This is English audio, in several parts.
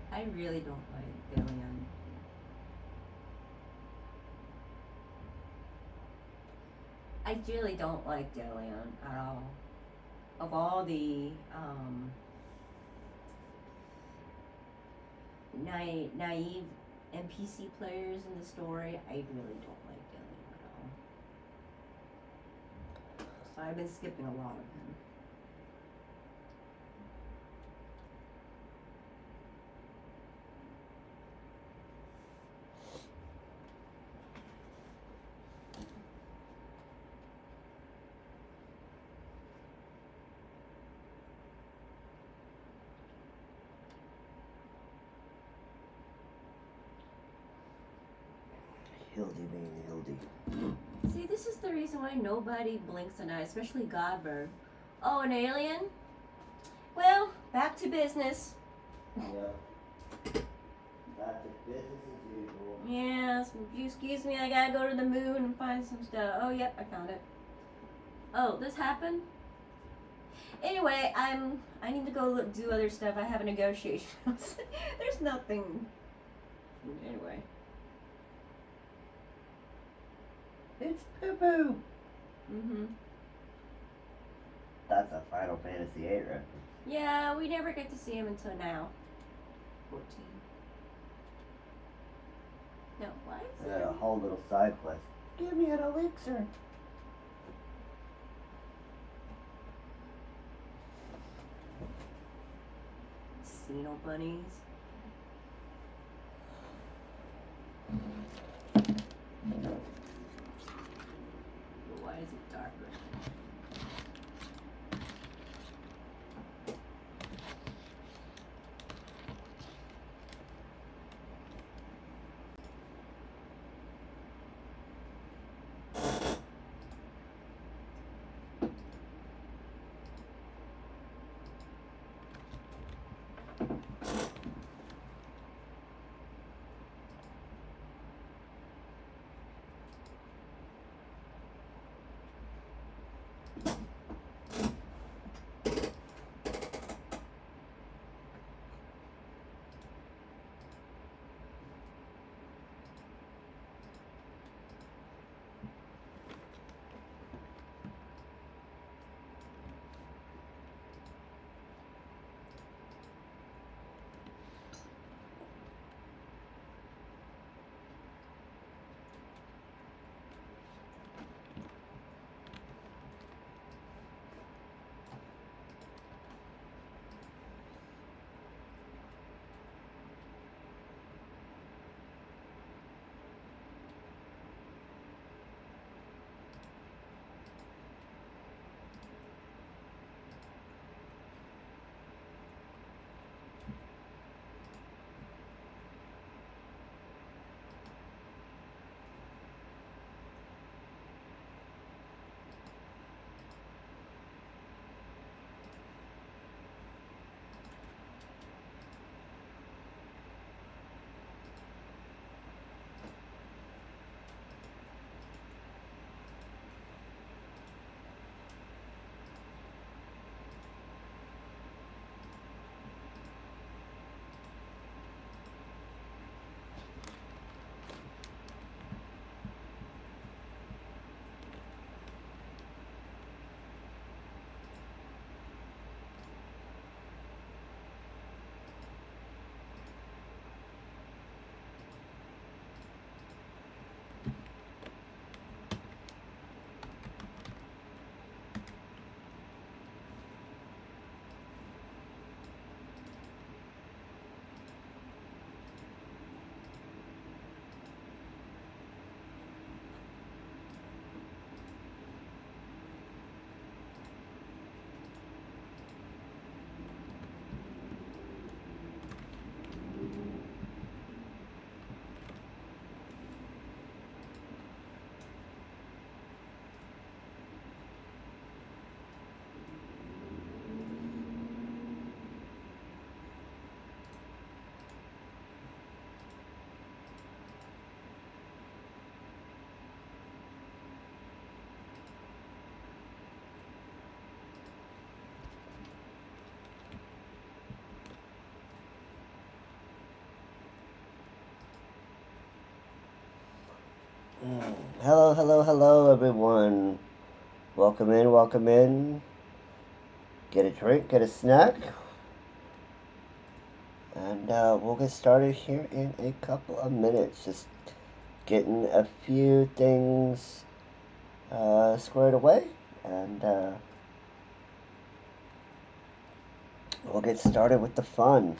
I really don't like Delion. I really don't like Delion at all. Of all the naive NPC players in the story, I really don't like Delion at all. So I've been skipping a lot of him. Hildy being Hildy. See, this is the reason why nobody blinks an eye, especially Godberg. Oh, an alien? Well, back to business. Yeah. Back to business as usual. Yes, excuse me, I gotta go to the moon and find some stuff. Oh, yep, I found it. Oh, this happened? Anyway, I need to go do other stuff. I have a negotiation. There's nothing. Anyway. It's Poo Poo. Mm-hmm. That's a Final Fantasy VIII reference. Yeah, we never get to see him until now. 14. No, what? And then a whole little side quest. Give me an elixir. Xeno bunnies. Why is it darker? Hello, hello, hello, everyone. Welcome in, welcome in. Get a drink, get a snack. And we'll get started here in a couple of minutes. Just getting a few things squared away. And we'll get started with the fun.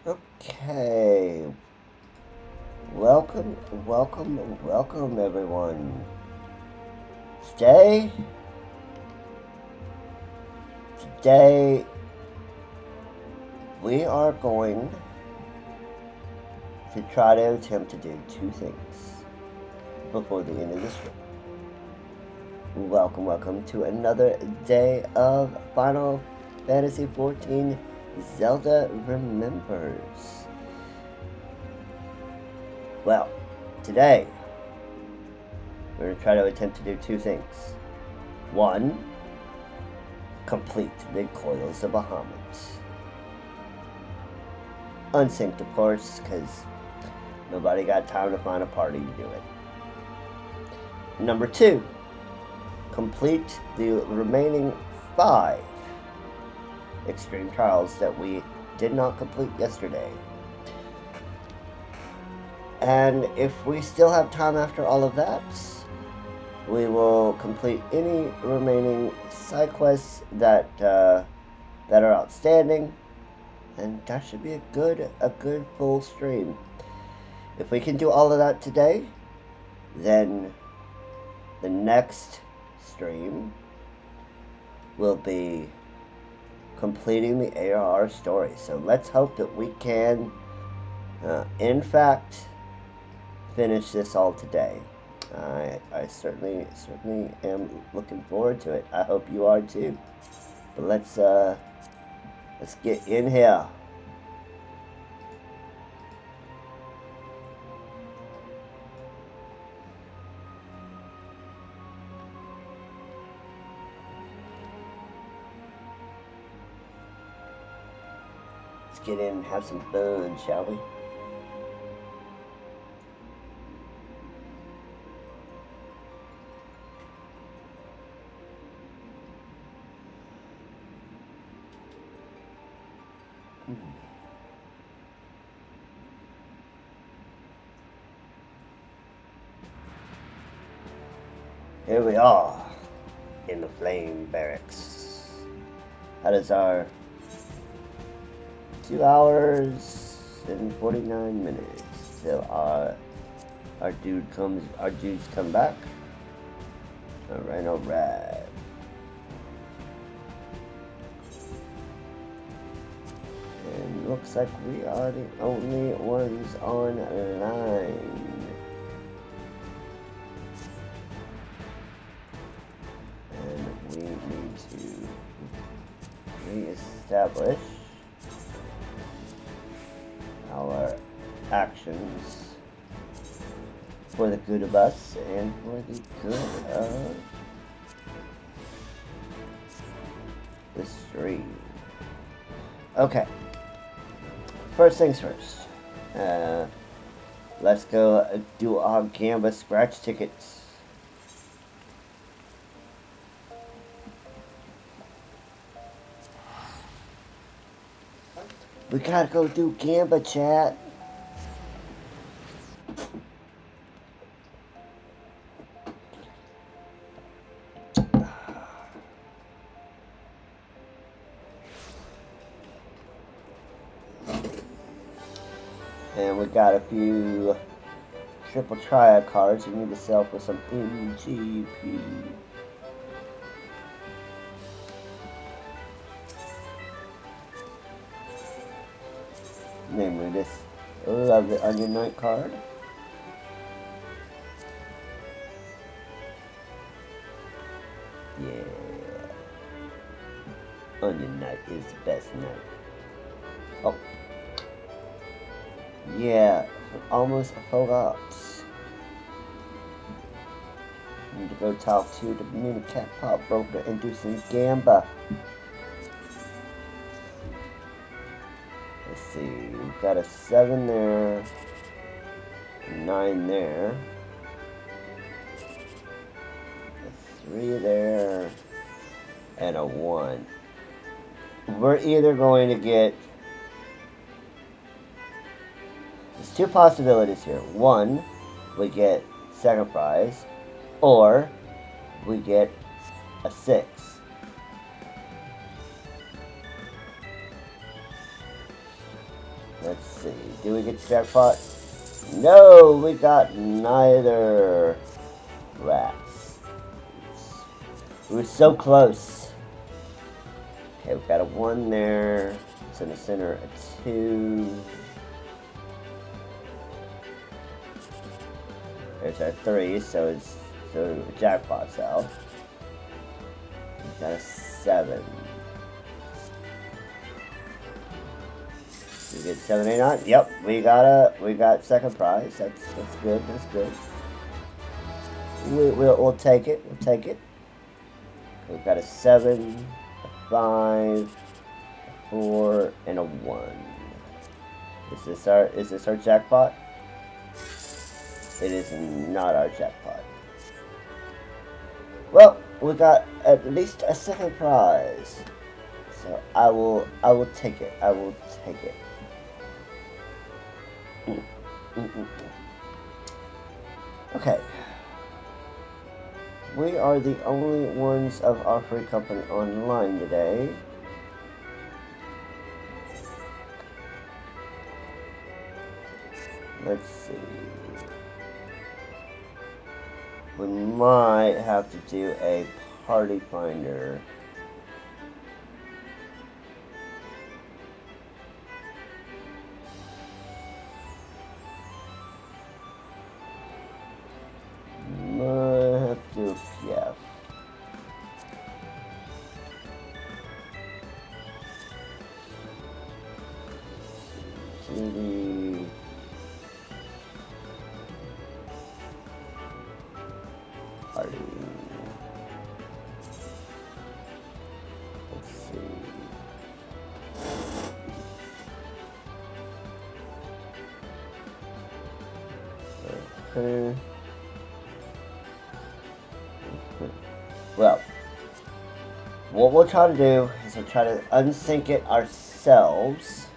Okay. Welcome, welcome, welcome, everyone. Today, we are going to try to attempt to do two things before the end of this stream. Welcome, welcome to another day of Final Fantasy XIV Zelda Remembers. Well, today, we're going to try to attempt to do two things. One, complete the Coils of Bahamut. Unsynced, of course, because nobody got time to find a party to do it. Number two, complete the remaining 5 extreme trials that we did not complete yesterday. And if we still have time after all of that, we will complete any remaining side quests that are outstanding, and that should be a good full stream. If we can do all of that today, then the next stream will be completing the ARR story. So let's hope that we can, in fact, finish this all today. I certainly am looking forward to it. I hope you are too. But let's get in here. Let's get in and have some fun, shall we? Here we are in the Flame Barracks. That is our 2 hours and 49 minutes till our dudes come back. Alright. And looks like we are the only ones online. And we need to reestablish our actions for the good of us and for the good of the stream. Okay. First things first. Let's go do our Gamba scratch tickets. We gotta go do Gamba, chat. And we got a few triple triad cards we need to sell for some MGP. Namely this lovely Onion Knight card. Yeah. Onion Knight is the best knight. Oh. Yeah, almost forgot. Need to go talk to the mini cat pop broker and do some Gamba. Let's see, we've got a 7 there, a 9 there, a 3 there, and a 1. We're either going to get, there's 2 possibilities here. 1, we get second prize, or we get a 6. Let's see, do we get the jackpot? No, we got neither. Rats. We were so close. Okay, we've got a 1 there. It's in the center, a 2. There's our 3, so the jackpot's out. We've got a 7. We get 7, 8, 9. Yep, we got second prize. That's good. That's good. We'll take it. We'll take it. We've got a 7, a 5, a 4, and a 1. Is this our jackpot? It is not our jackpot. Well, we got at least a second prize. So I will take it. I will take it. Okay. We are the only ones of our free company online today. Let's see. We might have to do a party finder. Might have to do a PF. Duty. Party. Let's see. Well, what we'll try to do is we'll try to unsync it ourselves.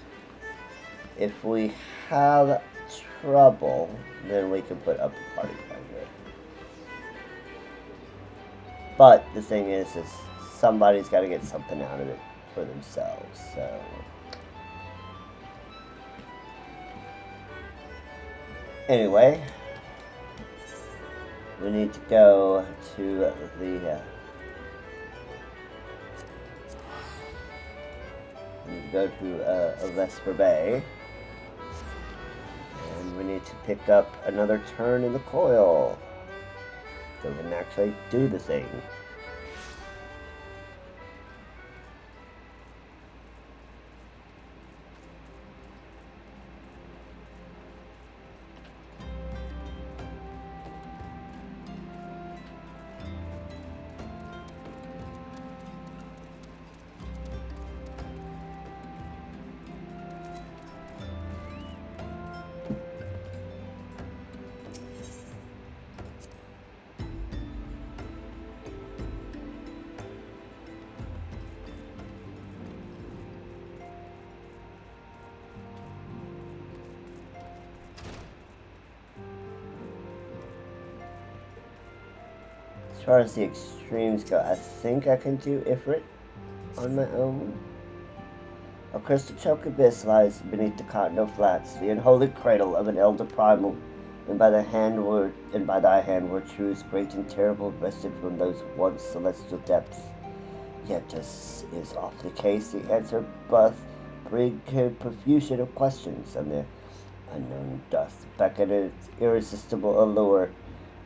If we have trouble, then we can put up a party finder. But the thing is somebody's got to get something out of it for themselves, so... Anyway, we need to go to the we need to go to Vesper Bay, and we need to pick up another turn in the coil so we can actually do the thing. As far as the extremes go, I think I can do Ifrit on my own. A crystal choke abyss lies beneath the Continental Flats, the unholy cradle of an elder primal, and by thy hand were truths great and terrible wrested from those once celestial depths. Yet as is oft the case, the answer doth bring a profusion of questions, and the unknown doth beckon its irresistible allure.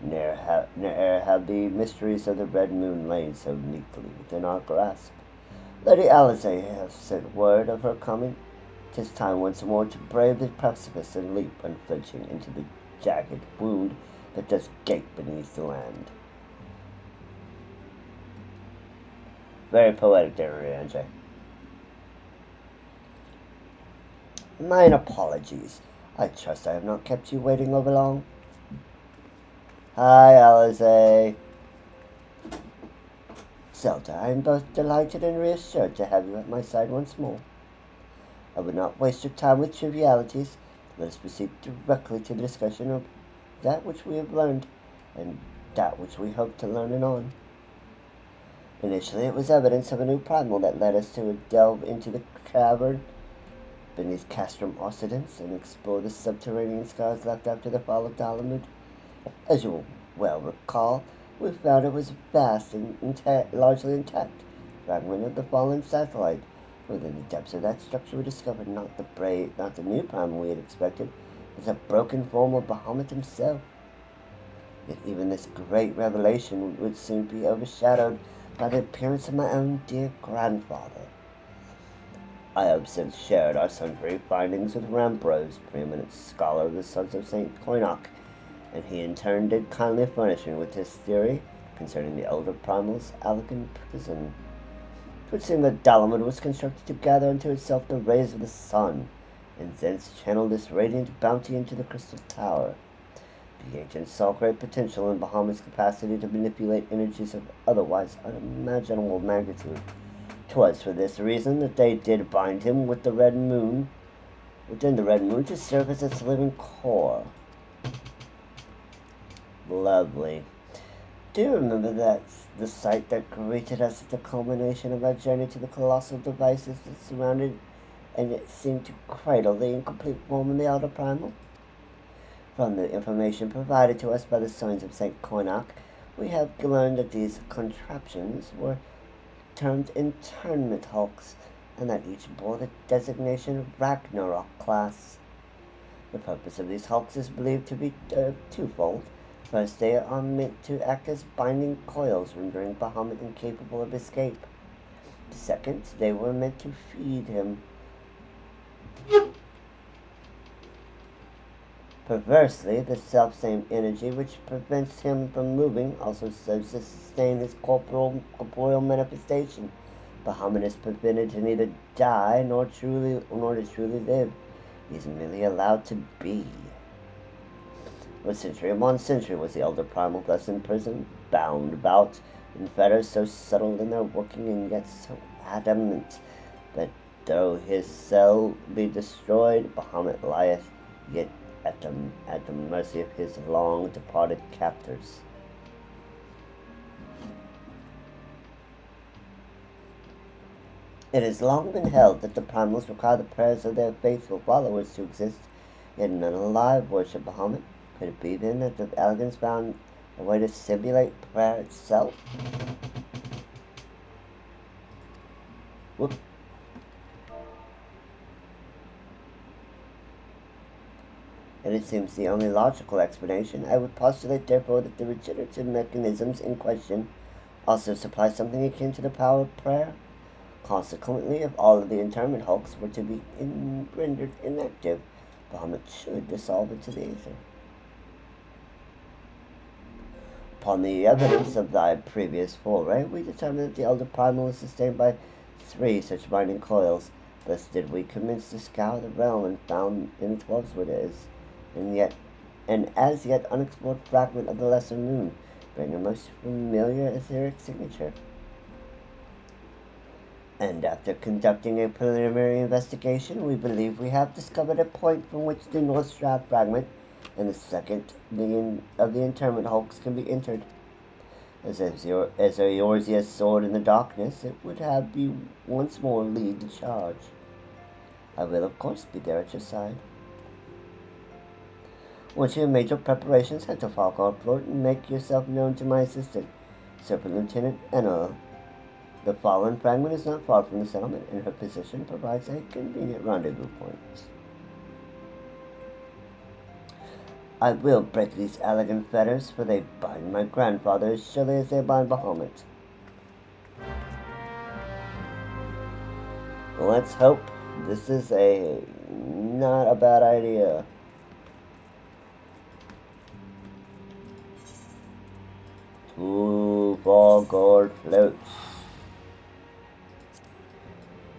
Ne'er have the mysteries of the Red Moon lain so neatly within our grasp. Lady Alizé hath sent word of her coming. 'Tis time once more to brave the precipice and leap unflinching into the jagged wound that does gape beneath the land. Very poetic there, Rianjay. Mine apologies. I trust I have not kept you waiting over long. Hi, Alizé. Zelda, I am both delighted and reassured to have you at my side once more. I would not waste your time with trivialities. Let us proceed directly to the discussion of that which we have learned, and that which we hope to learn anon. Initially, it was evidence of a new primal that led us to delve into the cavern beneath Castrum Occidens and explore the subterranean scars left after the fall of Bahamut. As you will well recall, we found it was vast and largely intact, fragment of the fallen satellite. Within the depths of that structure, we discovered not the new primal we had expected, but a broken form of Bahamut himself. Yet even this great revelation would soon be overshadowed by the appearance of my own dear grandfather. I have since shared our sundry findings with Ramprose, preeminent scholar of the Sons of St. Coinoc, and he in turn did kindly furnish me with his theory concerning the elder primal's elegant prison. It would seem that Bahamut was constructed to gather unto itself the rays of the sun, and thence channel this radiant bounty into the crystal tower. The ancients saw great potential in Bahamut's capacity to manipulate energies of otherwise unimaginable magnitude. 'Twas for this reason that they did bind him with the Red Moon, within the Red Moon, to serve as its living core. Lovely. Do you remember the sight that greeted us at the culmination of our journey to the colossal devices that surrounded and it seemed to cradle the incomplete form of the elder primal? From the information provided to us by the Sons of St. Coinoc, we have learned that these contraptions were termed internment hulks, and that each bore the designation of Ragnarok class. The purpose of these hulks is believed to be twofold. First, they are meant to act as binding coils, rendering Bahamut incapable of escape. Second, they were meant to feed him. Perversely, the self-same energy which prevents him from moving also serves to sustain his corporeal manifestation. Bahamut is prevented to neither die nor to truly live. He is merely allowed to be. For century upon century was the elder primal thus imprisoned, bound about in fetters so subtle in their working and yet so adamant that though his cell be destroyed, Bahamut lieth yet at the mercy of his long departed captors. It has long been held that the primals require the prayers of their faithful followers to exist, yet none alive worship Bahamut. Could it be then that the elegans found a way to simulate prayer itself? Whoop. And it seems the only logical explanation. I would postulate, therefore, that the regenerative mechanisms in question also supply something akin to the power of prayer. Consequently, if all of the interment hulks were to be rendered inactive, Bahamut should dissolve into the aether. Upon the evidence of thy previous foray, we determined that the elder primal is sustained by 3 such binding coils. Thus did we commence to scour the realm and found in the 12's wood an as yet unexplored fragment of the lesser moon, bearing a most familiar etheric signature. And after conducting a preliminary investigation, we believe we have discovered a point from which the North Strap fragment and the second of the interment hulks can be entered. As a Eorzea's sword in the darkness, it would have you once more lead the charge. I will, of course, be there at your side. Once you have made your preparations, head to Falkar Fort and make yourself known to my assistant, Serpent Lieutenant Enel. The fallen fragment is not far from the settlement, and her position provides a convenient rendezvous point. I will break these elegant fetters, for they bind my grandfather as surely as they bind Bahamut. Let's hope this is not a bad idea. To Falkar floats.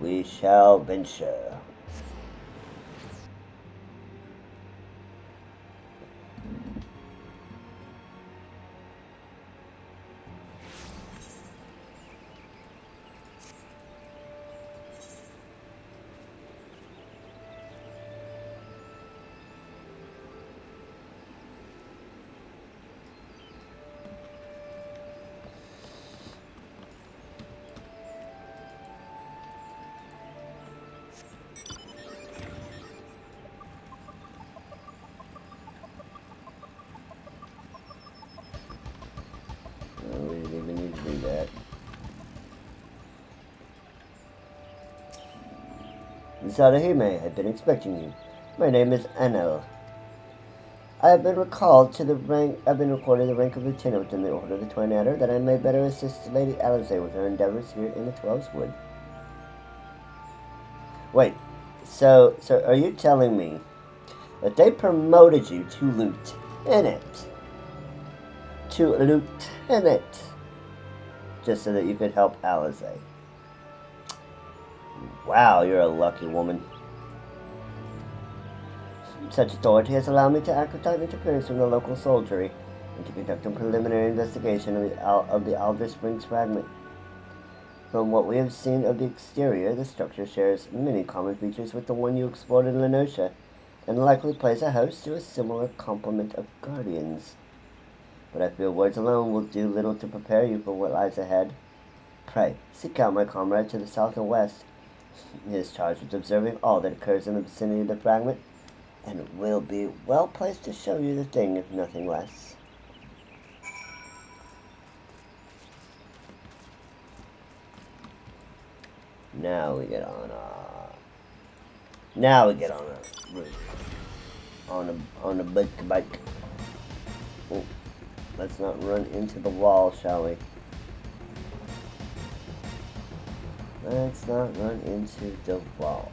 We shall venture. We didn't even need to do that. Zarahime, I've been expecting you. My name is Enel. I have been recorded the rank of lieutenant within the Order of the Twin Adder, that I may better assist Lady Alize with her endeavors here in the 12's Wood. Wait, so are you telling me that they promoted you to lieutenant? To lieutenant, just so that you could help Alize. Wow, you're a lucky woman. Such authority has allowed me to act without interference from the local soldiery and to conduct a preliminary investigation of the Alder Springs fragment. From what we have seen of the exterior, the structure shares many common features with the one you explored in Lenosha, and likely plays a host to a similar complement of guardians. But I feel words alone will do little to prepare you for what lies ahead. Pray, seek out my comrade to the south and west. He is charged with observing all that occurs in the vicinity of the fragment, and will be well placed to show you the thing, if nothing less. Now we get on a bike. Oh, let's not run into the wall, shall we? Let's not run into the wall.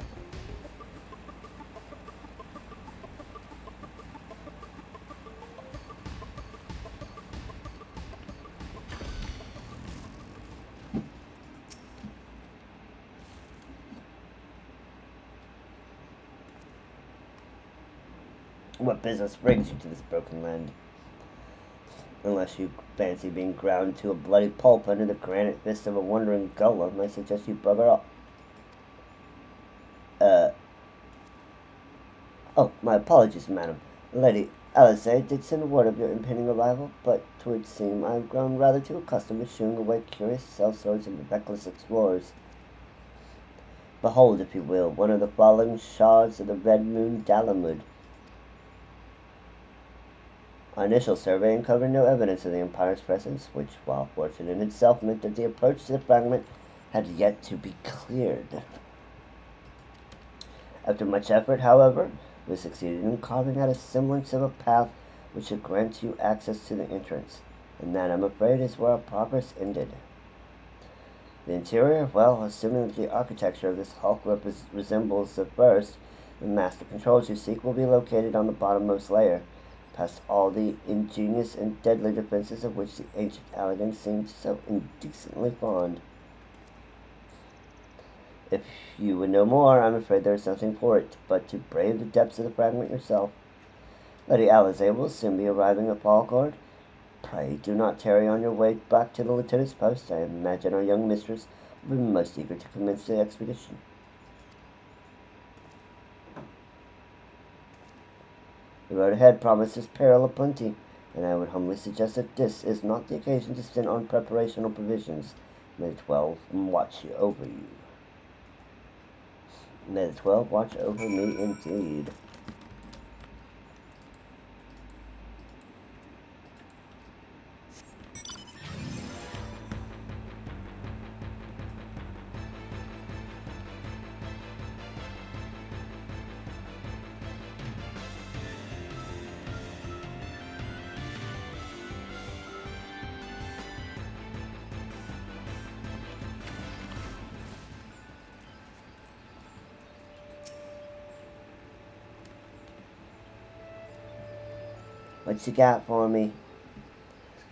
What business brings you to this broken land? Unless you fancy being ground to a bloody pulp under the granite fist of a wandering golem, I suggest you bugger off. Oh, my apologies, madam. Lady Alice did send word of your impending arrival, but 'twould seem I have grown rather too accustomed to shooing away curious sellswords and reckless explorers. Behold, if you will, one of the falling shards of the Red Moon Dalamud. Our initial survey uncovered no evidence of the Empire's presence, which, while fortunate in itself, meant that the approach to the fragment had yet to be cleared. After much effort, however, we succeeded in carving out a semblance of a path which should grant you access to the entrance, and that, I'm afraid, is where our progress ended. The interior, well, assuming that the architecture of this hulk resembles the first, the master controls you seek will be located on the bottommost layer, past all the ingenious and deadly defenses of which the ancient Alligans seemed so indecently fond. If you would know more, I'm afraid there is nothing for it but to brave the depths of the fragment yourself. Lady Alize will soon be arriving at Falgard. Pray do not tarry on your way back to the lieutenant's post. I imagine our young mistress will be most eager to commence the expedition. The road ahead promises peril aplenty, and I would humbly suggest that this is not the occasion to stint on preparational provisions. May the 12 watch over you. May the 12 watch over me indeed. What you got for me?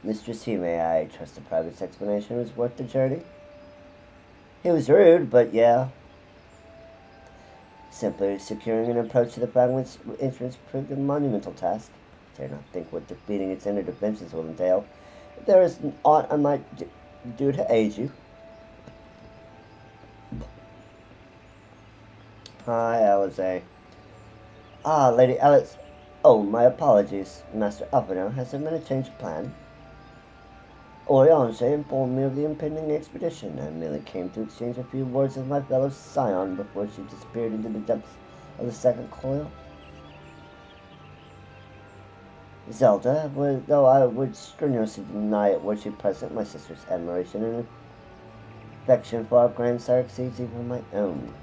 Mistress Hime, I trust the private's explanation was worth the journey. It was rude, but yeah. Simply securing an approach to the fragment's entrance proved a monumental task. I dare not think what defeating its inner defenses will entail. If there is aught I might do to aid you. Hi, Alize. Ah, Lady Alice. Oh, my apologies, Master Alvino. Has there been a change of plan? Oriange informed me of the impending expedition. I merely came to exchange a few words with my fellow scion before she disappeared into the depths of the second coil. Zelda, though I would strenuously deny it were she present, my sister's admiration and affection for our grandsire exceeds even my own.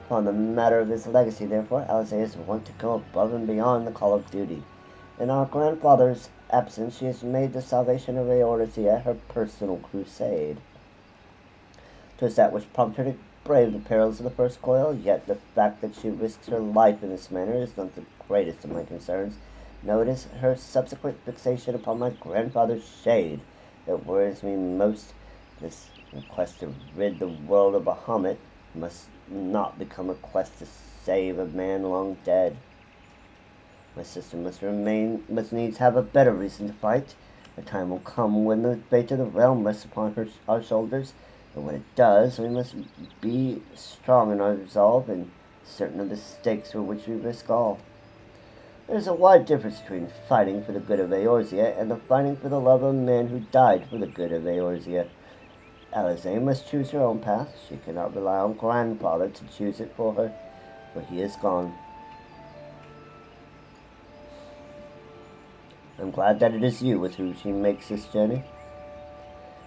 Upon the matter of his legacy, therefore, Alice is wont to go above and beyond the call of duty. In our grandfather's absence, she has made the salvation of Eorzea her personal crusade. 'Twas that which prompted her to brave the perils of the first coil, yet the fact that she risks her life in this manner is not the greatest of my concerns. No, it is her subsequent fixation upon my grandfather's shade that worries me most. This quest to rid the world of Bahamut must not become a quest to save a man long dead. My sister must needs have a better reason to fight. A time will come when the fate of the realm rests upon our shoulders, and when it does, we must be strong in our resolve and certain of the stakes for which we risk all. There is a wide difference between fighting for the good of Eorzea and the fighting for the love of a man who died for the good of Eorzea. Alice must choose her own path. She cannot rely on grandfather to choose it for her, for he is gone. I'm glad that it is you with whom she makes this journey.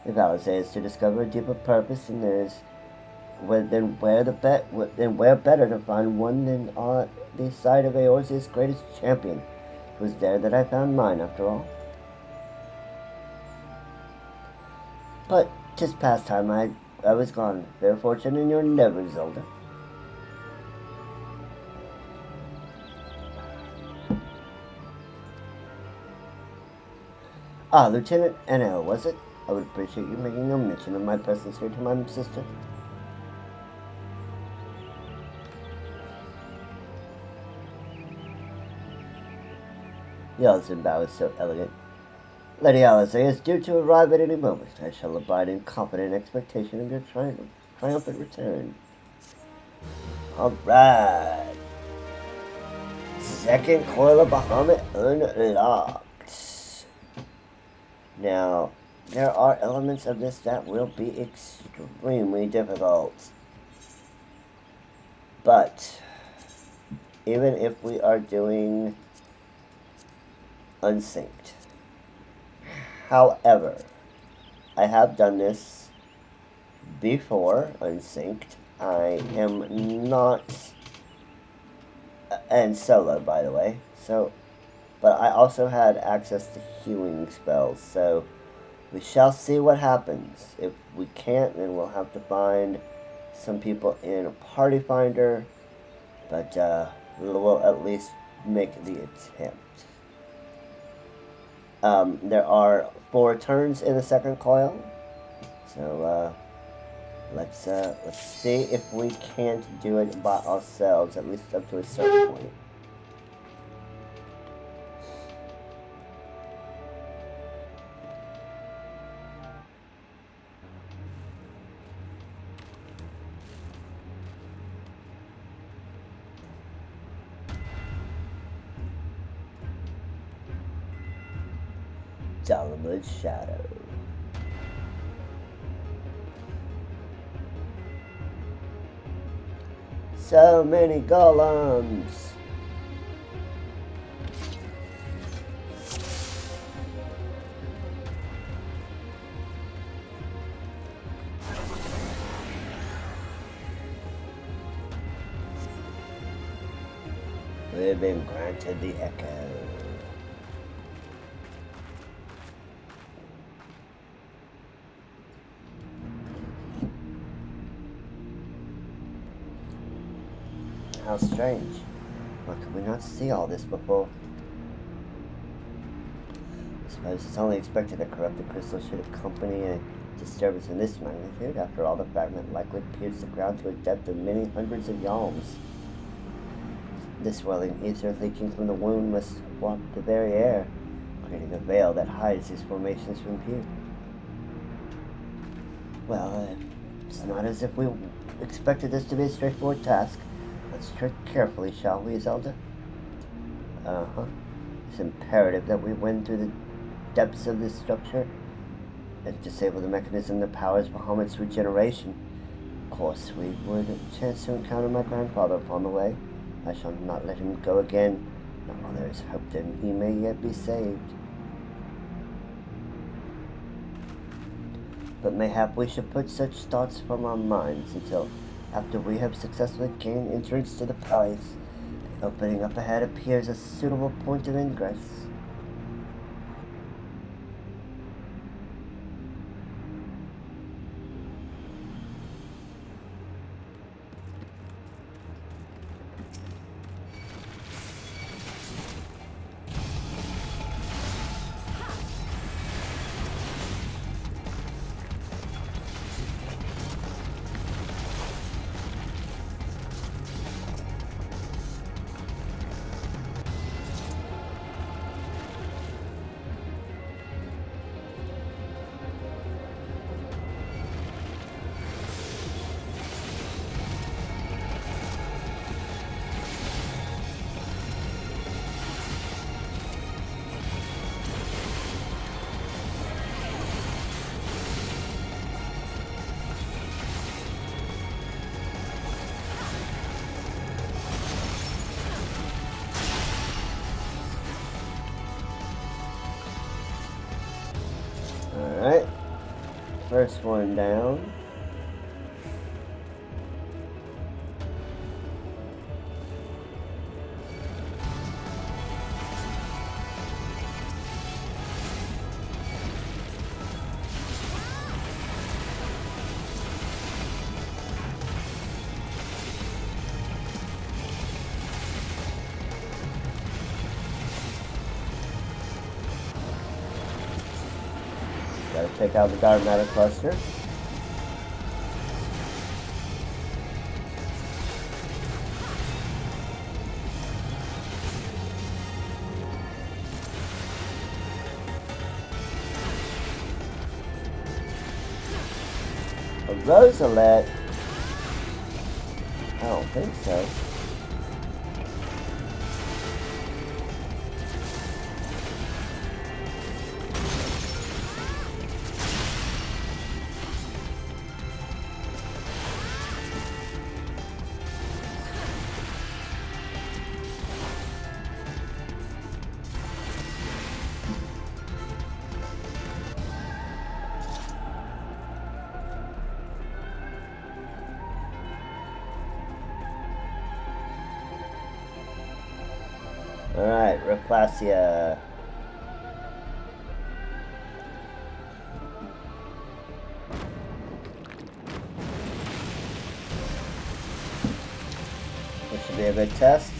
If Alice is to discover a deeper purpose, and there is, then where better to find one than on the side of Eorzea's greatest champion? It was there that I found mine, after all. But 'tis past time I was gone. Fair fortune in your endeavors, Zelda. Ah, Lieutenant NL, was it? I would appreciate you making no mention of my presence here to my sister. The Alizan bow is so elegant. Lady Alizé is due to arrive at any moment. I shall abide in confident expectation of your triumphant return. Alright. Second coil of Bahamut unlocked. Now, there are elements of this that will be extremely difficult. But, even if we are doing unsynced. However, I have done this before unsynced. I am not, and solo by the way, so, but I also had access to healing spells, so we shall see what happens. If we can't, then we'll have to find some people in a party finder, but we'll at least make the attempt. There are 4 turns in the second coil, so let's see if we can't do it by ourselves, at least up to a certain point. Bahamut's shadow. So many golems. We've been granted the echo. How strange. Why could we not see all this before? I suppose it's only expected that corrupted crystal should accompany a disturbance in this magnitude. After all, the fragment likely pierced the ground to a depth of many hundreds of yalms. This swelling ether leaking from the wound must have blocked the very air, creating a veil that hides these formations from view. Well, it's not as if we expected this to be a straightforward task. Let's tread carefully, shall we, Zelda? It's imperative that we win through the depths of this structure and disable the mechanism that powers Bahamut's regeneration. Of course, we would chance to encounter my grandfather upon the way. I shall not let him go again, not while there is hope that he may yet be saved. But mayhap we should put such thoughts from our minds until after we have successfully gained entrance to the palace. The opening up ahead appears a suitable point of ingress. Alright, first one down. Gotta take out the dark matter cluster. Rosalet? I don't think so. Alright, Rafflesia. This should be a good test.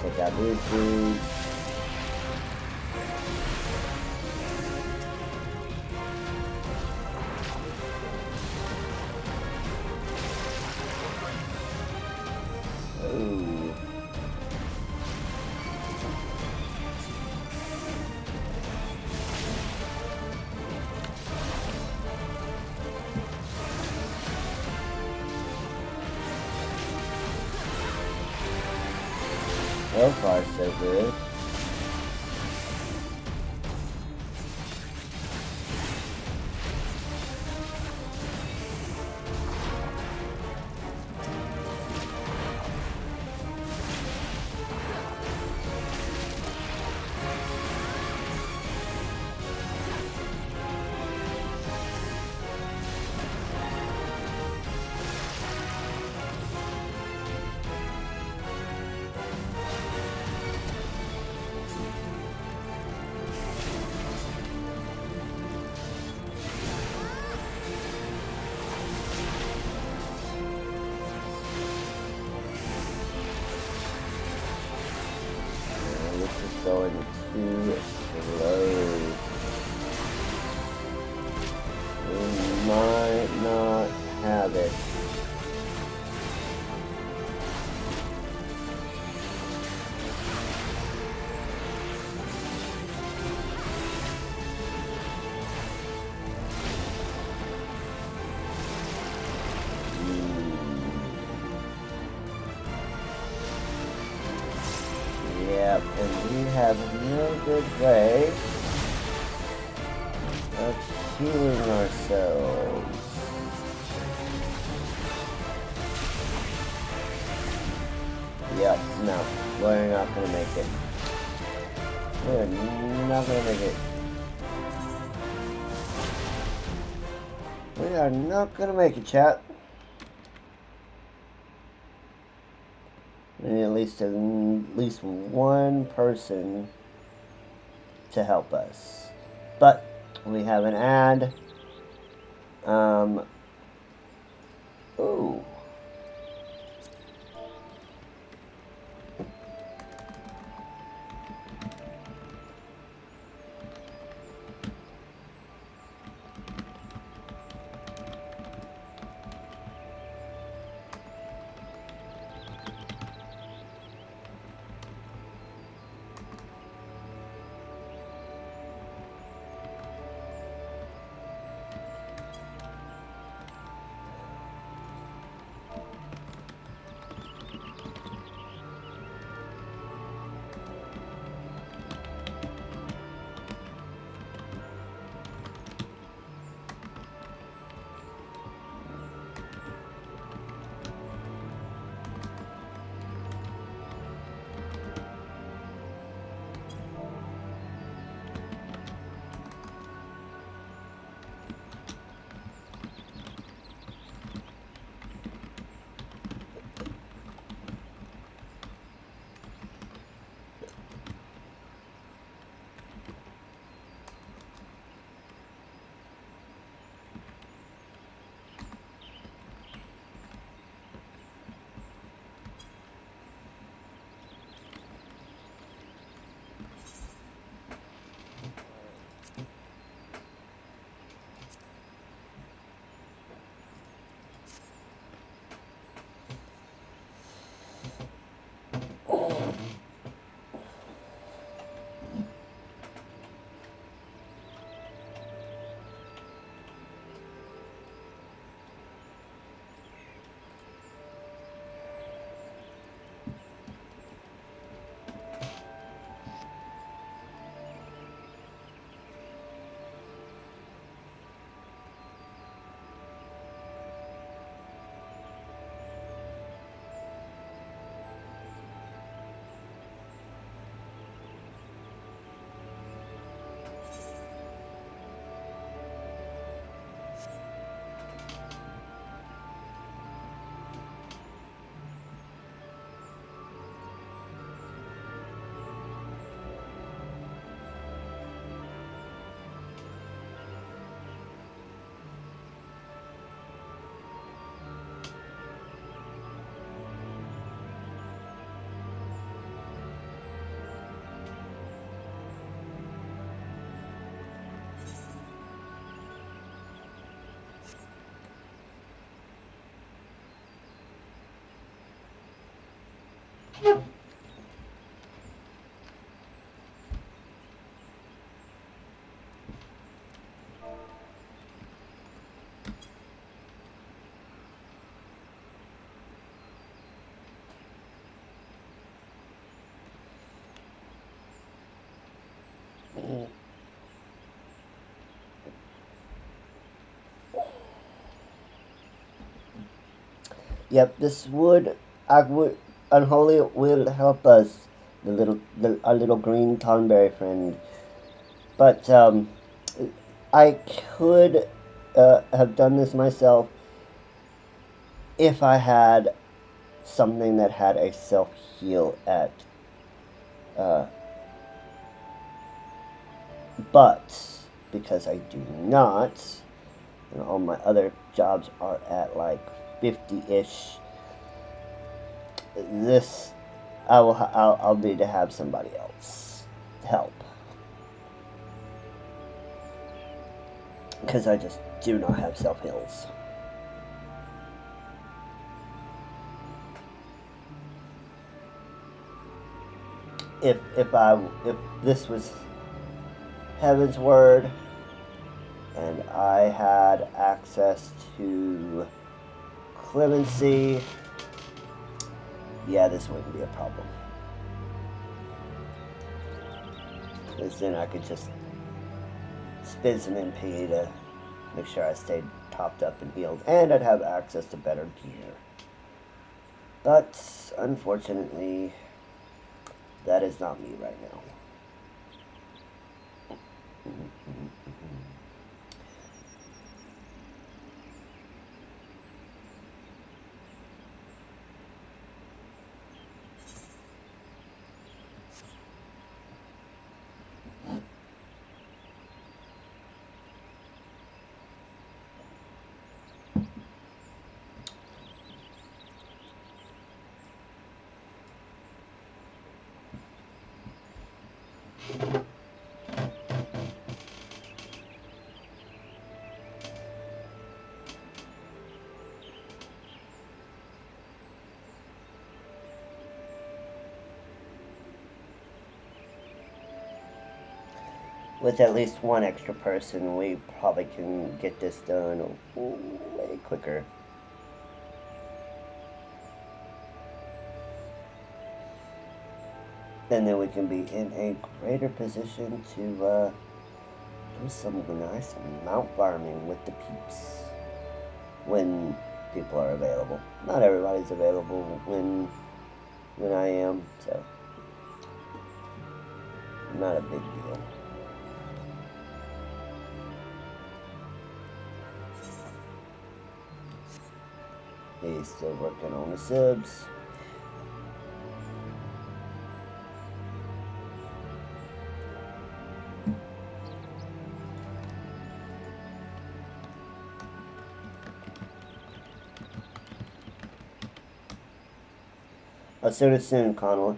Take out these dudes. Ooh. So far, so good. Going too slow. We might not have it. Yep, and we have no good way of healing ourselves. Yep, no, we're not gonna make it. We're not gonna make it. We are not gonna make it, chat. We need at least one person to help us. But we have an ad. Ooh. Yep, this would, unholy will help us, our little green tonberry friend. But I could have done this myself if I had something that had a self heal at. Uh, but because I do not, and all my other jobs are at like 50-ish. This, I'll need to have somebody else help, because I just do not have self heals. If this was Heaven's Word, and I had access to clemency, yeah, this wouldn't be a problem. Because then I could just spend some MP to make sure I stayed topped up and healed, and I'd have access to better gear. But unfortunately, that is not me right now. With at least one extra person, we probably can get this done way quicker. And then we can be in a greater position to do some nice mount farming with the peeps when people are available. Not everybody's available when I am, so not a big deal. He's still working on the subs. I'll see you soon, Conway.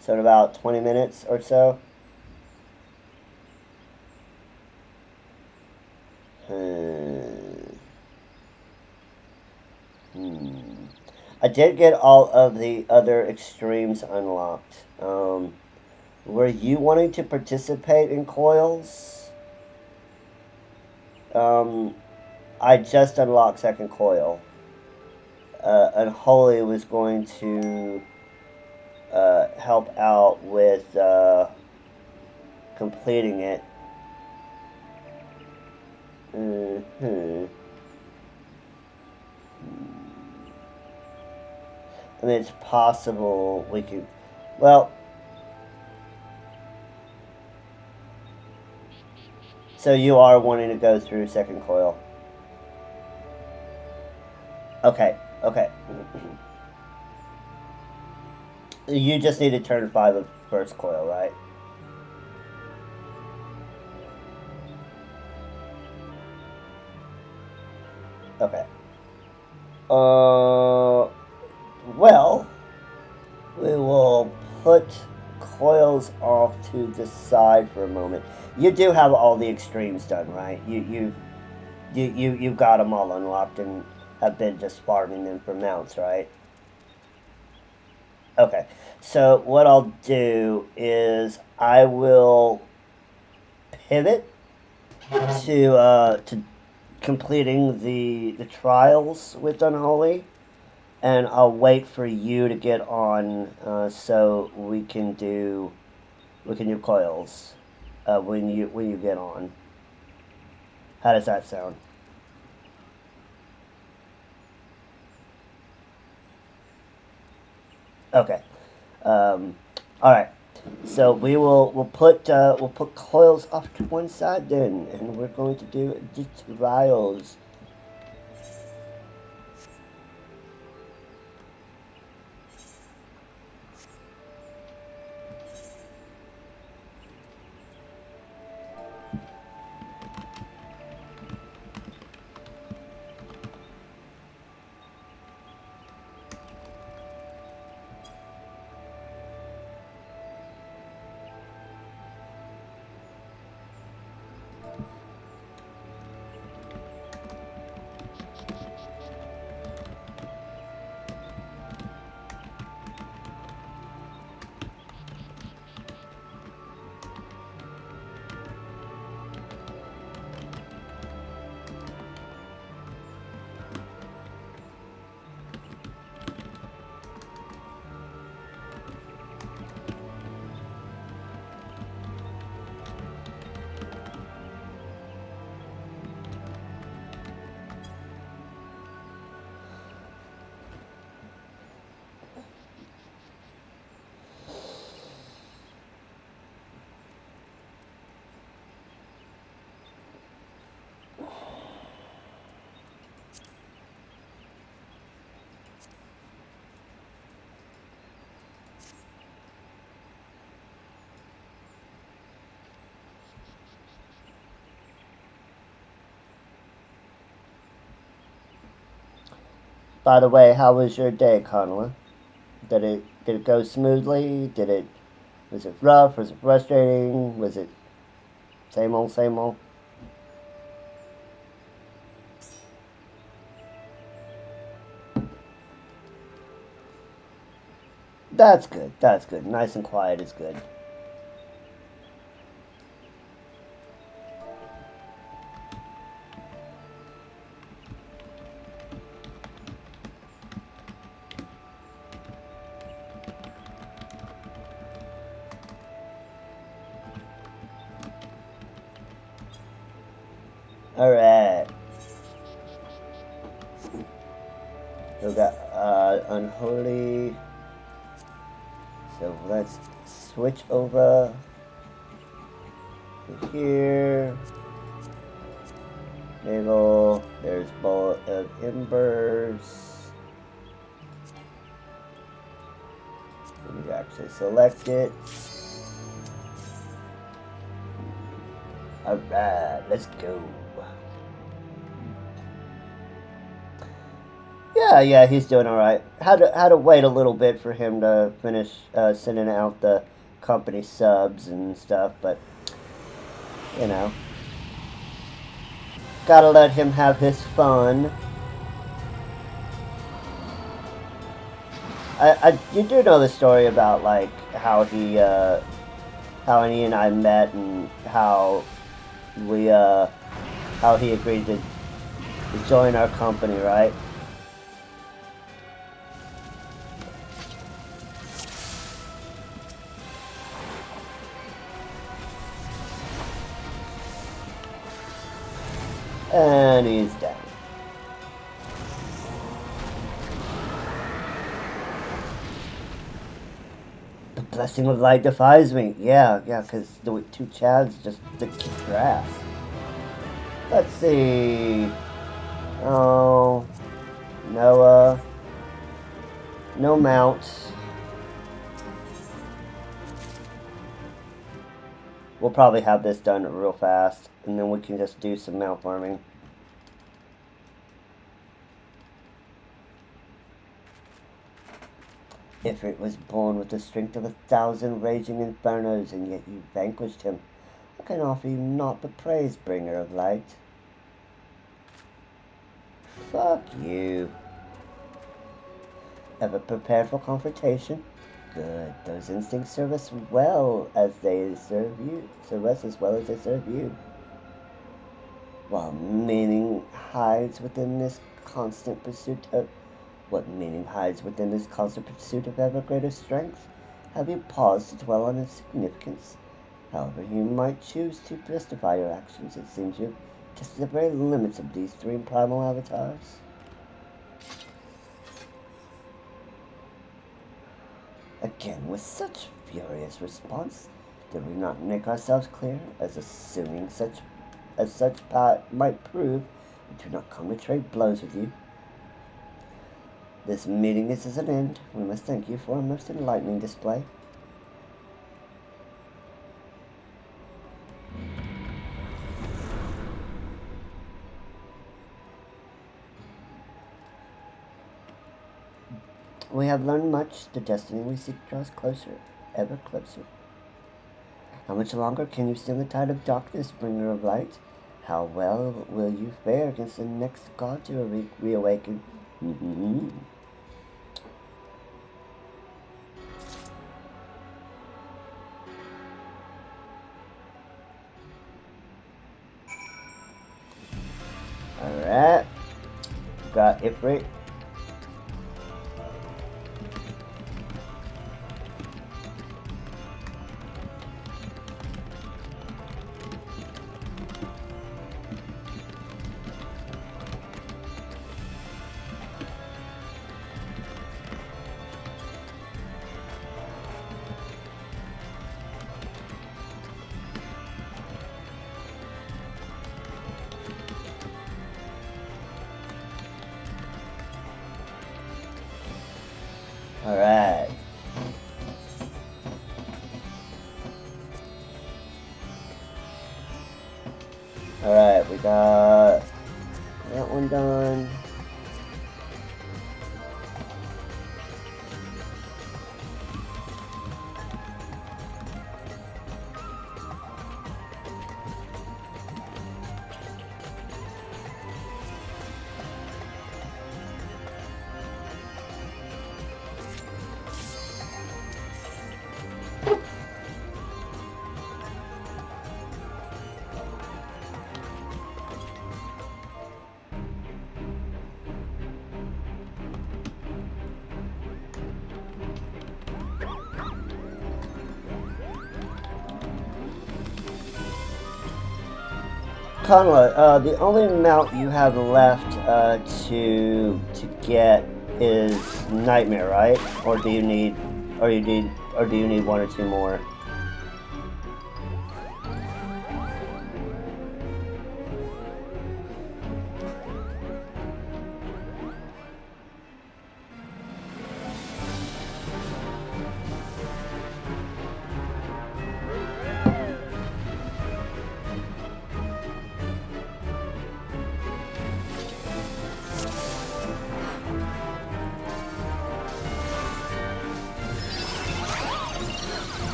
So in about 20 minutes or so. I did get all of the other extremes unlocked. Were you wanting to participate in Coils? I just unlocked second Coil. And Holy was going to help out with completing it. I mean, it's possible we could... Well... So you are wanting to go through second Coil. Okay, okay. You just need to turn 5 of first Coil, right? Okay. Well, we put Coils off to the side for a moment. You do have all the extremes done, right? You've got them all unlocked and have been just farming them for mounts, right? Okay. So what I'll do is I will pivot to completing the trials with Unholy, and I'll wait for you to get on so we can do Coils when you get on. How does that sound? Okay. All right. So we'll put Coils off to one side then, and we're going to do the trials. By the way, how was your day, Conla? Did it go smoothly? Was it rough? Was it frustrating? Was it same old, same old? That's good. That's good. Nice and quiet is good. Alright. We got Unholy. So let's switch over to here. Naval. There's Bowl of Embers. Let me actually select it. Alright, let's go. Yeah, he's doing alright. Had to wait a little bit for him to finish sending out the company subs and stuff, but you know, gotta let him have his fun. You do know the story about like how he and I met and how he agreed to join our company, right? And he's down. The blessing of light defies me. Yeah, because the two Chads just kick your ass. Let's see. Oh, Noah. No mounts. We'll probably have this done real fast, and then we can just do some mount farming. Ifrit was born with the strength of 1,000 raging infernos, and yet you vanquished him. I can offer you naught but praise, bringer of light. Fuck you. Ever prepared for confrontation? Good. Those instincts serve us well as they serve you. Serve us as well as they serve you. While meaning hides within this constant pursuit of ever greater strength? Have you paused to dwell on its significance? However you might choose to justify your actions, it seems you have tested the very limits of these three primal avatars. Again, with such furious response, did we not make ourselves clear, as assuming such might prove, we do not come to trade blows with you? This meeting is at an end. We must thank you for a most enlightening display. We have learned much. The destiny we seek draws closer, ever closer. How much longer can you stem the tide of darkness, bringer of light? How well will you fare against the next god to reawaken? Alright. Got Ifrit. Alright. Alright, we got that one done. Conla, the only mount you have left to get is Nightmare, right? Or do you need one or two more?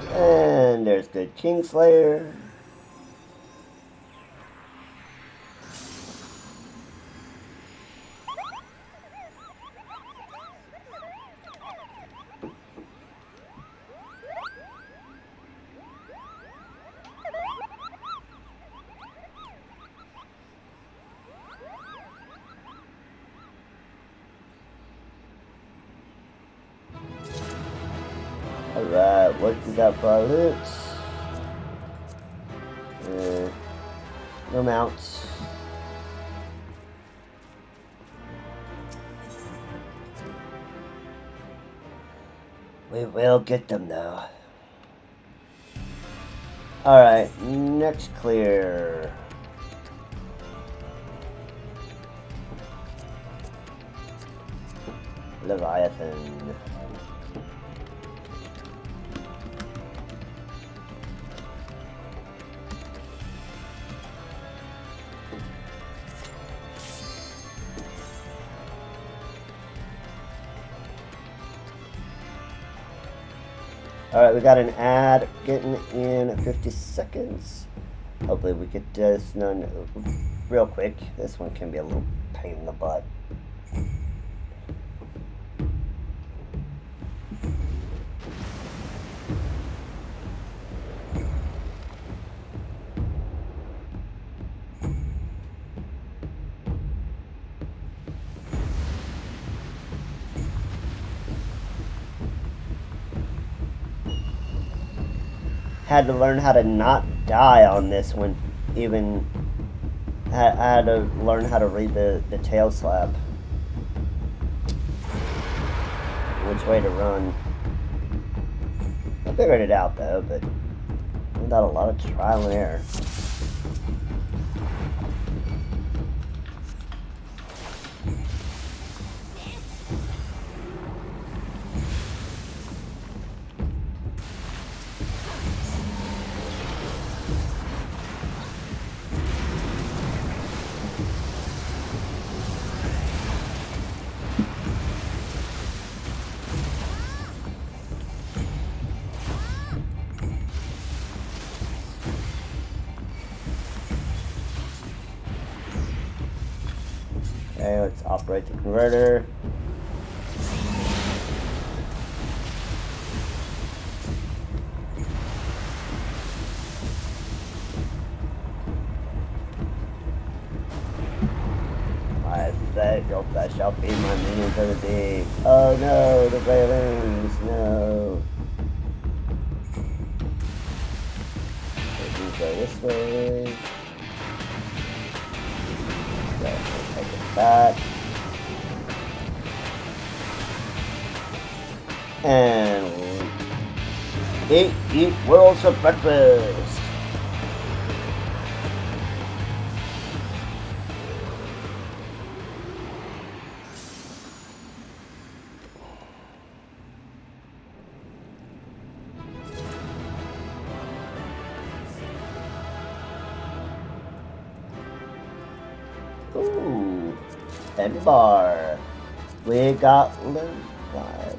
And there's the Kingslayer. Alright, what we got for our loot? No mounts. We will get them though. Alright, next clear. Leviathan. Alright, we got an ad getting in 50 seconds. Hopefully we get this done real quick. This one can be a little pain in the butt. Had to learn how to not die on this one. Even I had to learn how to read the tail slap. Which way to run. I figured it out though, but without a lot of trial and error. Okay, let's operate the converter. I bet your flesh shall be my minion to the deep. Oh no, the railings, no. Maybe go this way. Take it back. And eat worlds for breakfast. Ooh, and bar. We got Leviathan.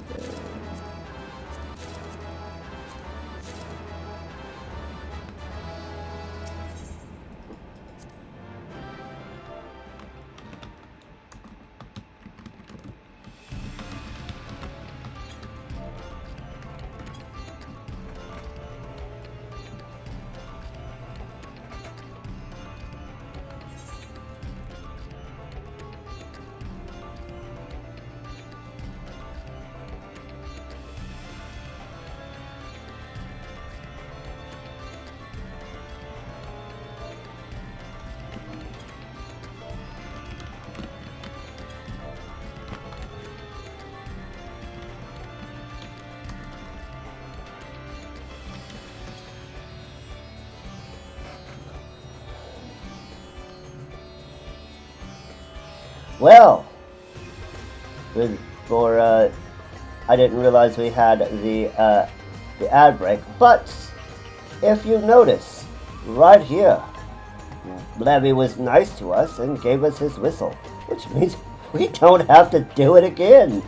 Well, I didn't realize we had the ad break, but if you notice, right here, Levy was nice to us and gave us his whistle, which means we don't have to do it again.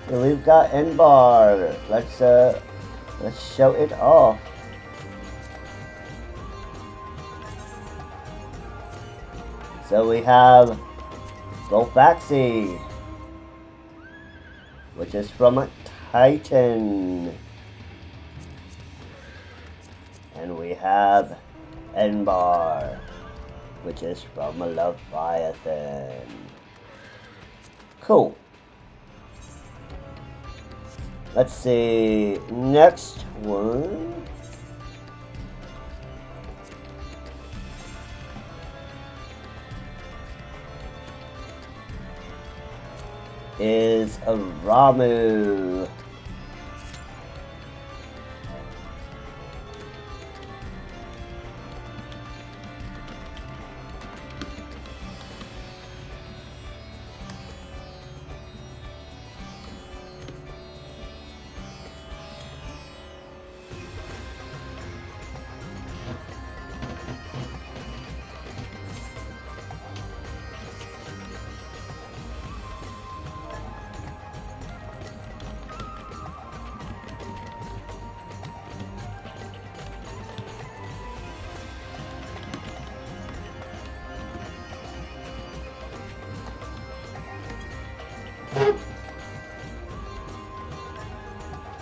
So we've got N-bar. Let's show it off. So we have Golfaxi, which is from a Titan. And we have N-bar, which is from a Leviathan. Cool. Let's see, next one. Is a Ramu.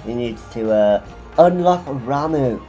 He needs to unlock Ramu.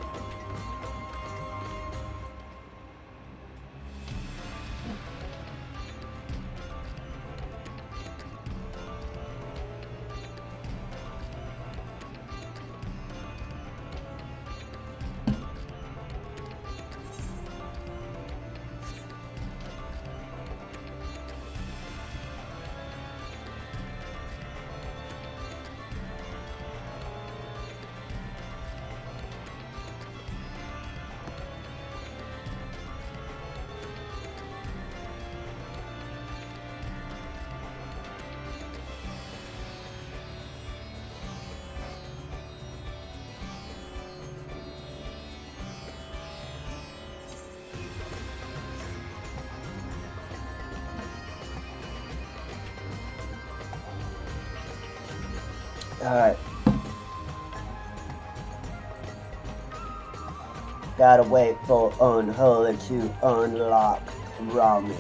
Alright. Gotta wait for Unholy to unlock Ramu.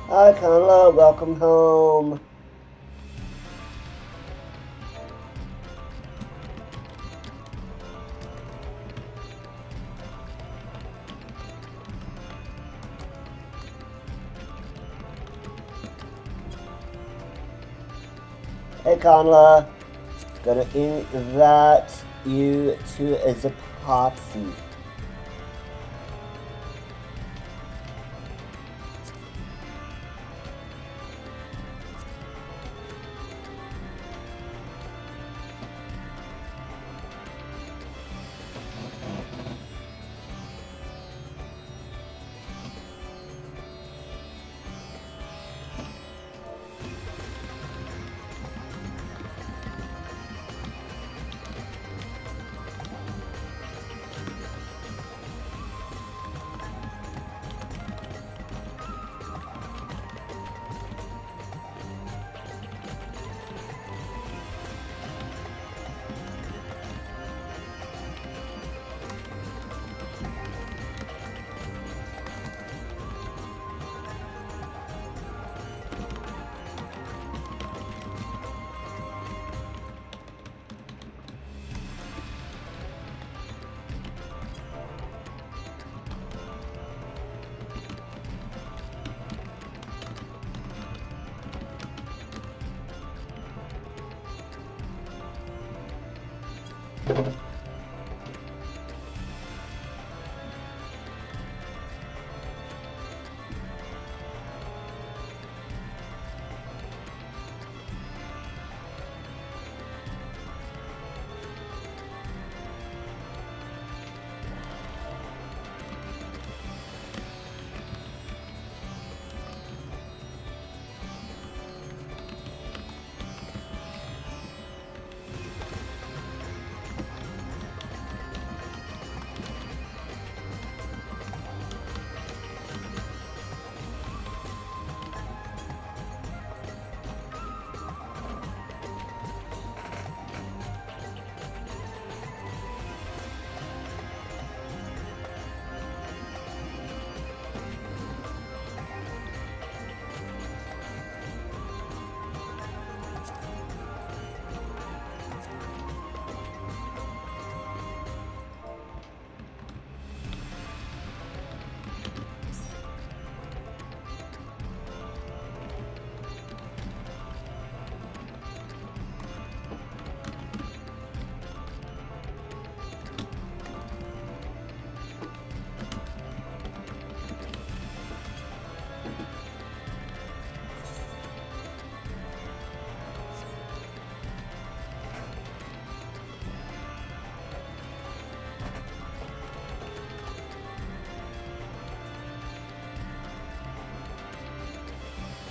Hi Conla, welcome home. Hey Conla, gonna invite you to the party.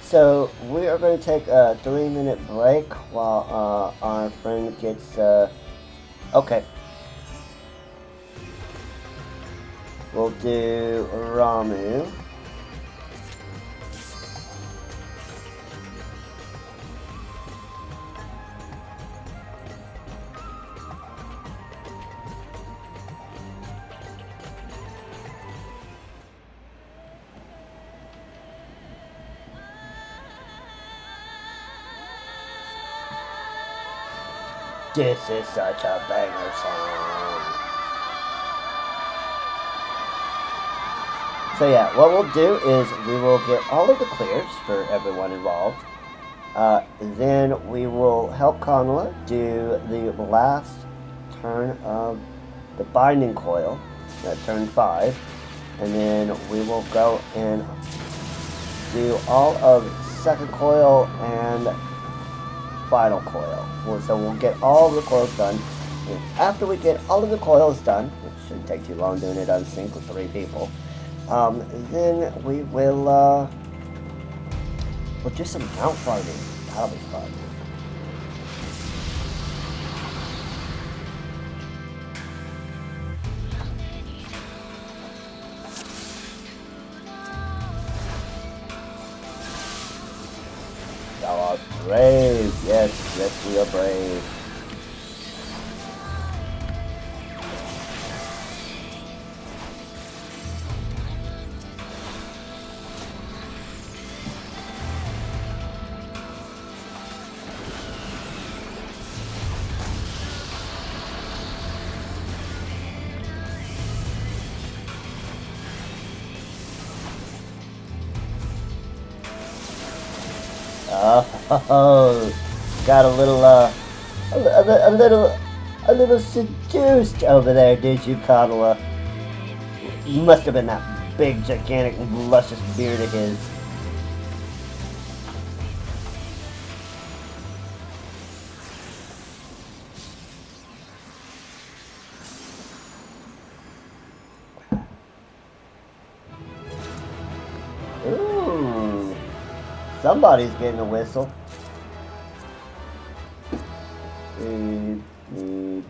So we are going to take a 3-minute break while our friend gets. Okay. We'll do Ramu. This is such a banger song. So yeah, what we'll do is we will get all of the clears for everyone involved. Then we will help Kamala do the last turn of the binding coil, turn 5. And then we will go and do all of second coil and final coil. So we'll get all of the coils done. And after we get all of the coils done, which shouldn't take too long doing it on sync with 3 people, then we will we'll do some mount farming. That'll be fun. Thou art brave. Yes, we are brave. Oh, got a little seduced over there, did you, Kadala? Must have been that big, gigantic, luscious beard of his. Ooh. Somebody's getting a whistle. Need.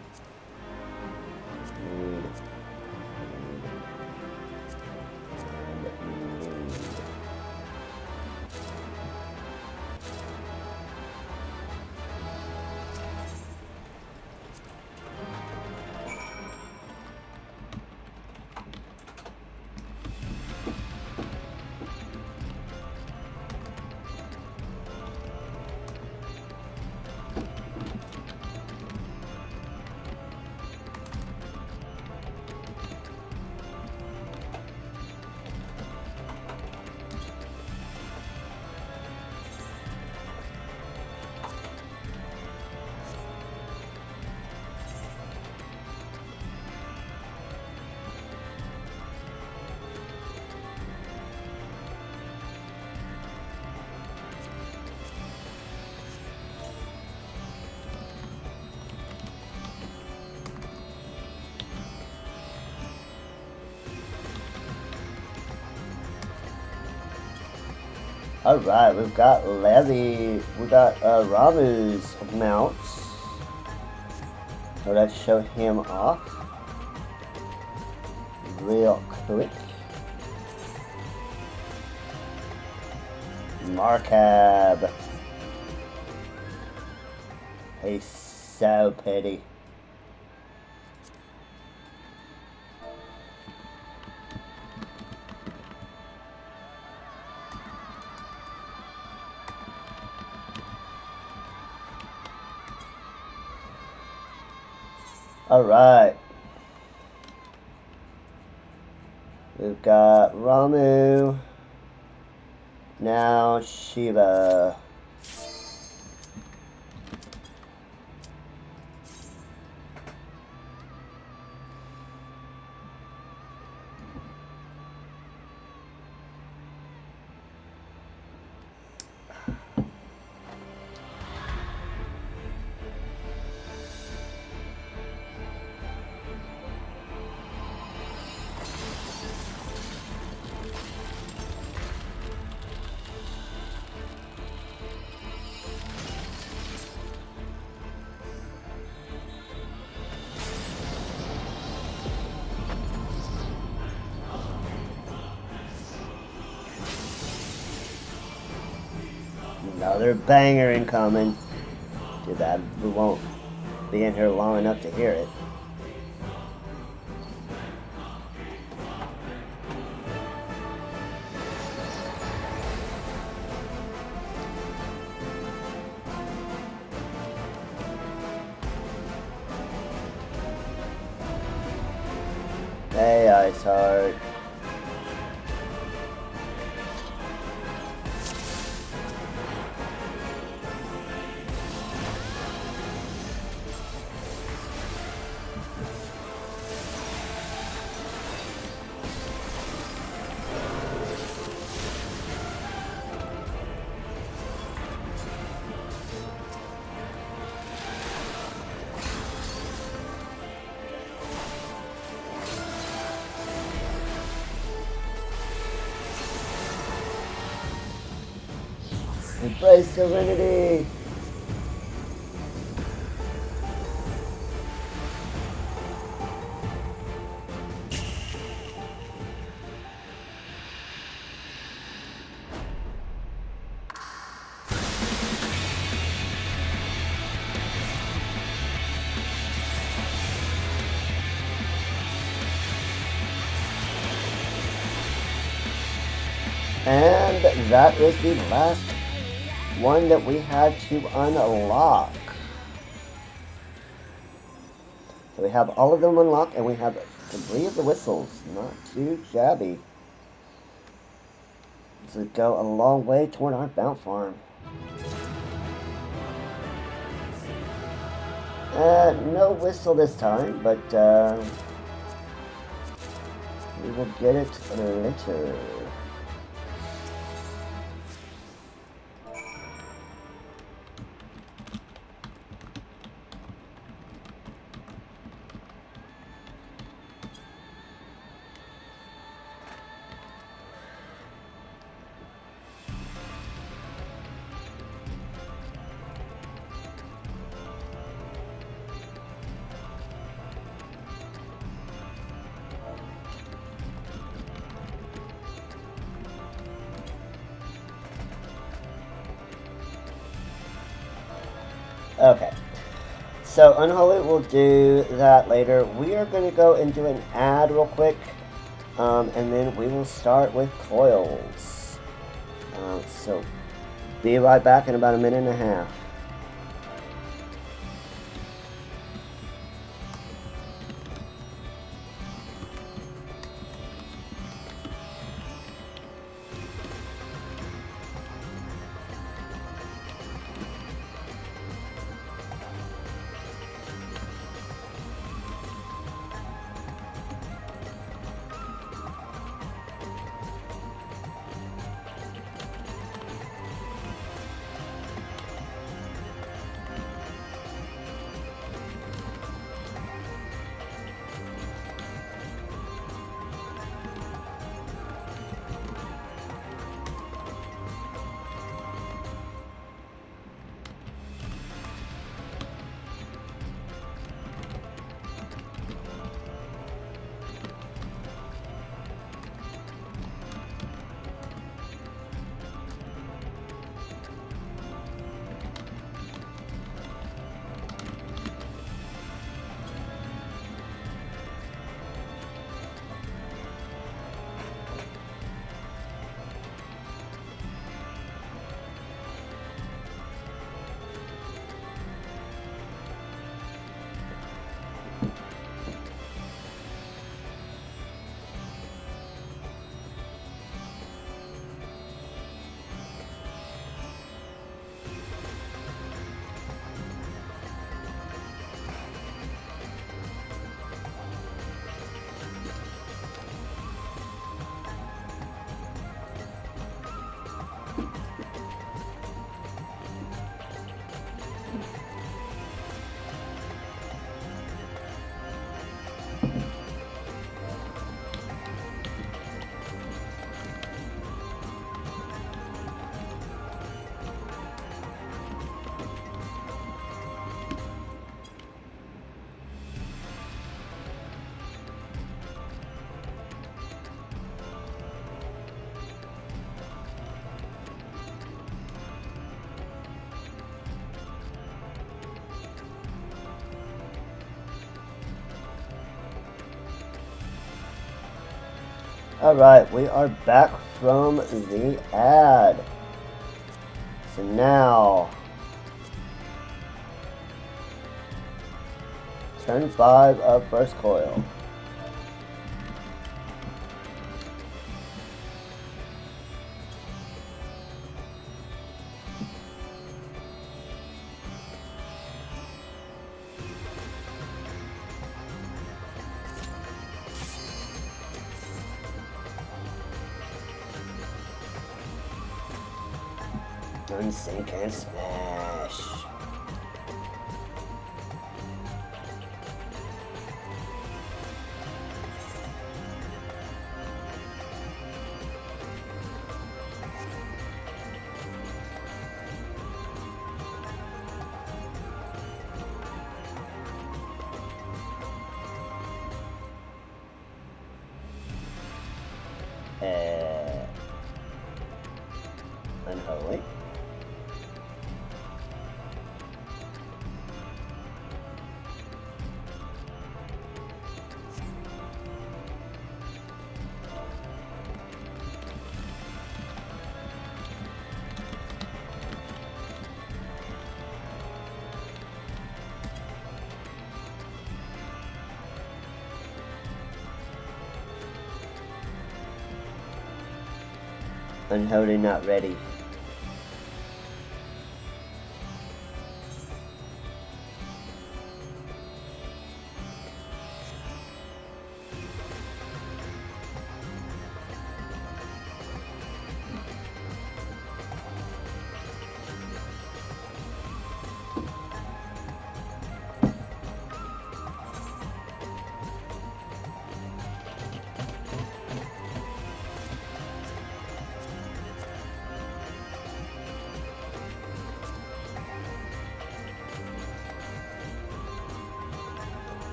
Alright, we've got Levy, we got Ramu's mounts. So let's show him off real quick. Markab. He's so pretty. Alright. We've got Ramu. Now Shiva. Another banger incoming. Too bad we won't be in here long enough to hear it. Hey, Ice Heart. Embrace serenity! And that is the last one that we had to unlock. So we have all of them unlocked, and we have 3 of the whistles. Not too shabby. This would go a long way toward our bounce farm. No whistle this time, but we will get it later. Okay, so Unholy will do that later. We are going to go and do an ad real quick, and then we will start with Coils. So be right back in about a minute and a half. Alright, we are back from the ad. So now, turn 5 of first coil. Unsync and smash. Unholy. Unholy, not ready.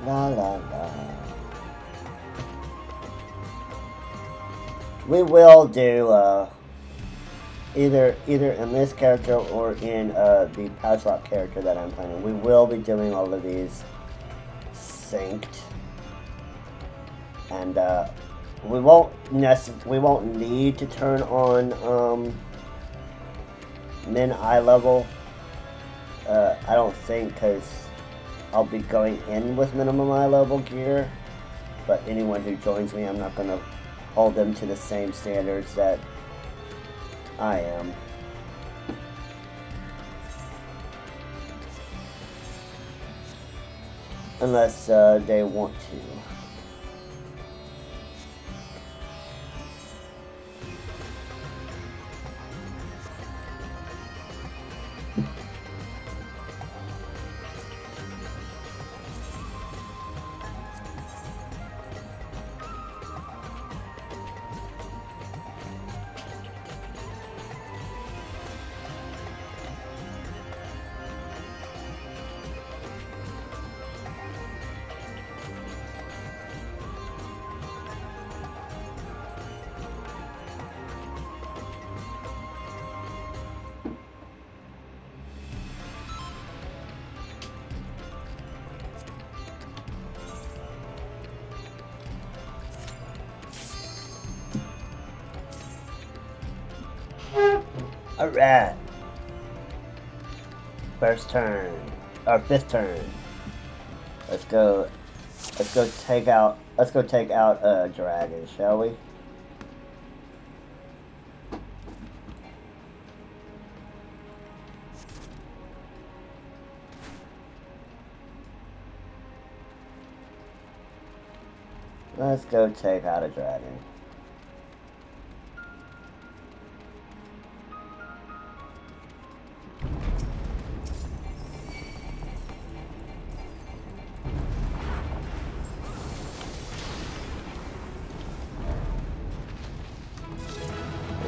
La la la. We will do either in this character or in the power slot character that I'm playing. We will be doing all of these synced, and we won't need to turn on min eye level. I don't think, because I'll be going in with minimum eye level gear, but anyone who joins me, I'm not going to hold them to the same standards that I am. Unless they want to. Alright. First turn. Or fifth turn. Let's go take out a dragon, shall we? Let's go take out a dragon.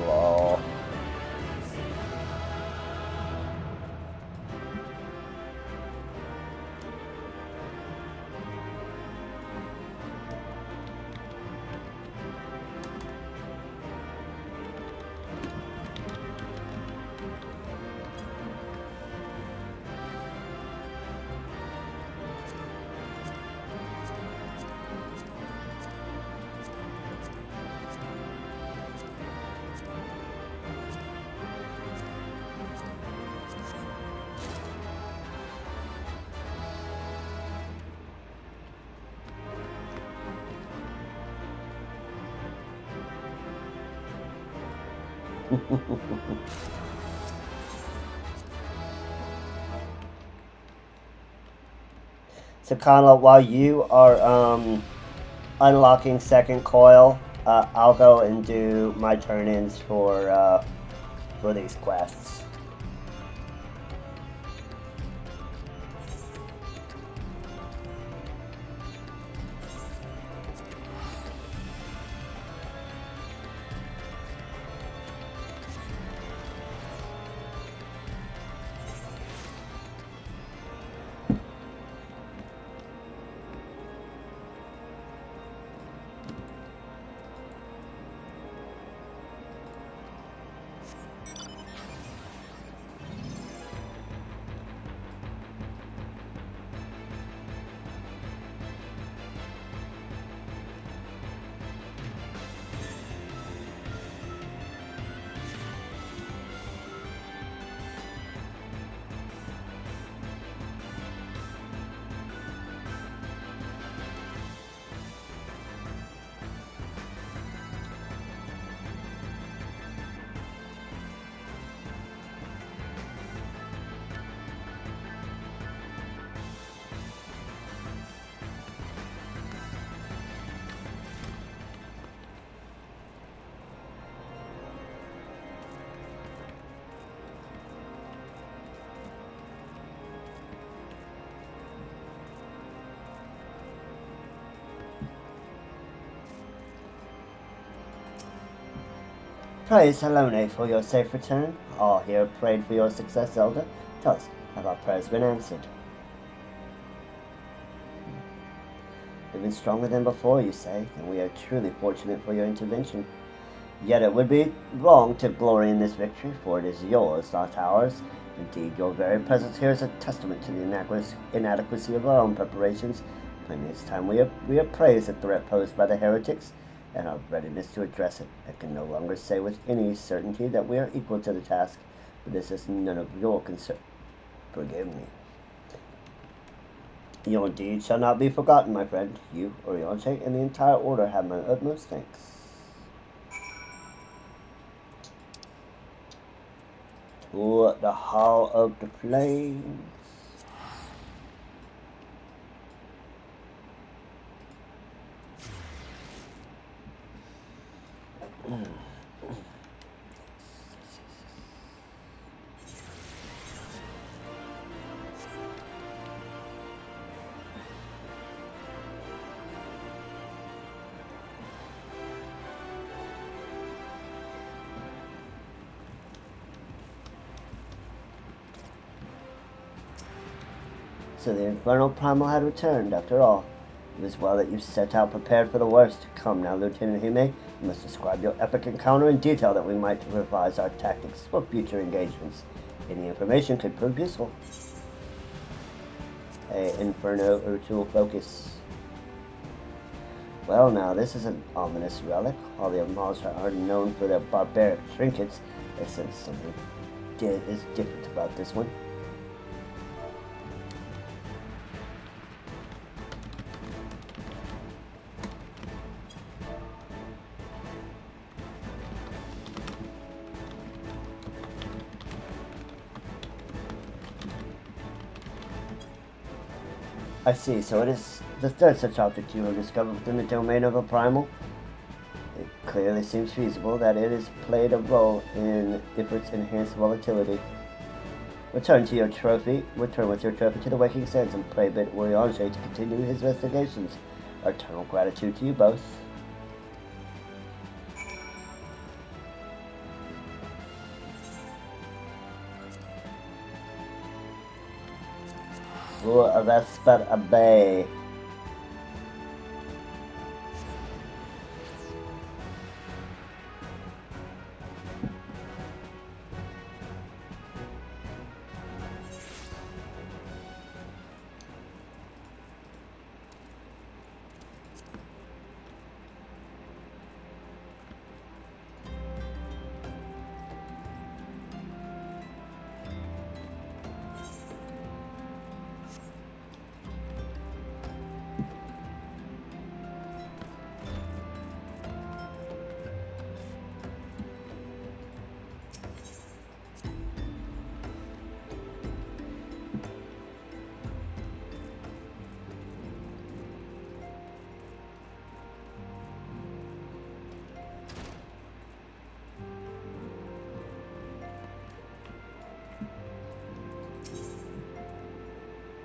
Lol. So, Connell, while you are unlocking second coil, I'll go and do my turn-ins for these quests. Praise Helone for your safe return. All here prayed for your success, Zelda. Tell us, have our prayers been answered? Even stronger than before, you say, and we are truly fortunate for your intervention. Yet it would be wrong to glory in this victory, for it is yours, not ours. Indeed, your very presence here is a testament to the inadequacy of our own preparations. Plainly, it's time we appraise the threat posed by the heretics and our readiness to address it. I can no longer say with any certainty that we are equal to the task, but this is none of your concern. Forgive me. Your deed shall not be forgotten, my friend. You, Oriente, and the entire order have my utmost thanks. To the Hall of the Flames. So the infernal primal had returned, after all. It was well that you set out prepared for the worst. Come now, Lieutenant Hime, you must describe your epic encounter in detail that we might revise our tactics for future engagements. Any information could prove useful. Inferno ritual focus. Well now, this is an ominous relic. All the Amals are known for their barbaric trinkets. I sense something is different about this one. I see, so it is the third such object you have discovered within the domain of a primal. It clearly seems feasible that it has played a role in Ifrit's enhanced volatility. Return with your trophy to the Waking Sands and pray bid Oriange to continue his investigations. Our eternal gratitude to you both. Vesper Bay.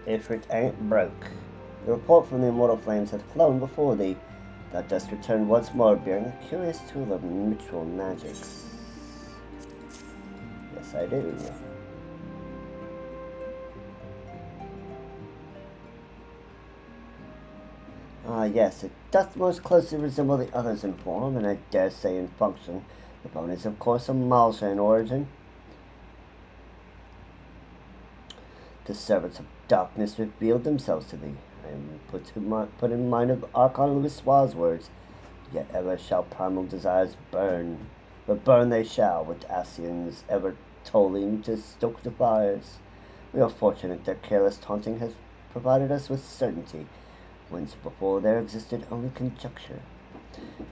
if it ain't broke. The report from the immortal flames had flown before thee. Thou dost return once more, bearing a curious tool of ritual magics. Yes, I do. Ah, yes, it doth most closely resemble the others in form, and I dare say in function. The bone is, of course, a Malsa in origin. The servants of darkness revealed themselves to thee. I am put in mind of Archon Louis Suave's words, yet ever shall primal desires burn, but burn they shall, with Ascians ever tolling to stoke the fires. We are fortunate that careless taunting has provided us with certainty, whence before there existed only conjecture.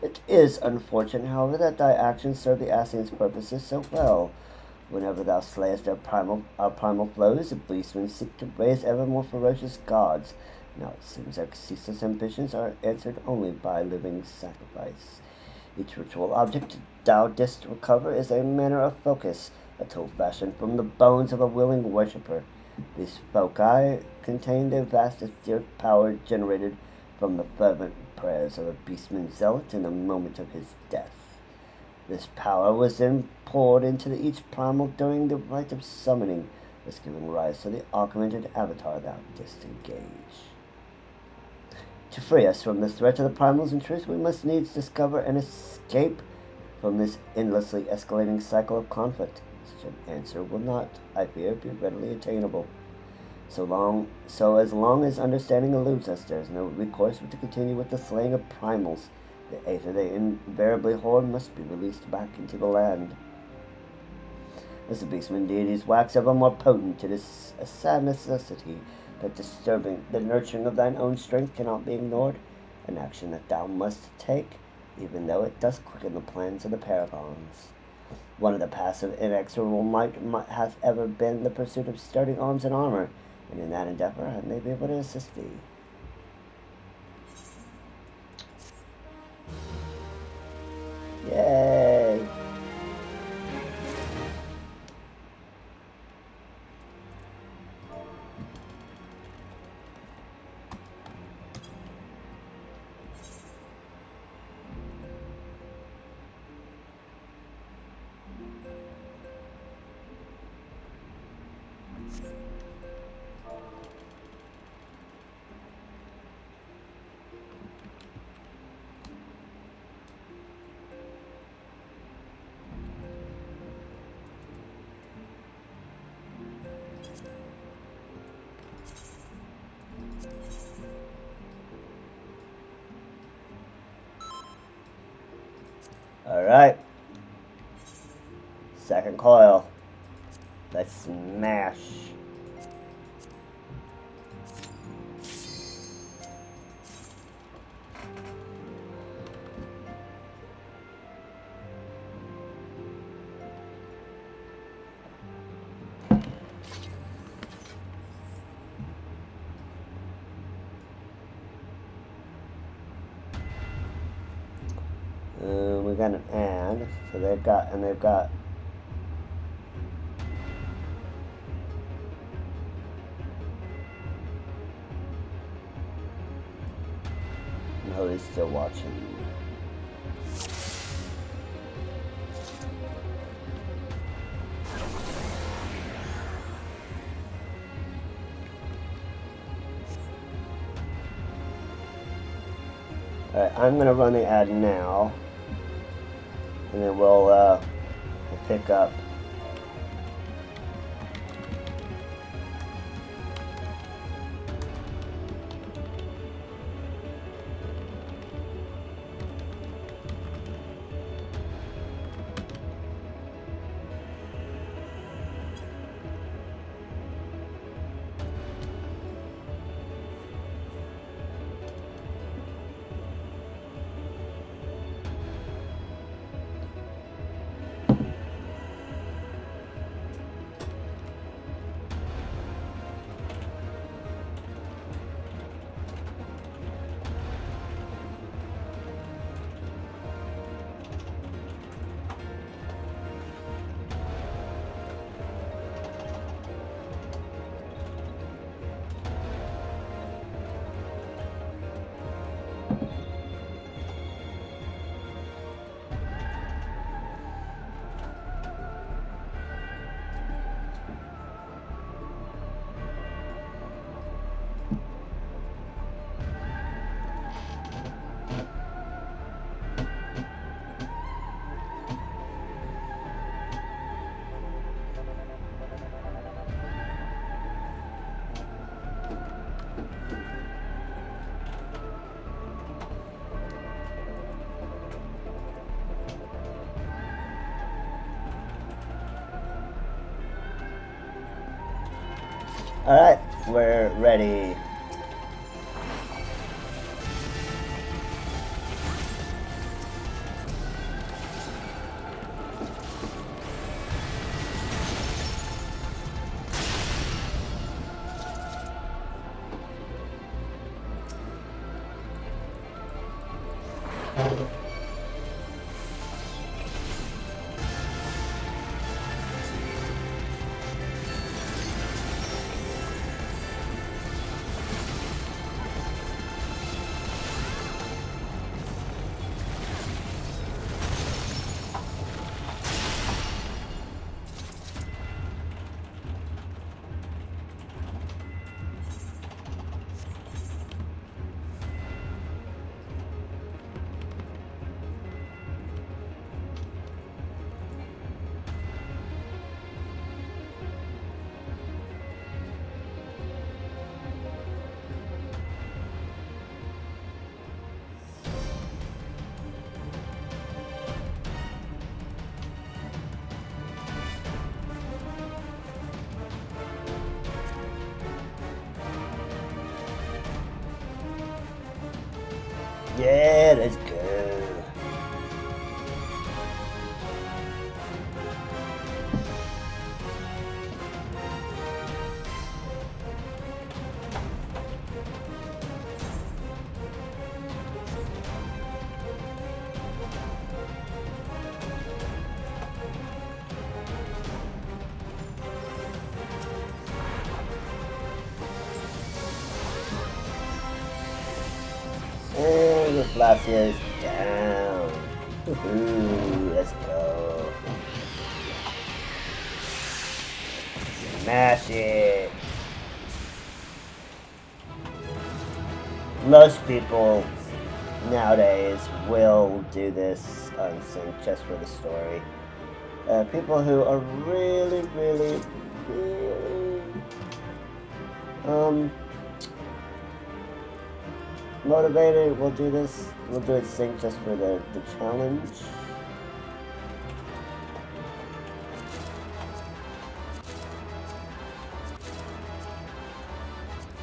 It is unfortunate, however, that thy actions serve the Ascians' purposes so well. Whenever thou slayest our primal flows, the beastmen seek to raise ever more ferocious gods. Now it seems our ceaseless ambitions are answered only by living sacrifice. Each ritual object thou didst recover is a manner of focus, a tool fashioned from the bones of a willing worshipper. These foci contain the vast etheric power generated from the fervent prayers of a beastman zealot in the moment of his death. This power was then poured into each primal during the rite of summoning, thus giving rise to the augmented avatar thou didst engage. To free us from the threat of the primals in truth, we must needs discover and escape from this endlessly escalating cycle of conflict. Such an answer will not, I fear, be readily attainable. So as long as understanding eludes us, there is no recourse but to continue with the slaying of primals. The aether they invariably hoard must be released back into the land. As the beastman deities wax ever more potent, it is a sad necessity that the nurturing of thine own strength cannot be ignored, an action that thou must take, even though it does quicken the plans of the paragons. One of the passive inexorable might hath ever been the pursuit of sturdy arms and armor, and in that endeavor I may be able to assist thee. Yay! Alright. Second coil. Let's smash. We got an and, so they've got and no, he's still watching. Alright, I'm gonna run the ad now. And then we'll pick up. Alright, we're ready. Yeah, let's go. And the Glacier is down. Woohoo, let's go. Smash it. Most people nowadays will do this unsync just for the story. People who are really motivated will do this. We'll do it sync just for the challenge.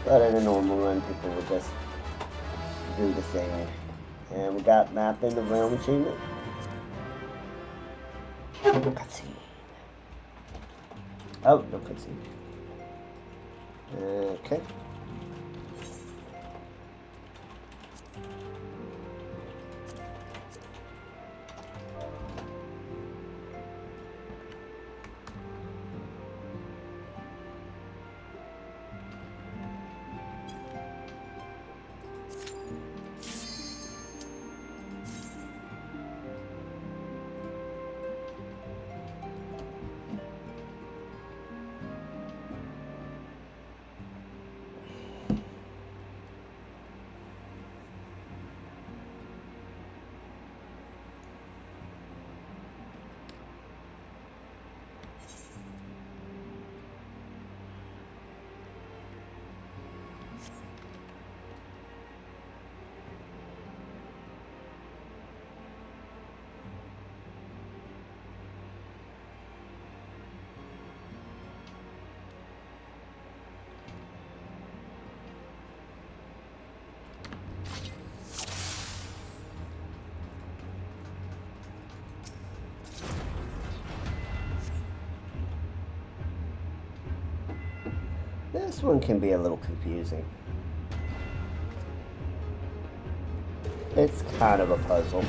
But in a normal run, people will just do the same. And we got Map in the Realm achievement. Cutscene. Oh, no cutscene. Okay. This one can be a little confusing. It's kind of a puzzle.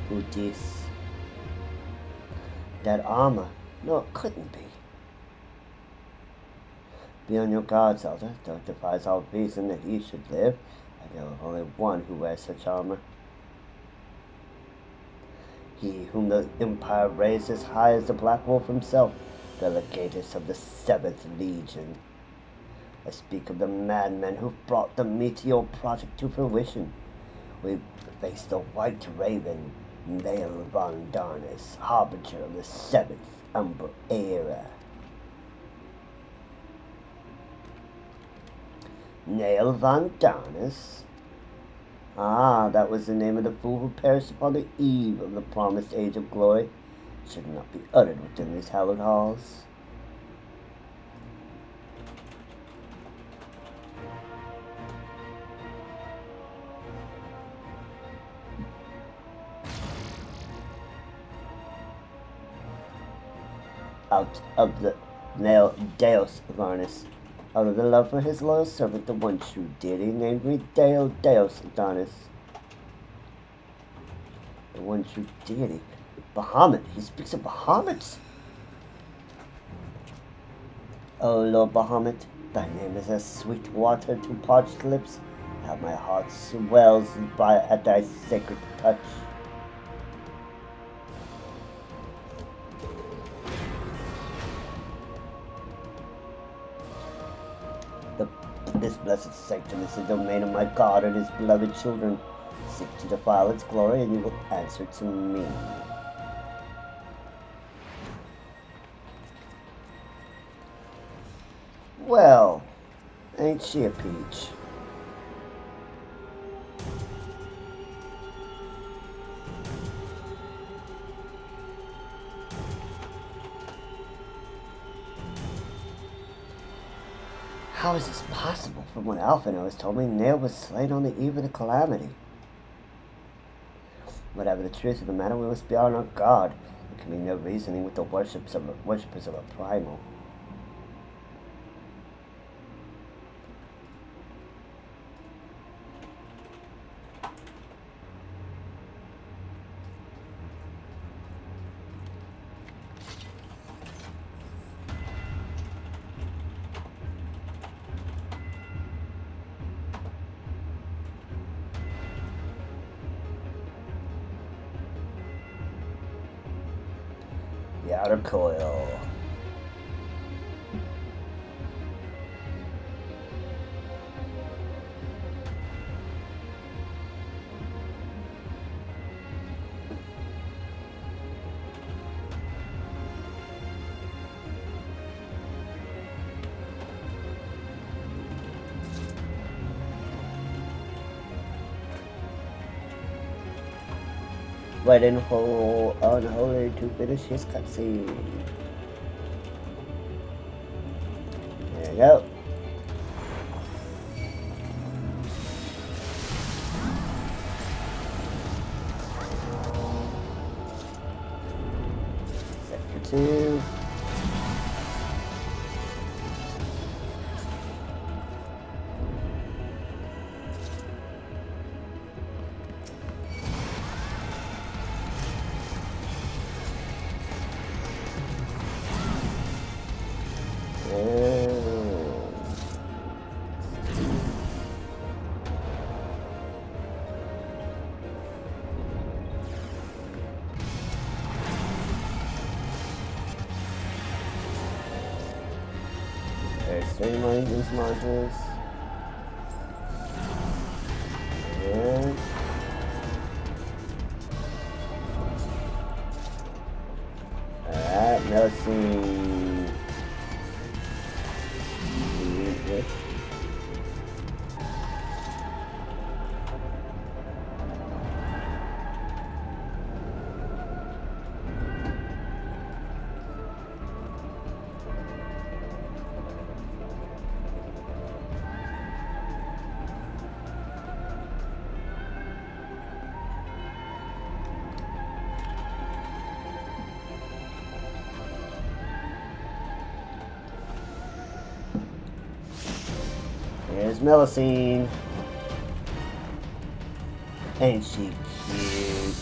Who this? That armor? No, it couldn't be. Be on your guard, Zelda. Don't devise our reason that you should live. I know of only one who wears such armor. He whom the Empire raised as high as the Black Wolf himself, the legatus of the 7th Legion. I speak of the madmen who brought the Meteor Project to fruition. We faced the White Raven, Nail Von Darnus, harbinger of the 7th Umber Era. Nail Von Darnus? Ah, that was the name of the fool who perished upon the eve of the promised age of glory. It should not be uttered within these hallowed halls. Out of the Neo Deus Adonis. Out of the love for his loyal servant, the one true deity, named me Deo Deus Adonis. The one true deity. Bahamut. He speaks of Bahamut. O Lord Bahamut, thy name is as sweet water to parched lips, how my heart swells at thy sacred touch. This blessed sanctum is the domain of my God and his beloved children. Seek to defile its glory, and you will answer to me. Well, ain't she a peach? How is this possible? From what Alpha has told me, Nail was slain on the eve of the calamity. Whatever the truth of the matter, we must be on our guard. There can be no reasoning with the worshippers of a primal. The outer coil. Waiting for Unholy to finish his cutscene. There you go. Sector 2. There's 3 more these modules. And alright, now see. There's Melusine. Ain't she cute?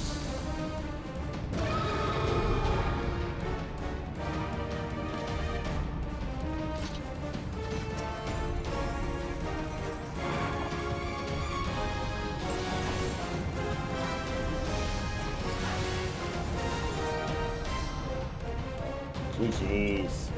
GG's.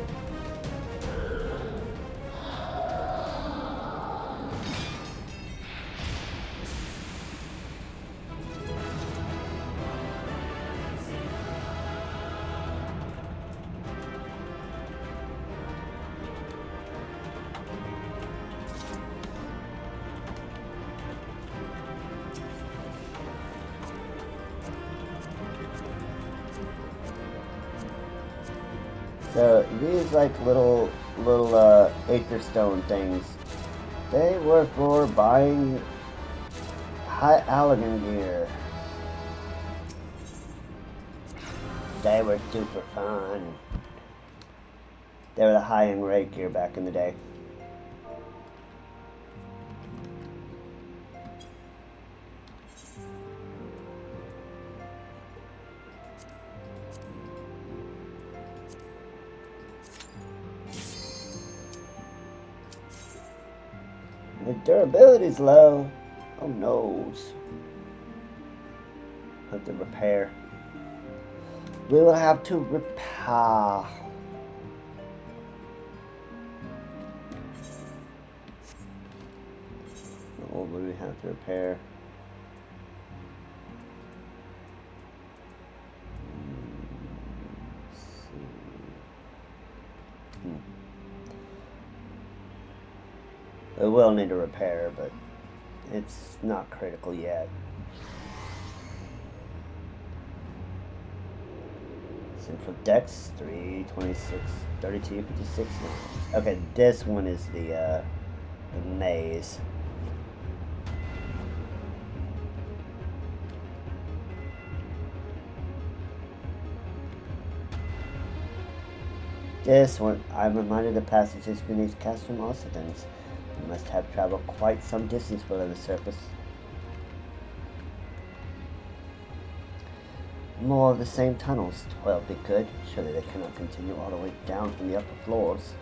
So these like little Aether Stone things, they were for buying high Allegan gear. They were super fun. They were the high-end raid gear back in the day. The durability's low. Oh noes. Have to repair. We will have to repair. What would we have to repair? We will need a repair, but it's not critical yet. Central Dex 326, 32, 56. Okay, this one is the maze. This one, I'm reminded of passages beneath Castrum Ossitans. You must have traveled quite some distance below the surface. More of the same tunnels. Well, be good. Surely they cannot continue all the way down from the upper floors.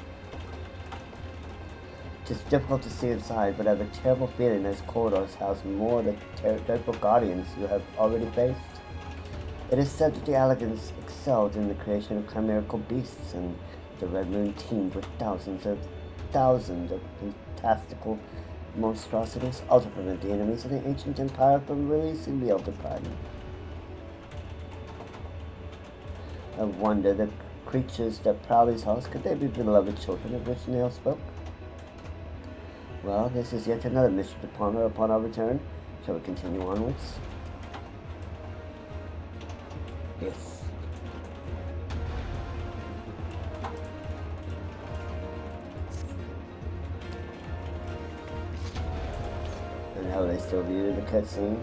It is difficult to see inside, but I have a terrible feeling those corridors house more of the terrible guardians you have already faced. It is said that the Allegans excelled in the creation of chimerical beasts, and the Red Moon teemed with thousands of fantastical monstrosities, all to prevent the enemies of the ancient empire from releasing the Elder Prime. I wonder the creatures that prowl these halls, could they be beloved children of which Neil spoke? Well, this is yet another mission to ponder upon our return. Shall we continue onwards? Yes. And how they still view the cutscene?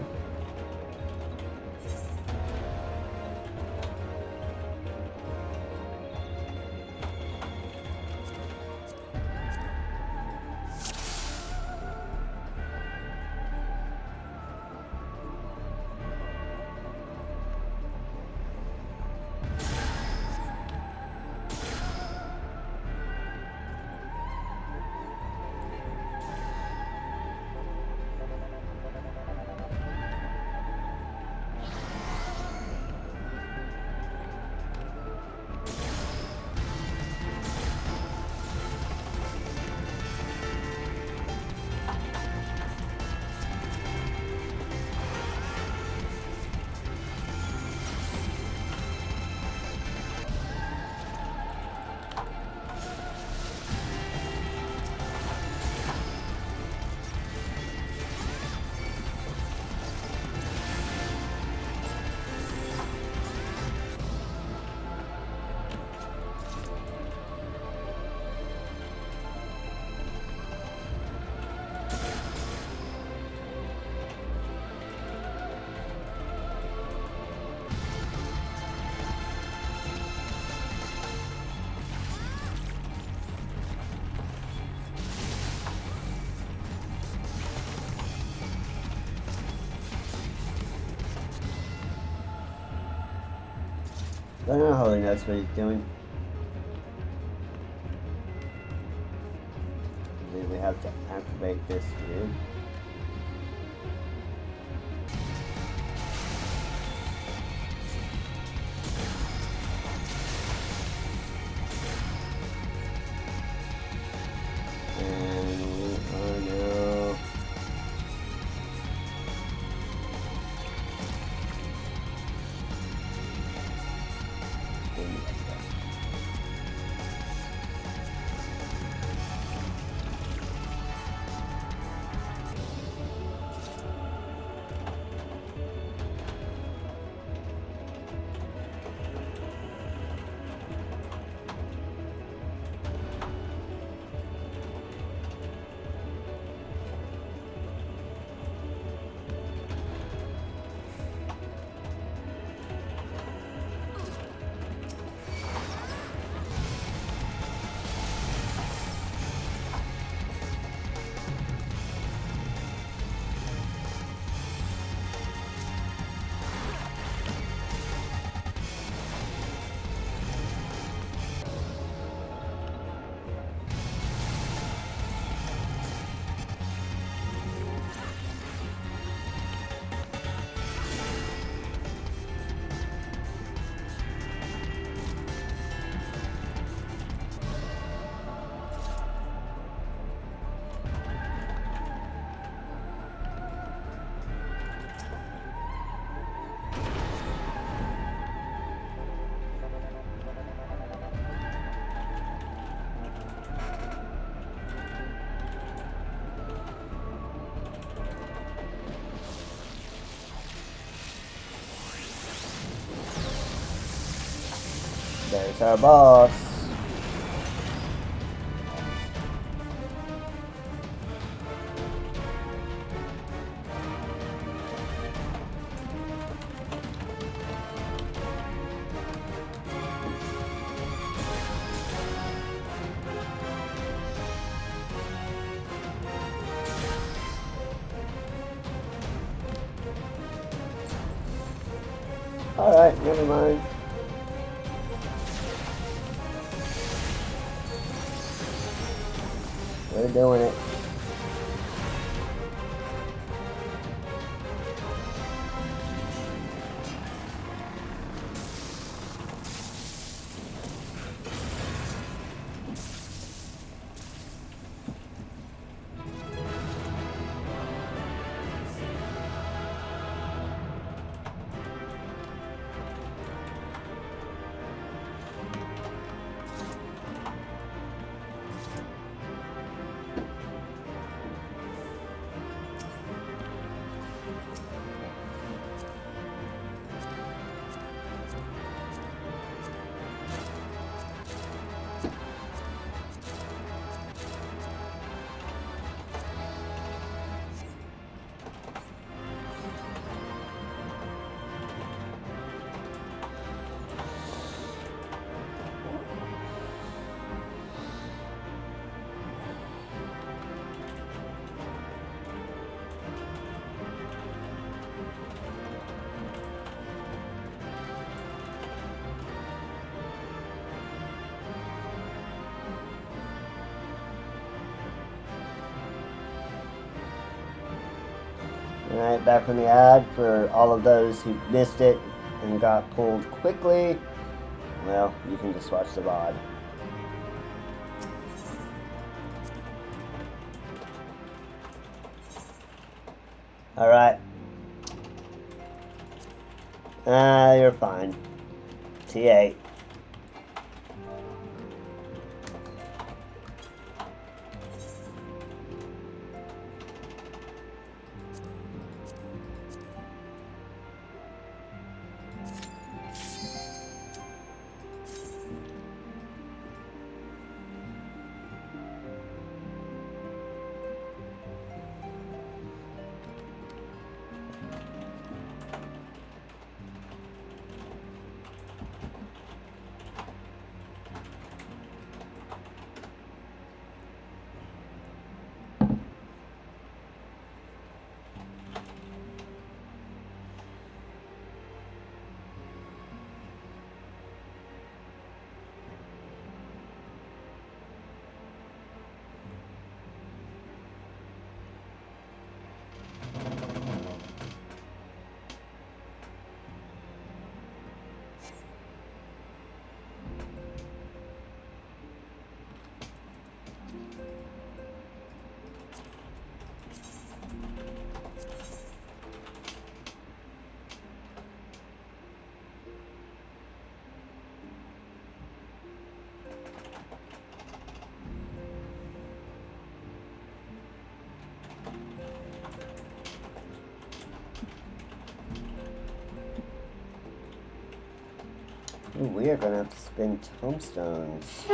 I don't know how he knows what he's doing. We have to activate this dude. And we are now That's our boss. Alright, never mind. We're doing it. Alright, back on the ad for all of those who missed it and got pulled quickly. Well, you can just watch the VOD. Alright. You're fine. T8. Ooh, we are gonna have to spend tombstones.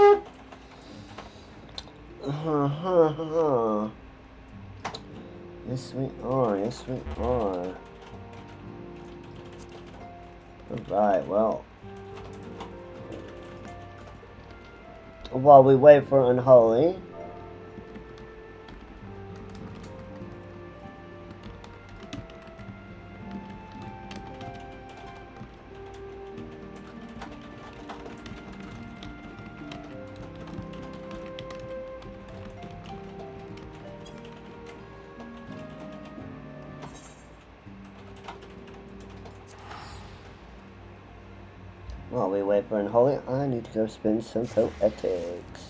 Yes, we are. Yes, we are. Alright, well. While we wait for Unholy. While we wait for Unholy, I need to go spend some poetics.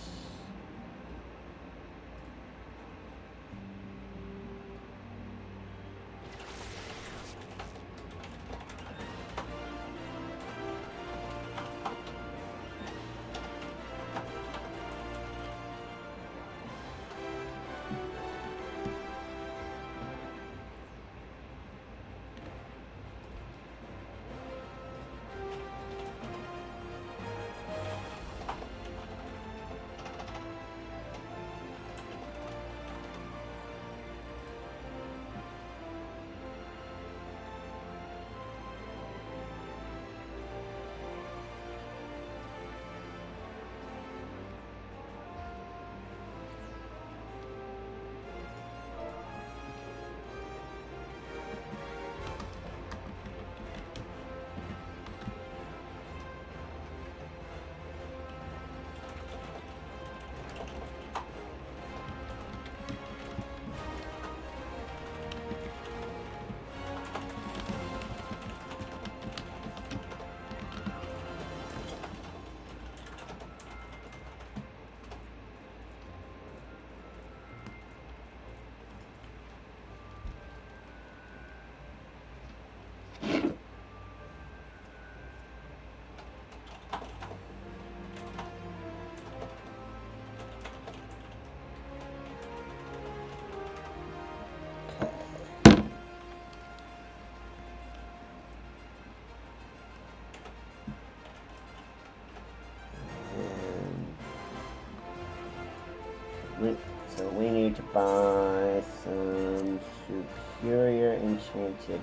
to buy some superior enchanted ink.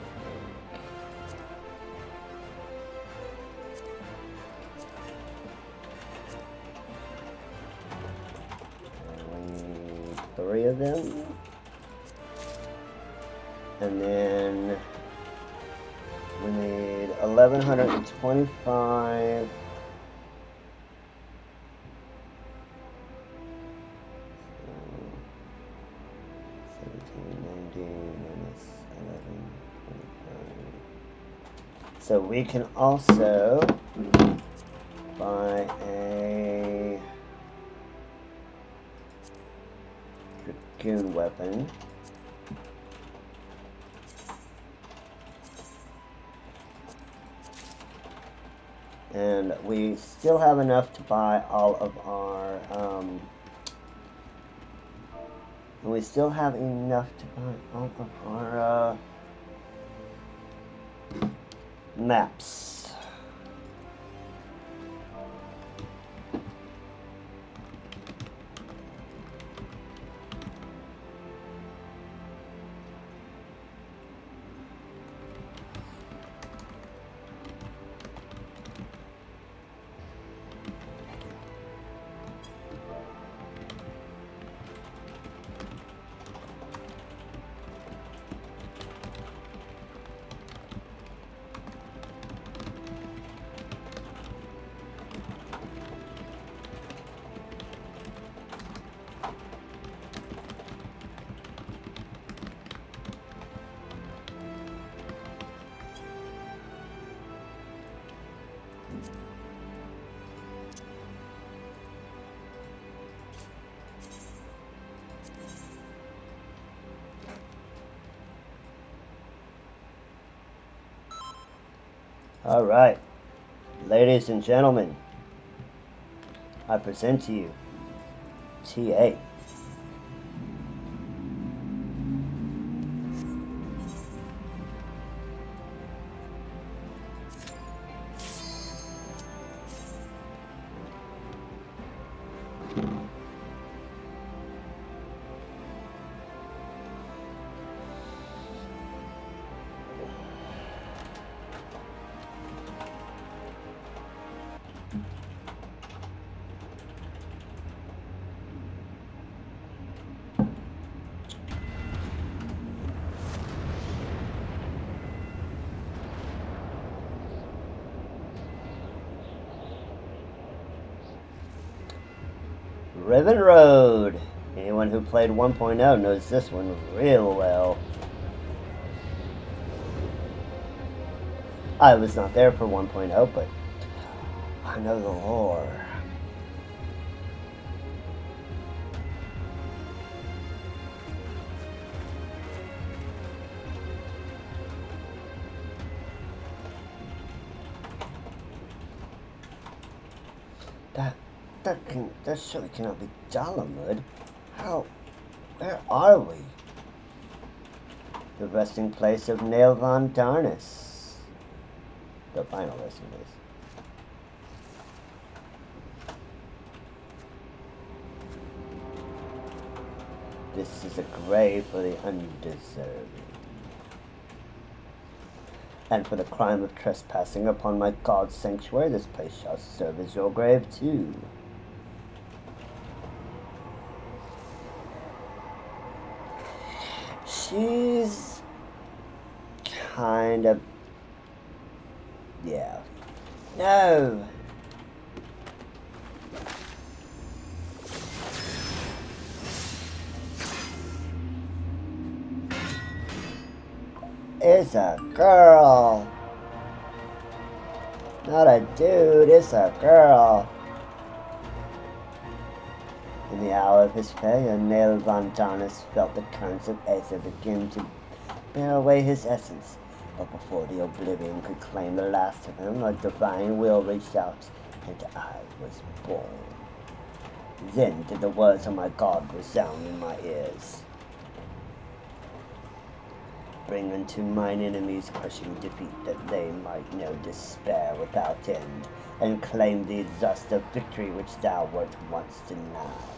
We need 3 of them. And then we need 1125. So we can also buy a dragoon weapon. And we still have enough to buy all of our, and we still have enough to buy all of our, maps. All right, ladies and gentlemen, I present to you TA. Ribbon Road. Anyone who played 1.0 knows this one real well. I was not there for 1.0, but I know the lore. That surely cannot be Dalamud. How? Where are we? The resting place of Nail Von Darnus. The final resting place. This is a grave for the undeserving. And for the crime of trespassing upon my god's sanctuary, this place shall serve as your grave too. She's kind of... yeah. No! It's a girl! Not a dude, it's a girl! In the hour of his failure, Nail Von Darnus felt the currents of Aether begin to bear away his essence. But before the oblivion could claim the last of him, a divine will reached out, and I was born. Then did the words of my God resound in my ears. Bring unto mine enemies crushing defeat, that they might know despair without end, and claim the exhaustive victory which thou wert once denied.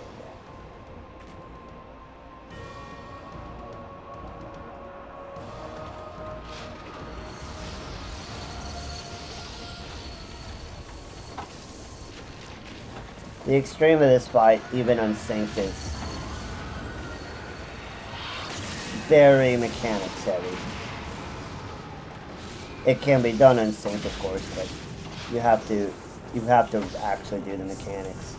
The extreme of this fight, even unsynced, is very mechanics heavy. It can be done unsynced, of course, but you have to actually do the mechanics.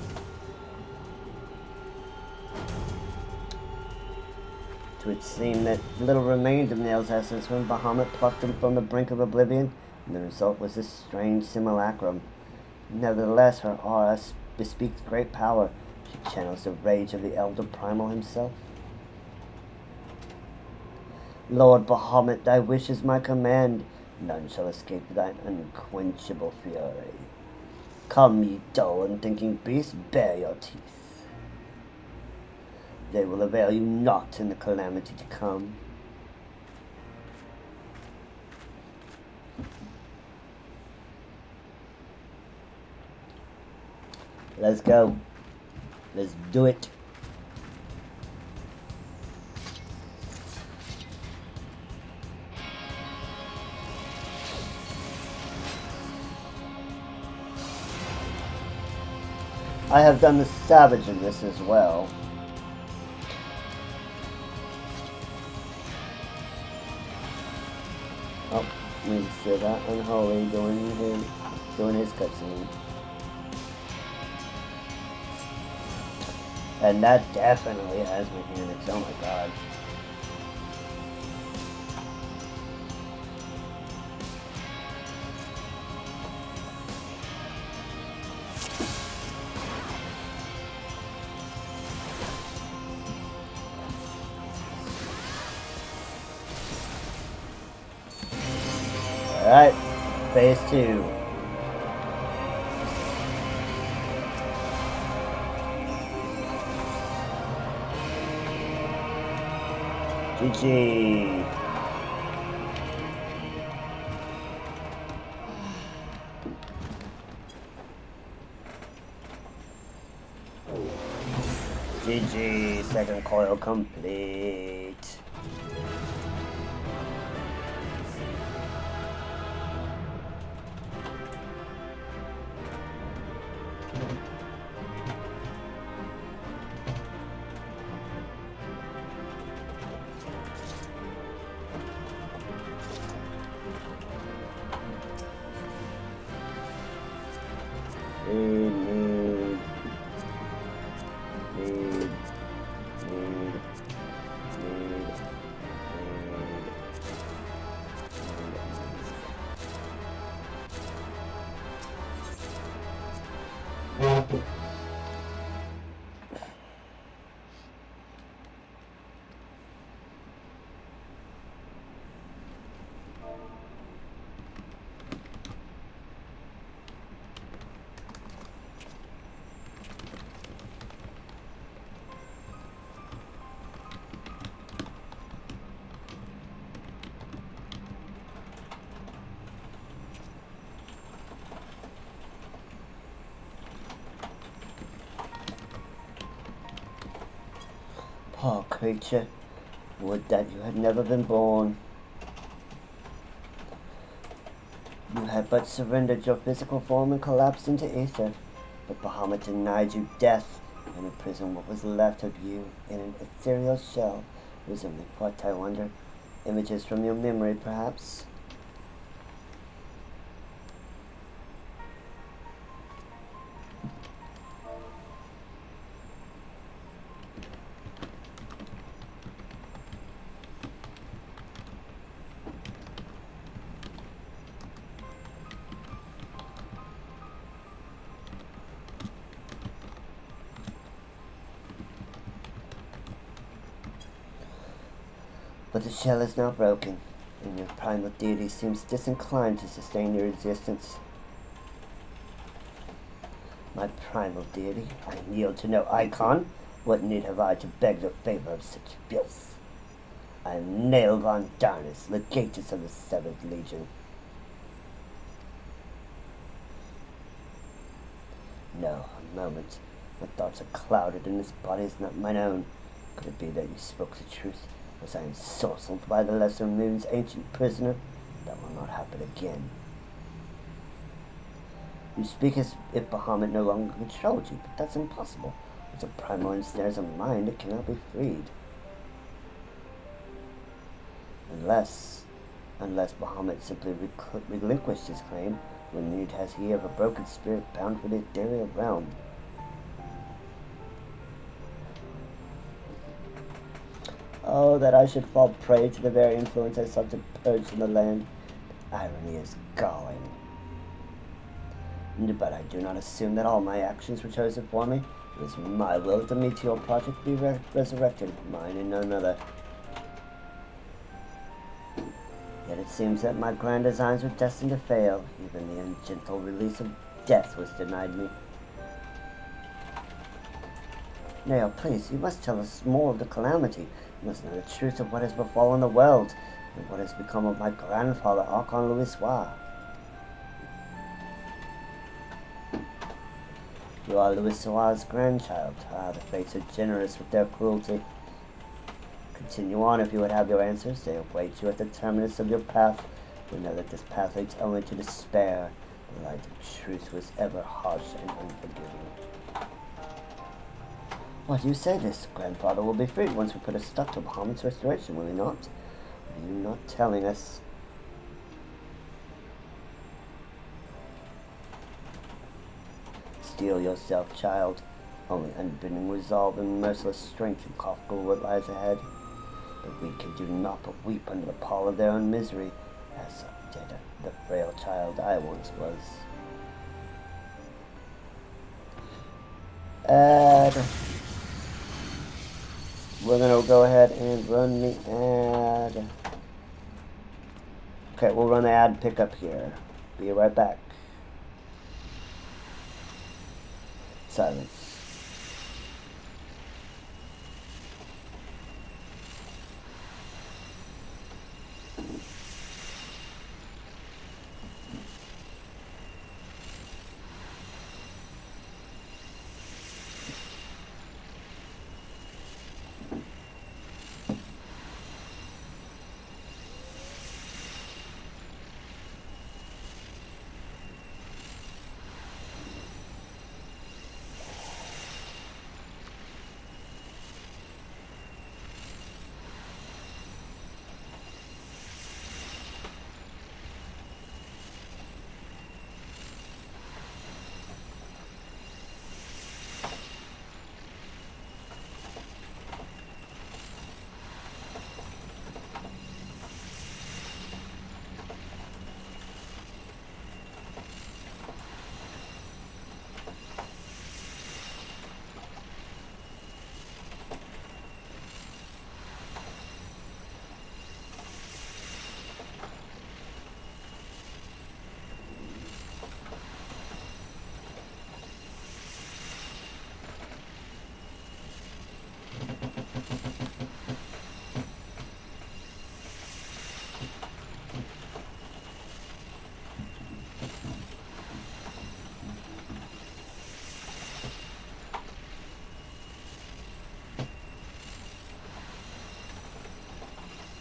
It would seem that little remained of Nail's essence when Bahamut plucked him from the brink of oblivion, and the result was this strange simulacrum. Nevertheless, her aura bespeaks great power. She channels the rage of the Elder Primal himself. Lord Bahamut, thy wish is my command. None shall escape thine unquenchable fury. Come, ye dull, unthinking beasts, bare your teeth. They will avail you not in the calamity to come. Let's go. Let's do it. I have done the savage in this as well. Oh, we see that unholy doing his cutscene. And that definitely has mechanics, oh my god. Alright, phase 2. GG. GG, second coil complete. Poor creature, would that you had never been born. You had but surrendered your physical form and collapsed into ether, but Bahamut denied you death and imprisoned what was left of you in an ethereal shell, resembling what, I wonder? Images from your memory, perhaps? But the shell is now broken, and your primal deity seems disinclined to sustain your existence. My primal deity? I yield to no icon. What need have I to beg the favor of such filth? I am Nail von Darnus, legatus of the 7th Legion. No, a moment. My thoughts are clouded, and this body is not mine own. Could it be that you spoke the truth? Was I ensorcelled by the Lesser Moon's ancient prisoner? That will not happen again. You speak as if Bahamut no longer controlled you, but that's impossible. Once a primal ensnares a mind, it cannot be freed. Unless Bahamut simply relinquished his claim, when need has he of a broken spirit bound for the ethereal realm. Oh, that I should fall prey to the very influence I sought to purge from the land. The irony is galling. But I do not assume that all my actions were chosen for me. It was my will that the Meteor Project be resurrected, mine and none other. Yet it seems that my grand designs were destined to fail. Even the ungentle release of death was denied me. Now, please, you must tell us more of the calamity. You must know the truth of what has befallen the world, and what has become of my grandfather, Archon Louisois. You are Louisois' grandchild. Ah, the fates are generous with their cruelty. Continue on if you would have your answers. They await you at the terminus of your path. You know that this path leads only to despair. The light of truth was ever harsh and unforgiving. Why do you say this? Grandfather will be freed once we put a stop to Bahamut's restoration, will he not? Are you not telling us? Steel yourself, child. Only unbending resolve and merciless strength can conquer what lies ahead. The weak can do naught but weep under the pall of their own misery, as did the frail child I once was. And we're gonna go ahead and run the ad. Okay, we'll run the ad pickup here. Be right back. Silence.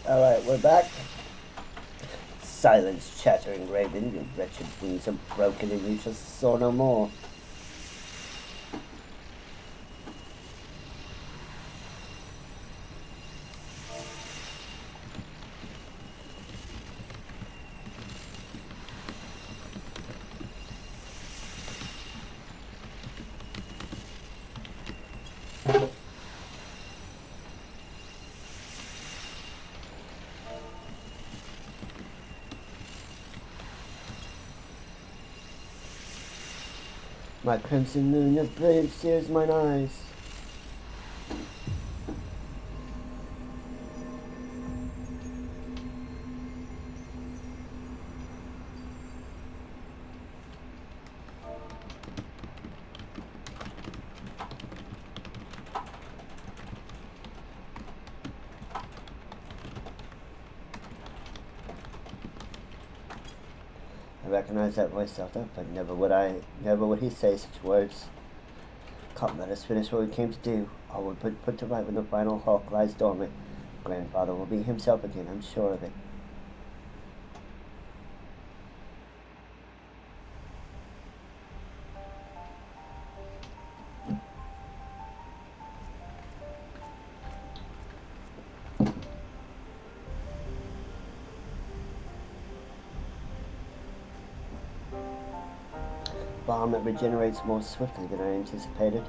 Alright, we're back. Silence, chattering raven, your wretched wings are broken and you shall soar no more. My crimson moon, your brilliance sears mine eyes. I recognize that voice, Zelda, but never would he say such words. Come, let us finish what we came to do. All will be put to right when the final hulk lies dormant. Grandfather will be himself again, I'm sure of it. Bahamut regenerates more swiftly than I anticipated.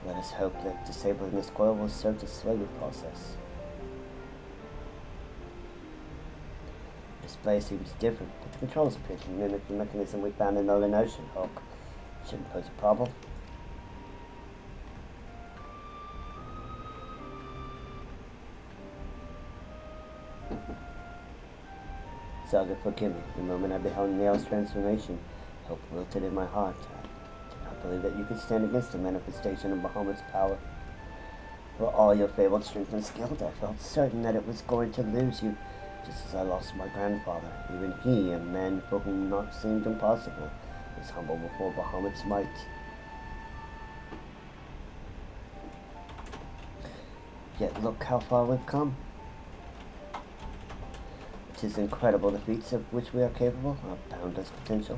Let us hope that disabling this coil will serve to slow the process. The display seems different, but the controls appear to mimic the mechanism we found in the Northern Ocean, Hulk. Shouldn't pose a problem. Zelda, forgive me. The moment I beheld Neil's transformation, hope wilted in my heart. I did not believe that you could stand against the manifestation of Bahamut's power. For all your fabled strength and skill, I felt certain that it was going to lose you, just as I lost my grandfather. Even he, a man for whom naught seemed impossible, was humble before Bahamut's might. Yet look how far we've come. It is incredible the feats of which we are capable, our boundless potential.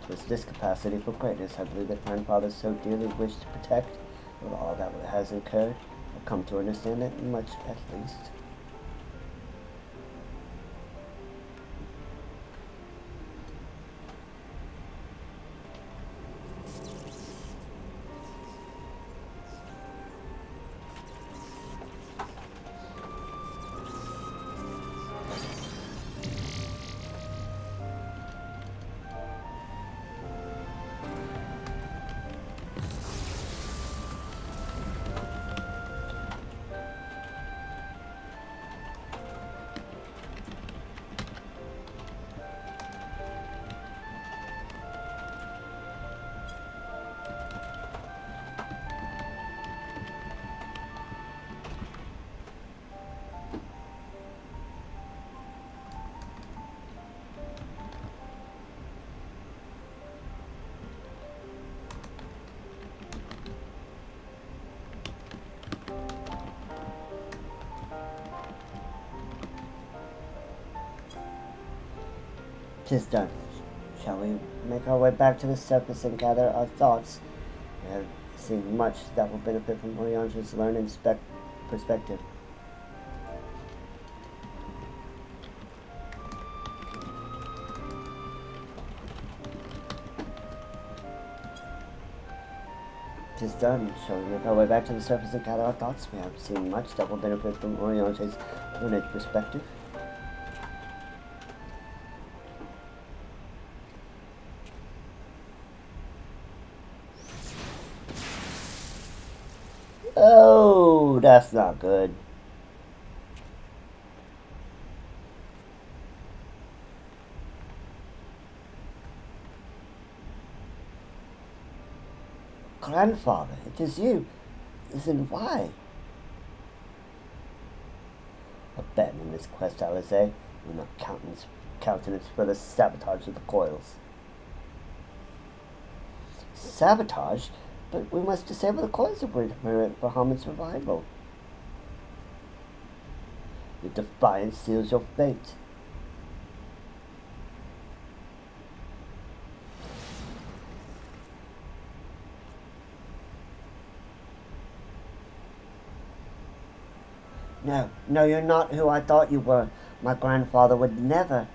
It was this capacity for greatness I believe that grandfather so dearly wished to protect. With all that has occurred, I've come to understand it, much at least. Tis done. Shall we make our way back to the surface and gather our thoughts? We have seen much that will benefit from Orianja's learned perspective. Tis done. Shall we make our way back to the surface and gather our thoughts? We have seen much that will benefit from Orianja's learned perspective. Oh, that's not good. Grandfather, it is you. Then why? Abandon this quest, Alize. We're not countenance for the sabotage of the coils. Sabotage? But we must disable the coils if we're to permit Bahamut's revival. Your defiance seals your fate. No, you're not who I thought you were. My grandfather would never.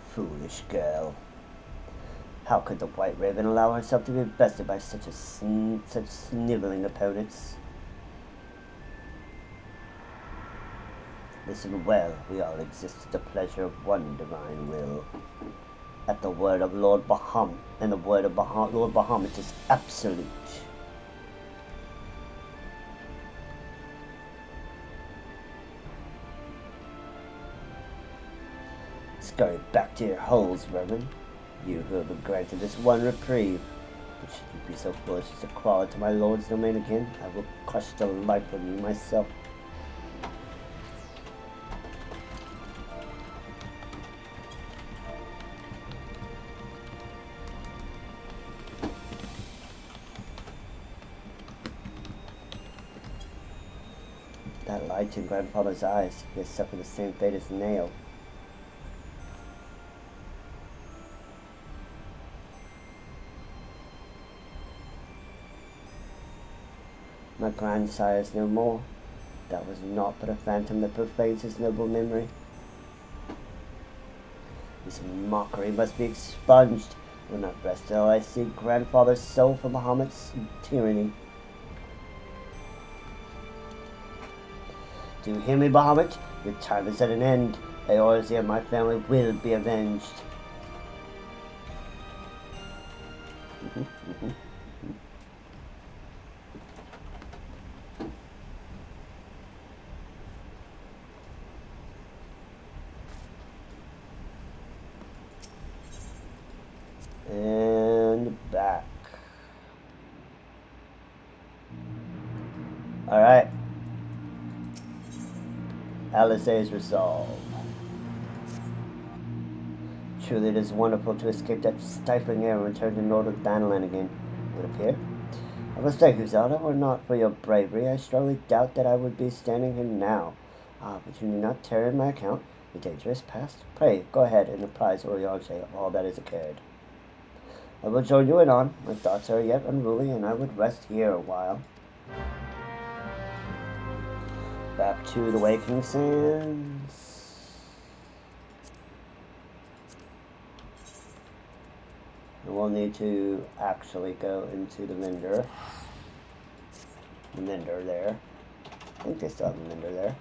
Foolish girl. How could the White Raven allow herself to be bested by such sniveling opponents? Listen well, we all exist at the pleasure of one divine will. At the word of Lord Bahamut, and the word of Lord Bahamut is absolute. Scurry back to your holes, vermin. You who have been granted this one reprieve. But should you be so foolish as to crawl into my lord's domain again, I will crush the life from you myself. That light in grandfather's eyes, he has suffered the same fate as Nail. My grandsire is no more. That was naught but a phantom that profanes his noble memory. This mockery must be expunged. I will not rest till I see grandfather's soul from Bahamut's tyranny. Do you hear me, Bahamut? Your time is at an end. Eorzea and my family will be avenged. And back. Alright. Alice's resolve. Truly it is wonderful to escape that stifling air and return to northern Thanalan again, it would appear. I must thank you, Zelda, were not for your bravery. I strongly doubt that I would be standing here now. But you need not tear in my account. The danger is past. Pray, go ahead and apprise Eorzea of all that has occurred. I will join you in on. My thoughts are yet unruly, and I would rest here a while. Back to the Waking Sands. And we'll need to actually go into the vendor. The vendor there. I think they still have the vendor there.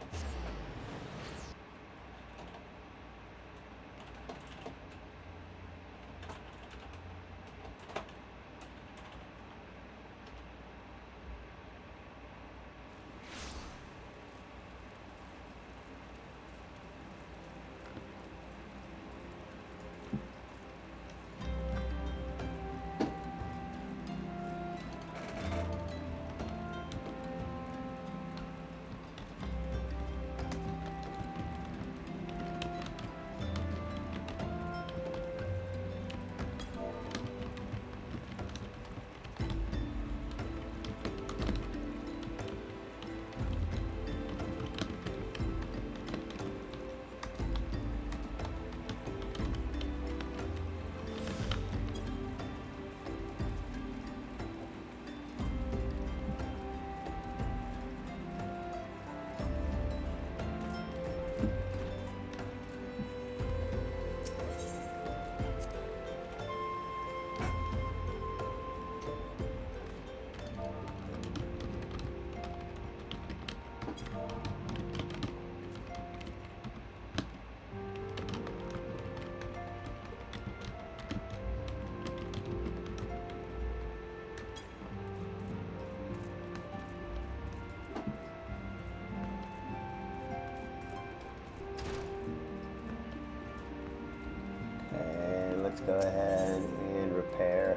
Let's go ahead and repair.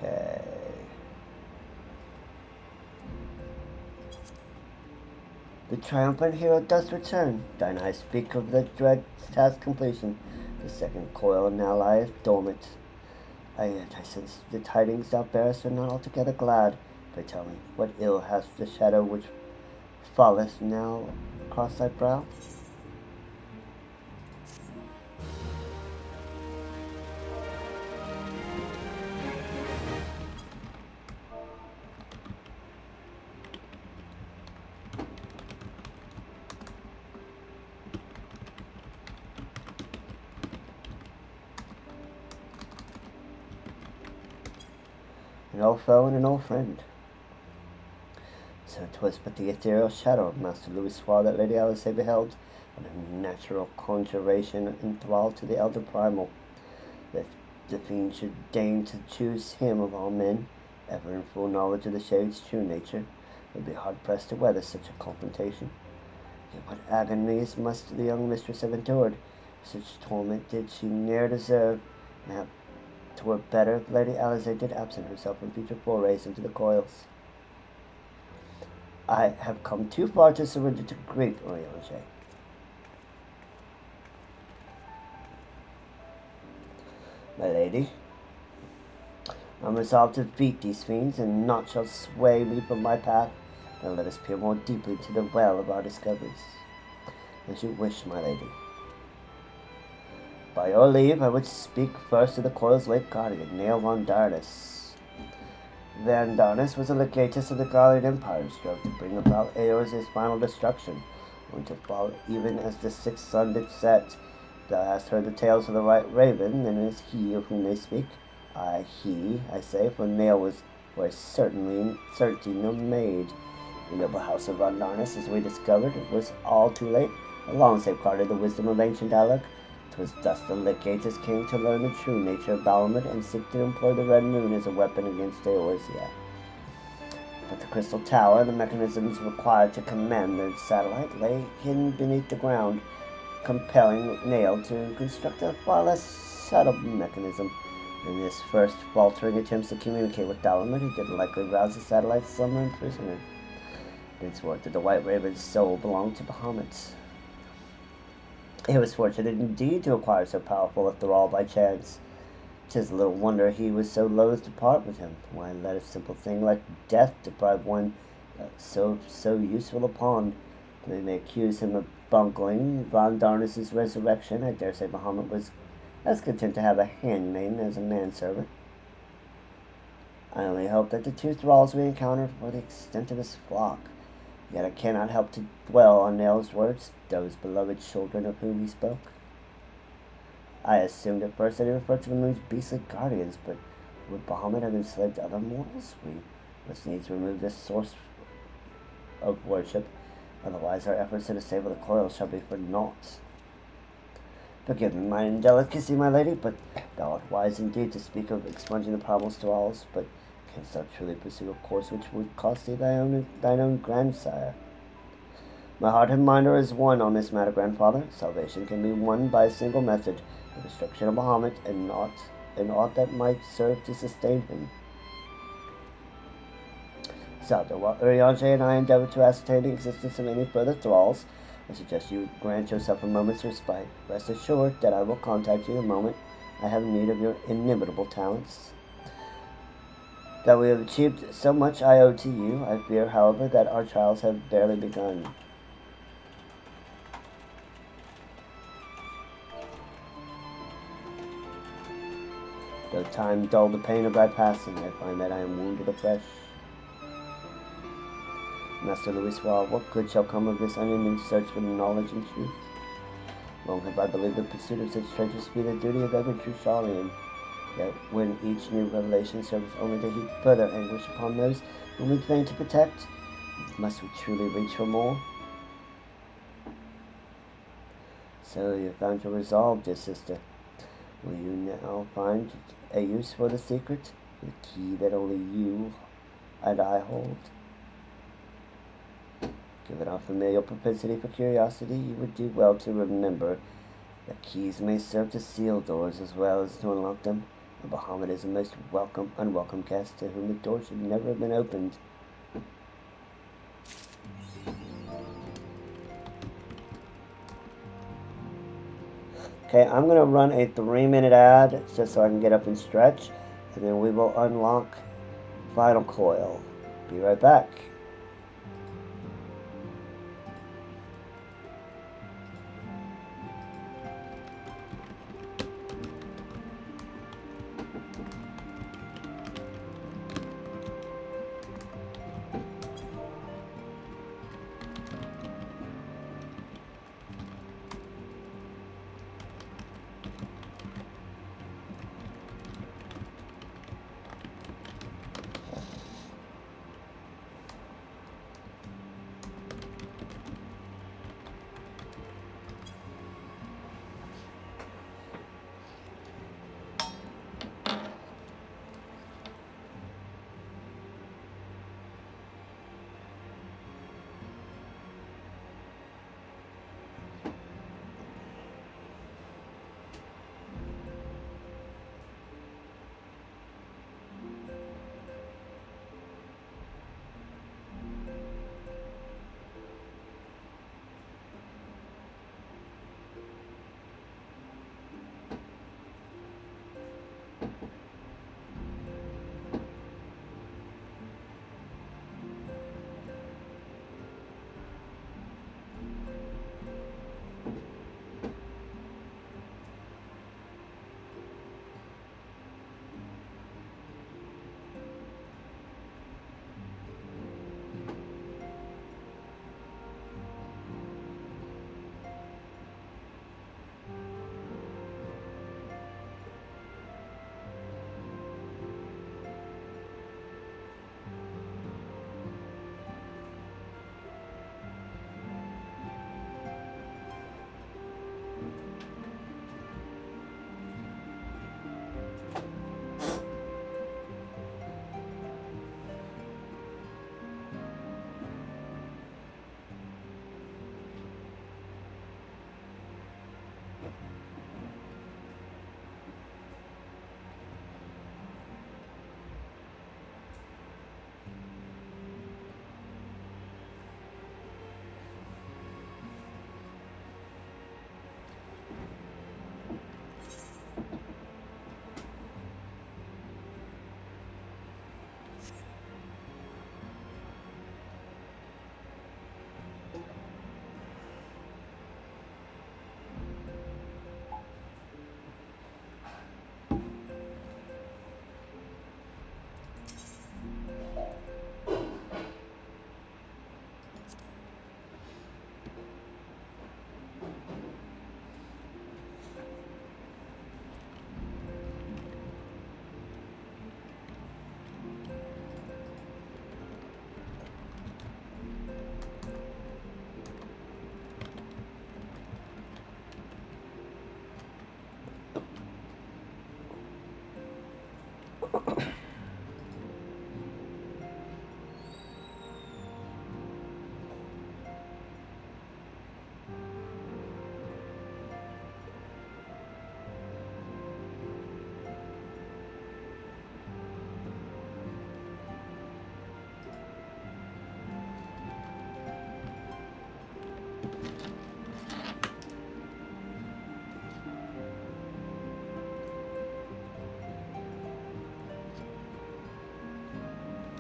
Okay. The triumphant hero does return. Thine I speak of the dread task completion. The second coil now lieth dormant. I sense the tidings thou bearest are not altogether glad. Pray tell me, what ill hath the shadow which falleth now across thy brow? An old foe and an old friend. So 'twas but the ethereal shadow of Master Louisoix that Lady Alice beheld, and a natural conjuration enthralled to the elder primal. That the fiend should deign to choose him of all men, ever in full knowledge of the shade's true nature, would be hard-pressed to weather such a confrontation. Yet what agonies must the young mistress have endured! Such torment did she ne'er deserve, and 'twere better if Lady Alice did absent herself from future forays into the coils. I have come too far to surrender to great Oriange. My lady, I'm resolved to defeat these fiends, and naught shall sway me from my path. Now let us peer more deeply to the well of our discoveries. As you wish, my lady. By your leave, I would speak first to the Coils' late guardian, Nail Von Darnus. Van Darnus was a legatus of the Gallian Empire, strove to bring about Eor's final destruction, only to fall even as the sixth sun did set. Thou hast heard the tales of the White Raven, and it is he of whom they speak. I say, for Nail was for a certainty no maid. The noble house of Von Darnus, as we discovered, was all too late, and long safeguarded the wisdom of ancient Alec. 'Twas thus the legatus came to learn the true nature of Bahamut and seek to employ the Red Moon as a weapon against Eorzea. But the crystal tower and the mechanisms required to command the satellite lay hidden beneath the ground, compelling Nail to construct a far less subtle mechanism. In his first faltering attempts to communicate with Bahamut, he did likely rouse the satellite's slumbering prisoner. Thenceforth did the White Raven's soul belong to Bahamut. He was fortunate indeed to acquire so powerful a thrall by chance. 'Tis little wonder he was so loath to part with him. Why let a simple thing like death deprive one so useful a pawn? They may accuse him of bungling Von Darnus's resurrection. I dare say Bahamut was as content to have a handmaiden as a manservant. I only hope that the two thralls we encountered were the extent of his flock. Yet I cannot help to dwell on Nail's words, those beloved children of whom he spoke. I assumed at first that he referred to the moon's beastly guardians, but would Bahamut have enslaved other mortals? We must needs remove this source of worship, otherwise our efforts to disable the Coils shall be for naught. Forgive me my indelicacy, my lady, but thou art wise indeed to speak of expunging the problems to all, but canst thou truly pursue a course which would cost thee thine own grandsire? My heart and mind are as one on this matter, grandfather. Salvation can be won by a single method, the destruction of Bahamut, and aught that might serve to sustain him. Zelda, while Urianger and I endeavor to ascertain the existence of any further thralls, I suggest you grant yourself a moment's respite. Rest assured that I will contact you the moment I have need of your inimitable talents. That we have achieved so much I owe to you. I fear, however, that our trials have barely begun. Though time dull the pain of thy passing, I find that I am wounded afresh. Master Louisoix, what good shall come of this unending search for knowledge and truth? Long have I believed the pursuit of such treasures to be the duty of every true Charlian. Yet when each new revelation serves only to heap further anguish upon those whom we claim to protect, must we truly reach for more? So you found your resolve, dear sister. Will you now find a use for the secret, the key that only you and I hold? Given our familiar propensity for curiosity, you would do well to remember that keys may serve to seal doors as well as to unlock them. And Bahamut is a most unwelcome guest to whom the door should never have been opened. Okay, I'm going to run a 3-minute ad just so I can get up and stretch, and then we will unlock Final Coil. Be right back.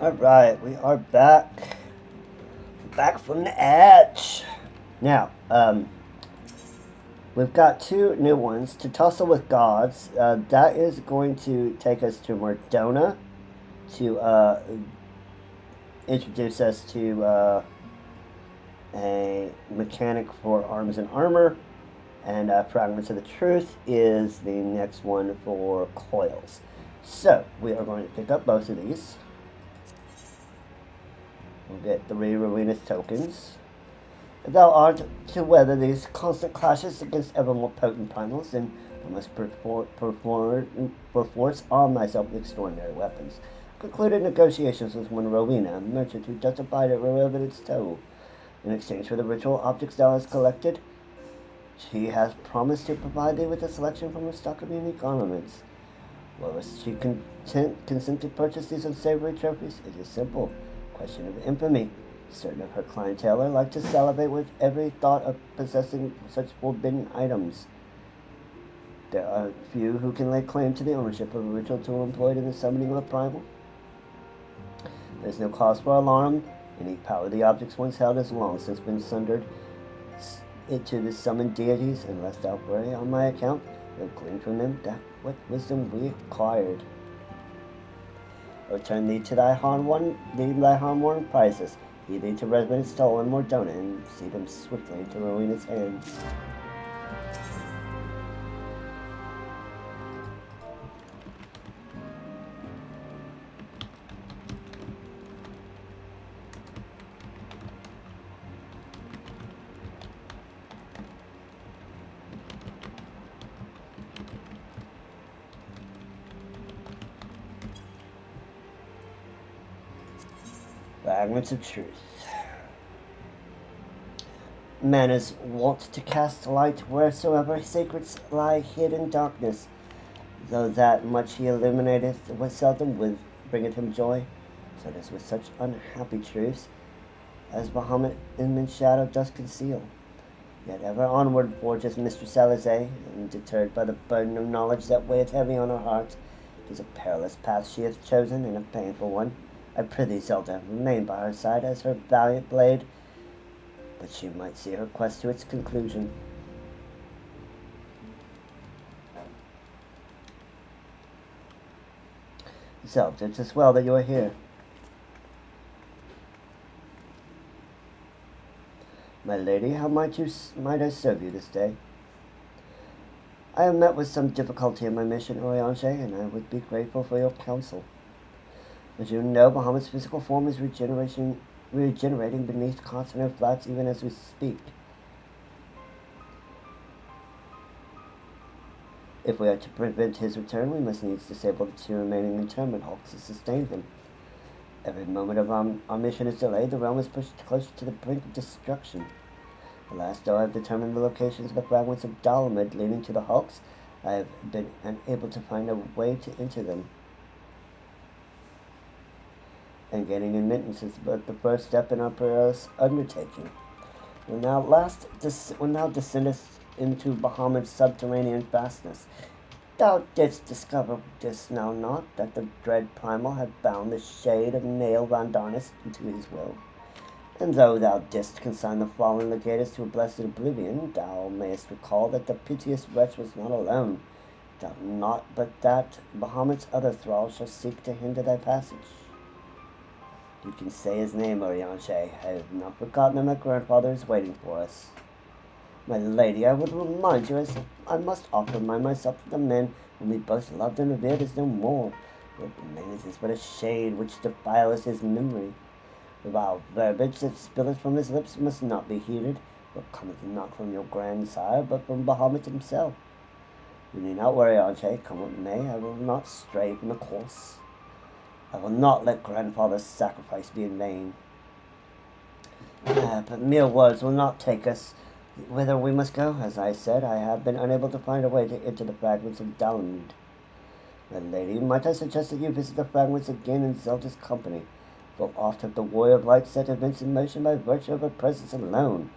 Alright, we are back. Back from the edge. Now, we've got 2 new ones. To Tussle with Gods. That is going to take us to Mordona to introduce us to a mechanic for arms and armor. And Fragments of the Truth is the next one for Coils. So, we are going to pick up both of these. We'll get 3 Ruinous tokens. Thou art to weather these constant clashes against ever more potent primals, and I must perforce arm myself with extraordinary weapons. Concluded negotiations with one Rowena, a merchant who justified it wherever its toll. In exchange for the ritual objects thou hast collected, she has promised to provide thee with a selection from her stock of unique ornaments. Was she consent to purchase these unsavory trophies? It is simple. Question of infamy. Certain of her clientele are like to salivate with every thought of possessing such forbidden items. There are few who can lay claim to the ownership of a ritual tool employed in the summoning of a primal. There is no cause for alarm. Any power the objects once held has long since been sundered into the summoned deities, and lest thou worry on my account, we'll glean from them that what wisdom we acquired. Return thee to thy hard-won prizes. Lead thee to residence stolen Mordona, and see them swiftly into Rowena's hands. Fragments of Truth. Man is wont to cast light wheresoever secrets lie hid in darkness, though that much he illuminateth what seldom bringeth him joy. So it is with such unhappy truths as Bahamut in men's shadow does conceal. Yet ever onward forges Mistress Alizé, undeterred by the burden of knowledge that weigheth heavy on her heart. It is a perilous path she hath chosen, and a painful one. I prithee, Zelda, remain by her side as her valiant blade, that she might see her quest to its conclusion. Zelda, it is well that you are here. My lady, how might I serve you this day? I have met with some difficulty in my mission, Oriange, and I would be grateful for your counsel. As you know, Bahamut's physical form is regenerating beneath continental flats even as we speak. If we are to prevent his return, we must needs disable the 2 remaining internment hulks to sustain him. Every moment of our mission is delayed, the realm is pushed closer to the brink of destruction. Alas, though I have determined the locations of the fragments of Bahamut leading to the hulks, I have been unable to find a way to enter them. And gaining admittance is but the first step in our perilous undertaking. When thou descendest into Bahamut's subterranean fastness, thou didst discover, didst thou not, that the dread primal had bound the shade of Nail Vandarnis into his will? And though thou didst consign the fallen legatus to a blessed oblivion, thou mayest recall that the piteous wretch was not alone. Doubt not but that Bahamut's other thralls shall seek to hinder thy passage. You can say his name, Oriange. I have not forgotten that my grandfather is waiting for us. My lady, I would remind you, as I must offer myself to the men whom we both loved and revered as no more. What remains is but a shade which defiles his memory. The vile verbiage that spilleth from his lips must not be heeded, for it cometh not from your grandsire, but from Bahamut himself. You need not worry, Oriange. Come what may, I will not stray from the course. I will not let grandfather's sacrifice be in vain. But mere words will not take us whither we must go. As I said, I have been unable to find a way to enter the fragments of Bahamut. My lady, might I suggest that you visit the fragments again in Zelda's company? For oft have the warrior of light set events in motion by virtue of her presence alone.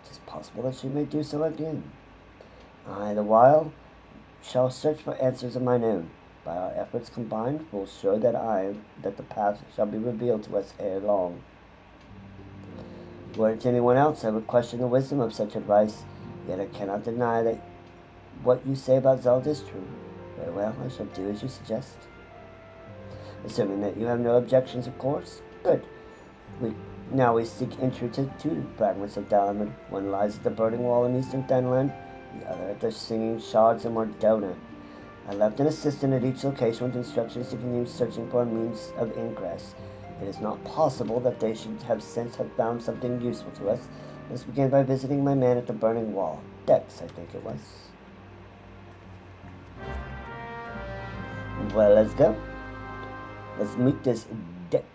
It is possible that she may do so again. I, the while, shall search for answers of mine own. By our efforts combined, we'll show that the path shall be revealed to us ere long. Were it to anyone else, I would question the wisdom of such advice, yet I cannot deny that what you say about Zelda is true. Very well, I shall do as you suggest. Assuming that you have no objections, of course. Good. Now we seek entry to two fragments of Bahamut. One lies at the burning wall in eastern Fenland, the other at the singing shards in Mordona. I left an assistant at each location with instructions to continue searching for a means of ingress. It is not possible that they should have since found something useful to us. Let's begin by visiting my man at the burning wall. Dex, I think it was. Well, let's go. Let's meet this Dex.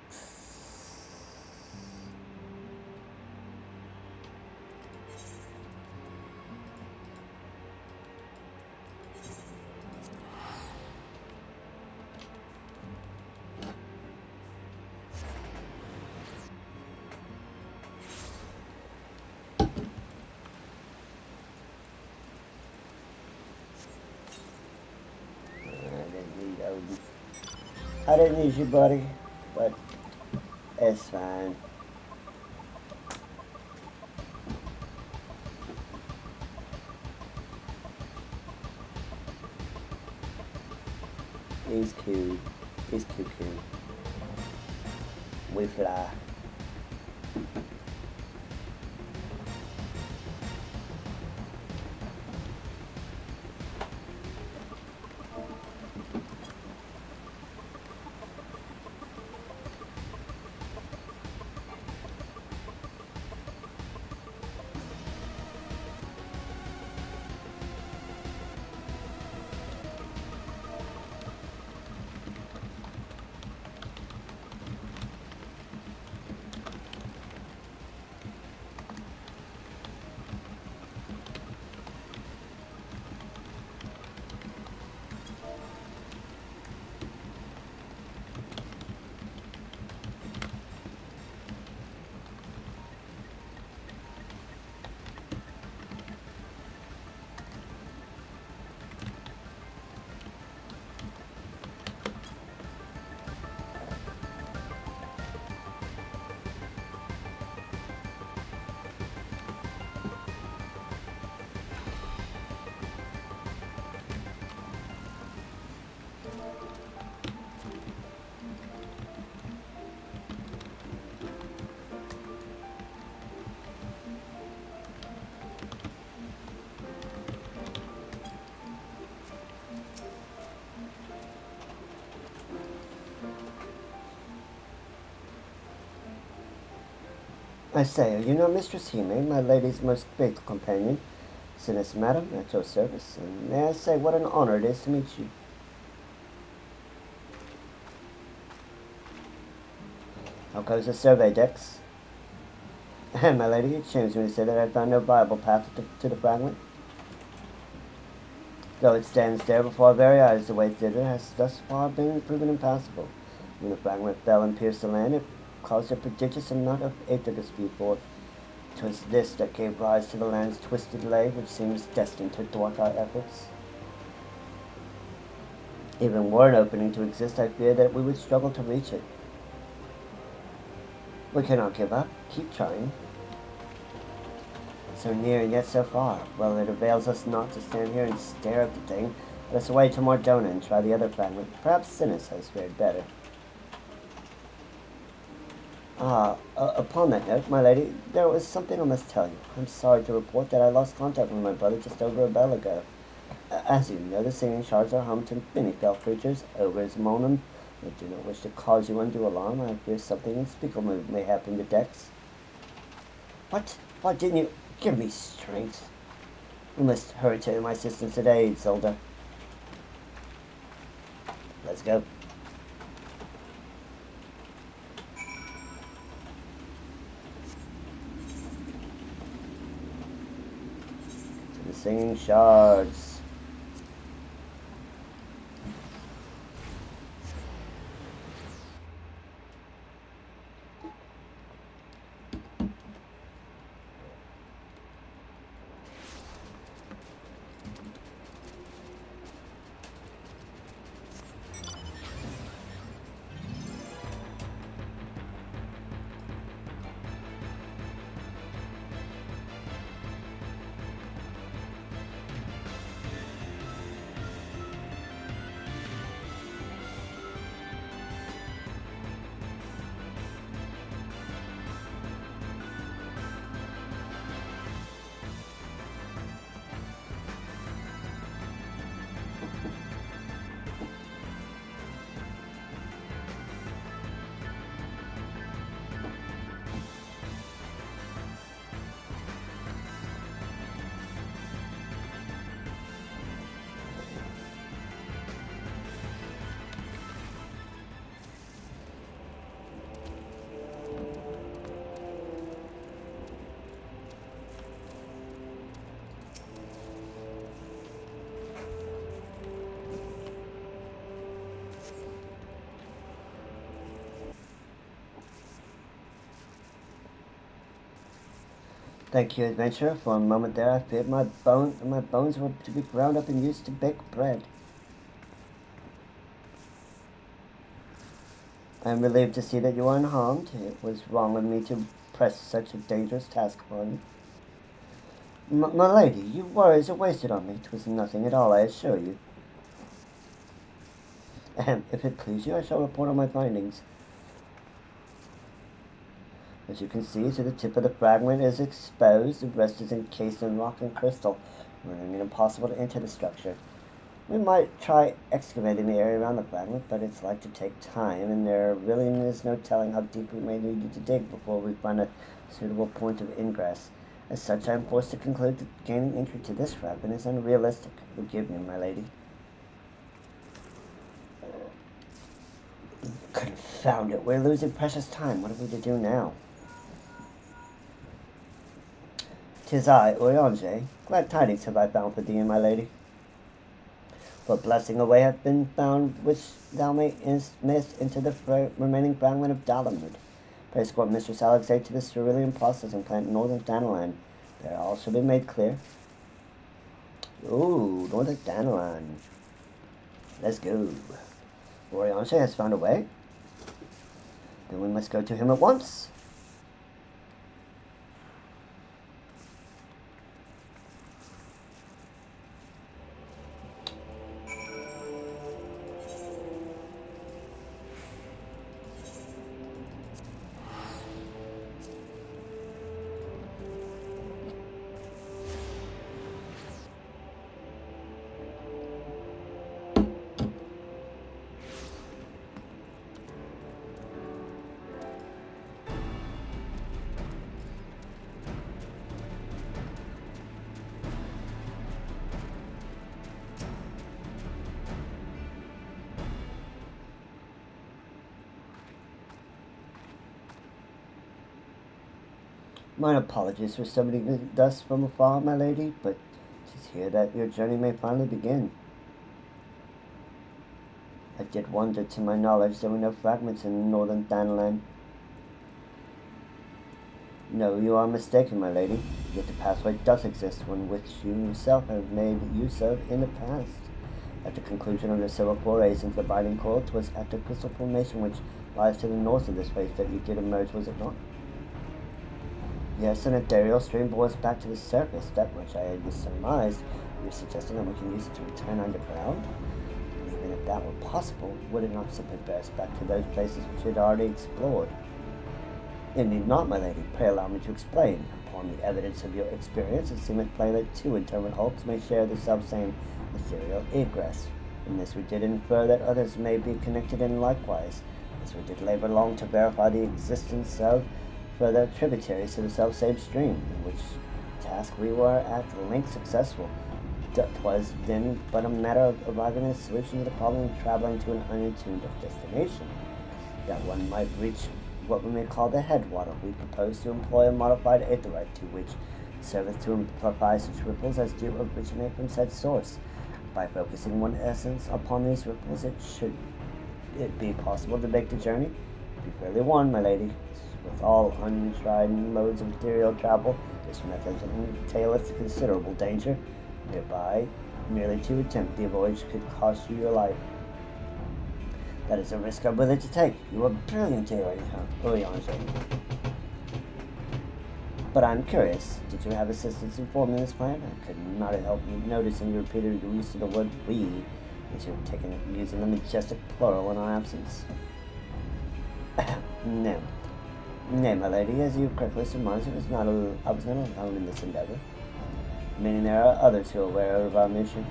I didn't need you, buddy, but it's fine. He's cute. He's cute. We fly. I say, are you not Mistress Hime, my lady's most faithful companion? Sinus, madam, at your service, and may I say what an honor it is to meet you. How goes the survey, Dex? And my lady, it shames me to say that I found no viable path to the fragment. Though it stands there before our very eyes, the way thither has thus far been proven impassable. When the fragment fell and pierced the land, it caused a prodigious amount of aether to speed forth. 'Twas this that gave rise to the land's twisted lay, which seems destined to thwart our efforts. Even were an opening to exist, I fear that we would struggle to reach it. We cannot give up. Keep trying. So near and yet so far. Well, it avails us not to stand here and stare at the thing. Let us away to Mordona and try the other fragment. Perhaps Sinus has fared better. Upon that note, my lady, there was something I must tell you. I'm sorry to report that I lost contact with my brother just over a bell ago. As you know, the singing shards are home to many fell creatures, ogres, moan them. I do not wish to cause you undue alarm. I fear something unspeakable may happen to Dex. What? Why didn't you give me strength? We must hurry to my assistance today, Zelda. Let's go. To the singing shards. Thank you, adventurer. For a moment there, I feared my bones were to be ground up and used to bake bread. I am relieved to see that you are unharmed. It was wrong of me to press such a dangerous task upon you. My lady, your worries are wasted on me. 'Twas nothing at all, I assure you. If it please you, I shall report on my findings. As you can see, to the tip of the fragment is exposed. The rest is encased in rock and crystal, rendering it impossible to enter the structure. We might try excavating the area around the fragment, but it's like to take time, and there really is no telling how deep we may need to dig before we find a suitable point of ingress. As such, I am forced to conclude that gaining entry to this fragment is unrealistic. Forgive me, my lady. Confound it, we're losing precious time. What are we to do now? 'Tis I, Oriange. Glad tidings have I found for thee and my lady. For blessing away hath been found, which thou mayst into the remaining fragment of Bahamut. Pray escort Mistress Alexei to the cerulean processing plant northern Danalan. There all shall be made clear. Ooh, northern Danalan. Let's go. Oriange has found a way. Then we must go to him at once. Mine apologies for summoning thus from afar, my lady, but 'tis here that your journey may finally begin. I did wonder, to my knowledge, there were no fragments in northern Danalan. No, you are mistaken, my lady. Yet the pathway does exist, one which you yourself have made use of in the past. At the conclusion of your several forays into the binding coil, 'twas at the crystal formation which lies to the north of this place that you did emerge, was it not? Yes, an ethereal stream bore us back to the surface, that which I had surmised. You're suggesting that we can use it to return underground? And even if that were possible, would it not simply bear us back to those places which we had already explored? Indeed not, my lady. Pray allow me to explain. Upon the evidence of your experience, it seemeth plain that two interment hulks may share the selfsame ethereal egress. From this we did infer that others may be connected in likewise, as we did labor long to verify the existence of further tributaries to the self-same stream, in which task we were at length successful. It was then but a matter of arriving at a solution to the problem of traveling to an unattuned destination. That one might reach what we may call the headwater, we propose to employ a modified aetherite, to which serveth to amplify such ripples as do originate from said source. By focusing one essence upon these ripples, should it be possible to make the journey. Be fairly warned, my lady. With all untried modes of ethereal travel, this method entaileth considerable danger. Thereby, merely to attempt the voyage could cost you your life. That is a risk I'm willing to take. You are brilliant, Oriange. But I'm curious, did you have assistance in forming this plan? I could not have helped noticing you repeated the use of the word we, as you have taken it using the majestic plural in our absence. No. Nay, my lady, as you correctly surmised, I was not alone in this endeavor. Meaning there are others who are aware of our mission.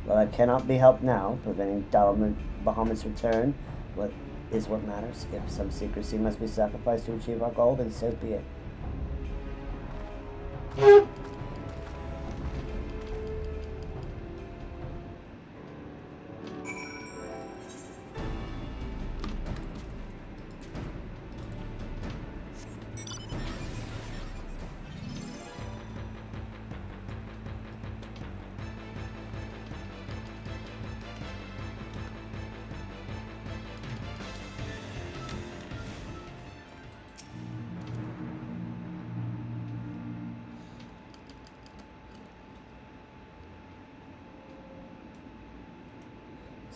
Well, that cannot be helped now. Preventing Bahamut's return what matters. If some secrecy must be sacrificed to achieve our goal, then so be it.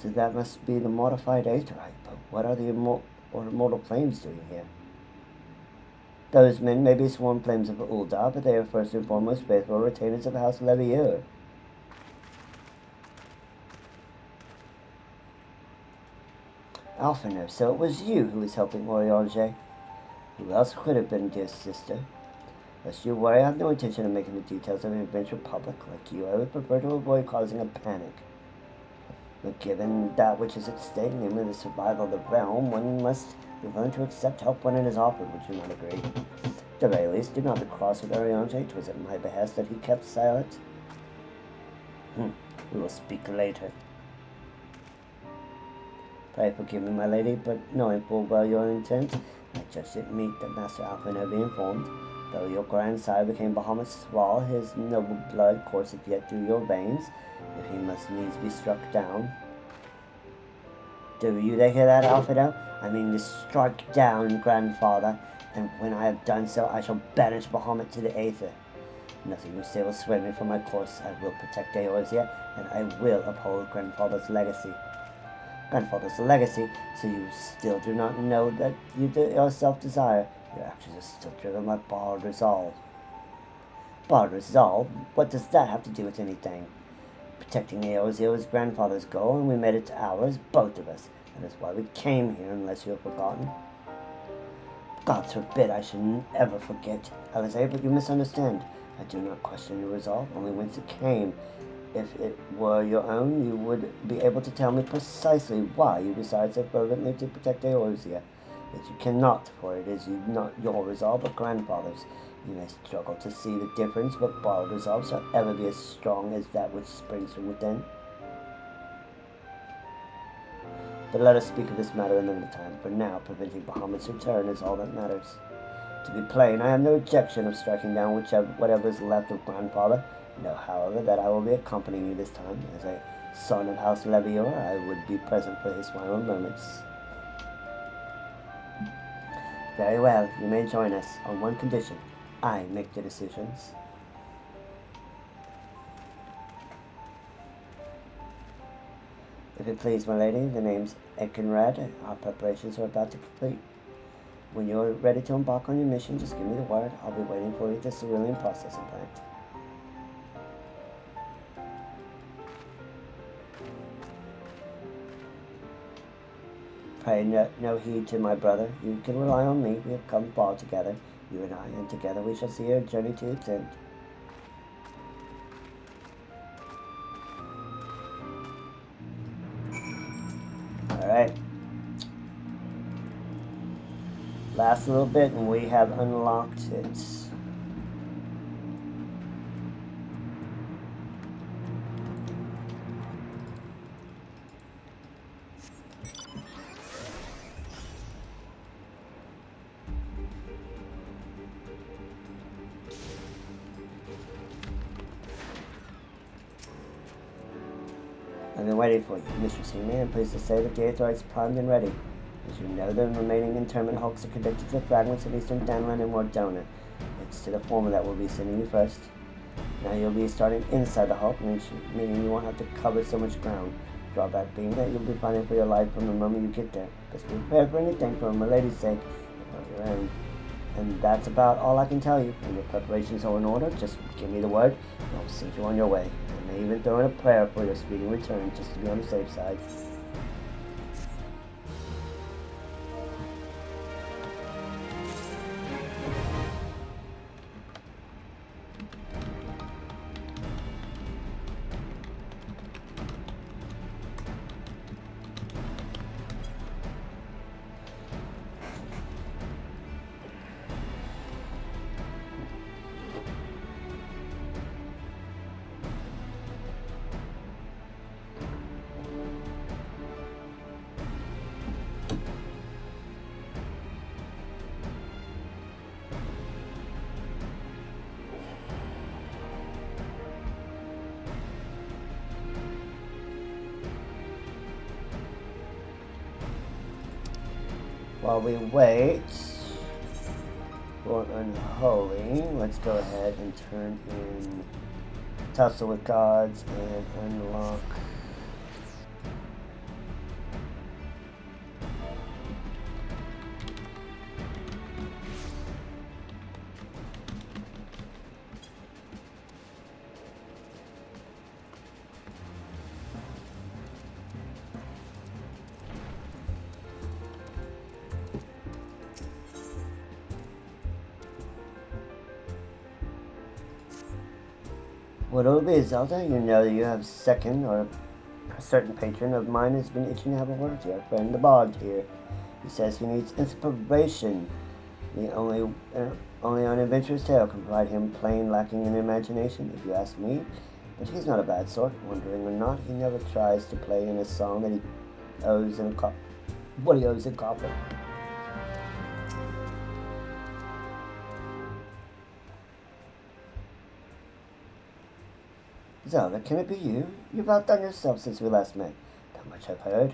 So that must be the modified Aetherite, but what are the immortal flames doing here? Those men may be sworn flames of Uldar, but they are first and foremost faithful retainers of House Levier. Alphinaud, so it was you who was helping Oriange. Who else could have been, dear sister? Lest you worry, I have no intention of making the details of an adventure public. Like you, I would prefer to avoid causing a panic. But given that which is at stake, namely the survival of the realm, one must be willing to accept help when it is offered. Would you not agree? At the very least, do not be cross with Oriange. 'Twas at my behest that he kept silent. We will speak later. Pray forgive me, my lady, but knowing full well your intent, I judged it meet that Master Alphinaud be informed. Though your grandsire became Bahamut's thrall, his noble blood courseth yet through your veins, if he must needs be struck down. Do you hear that, Alphinaud? I mean to strike down, grandfather, and when I have done so, I shall banish Bahamut to the Aether. Nothing you say will sway me from my course. I will protect Eorzea, and I will uphold grandfather's legacy. Grandfather's legacy, so you still do not know that you yourself desire. Your actions are still driven by borrowed resolve. Borrowed resolve? What does that have to do with anything? Protecting Eorzea was grandfather's goal, and we made it ours, both of us. That is why we came here, unless you have forgotten. God forbid I should ever forget. Alisaie, but you misunderstand. I do not question your resolve, only whence it came. If it were your own, you would be able to tell me precisely why you decide so fervently to protect Eorzea. But you cannot, for it is not your resolve, but grandfather's. You may struggle to see the difference, but borrowed resolve shall ever be as strong as that which springs from within. But let us speak of this matter another time. For now, preventing Bahamut's return is all that matters. To be plain, I have no objection of striking down whatever is left of grandfather. Know, however, that I will be accompanying you this time. As a son of House Levier, I would be present for his final moments. Very well, you may join us, on one condition. I make the decisions. If it please, my lady, the name's Ekenred. Our preparations are about to complete. When you're ready to embark on your mission, just give me the word. I'll be waiting for you at the Cerulean processing plant. Pay no heed to my brother. You can rely on me. We have come far together, you and I, and together we shall see our journey to its end. Alright. Last little bit and we have unlocked it. I've been waiting for you, Mistress Hime. I'm pleased to say that the Aetherite is primed and ready. As you know, the remaining interment hulks are connected to the fragments of Eastern Danlan and Mordona. It's to the former that we'll be sending you first. Now you'll be starting inside the hulk, meaning you won't have to cover so much ground. Drawback being that you'll be fighting for your life from the moment you get there. Best be prepared for anything for my lady's sake, if not your own. And that's about all I can tell you. When your preparations are in order, just give me the word, and I'll send you on your way. I may even throw in a prayer for your speedy return, just to be on the safe side. While we wait for Unholy, let's go ahead and turn in Tussle with Gods and unlock What'll it be, Zelda? You know that you have second, or a certain patron of mine has been itching to have a word with your friend the Bard here. He says he needs inspiration. The only unadventurous tale can provide him plain lacking in imagination, if you ask me. But he's not a bad sort. Wondering or not, he never tries to play in a song that he owes in what he owes in copper. Zelda, can it be you? You've outdone yourself since we last met. Not much I've heard.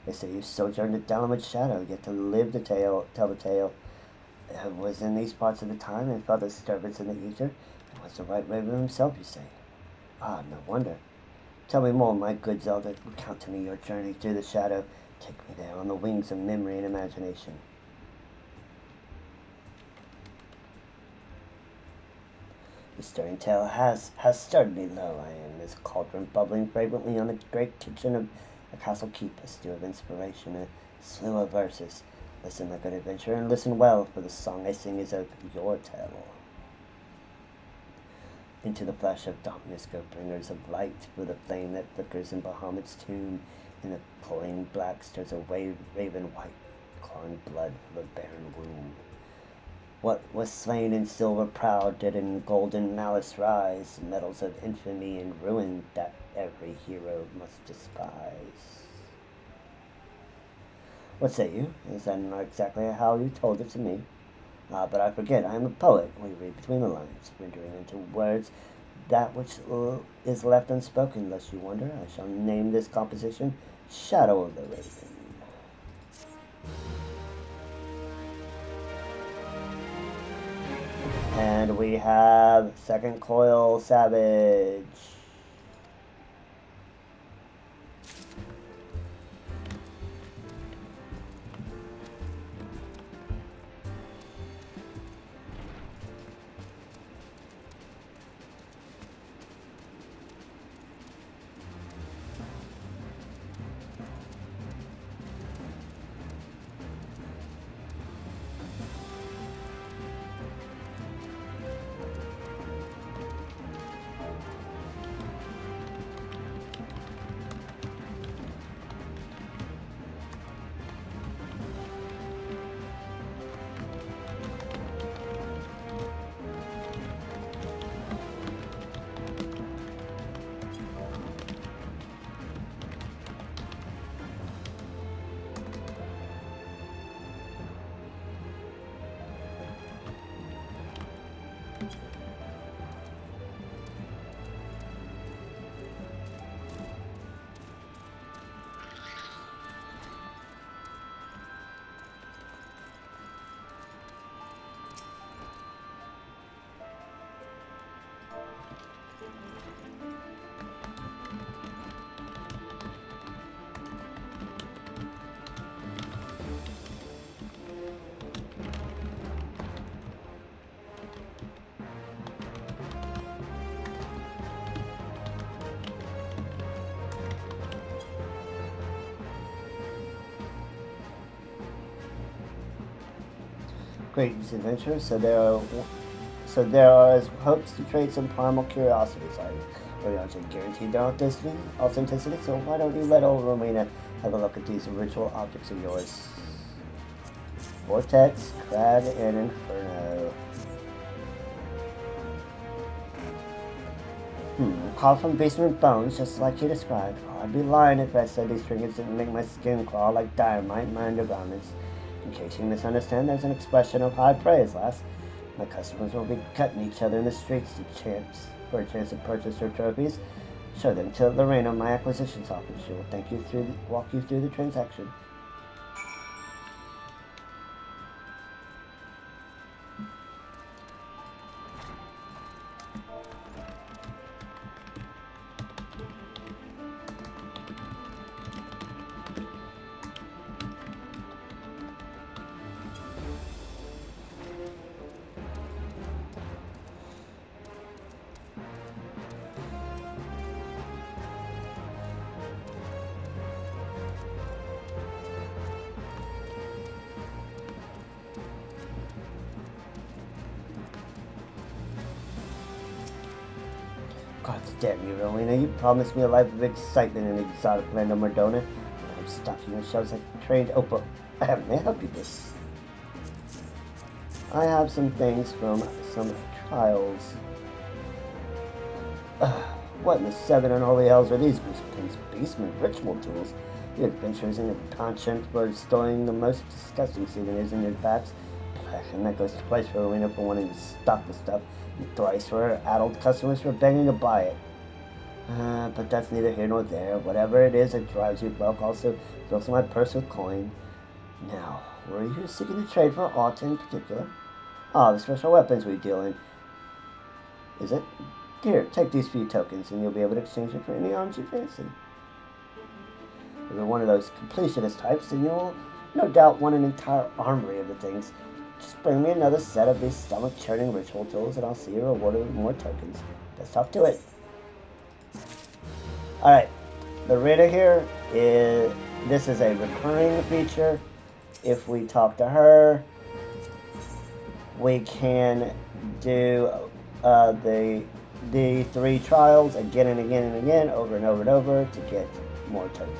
They say you sojourned at Dalamud's shadow, yet to live the tale, tell the tale. It was in these parts of the time and felt a disturbance in the ether. It was the White Raven himself, you say. Ah, no wonder. Tell me more, my good Zelda. Recount to me your journey through the shadow. Take me there on the wings of memory and imagination. The stirring tale has stirred me low. I am this cauldron bubbling fragrantly on the great kitchen of a castle keep, a stew of inspiration, a slew of verses. Listen, my good adventurer, and listen well, for the song I sing is of your tale. Into the flash of darkness go bringers of light, for the flame that flickers in Bahamut's tomb. In the pouring black stirs a raven white, clawing blood from a barren womb. What was slain in silver proud did in golden malice rise, medals of infamy and ruin that every hero must despise. What say you? Is that not exactly how you told it to me? Ah, but I forget, I am a poet. We read between the lines, rendering into words that which is left unspoken. Lest you wonder, I shall name this composition Shadow of the Raven. And we have second coil Savage. Greetings, adventurers. So there are hopes to trade some primal curiosities. But aren't you guaranteed their authenticity? So why don't you let old Romina have a look at these ritual objects of yours? Vortex, Crag, and Inferno. Carved from basement bones, just like you described. Oh, I'd be lying if I said these trinkets didn't make my skin crawl like dynamite in my undergarments. In case you misunderstand, there's an expression of high praise, lass. My customers will be cutting each other in the streets for a chance to purchase their trophies. Show them to Lorena, my acquisitions office. She will walk you through the transaction. Damn you, Rowena. You promised me a life of excitement in exotic land of Mardona. I'm stocking your shelves like a trained Opa. May I help you this? I have some things from some trials. What in the seven unholy hells are these basement ritual tools? The adventurers in your conscience were storing the most disgusting souvenirs in your packs. And that goes twice for Rowena for wanting to stock the stuff, and thrice for her adult customers for begging to buy it. But that's neither here nor there. Whatever it is that drives you broke also fills my purse with coin. Now, were you seeking to trade for aught in particular? Ah, the special weapons we deal in. Is it? Here, take these few tokens, and you'll be able to exchange it for any arms you fancy. If you're one of those completionist types, then you'll no doubt want an entire armory of the things. Just bring me another set of these stomach-churning ritual tools, and I'll see you rewarded with more tokens. Let's talk to it. Alright, the reader here is... This is a recurring feature. If we talk to her, we can do the 3 trials again and again and again, over and over and over, to get more tokens.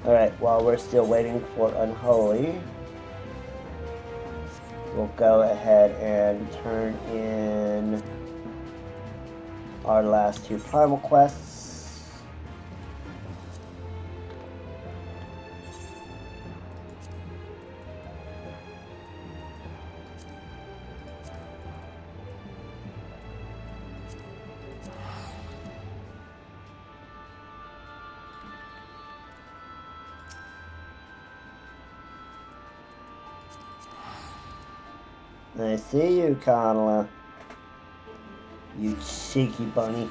Alright, while we're still waiting for Unholy, we'll go ahead and turn in our last 2 primal quests. I see you, Connella. You cheeky bunny.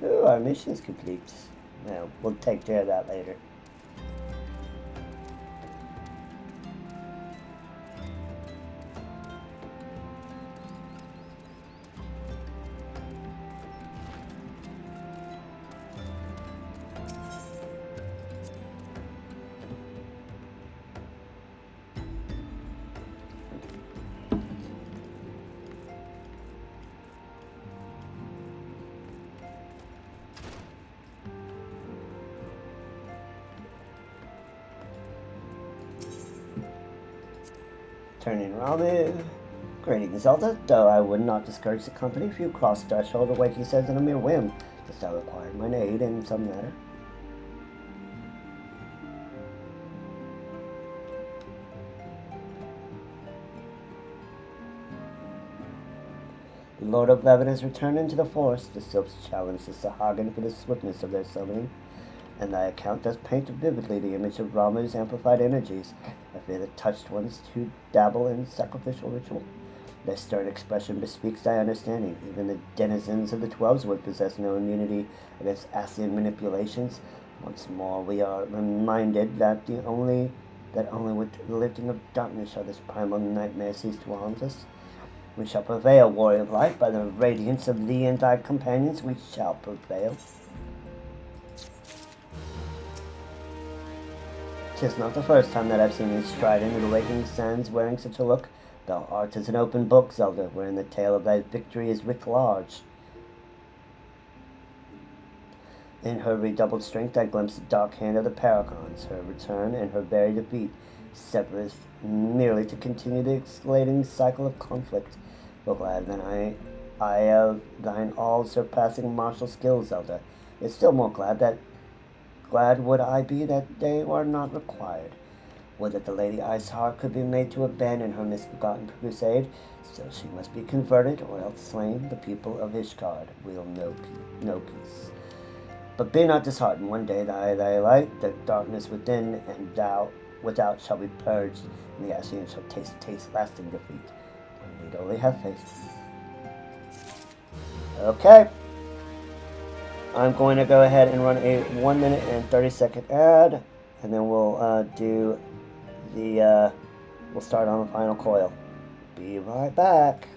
Ooh, our mission's complete. Well, we'll take care of that later. Turning Ramu. Greetings, Zelda. Though I would not discourage the company if you cross threshold away, he says, in a mere whim. Dost thou require mine aid in some matter? The Lord of Levin has returned into the forest. The Sylphs challenge the Sahagin for the swiftness of their summoning, and thy account does paint vividly the image of Ramu's amplified energies. I fear the touched ones to dabble in sacrificial ritual. Their stern expression bespeaks thy understanding. Even the denizens of the 12s would possess no immunity against Ascian manipulations. Once more we are reminded that only with the lifting of darkness shall this primal nightmare cease to haunt us. We shall prevail, warrior of light, by the radiance of thee and thy companions. We shall prevail. 'Tis not the first time that I've seen thee stride into the waking sands wearing such a look. Thou art as an open book, Zelda, wherein the tale of thy victory is writ large. In her redoubled strength I glimpse the dark hand of the Paragons. Her return and her very defeat severeth merely to continue the escalating cycle of conflict. But glad that I of thine all-surpassing martial skill, Zelda. Yet still more glad would I be that they are not required. Would that the Lady Iceheart could be made to abandon her misbegotten crusade. Still she must be converted, or else slain. The people of Ishgard will know peace. But be not disheartened. One day thy light, the darkness within and thou without shall be purged, and the Ascian shall taste lasting defeat. One need only have faith. Okay. I'm going to go ahead and run a 1 minute and 30 second ad, and then we'll do the we'll start on the final coil. Be right back.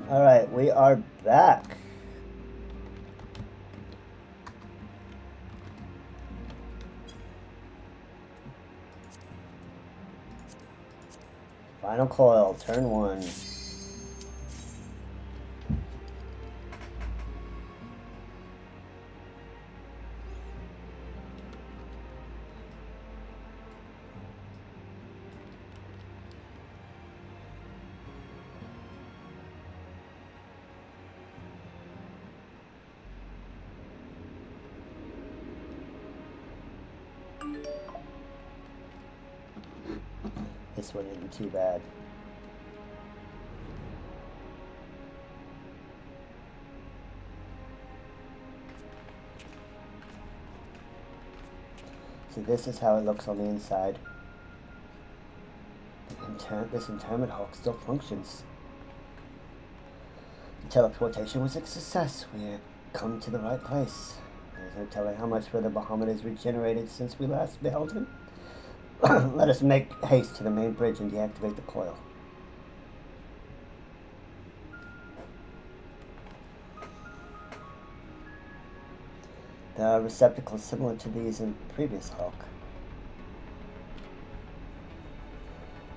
Alright, we are back. Final coil, turn 1. This one isn't too bad. So this is how it looks on the inside. This interment hulk still functions. The teleportation was a success. We have come to the right place. There's no telling how much further Bahamut has regenerated since we last beheld him. Let us make haste to the main bridge and deactivate the coil. There are receptacles similar to these in the previous hulk.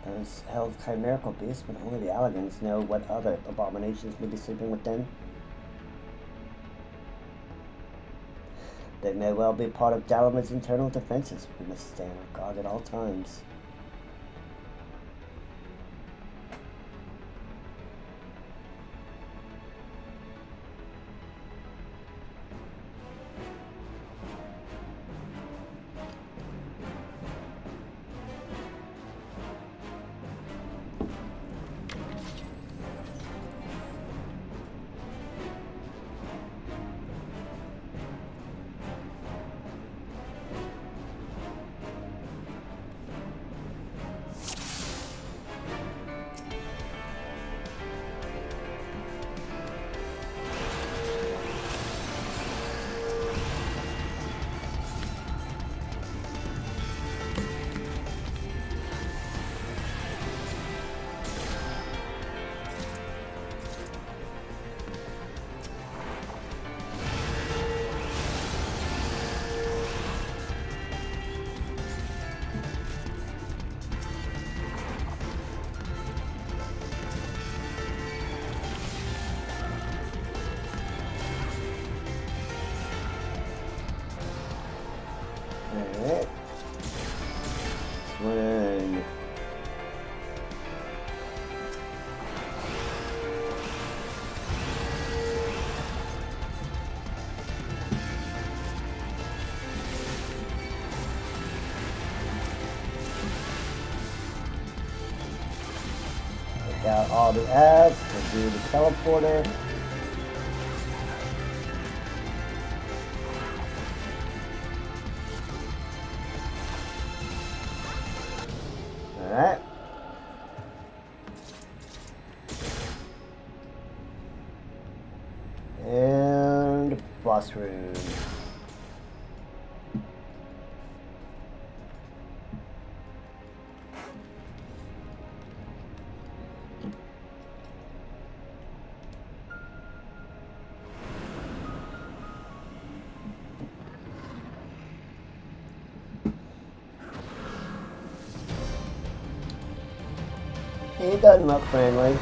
Those held chimerical beasts, but only the Alligans know what other abominations may be sleeping within. They may well be part of Dalaman's internal defenses. We must stay on our guard at all times. Alright. Swing. Take out all the ads. We'll do the teleporter. Alright. And boss room. He doesn't look friendly.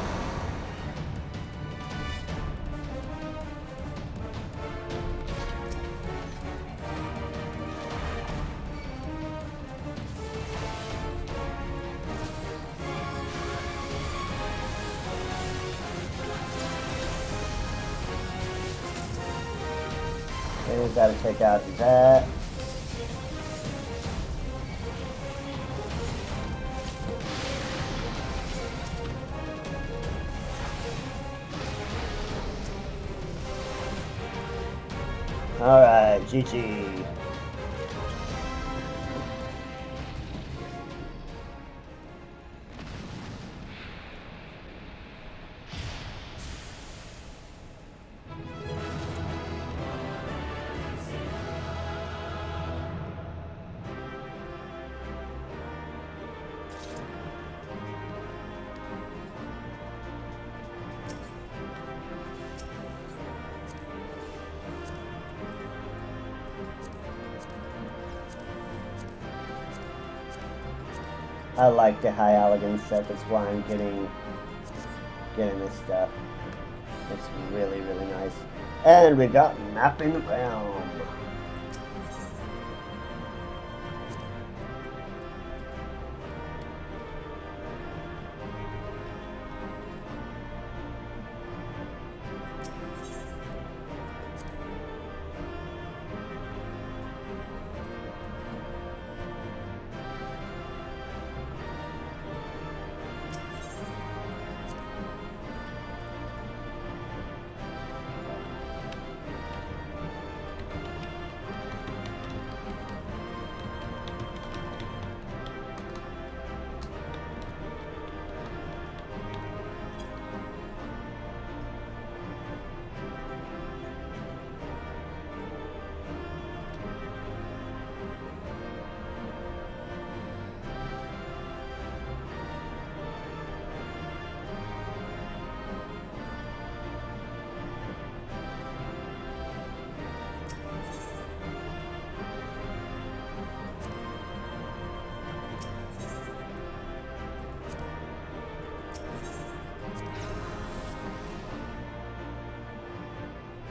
Okay, we've got to take out that. Alright, GG. I like the high elegance set, that's why I'm getting this stuff. It's really, really nice. And we got Mapping the Realm.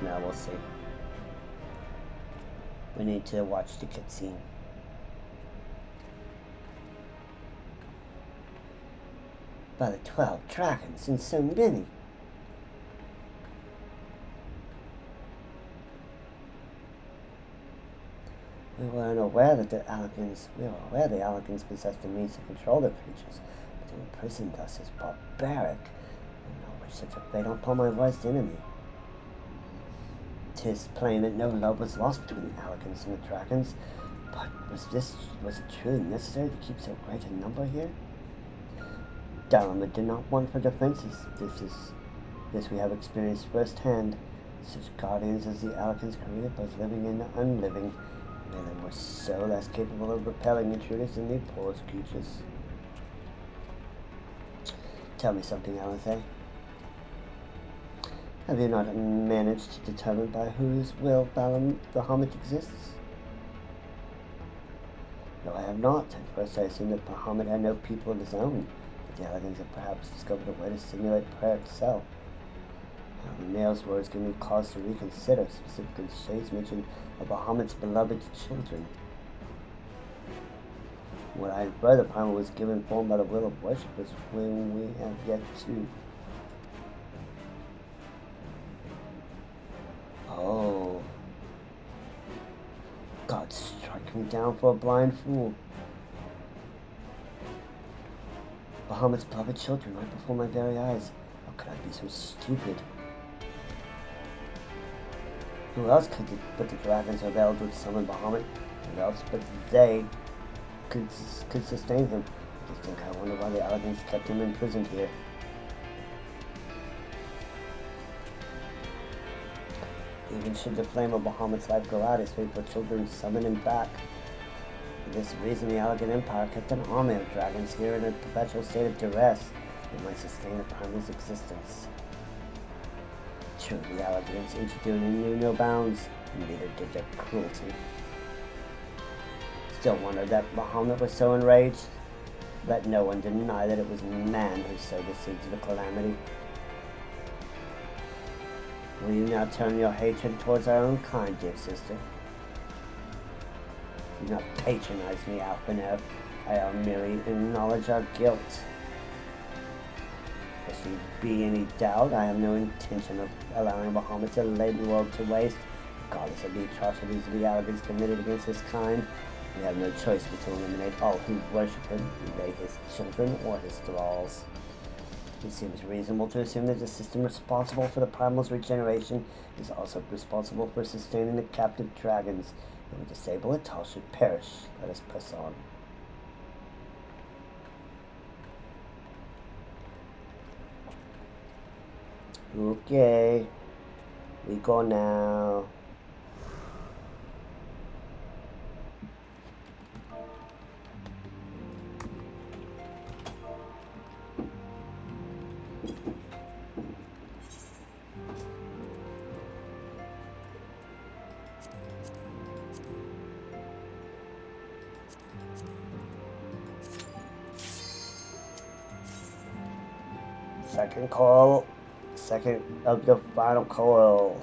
Now we'll see. We need to watch the cutscene. By the 12 dragons and so many. We were aware that the Allicans possessed the means to control their creatures, but they imprisoned us as barbaric, and no wish such a fate upon my worst enemy. 'Tis plain that no love was lost between the Allicans and the dragons, but was it truly necessary to keep so great a number here? Bahamut did not want for defenses. This we have experienced firsthand. Such guardians as the Allicans created, both living and unliving, really were so less capable of repelling intruders than the poorest creatures. Tell me something, Alizé. Have you not managed to determine by whose will Bahamut exists? No, I have not. At first I assumed that Bahamut had no people of his own, but the Allicans have perhaps discovered a way to simulate prayer itself. Nail's words give me cause to reconsider, specifically the shades mentioned of Bahamut's beloved children. What I infer that Bahamut was given form by the will of worshippers when we have yet to. Oh. God, strike me down for a blind fool. Bahamut's beloved children right before my very eyes. How could I be so stupid? Who else but the dragons are available to summon Bahamut? Who else but they could sustain him? I think I wonder why the Elegants kept him imprisoned here. Even should the flame of Bahamut's life go out, his faithful children summon him back. For this reason, the Elegant Empire kept an army of dragons here in a perpetual state of duress that might sustain the Primal's existence. True, the Elegants ingenuity knew no bounds, neither did their cruelty. Still wondered that Bahamut was so enraged. Let no one deny that it was man who sowed the seeds of the calamity. Will you now turn your hatred towards our own kind, dear sister? Do not patronize me, Alphanev. I merely acknowledge our guilt. Lest there be any doubt, I have no intention of allowing Bahamut to lay the world to waste. Regardless of the atrocities of the Elegants committed against his kind, we have no choice but to eliminate all who worship him, be they his children or his thralls. It seems reasonable to assume that the system responsible for the Primal's regeneration is also responsible for sustaining the captive dragons. If we disable it, all should perish. Let us press on. Okay. We go now. Second coil, second of the final coil.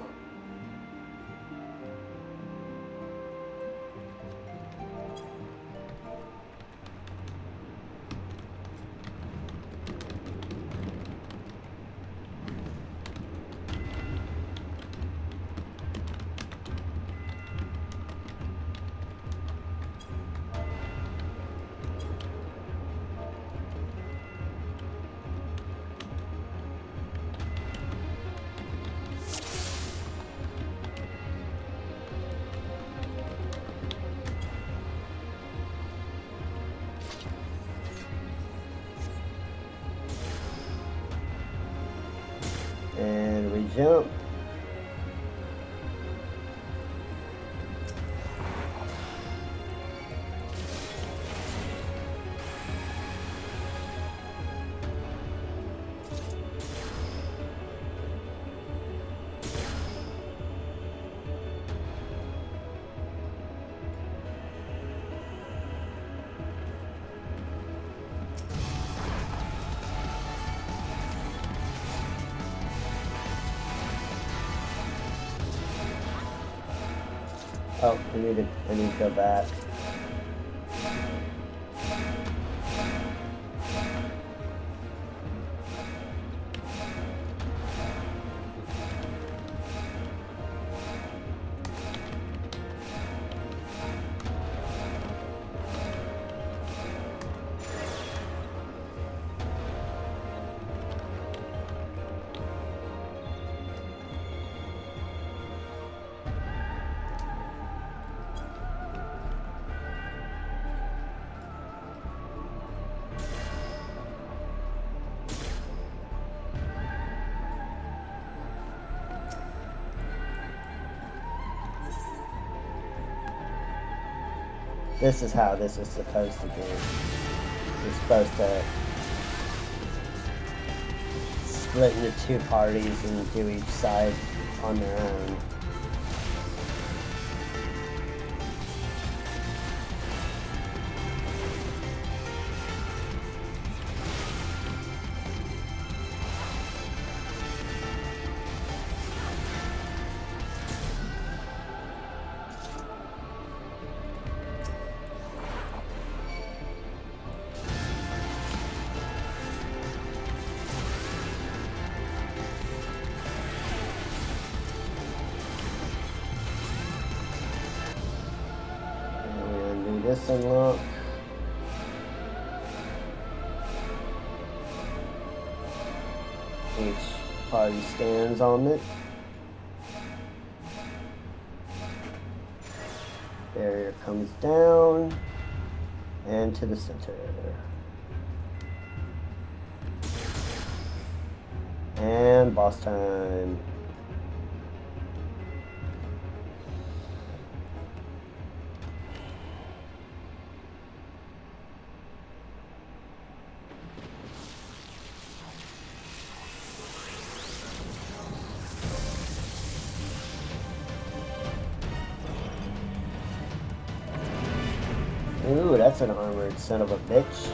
And we jump. Oh, I need to go back. This is how this is supposed to be. You're supposed to split into two parties and do each side on their own. This unlock. Each party stands on it. Barrier comes down and to the center. And boss time. Ooh, that's an armored son of a bitch.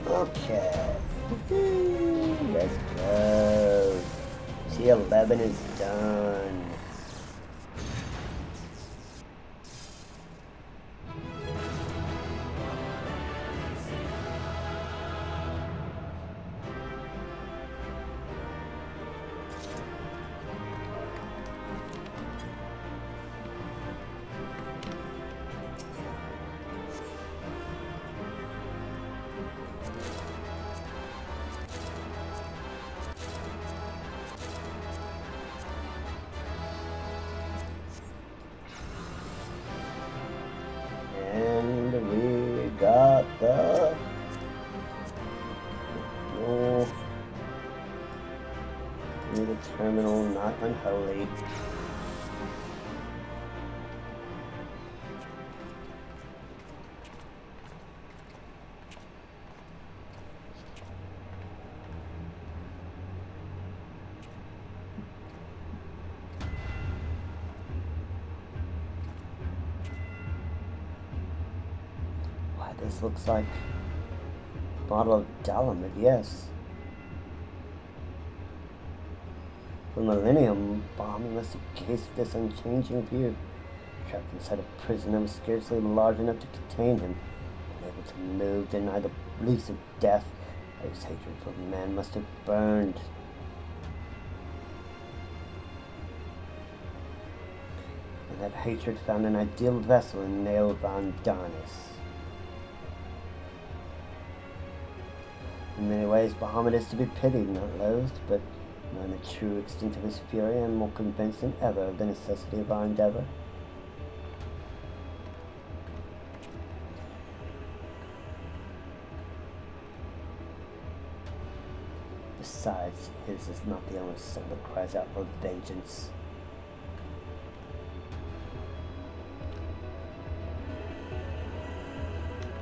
Okay. Let's go. T11 is done. And we got the... No. Need a terminal, not unholy. Why, this looks like a bottle of Dalamid, yes. The Millennium Bomb, he must have cased this unchanging view. Trapped inside a prison that was scarcely large enough to contain him. Unable to move, denied the release of death. His hatred for man must have burned. And that hatred found an ideal vessel in Nail Von Darnis. In many ways, Bahamut is to be pitied, not loathed, but knowing the true extent of his fury, I am more convinced than ever of the necessity of our endeavor. Besides, his is not the only soul that cries out for vengeance.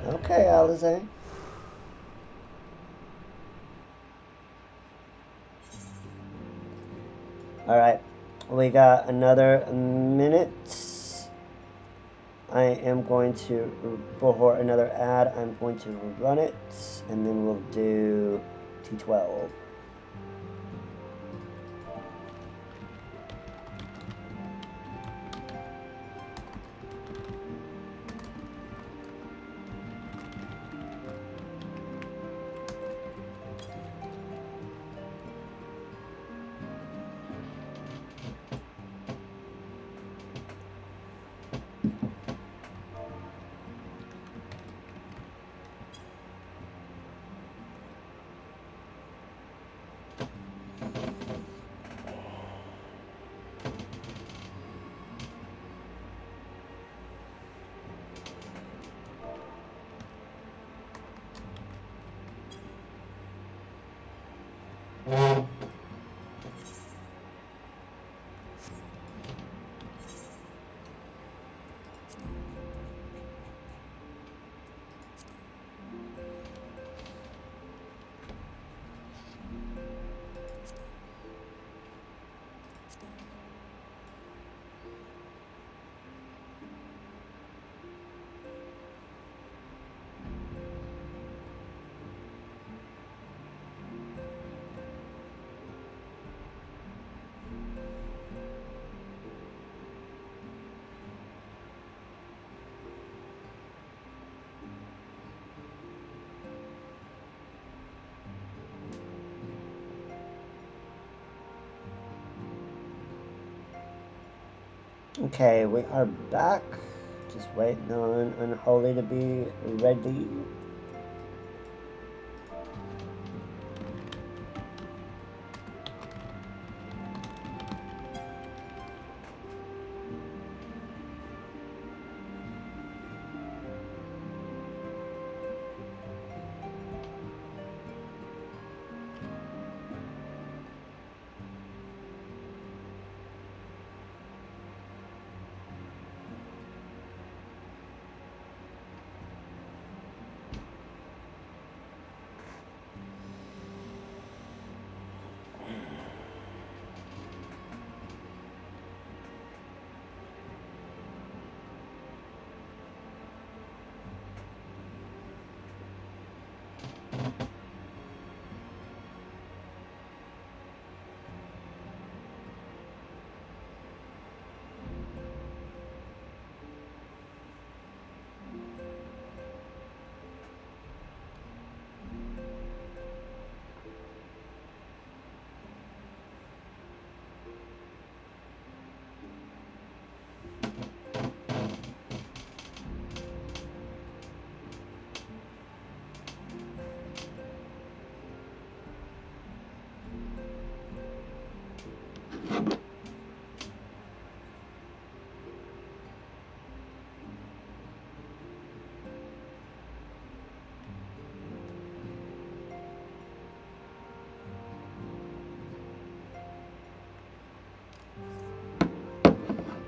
Okay, Alize. Alright, we got another minute. I am going to, before another ad, I'm going to run it, and then we'll do T12. Okay, we are back. Just waiting on Unholy to be ready.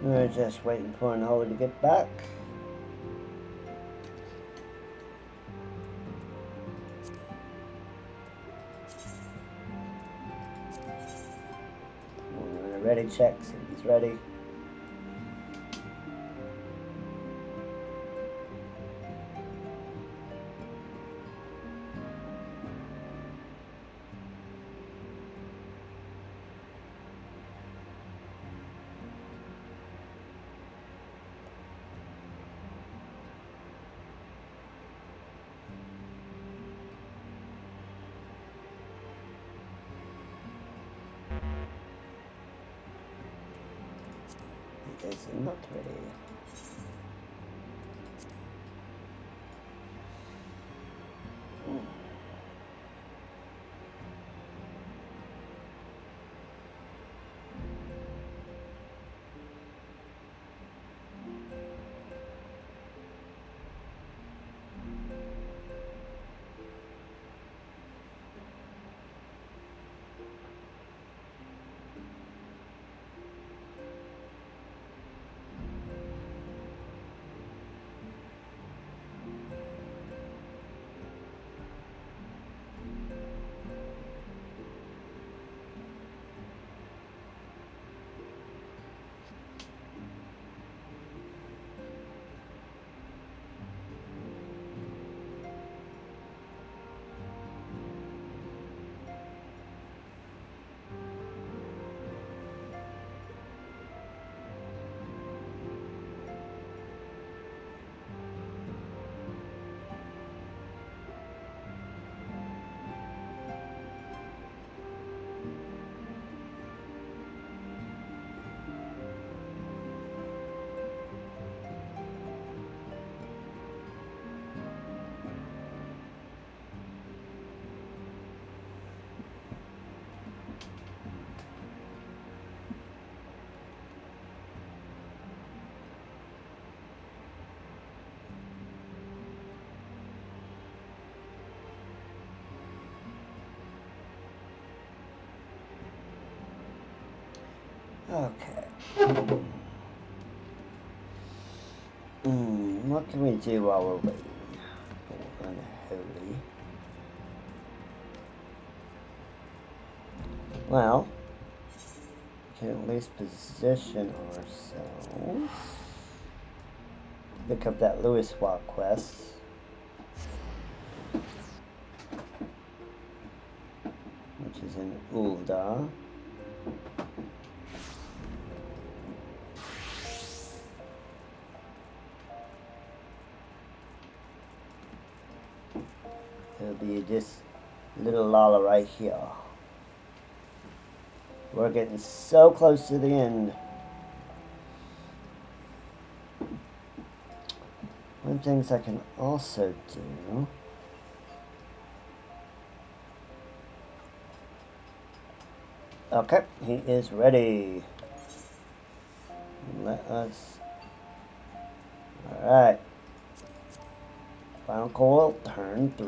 We're just waiting for an Holly to get back. We're doing a ready check, see if he's ready. Is not ready. Okay. What can we do while we're waiting for unholy? Well, we can at least position ourselves. Pick up that Lewis Walk quest. Which is in Ulda. It'll be this little Lala right here. We're getting so close to the end. One of the things I can also do okay, he is ready. Let us alright. Final coil, turn 3.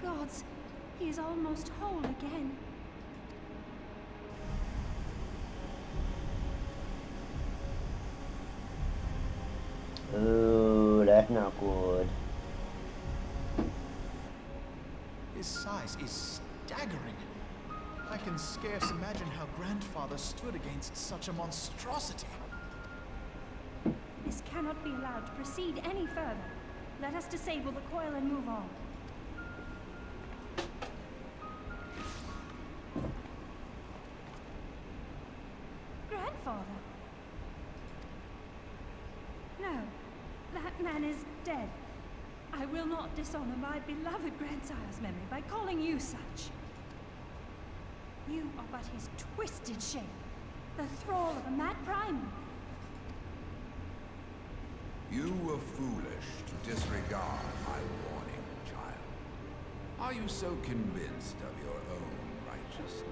Gods, he is almost whole again. Ooh, that's not good. His size is staggering. I can scarce imagine how Grandfather stood against such a monstrosity. This cannot be allowed to proceed any further. Let us disable the coil and move on. Grandfather? No, that man is dead. I will not dishonor my beloved grandsire's memory by calling you such. You are but his twisted shape, the thrall of a mad primal. You were foolish to disregard my warning, child. Are you so convinced of your own righteousness?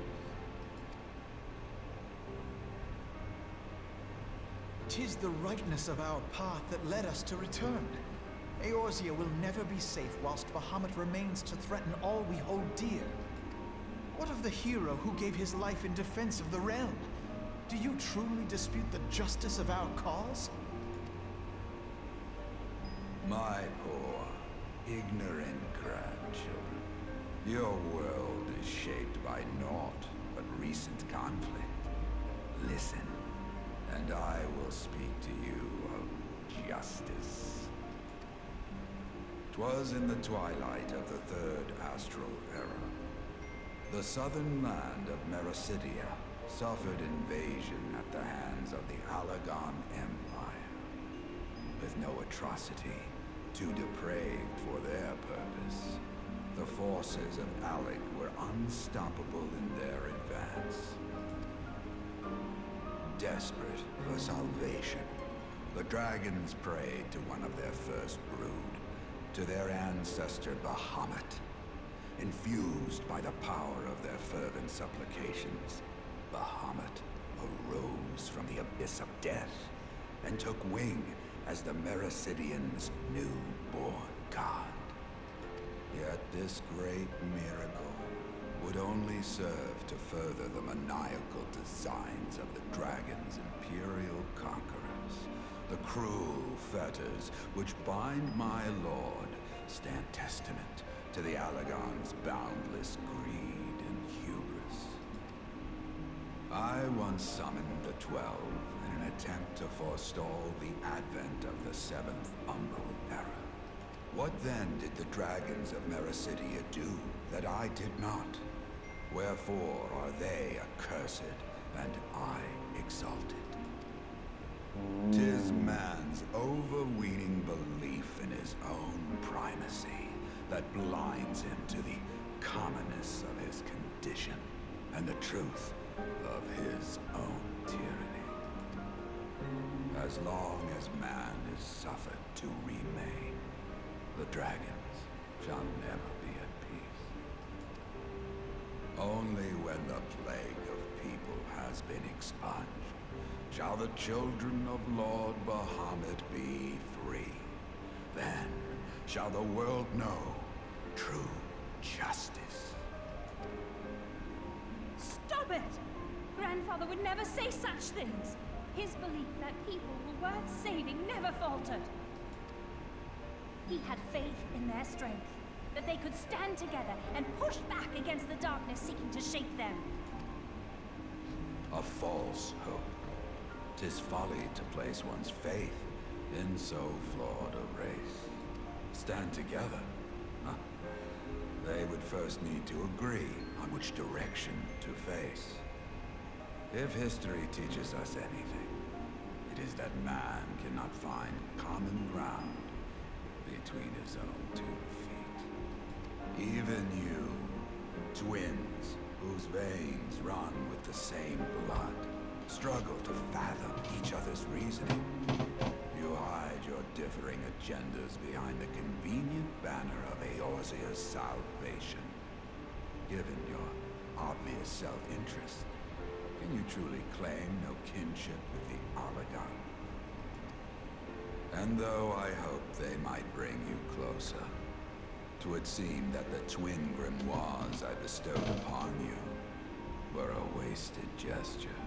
'Tis the rightness of our path that led us to return. Eorzea will never be safe whilst Bahamut remains to threaten all we hold dear. What of the hero who gave his life in defense of the realm? Do you truly dispute the justice of our cause? My poor, ignorant grandchildren. Your world is shaped by naught but recent conflict. Listen, and I will speak to you of justice. 'Twas in the twilight of the third astral era. The southern land of Mericidia suffered invasion at the hands of the Alagon Empire. With no atrocity too depraved for their purpose, the forces of Alec were unstoppable in their advance. Desperate for salvation, the dragons prayed to one of their first brood, to their ancestor Bahamut. Infused by the power of their fervent supplications, Bahamut arose from the abyss of death and took wing as the Mericidians' newborn god. Yet this great miracle would only serve to further the maniacal designs of the dragon's imperial conquerors. The cruel fetters which bind my lord stand testament to the Alagon's boundless greed and hubris. I once summoned the 12 in an attempt to forestall the advent of the 7th Umbral Era. What then did the dragons of Mericidia do that I did not? Wherefore are they accursed and I exalted? 'Tis man's overweening belief in his own primacy that blinds him to the commonness of his condition and the truth of his own tyranny. As long as man is suffered to remain, the dragons shall never be at peace. Only when the plague of people has been expunged shall the children of Lord Bahamut be free. Then shall the world know true justice. Stop it! Grandfather would never say such things. His belief that people were worth saving never faltered. He had faith in their strength, that they could stand together and push back against the darkness seeking to shape them. A false hope. 'Tis folly to place one's faith in so flawed a race. Stand together? Huh? They would first need to agree on which direction to face. If history teaches us anything, it is that man cannot find common ground between his own 2 feet. Even you, twins whose veins run with the same blood, struggle to fathom each other's reasoning. You hide your differing agendas behind the convenient banner of Eorzea's salvation. Given your obvious self-interest, can you truly claim no kinship with the Alagon? And though I hoped they might bring you closer, 'twould seem that the twin grimoires I bestowed upon you were a wasted gesture.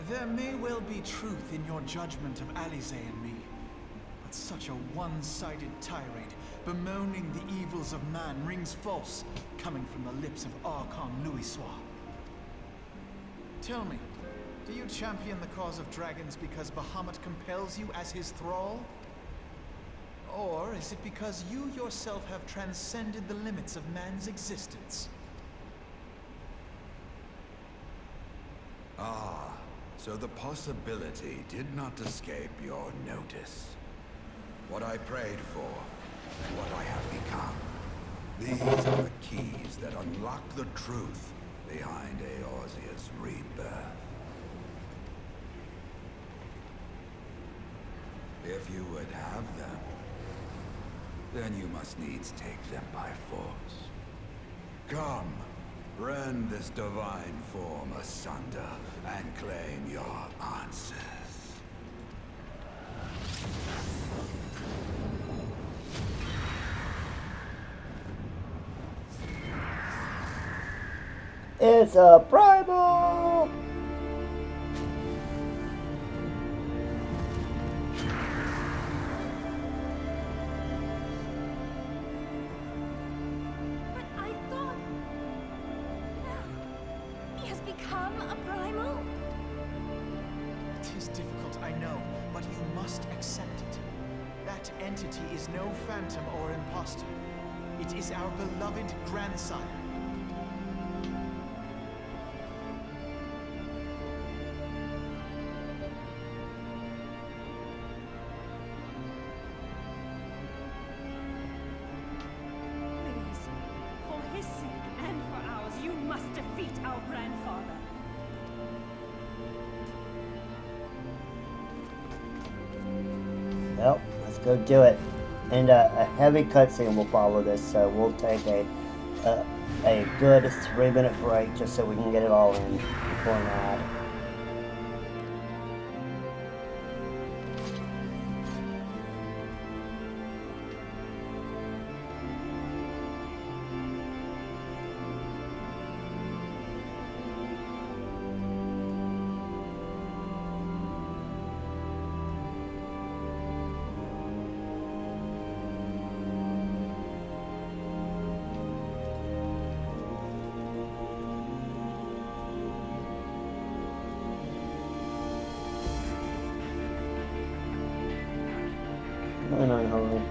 There may well be truth in your judgment of Alize and me, but such a one-sided tirade bemoaning the evils of man rings false, coming from the lips of Archon Louisoix. Tell me, do you champion the cause of dragons because Bahamut compels you as his thrall? Or is it because you yourself have transcended the limits of man's existence? Ah, so the possibility did not escape your notice. What I prayed for, and what I have become. These are the keys that unlock the truth behind Eorzea's rebirth. If you would have them, then you must needs take them by force. Come, rend this divine form asunder and claim your answers. It's a primal! But I thought... He has become a primal? It is difficult, I know, but you must accept it. That entity is no phantom or imposter. It is our beloved grandsire. Please, for his sake and for ours, you must defeat our grandfather. Well, let's go do it. And a heavy cutscene will follow this, so we'll take a good 3-minute break just so we can get it all in before an ad. I know, hurry.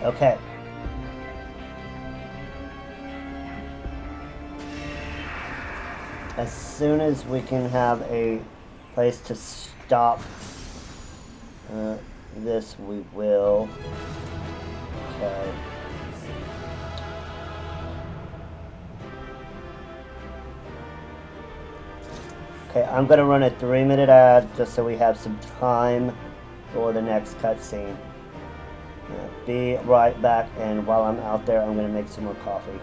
Okay. As soon as we can have a place to stop this, we will. Okay. Okay, I'm gonna run a 3-minute ad just so we have some time for the next cutscene. Be right back, and while I'm out there, I'm gonna make some more coffee.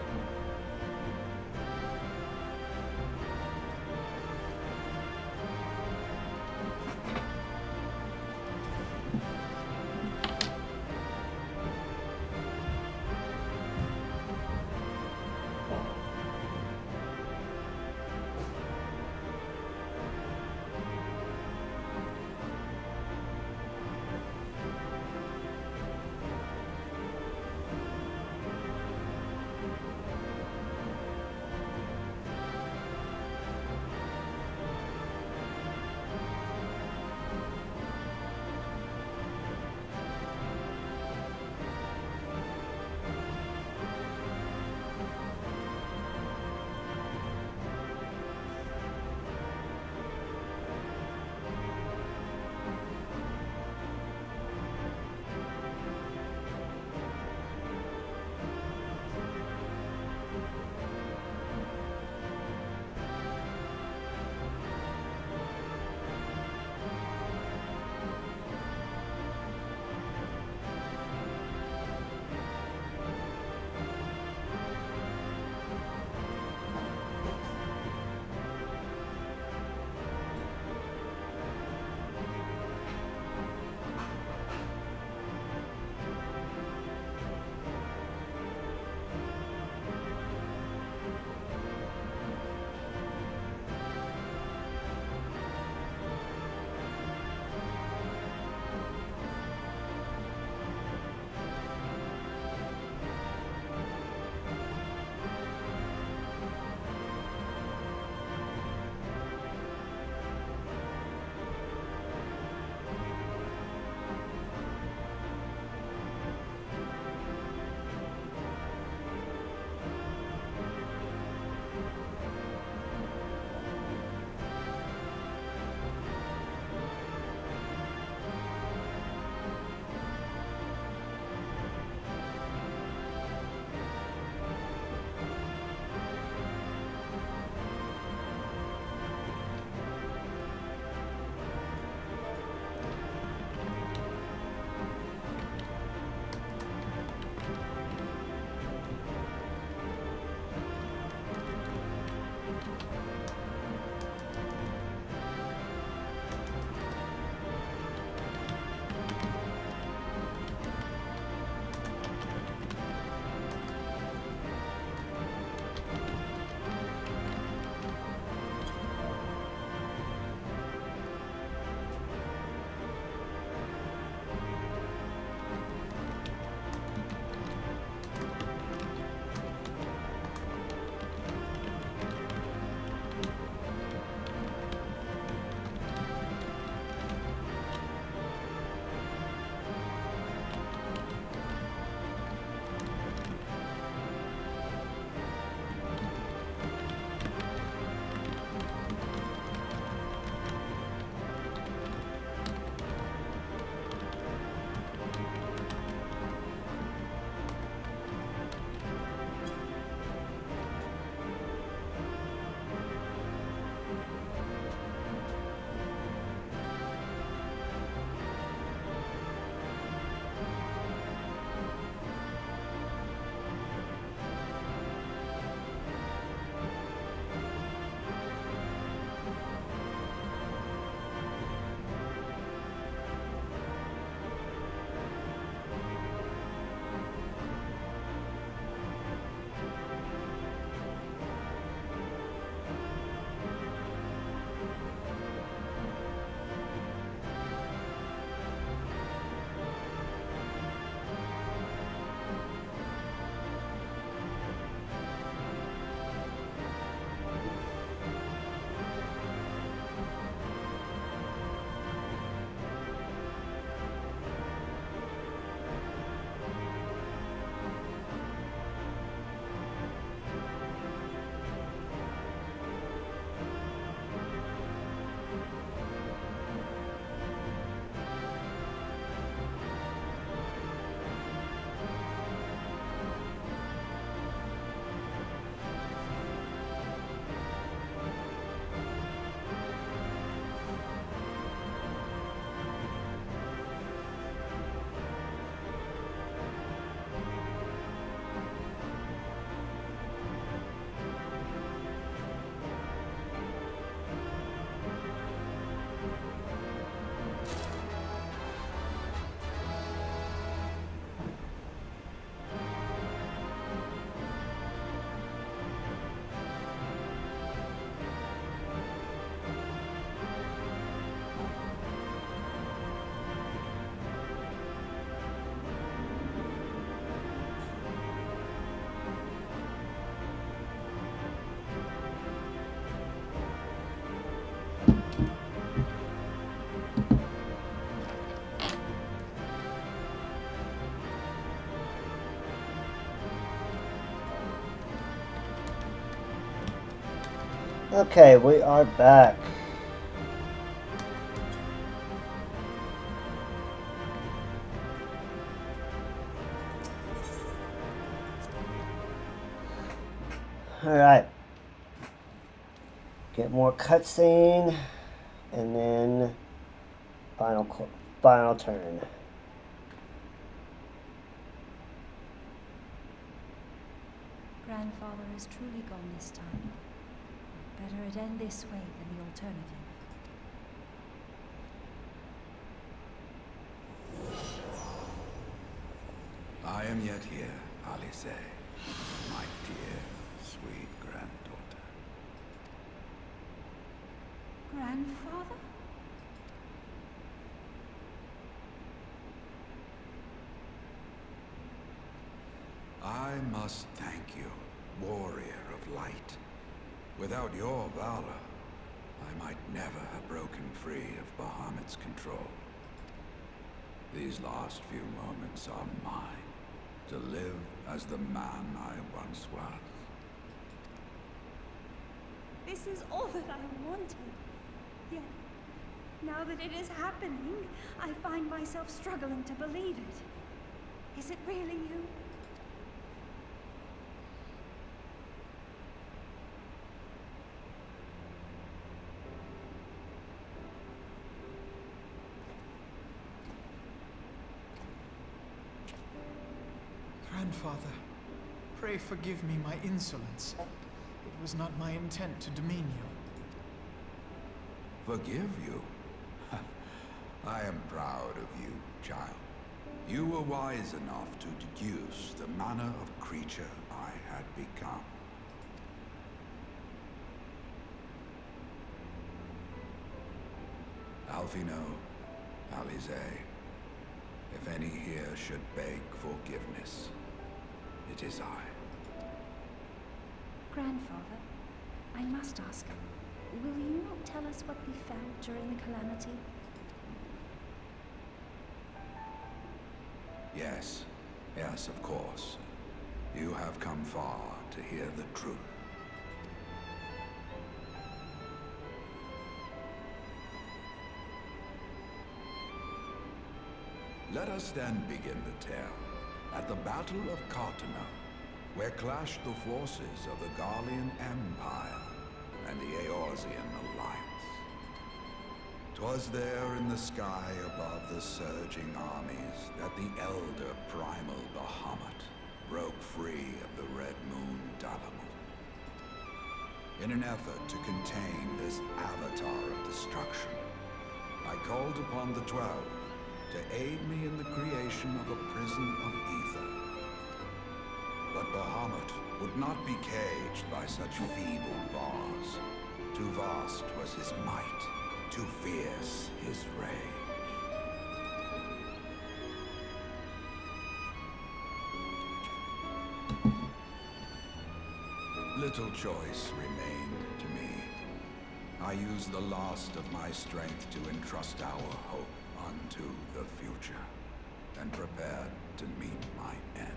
Okay, we are back. Alright. Get more cutscene, and then final turn. Grandfather is truly gone this time. Better it end this way than the alternative. I am yet here, Alice, my dear, sweet granddaughter. Grandfather? I must thank you, warrior of light. Without your valor, I might never have broken free of Bahamut's control. These last few moments are mine, to live as the man I once was. This is all that I wanted. Yet, now that it is happening, I find myself struggling to believe it. Is it really you? Grandfather, pray forgive me my insolence. It was not my intent to demean you. Forgive you? I am proud of you, child. You were wise enough to deduce the manner of creature I had become. Alfino, Alize, if any here should beg forgiveness, it is I. Grandfather, I must ask, will you not tell us what befell during the calamity? Yes, yes, of course. You have come far to hear the truth. Let us then begin the tale at the Battle of Cartana, where clashed the forces of the Garlean Empire and the Eorzean Alliance. 'Twas there in the sky above the surging armies that the elder primal Bahamut broke free of the Red Moon Bahamut. In an effort to contain this avatar of destruction, I called upon the 12 to aid me in the creation of a prison of ether. But Bahamut would not be caged by such feeble bars. Too vast was his might, too fierce his rage. Little choice remained to me. I used the last of my strength to entrust our hope unto the future, and prepared to meet my end.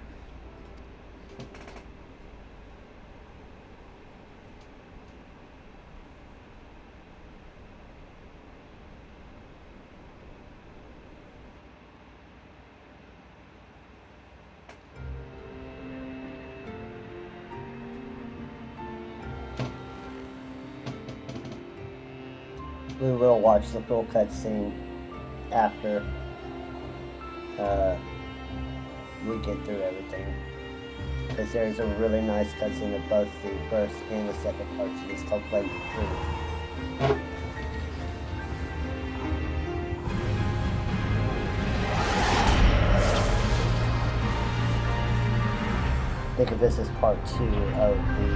We will watch the full cutscene after we get through everything, because there's a really nice cutscene of both the first and the second parts. It's called Flame Free. Think of this as part 2 of the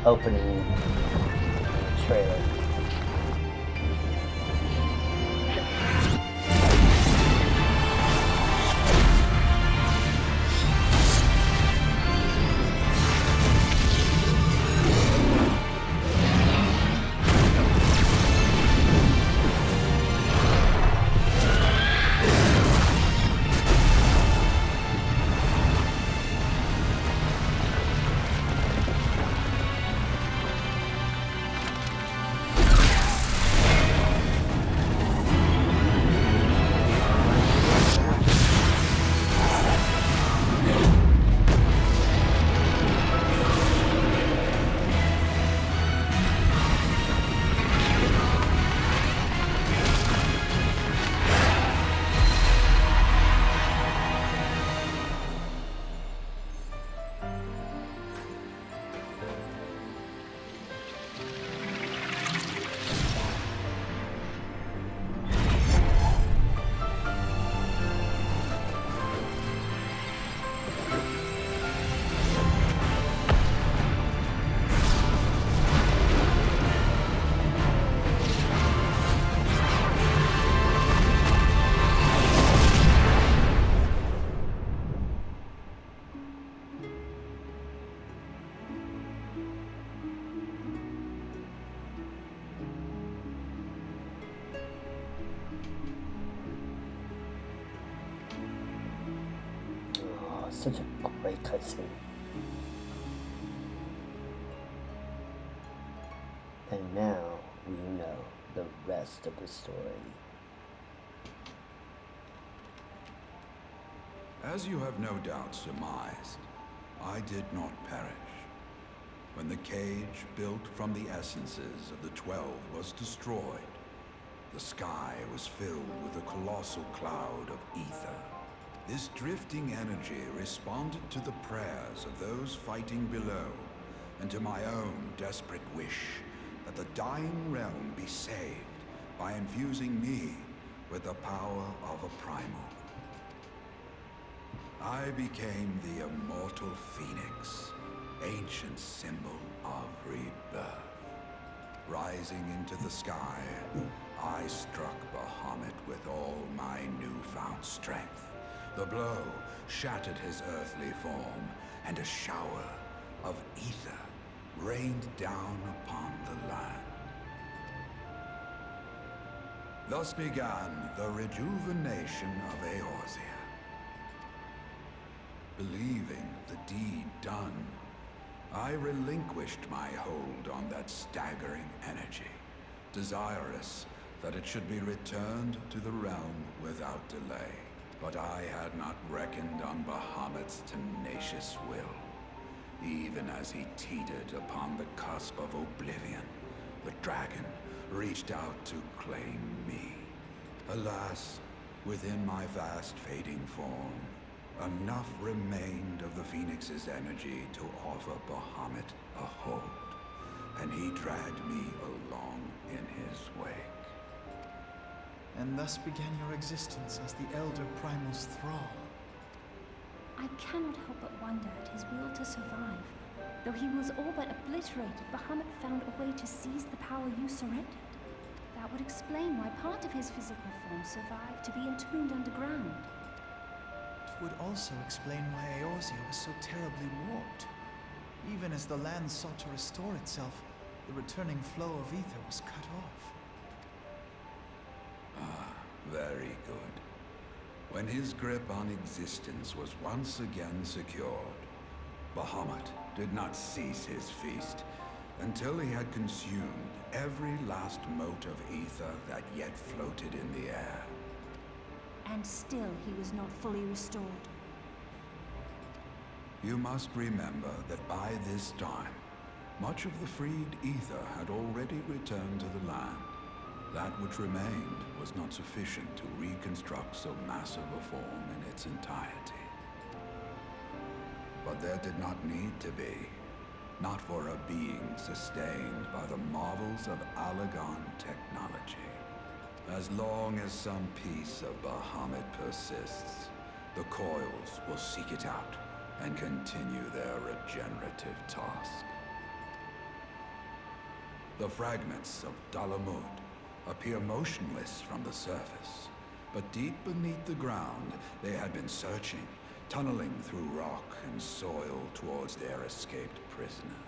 opening trailer. such a great cutscene. And now we know the rest of the story. As you have no doubt surmised, I did not perish. When the cage built from the essences of the 12 was destroyed, the sky was filled with a colossal cloud of ether. This drifting energy responded to the prayers of those fighting below, and to my own desperate wish that the dying realm be saved by infusing me with the power of a primal. I became the immortal phoenix, ancient symbol of rebirth. Rising into the sky, I struck Bahamut with all my newfound strength. The blow shattered his earthly form, and a shower of ether rained down upon the land. Thus began the rejuvenation of Eorzea. Believing the deed done, I relinquished my hold on that staggering energy, desirous that it should be returned to the realm without delay. But I had not reckoned on Bahamut's tenacious will. Even as he teetered upon the cusp of oblivion, the dragon reached out to claim me. Alas, within my fast fading form, enough remained of the Phoenix's energy to offer Bahamut a hold, and he dragged me along in his wake. And thus began your existence as the Elder Primal's thrall. I cannot help but wonder at his will to survive. Though he was all but obliterated, Bahamut found a way to seize the power you surrendered. That would explain why part of his physical form survived to be entombed underground. It would also explain why Eorzea was so terribly warped. Even as the land sought to restore itself, the returning flow of ether was cut off. Very good. When his grip on existence was once again secured, Bahamut did not cease his feast until he had consumed every last mote of ether that yet floated in the air. And still he was not fully restored. You must remember that by this time, much of the freed ether had already returned to the land. That which remained was not sufficient to reconstruct so massive a form in its entirety. But there did not need to be, not for a being sustained by the marvels of Allagan technology. As long as some piece of Bahamut persists, the Coils will seek it out and continue their regenerative task. The fragments of Bahamut appear motionless from the surface, but deep beneath the ground they had been searching, tunneling through rock and soil towards their escaped prisoner.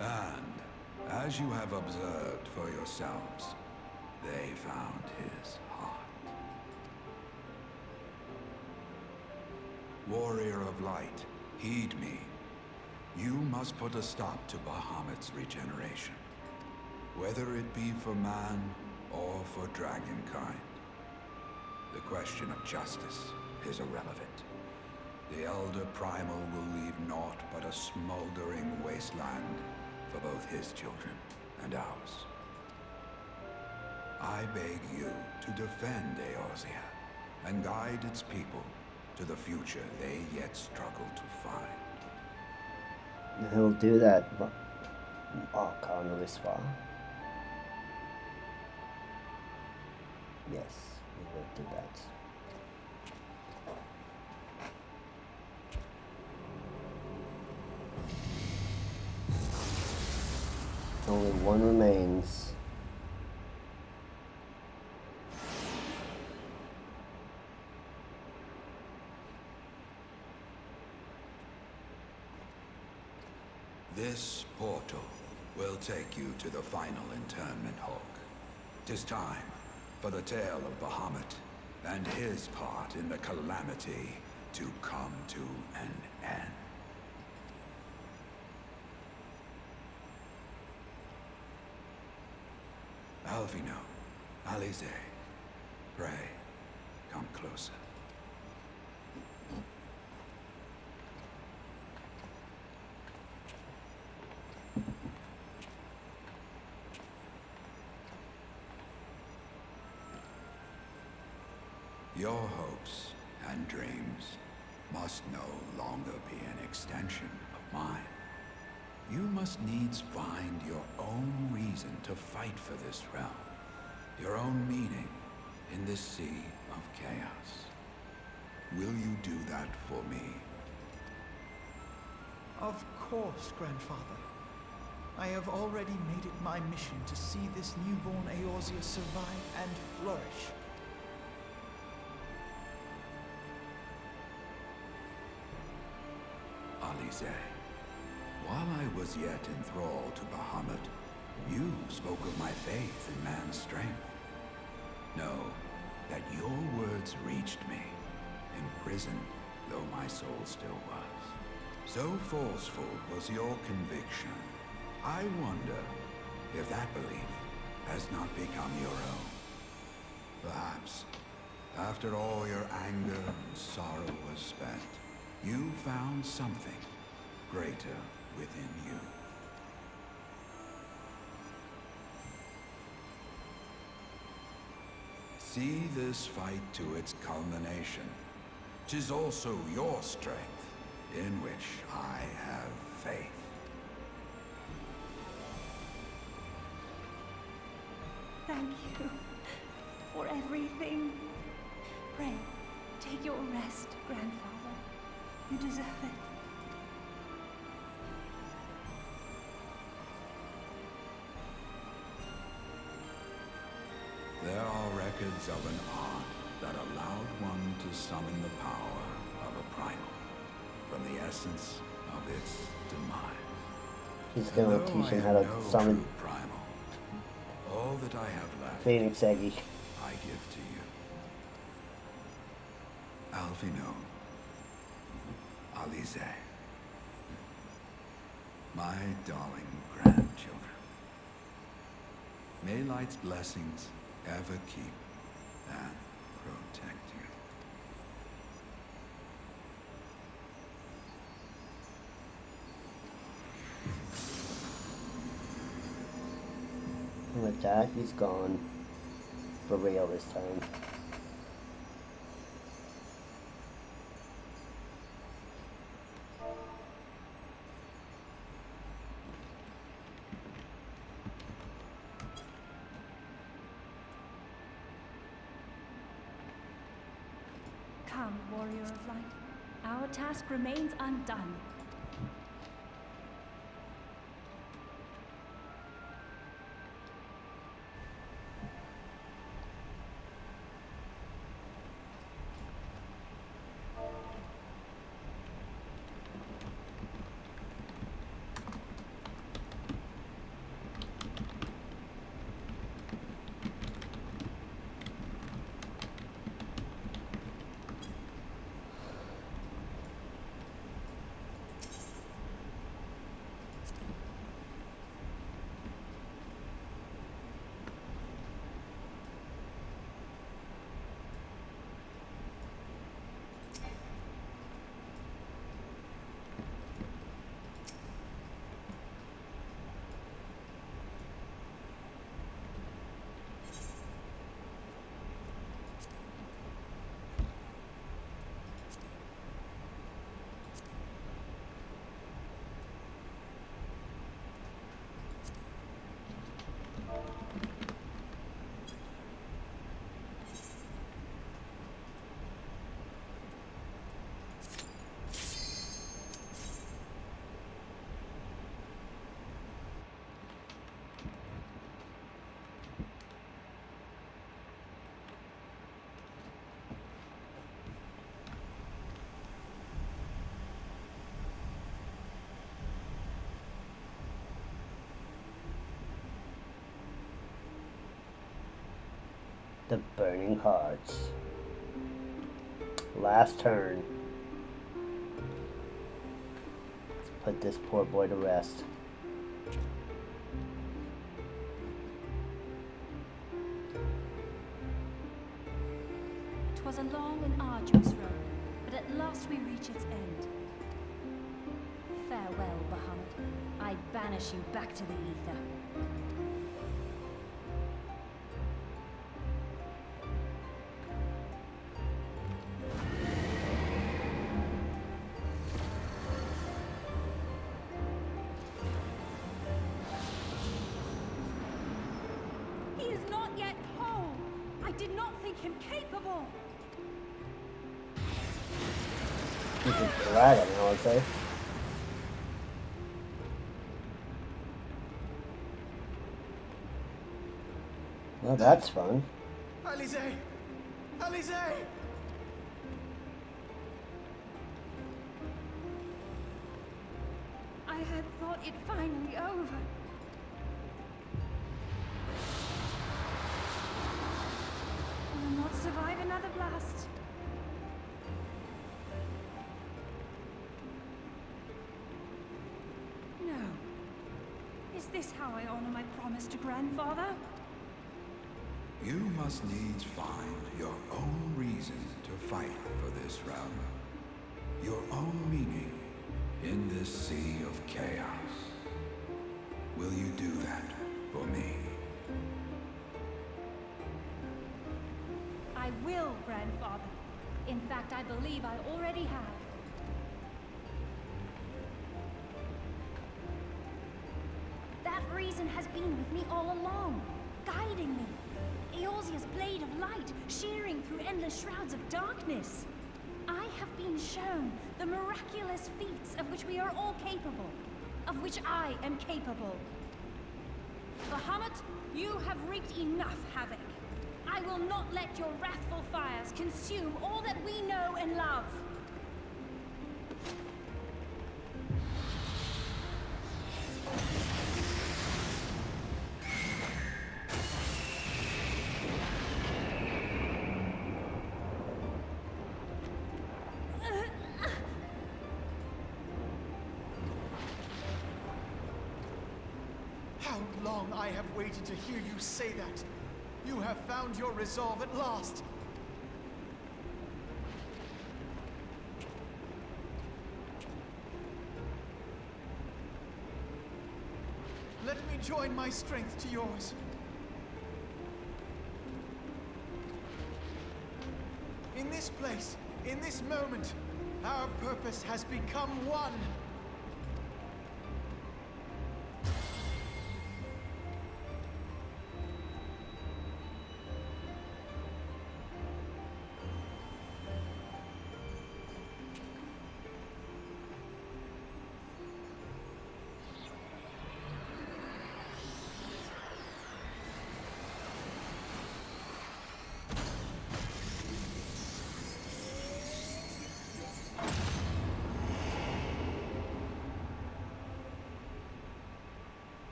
And, as you have observed for yourselves, they found his heart. Warrior of Light, heed me. You must put a stop to Bahamut's regeneration, whether it be for man or for dragonkind. The question of justice is irrelevant. The Elder Primal will leave naught but a smoldering wasteland for both his children and ours. I beg you to defend Eorzea and guide its people to the future they yet struggle to find. He'll do that. Oh, can't whisper. Yes, we will do that. Only one remains. This portal will take you to the final internment hall. 'Tis time for the tale of Bahamut and his part in the calamity to come to an end. Alvino, Alize, pray, come closer. Your hopes and dreams must no longer be an extension of mine. You must needs find your own reason to fight for this realm, your own meaning in this sea of chaos. Will you do that for me? Of course, Grandfather. I have already made it my mission to see this newborn Eorzea survive and flourish. Alize, while I was yet enthralled to Bahamut, you spoke of my faith in man's strength. Know that your words reached me, imprisoned though my soul still was. So forceful was your conviction, I wonder if that belief has not become your own. Perhaps, after all your anger and sorrow was spent, you found something greater within you. See this fight to its culmination. 'Tis also your strength, in which I have faith. Thank you for everything. Pray, take your rest, Grandfather. You deserve it. There are records of an art that allowed one to summon the power of a primal from the essence of its demise. He's gonna Though teach I him how am to no summon true primal, all that I have left Phoenix Eggy. I give to you. Alvino, Alize, my darling grandchildren. May light's blessings ever keep and protect you. And with that, he's gone. For real this time. Come, warrior of light. Our task remains undone. The Burning Hearts. Last turn. put this poor boy to rest. 'Twas a long and arduous road, but at last we reach its end. Farewell, Bahamut. I banish you back to the ether. He is not yet whole. I did not think him capable. He's a dragon, I would say. Well, that's fun. Alize! Alize! I had thought it finally over. I will not survive another blast. No. Is this how I honor my promise to grandfather? You must needs find your own reason to fight for this realm. Your own meaning in this sea of chaos. Will you do that for me? I will, grandfather. In fact, I believe I already have. That reason has been with me all along, guiding me. Eorzea's blade of light, shearing through endless shrouds of darkness. I have been shown the miraculous feats of which we are all capable, of which I am capable. Bahamut, you have wreaked enough havoc. I will not let your wrathful fires consume all that we know and love. How long I have waited to hear you say that! You have found your resolve at last! Let me join my strength to yours. In this place, in this moment, our purpose has become one.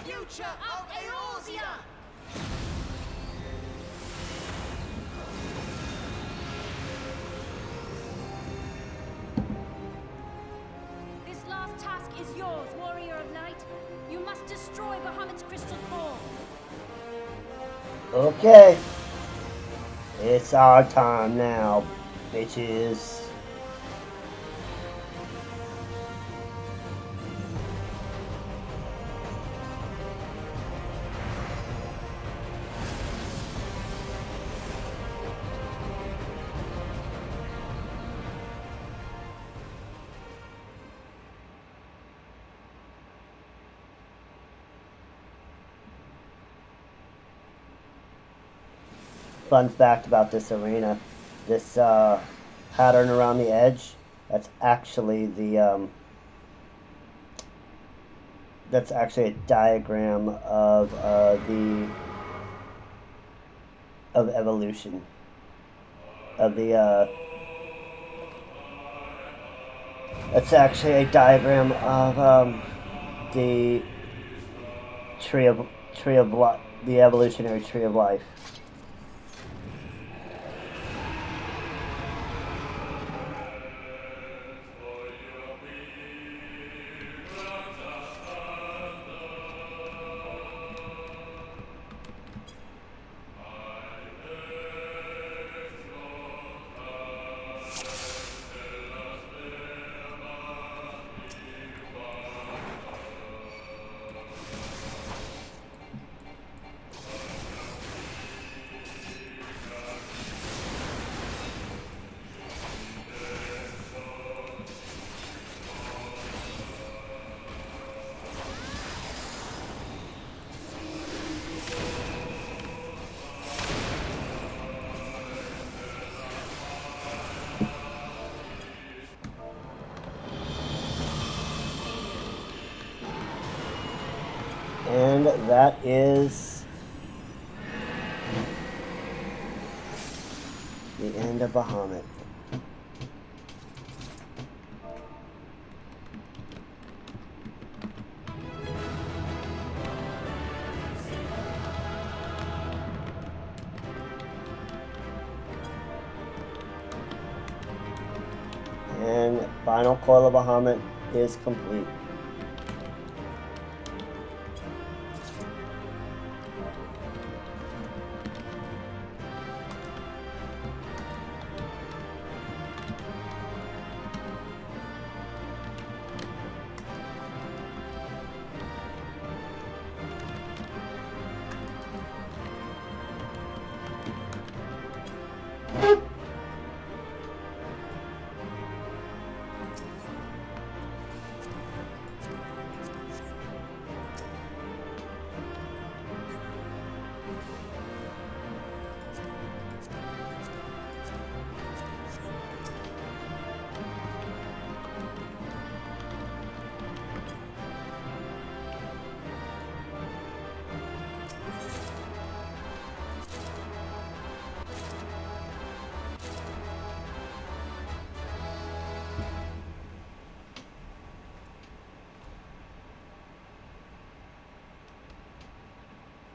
Future of Eorzea! This last task is yours, Warrior of Light. You must destroy Bahamut's crystal core. Okay. It's our time now, bitches. Fun fact about this arena, this pattern around the edge, that's actually the that's actually a diagram of evolution of the that's actually a diagram of the the evolutionary tree of life. that is the end of Bahamut. And final coil of Bahamut is complete.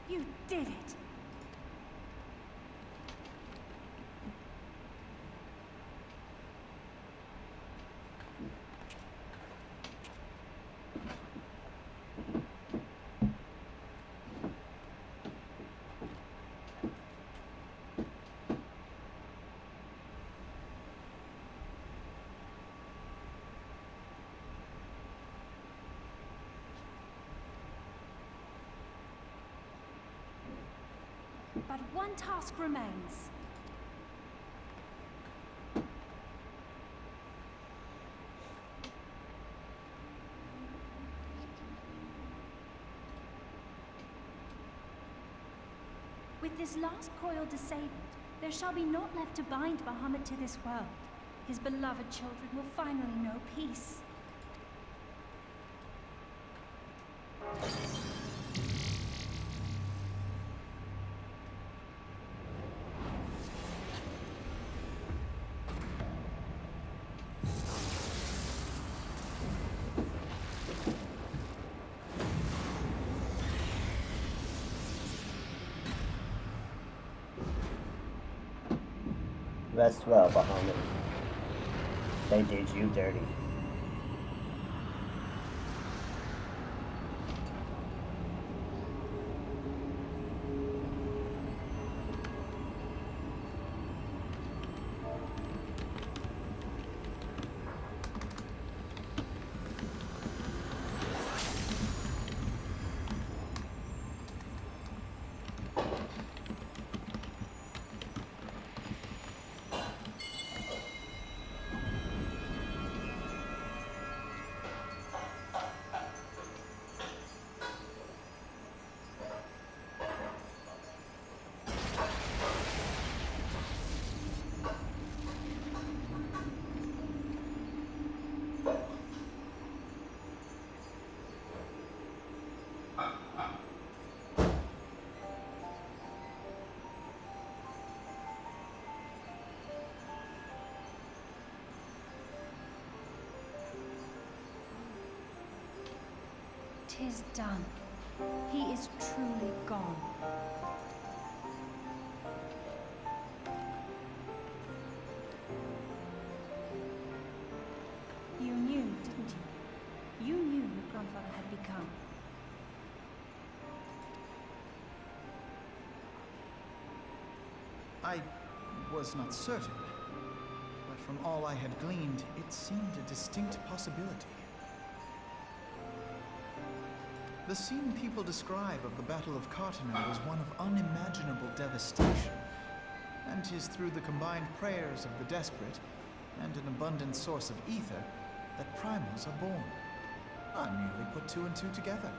You did it! But one task remains. With this last coil disabled, there shall be naught left to bind Bahamut to this world. His beloved children will finally know peace. Rest well, Bahamut. They did you dirty. "'Tis done. He is truly gone." You knew, didn't you? You knew what Grandfather had become. I was not certain, but from all I had gleaned, it seemed a distinct possibility. The scene people describe of the Battle of Carteneau was one of unimaginable devastation, and 'tis through the combined prayers of the desperate and an abundant source of ether that primals are born. I merely put two and two together.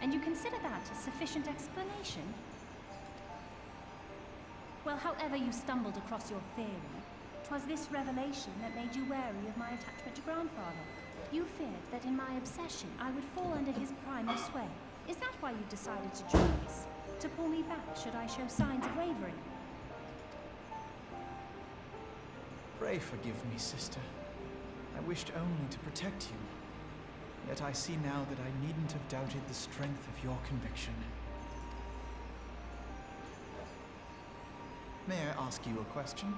And you consider that a sufficient explanation? Well, however you stumbled across your theory, 'twas this revelation that made you wary of my attachment to Grandfather. You feared that in my obsession I would fall under his primal sway. Is that why you decided to join us? To pull me back should I show signs of wavering? Pray forgive me, sister. I wished only to protect you. Yet I see now that I needn't have doubted the strength of your conviction. May I ask you a question?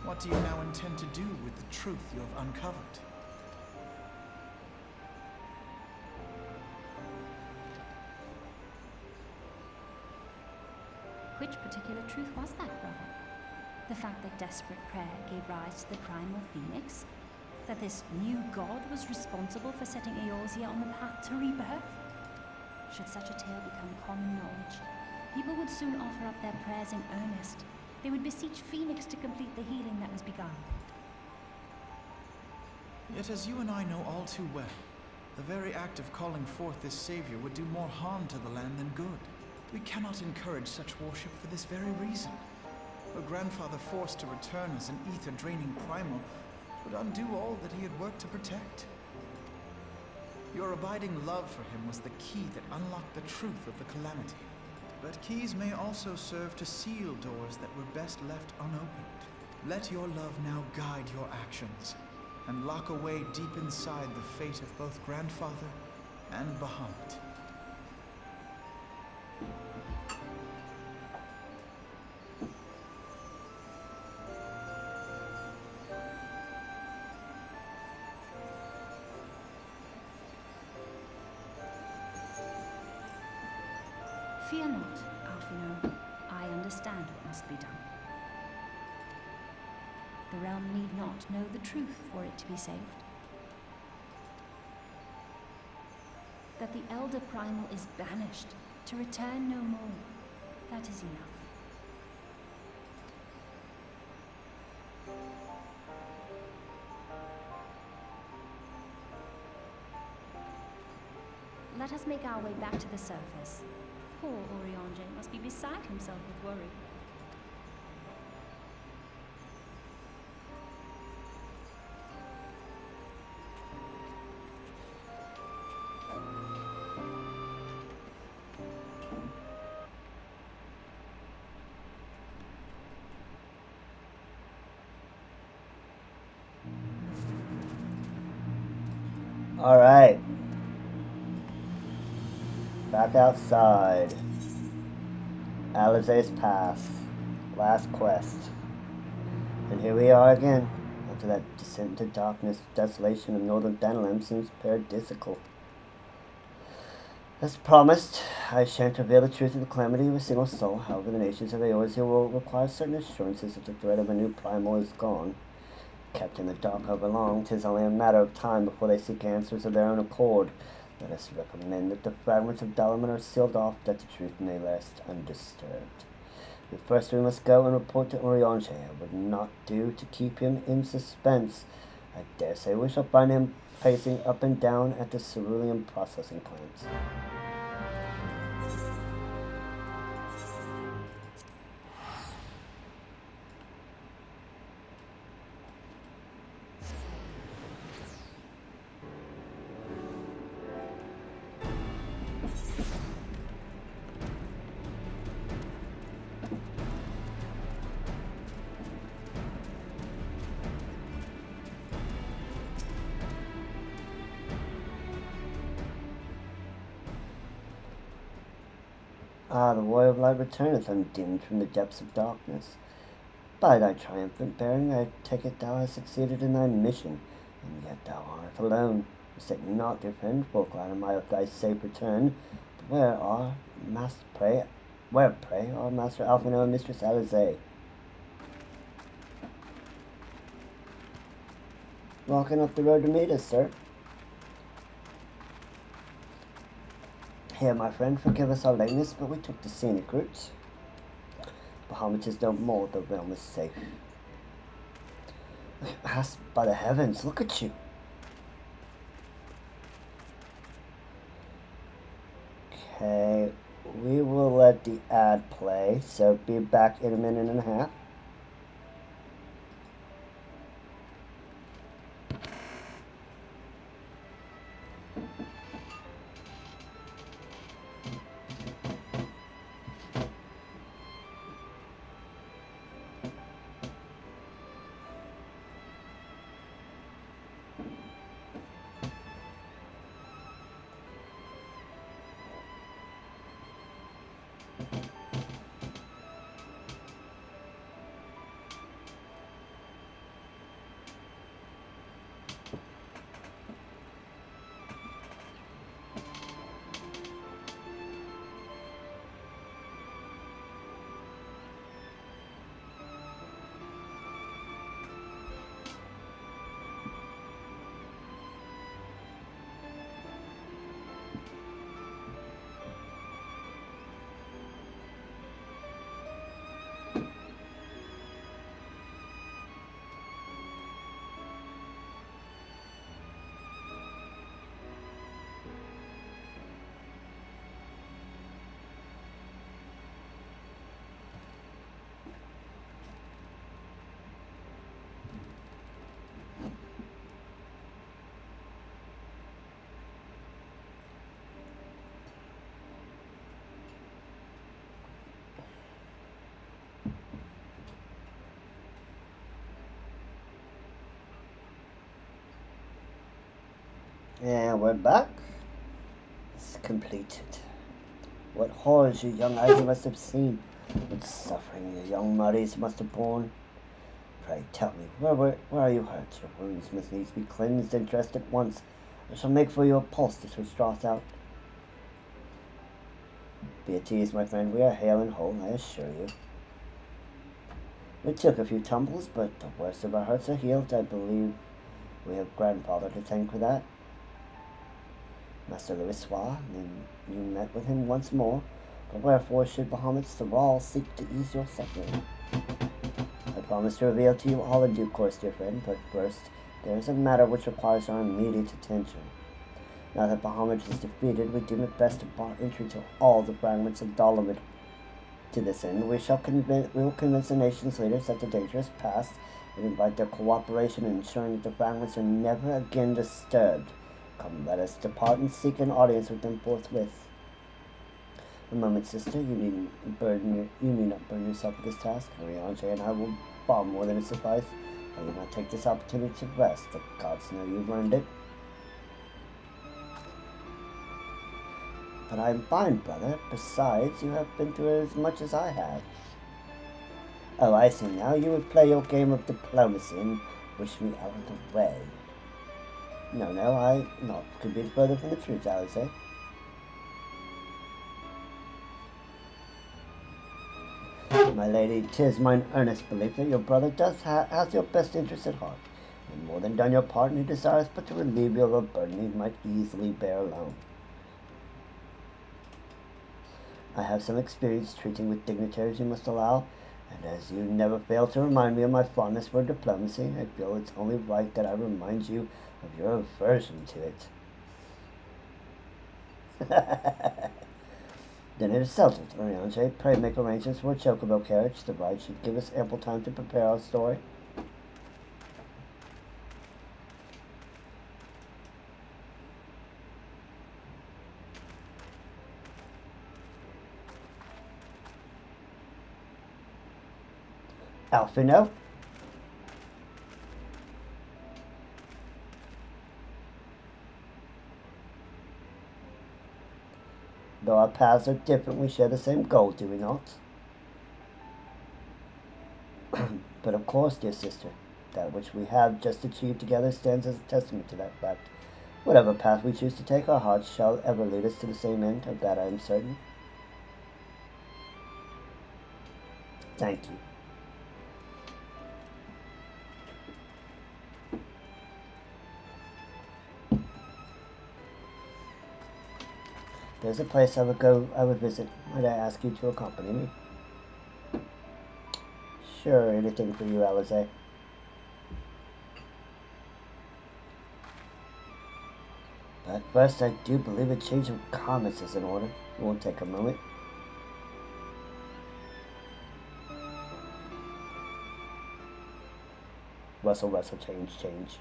What do you now intend to do with the truth you have uncovered? Which particular truth was that, brother? The fact that desperate prayer gave rise to the primal phoenix? That this new god was responsible for setting Eorzea on the path to rebirth? Should such a tale become common knowledge, people would soon offer up their prayers in earnest. They would beseech Phoenix to complete the healing that was begun. Yet as you and I know all too well, the very act of calling forth this savior would do more harm to the land than good. We cannot encourage such worship for this very reason. A grandfather forced to return as an ether-draining primal would undo all that he had worked to protect. Your abiding love for him was the key that unlocked the truth of the calamity. But keys may also serve to seal doors that were best left unopened. Let your love now guide your actions, and lock away deep inside the fate of both Grandfather and Bahamut. Fear not, Alphino. I understand what must be done. The realm need not know the truth for it to be saved. That the Elder Primal is banished, to return no more. That is enough. Let us make our way back to the surface. Poor Orionje must be beside himself with worry. All right. Back outside. Alizé's Pass. Last quest. And here we are again. After that descent into darkness, desolation of northern Danalim seems paradisical. As promised, I shan't reveal the truth of the calamity of a single soul. However, the nations of Eorzea will require certain assurances that the threat of a new primal is gone. Kept in the dark over long, 'tis only a matter of time before they seek answers of their own accord. Let us recommend that the fragments of Dalaman are sealed off, that the truth may rest undisturbed. But first we must go and report to Orionje. It would not do to keep him in suspense. I dare say we shall find him pacing up and down at the cerulean processing plants. Ah, the Royal of Light returneth, undimmed from the depths of darkness. By thy triumphant bearing, I take it thou hast succeeded in thy mission, and yet thou art alone. Mistake not, dear friend, full glad am I of thy safe return. But where, pray, are Master Alphino and Mistress Alizé? Walking up the road to meet us, sir. Here, my friend, forgive us our lateness, but we took the scenic route. Bahamut is no more, the realm is safe. By the heavens, look at you. Okay, we will let the ad play, so be back in a minute and a half. And we're back. It's completed. What horrors your young eyes must have seen. What suffering your young bodies must have borne. Pray tell me, where are you hurt? Your wounds must needs be cleansed and dressed at once. I shall make for you a poultice which draweth out. Be at ease, my friend. We are hale and whole, I assure you. We took a few tumbles, but the worst of our hurts are healed. I believe we have grandfather to thank for that. Master Louisois, then you met with him once more, but wherefore should Bahamut's thrall seek to ease your suffering? I promise to reveal to you all in due course, dear friend, but first, there is a matter which requires our immediate attention. Now that Bahamut is defeated, we deem it best to bar entry to all the fragments of Dolomit. To this end, we will convince the nation's leaders that the danger is past, and invite their cooperation in ensuring that the fragments are never again disturbed. Come, let us depart and seek an audience with them forthwith. A moment, sister. You need not burden yourself with this task. Ariane and I will far more than suffice. I will not take this opportunity to rest. The gods know you've earned it. But I am fine, brother. Besides, you have been through as much as I have. Oh, I see now. You would play your game of diplomacy and wish me out of the way. No, could be further from the truth, I would say. My lady, 'tis mine earnest belief that your brother has your best interest at heart, and more than done your part, and he desires but to relieve you of a burden he might easily bear alone. I have some experience treating with dignitaries, you must allow, and as you never fail to remind me of my fondness for diplomacy, I feel it's only right that I remind you of your aversion to it. Then it is settled, Oriange. Pray make arrangements for a chocobo carriage. The bride should give us ample time to prepare our story. Alfino? Though our paths are different, we share the same goal, do we not? But of course, dear sister, that which we have just achieved together stands as a testament to that fact. Whatever path we choose to take, our hearts shall ever lead us to the same end, of that I am certain. Thank you. There's a place I would visit. Might I ask you to accompany me? Sure, anything for you, Alize. But first, I do believe a change of garments is in order. It won't take a moment. Rustle, change.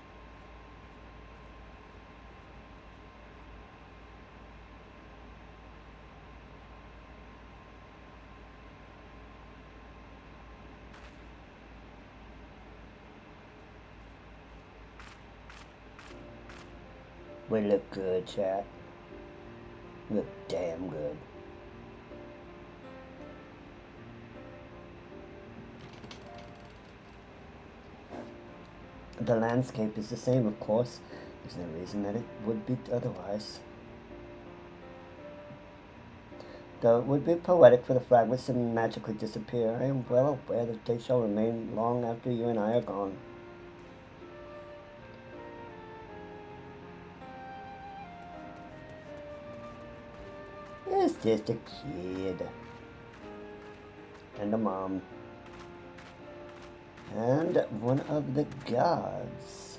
We look good, chat. Look damn good. The landscape is the same, of course. There's no reason that it would be otherwise. Though it would be poetic for the fragments to magically disappear, I am well aware that they shall remain long after you and I are gone. It's just a kid. And a mom. And one of the gods.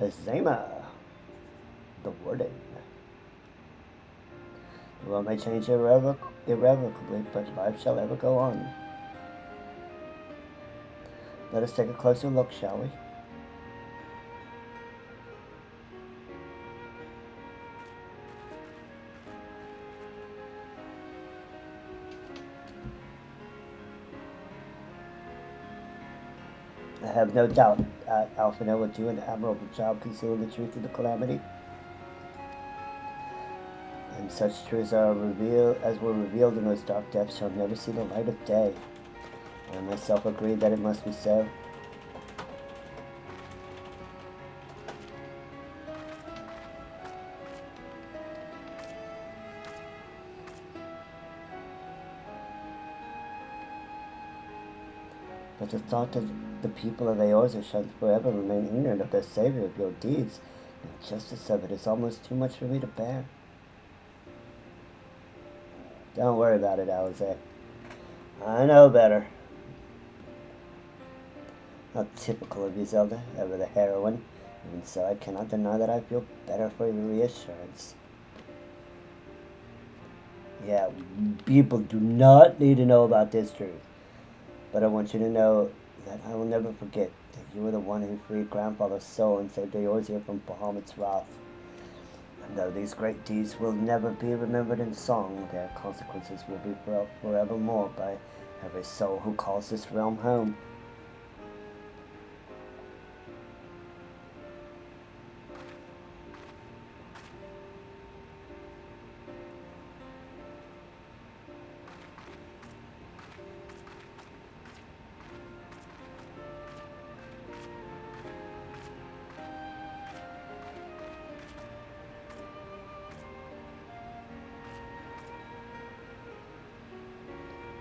Azema, the warden. The world may change irrevocably, but life shall ever go on. Let us take a closer look, shall we? I have no doubt Alphinaud will do an admirable job concealing the truth of the calamity. And such truths as were revealed in those dark depths shall never see the light of day. I myself agree that it must be so. But the thought that the people of Eorzea shall forever remain ignorant of their savior, of your deeds, and the justice of it is almost too much for me to bear. Don't worry about it, Alize. I know better. How typical of you, Zelda, ever the heroine. Even so, I cannot deny that I feel better for your reassurance. Yeah, people do not need to know about this truth. But I want you to know that I will never forget that you were the one who freed Grandfather's soul and saved Eorzea from Bahamut's wrath. And though these great deeds will never be remembered in song, their consequences will be felt forevermore by every soul who calls this realm home.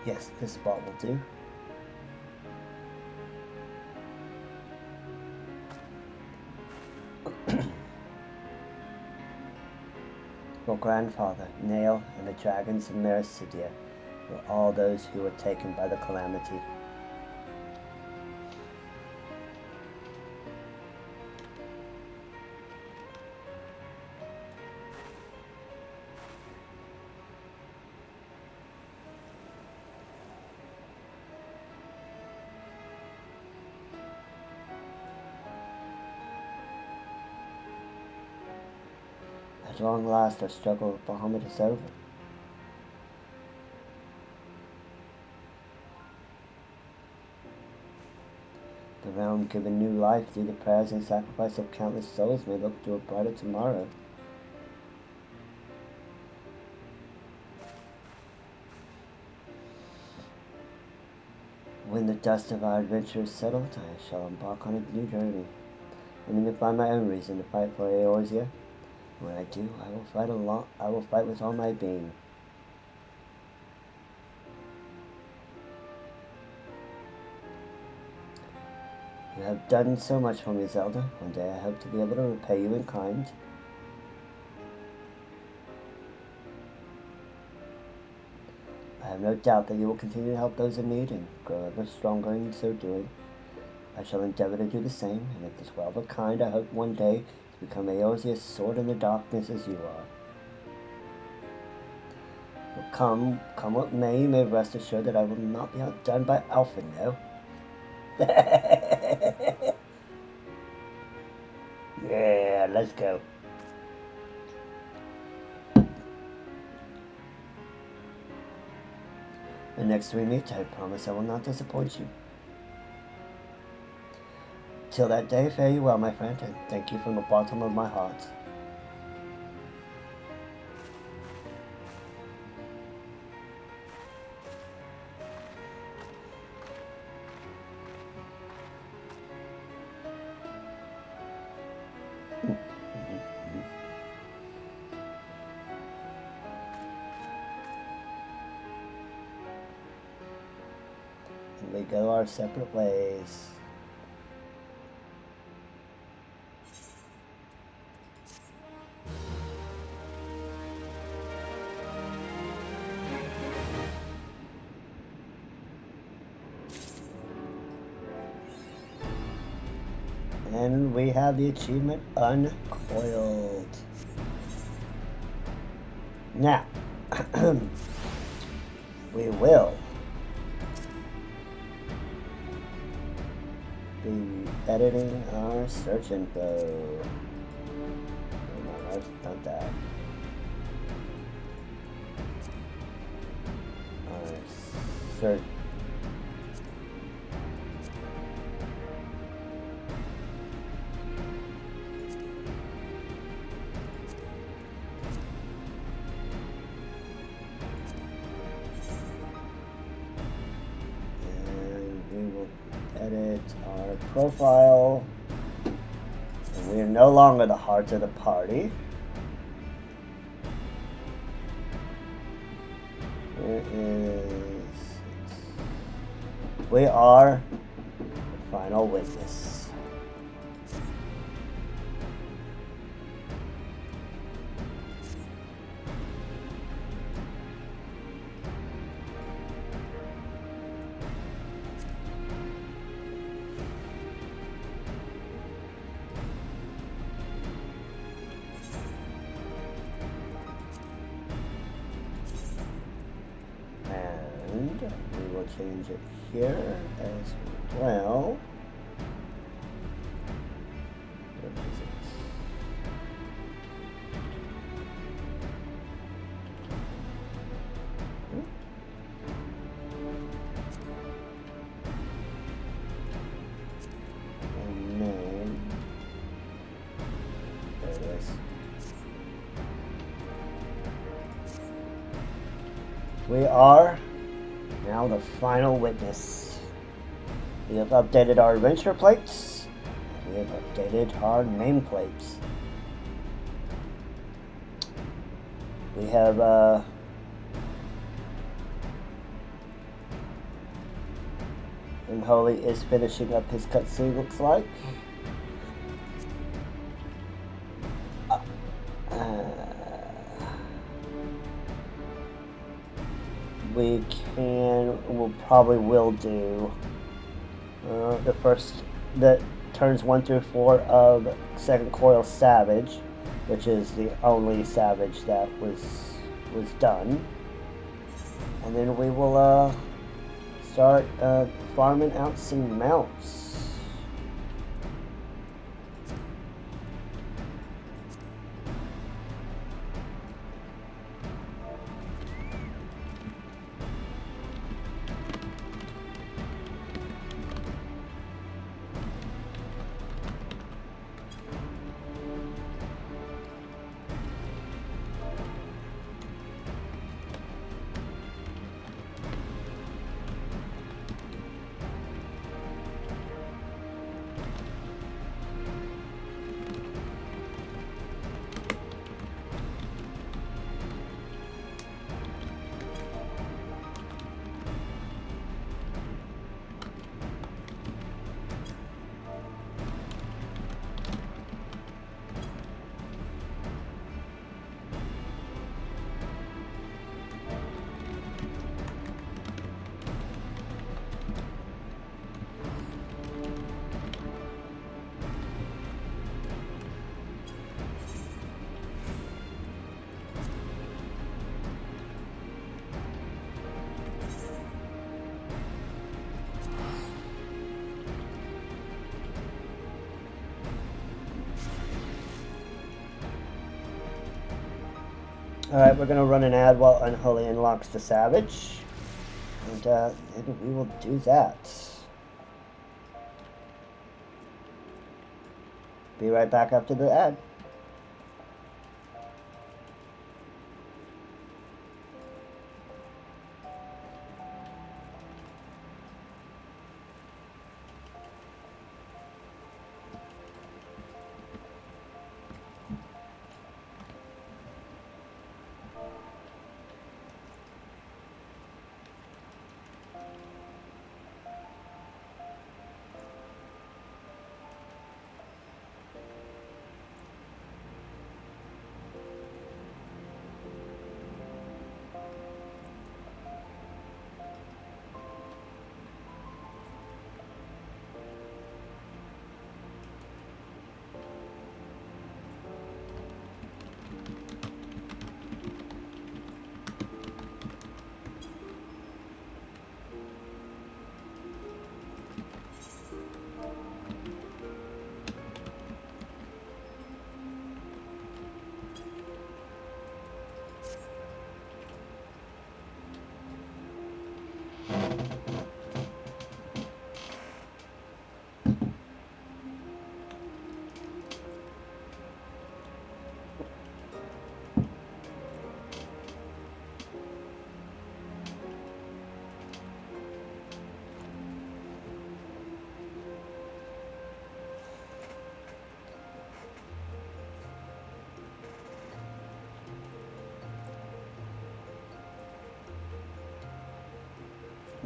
Yes, this spot will do. Your grandfather, Nael, and the dragons of Mericidia were all those who were taken by the calamity. At long last, our struggle with Bahamut is over. The realm, given new life through the prayers and sacrifice of countless souls, may look to a brighter tomorrow. When the dust of our adventure is settled, I shall embark on a new journey, aiming to find my own reason to fight for Eorzea. When I do, I will fight with all my being. You have done so much for me, Zelda. One day I hope to be able to repay you in kind. I have no doubt that you will continue to help those in need and grow ever stronger in so doing. I shall endeavor to do the same, and if this world of kind, I hope one day to become Eorzea's sword in the darkness as you are. Well, come what may, you may rest assured that I will not be outdone by Alphinaud. Yeah, let's go. The next we meet, I promise I will not disappoint you. Till that day, fare you well, my friend, and thank you from the bottom of my heart. And we go our separate ways. And we have the achievement uncoiled. Now, we will be editing our search info. No, I've done that. Our search. edit our profile. And we are no longer the heart of the party. Where is... We are the final witness. And we will change it here as well. Where is it? And then there it is. We are now the final witness. We have updated our adventure plates. We have updated our nameplates. We have Unholy is finishing up his cutscene, looks like. We'll probably will do the first, the turns 1 through 4 of second Coils Savage, which is the only Savage that was done, and then we will start farming out some mounts. Alright, we're going to run an ad while Unholy unlocks the Savage. And then we will do that. Be right back after the ad.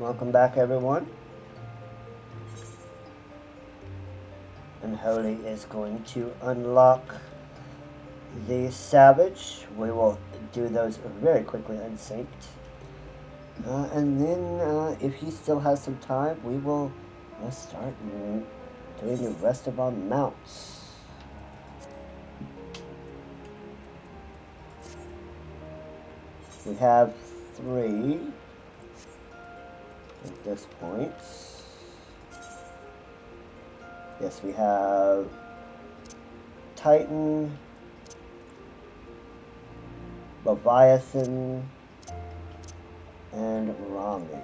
Welcome back, everyone. And Holy is going to unlock the Savage. We will do those very quickly unsynced. And then, if he still has some time, we will start doing the rest of our mounts. We have 3 at this point. Yes, we have Titan, Leviathan, and Ramu.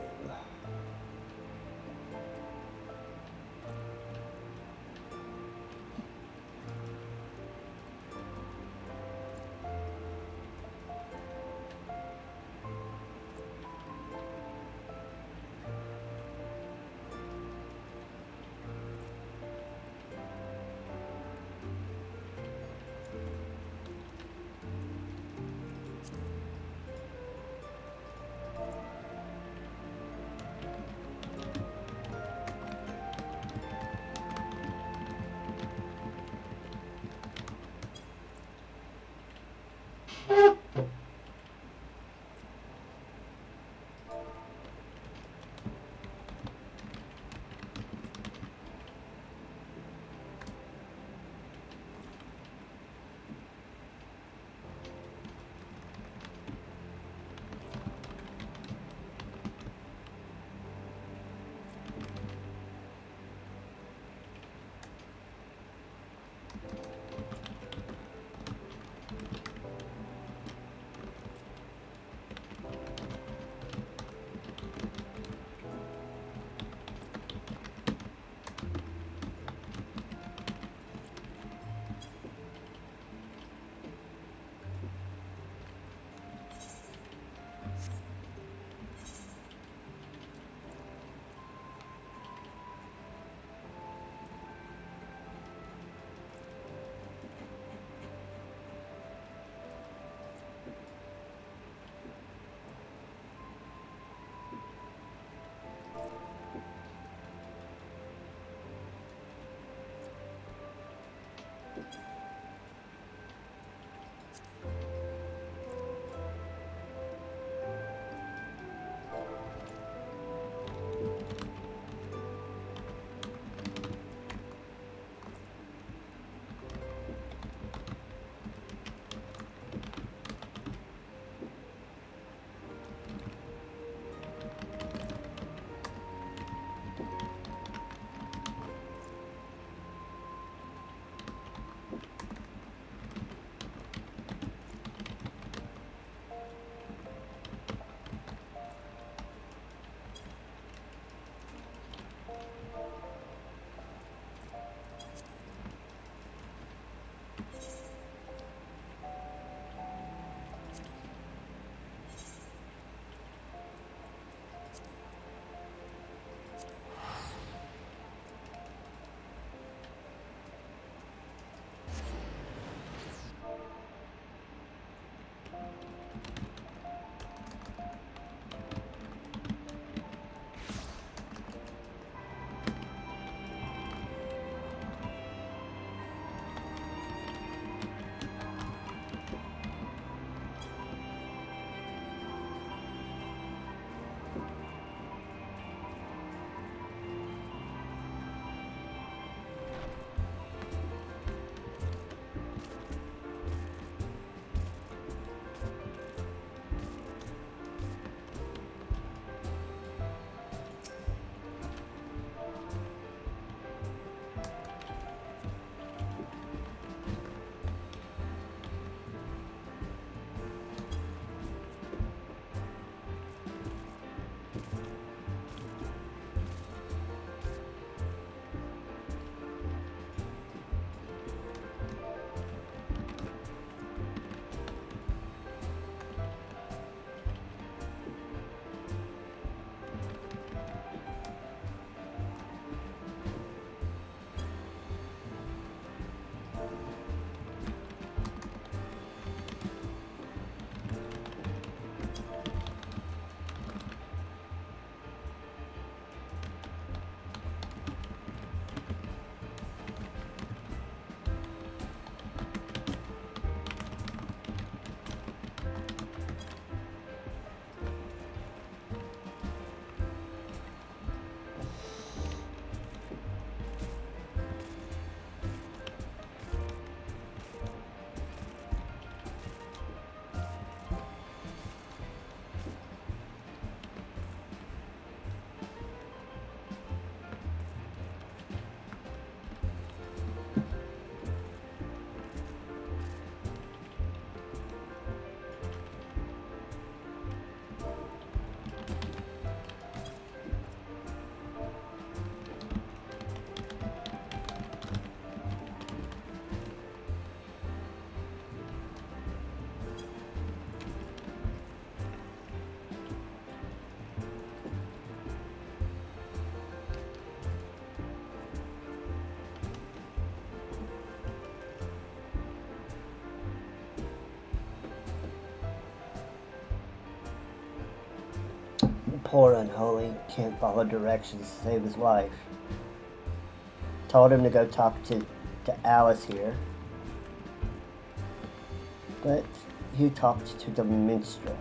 Poor unholy can't follow directions to save his life. Told him to go talk to Alice here. But he talked to the minstrel.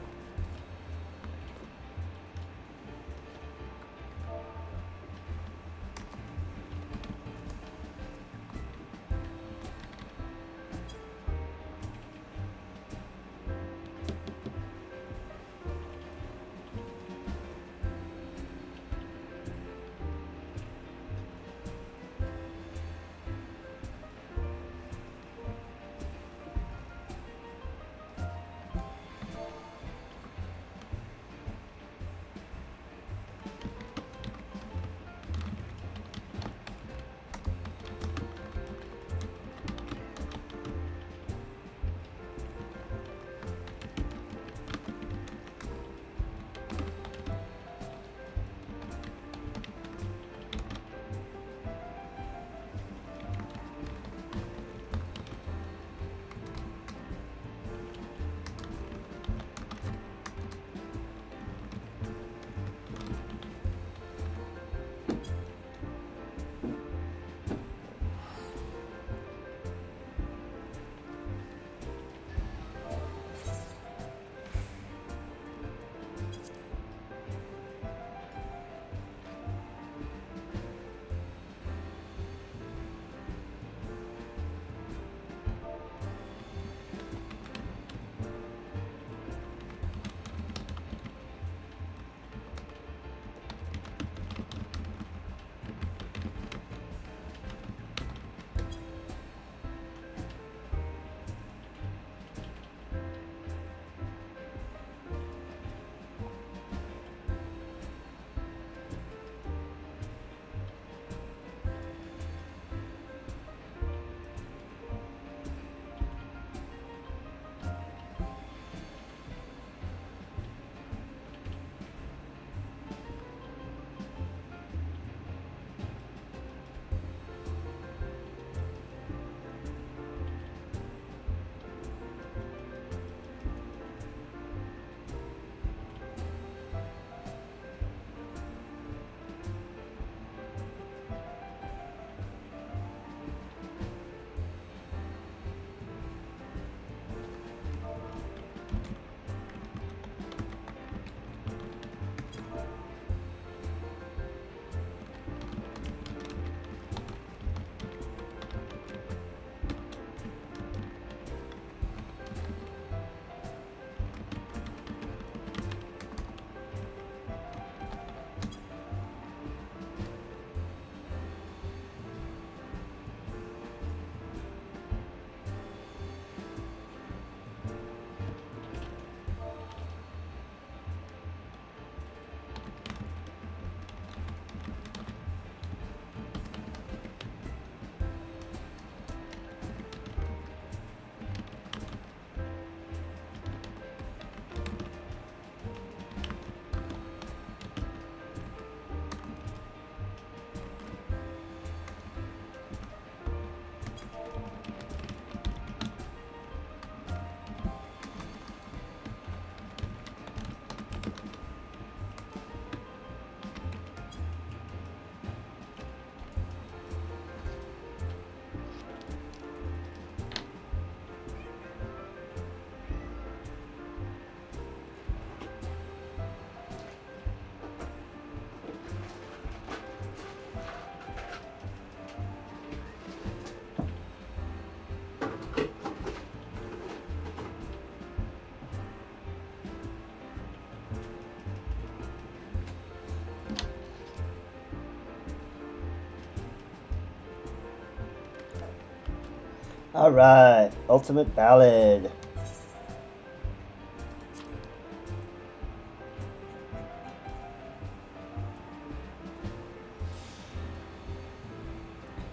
Alright, Ultimate Ballad.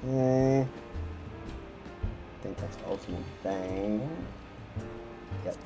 I think that's Ultimate Bang. Yep.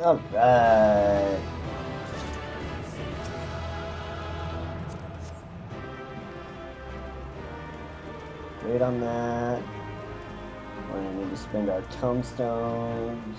Alright. Wait on that. We're gonna need to spend our tombstones.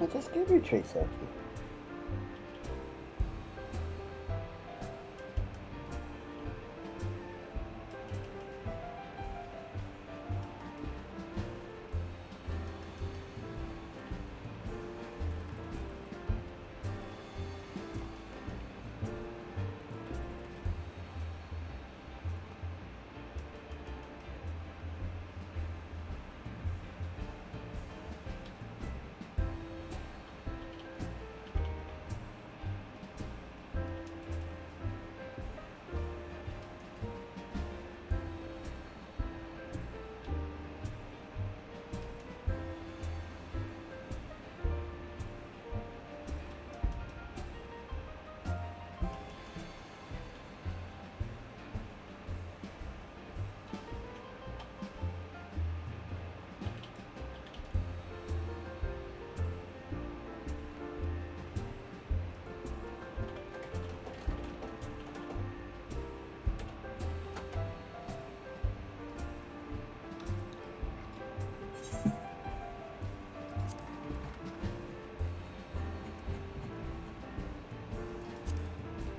I just gave you tree safety.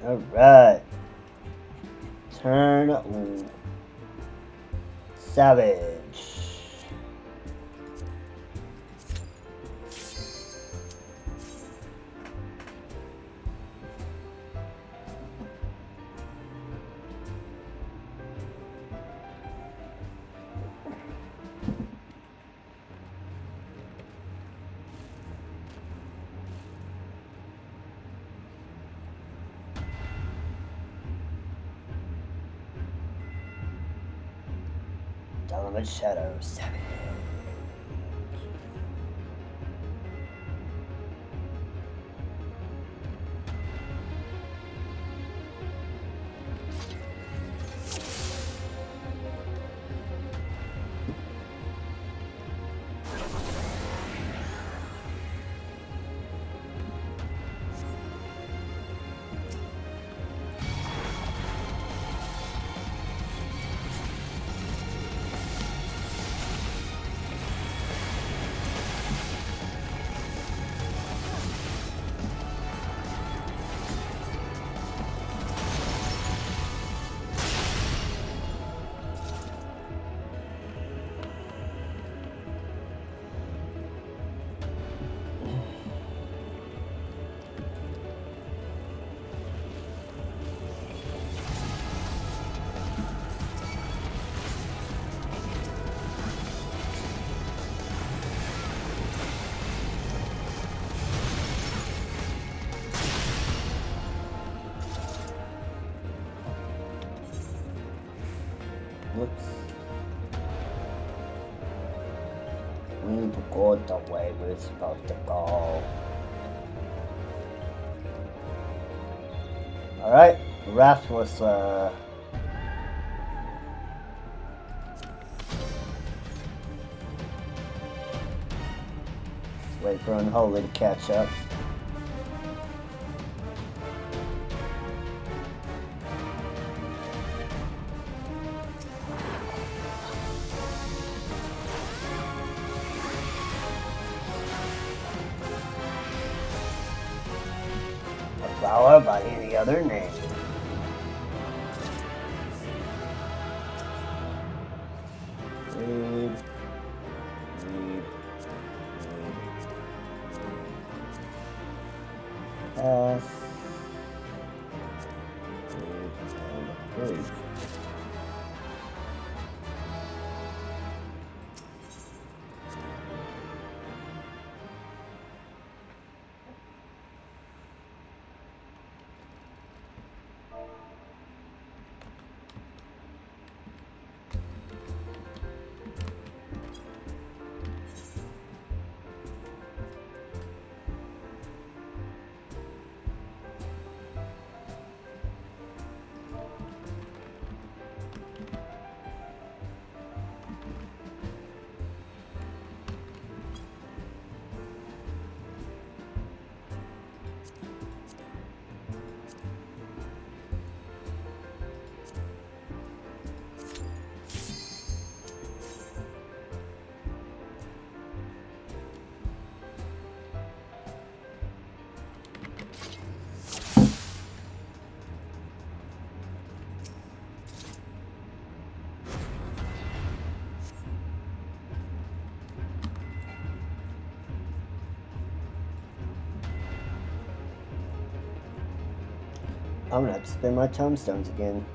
Alright. Turn savage. Donovan Shadow Savage. Whoops. We need to go the way we're supposed to go. Alright, Wrath was wait for Unholy to catch up. A flower by any other name. pass. And 3. I'm gonna have to spend my tombstones again.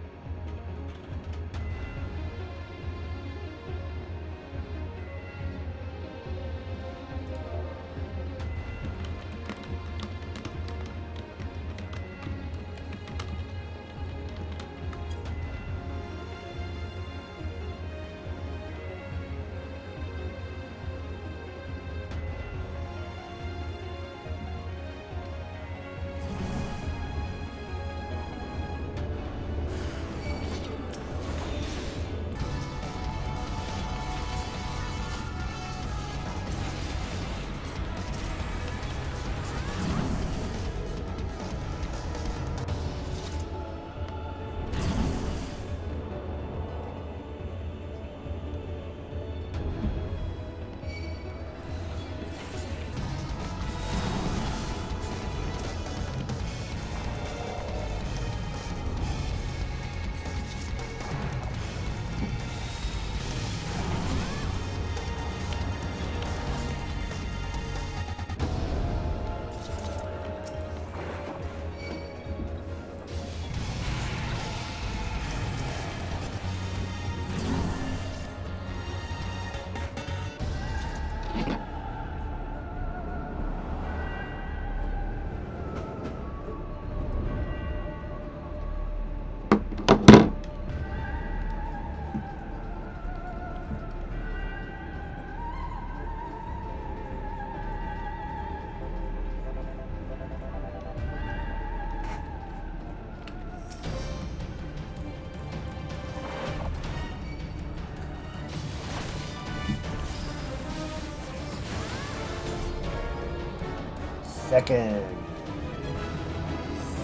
Second.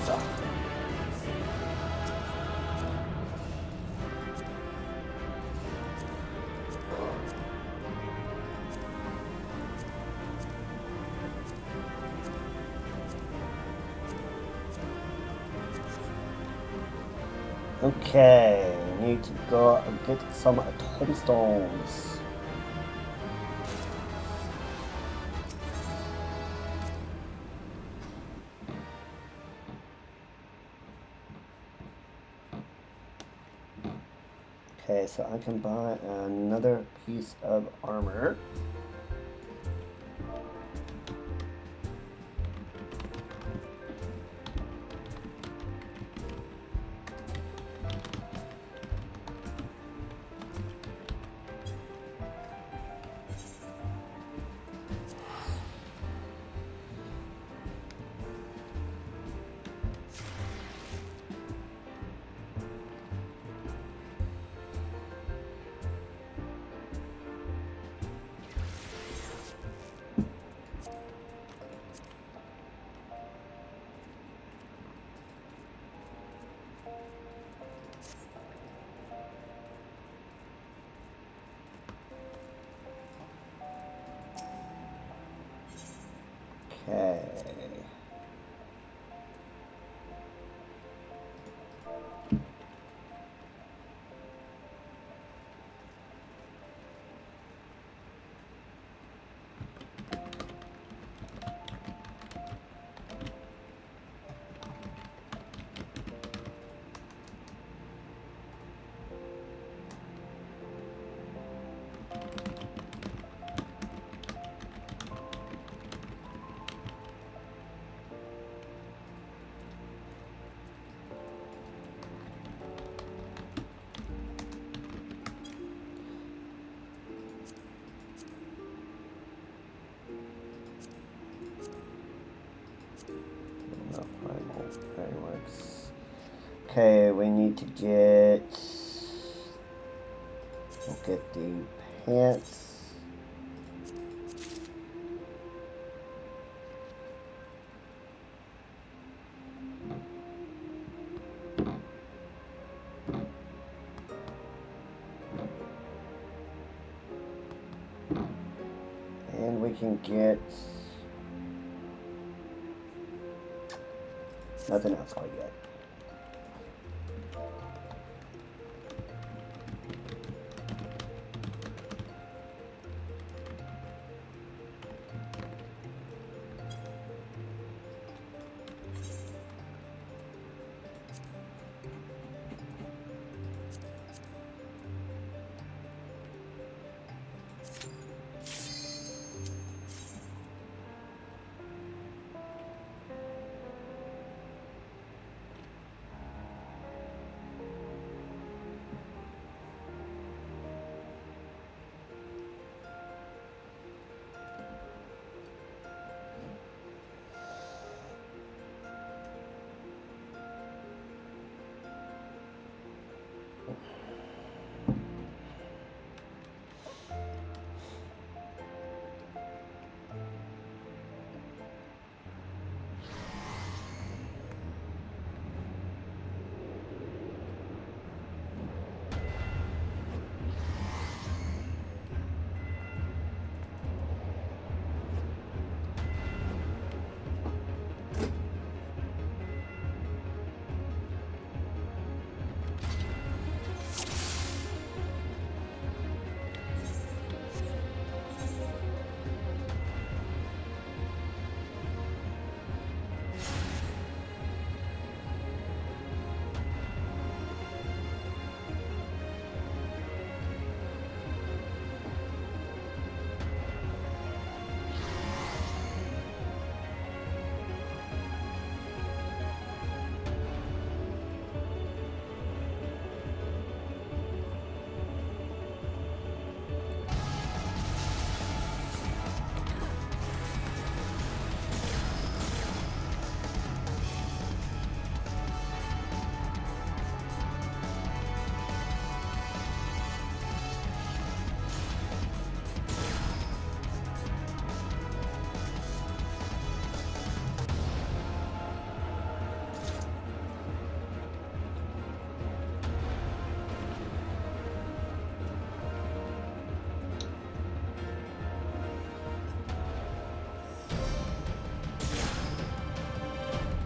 Suck. Okay, need to go get some tombstones. Okay, so I can buy another piece of armor. Okay. Not primal. Fireworks. Okay, we need to get. We'll get the pants. And we can get nothing else quite yet.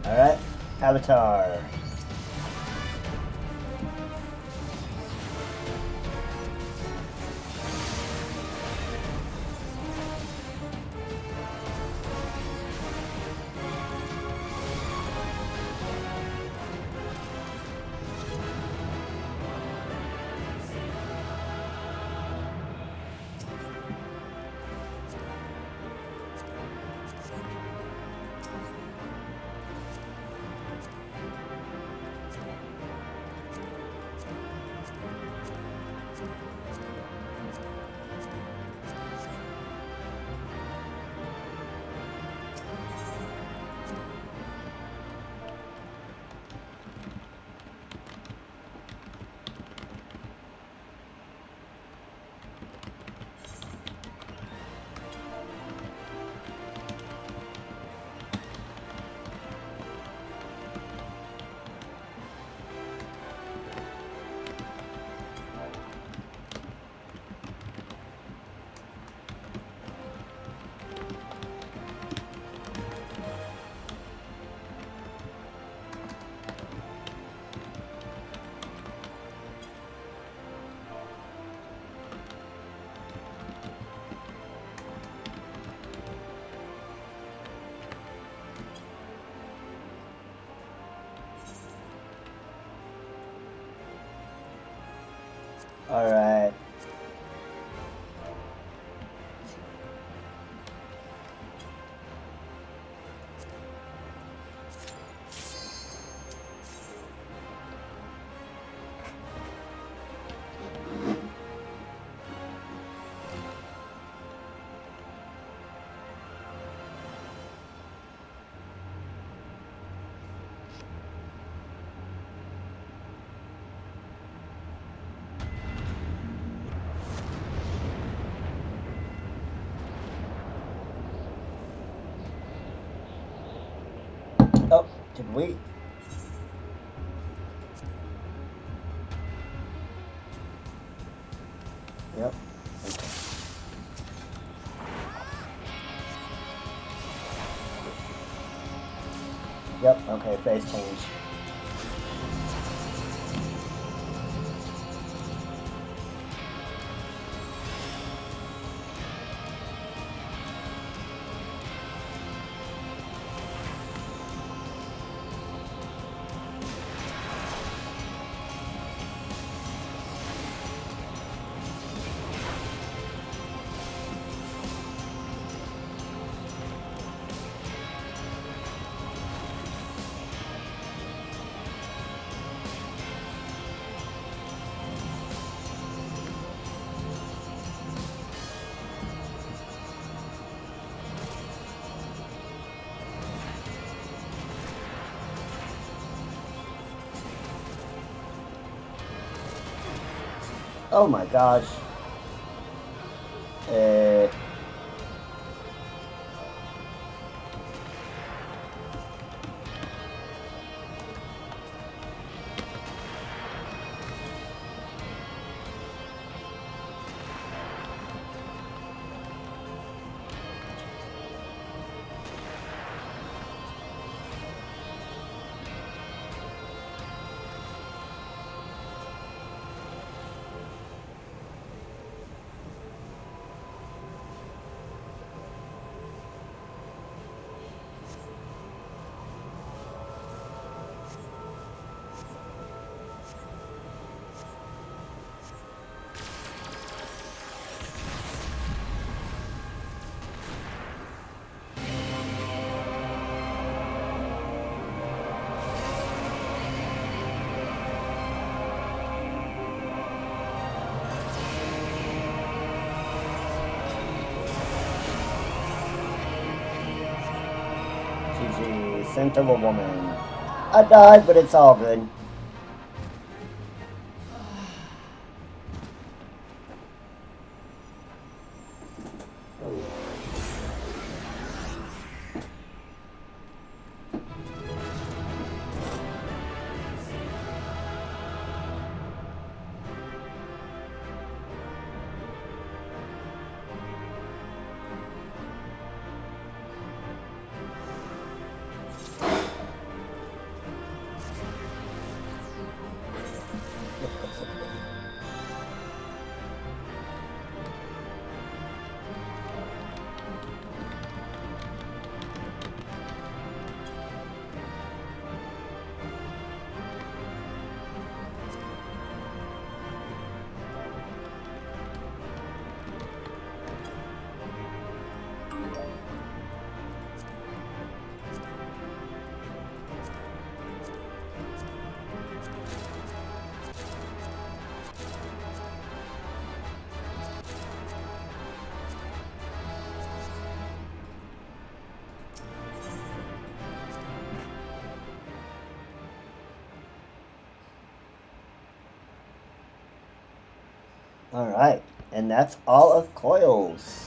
Alright, Avatar. Alright. Oh, did we? Yep. Okay. Yep, okay, phase change. Oh my gosh. GG, scent of a woman. I died, but it's all good. Alright, and that's all of Coils.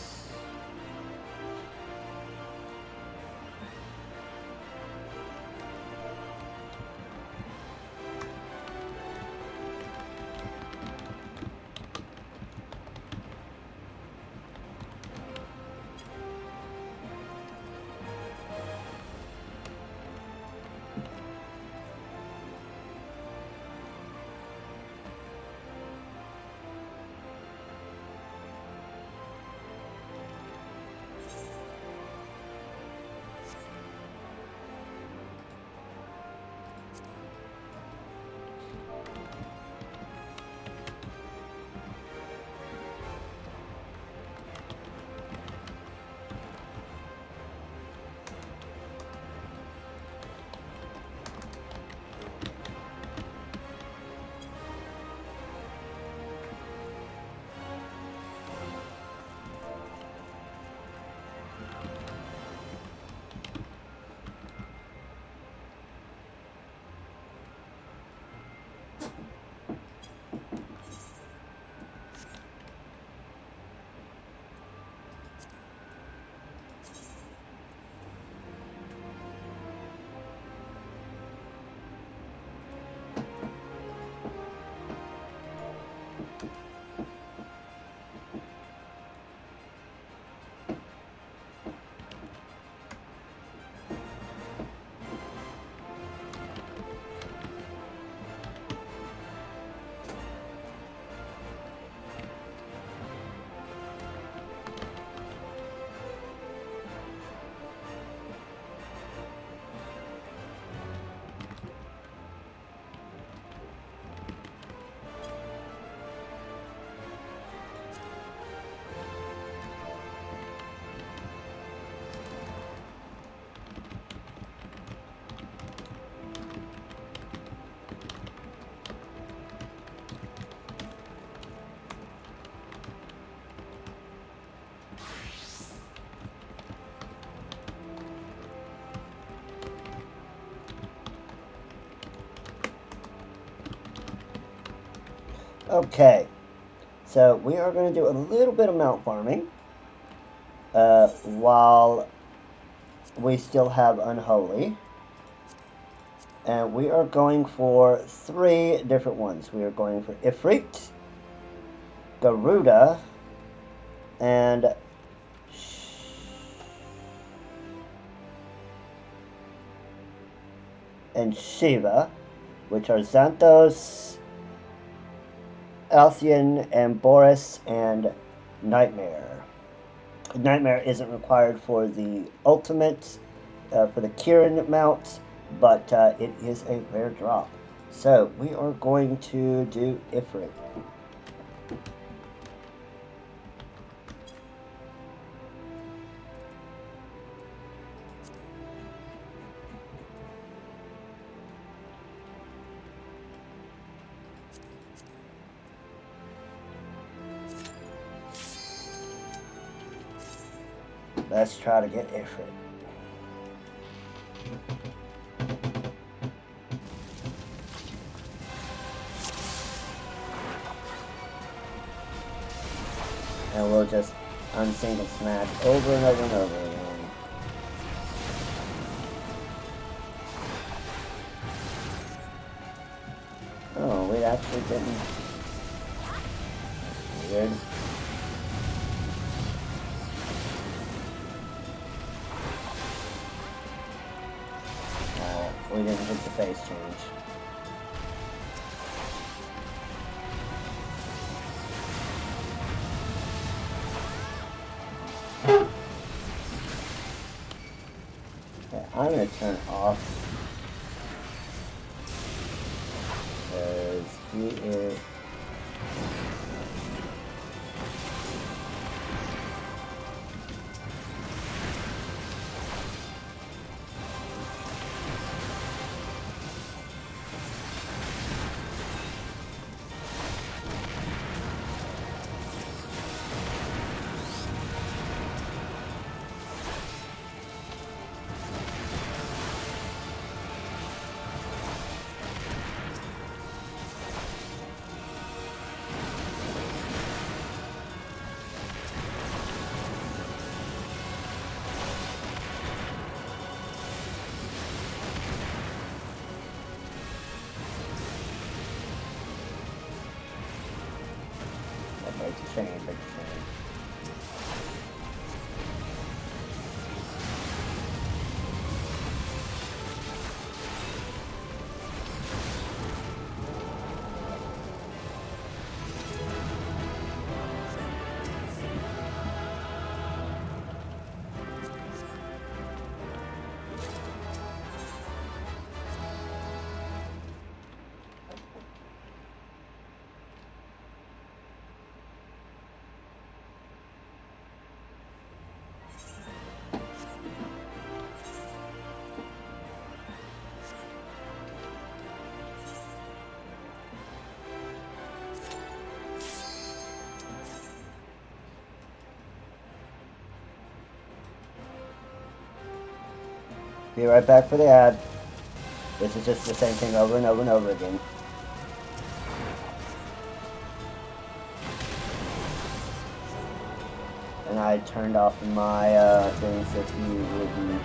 Okay, so we are going to do a little bit of mount farming while we still have Unholy. And we are going for 3 different ones. We are going for Ifrit, Garuda, and Shiva, which are Xanthos, Alcyon, and Boris, and Nightmare. Nightmare isn't required for the ultimate, for the Kieran mount, but it is a rare drop. So we are going to do Ifrit. Let's try to get Ifrit. And we'll just unsingle smash over and over and over again. Oh, we actually didn't. Weird. We didn't hit the face change. Okay, I'm gonna turn off because he is. Big chain, big chain. Be right back for the ad. This is just the same thing over and over and over again. And I turned off my things if you wouldn't.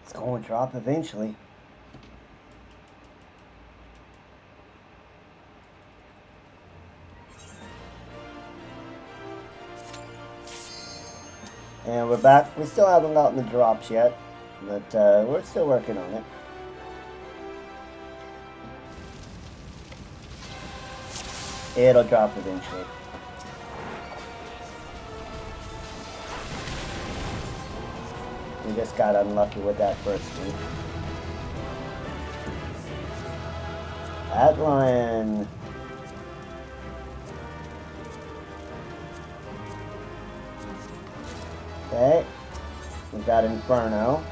It's going to drop eventually. And we're back. We still haven't gotten the drops yet, but we're still working on it. It'll drop eventually. We just got unlucky with that first one. At Lion. Okay. We've got Inferno.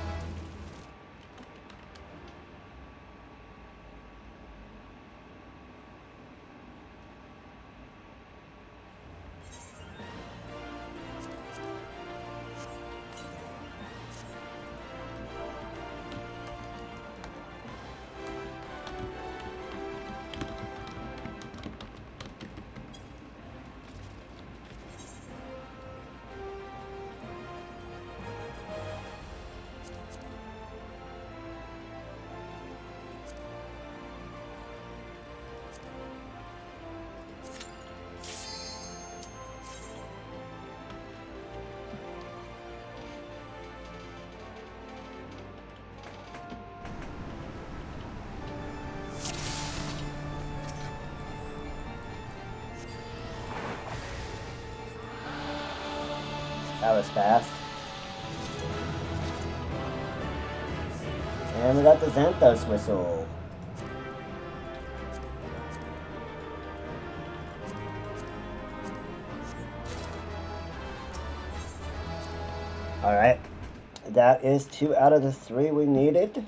That was fast. And we got the Xanthos whistle. Alright. That is 2 out of the 3 we needed.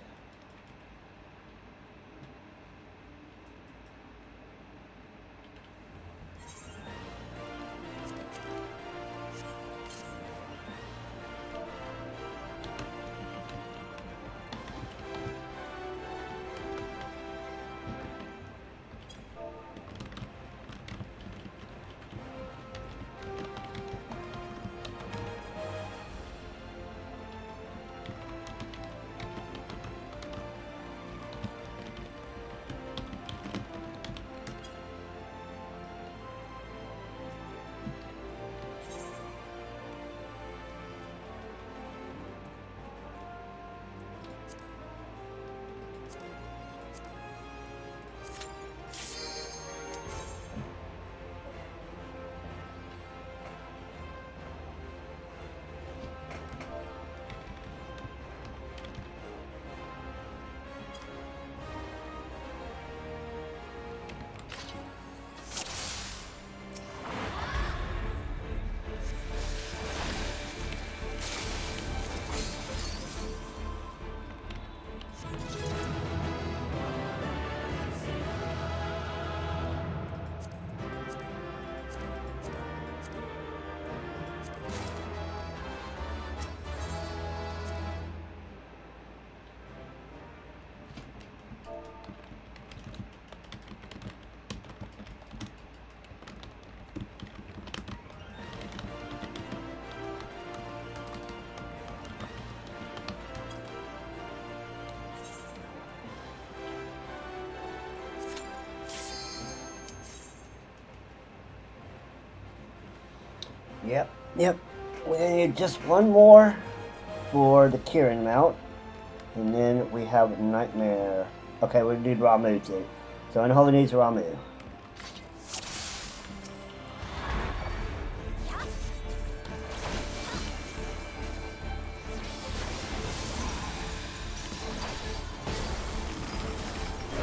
Yep. We need just one more for the Kieran mount. And then we have Nightmare. Okay, we need Ramu too. So Unholy needs Ramu.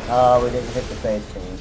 Oh, we didn't hit the phase change.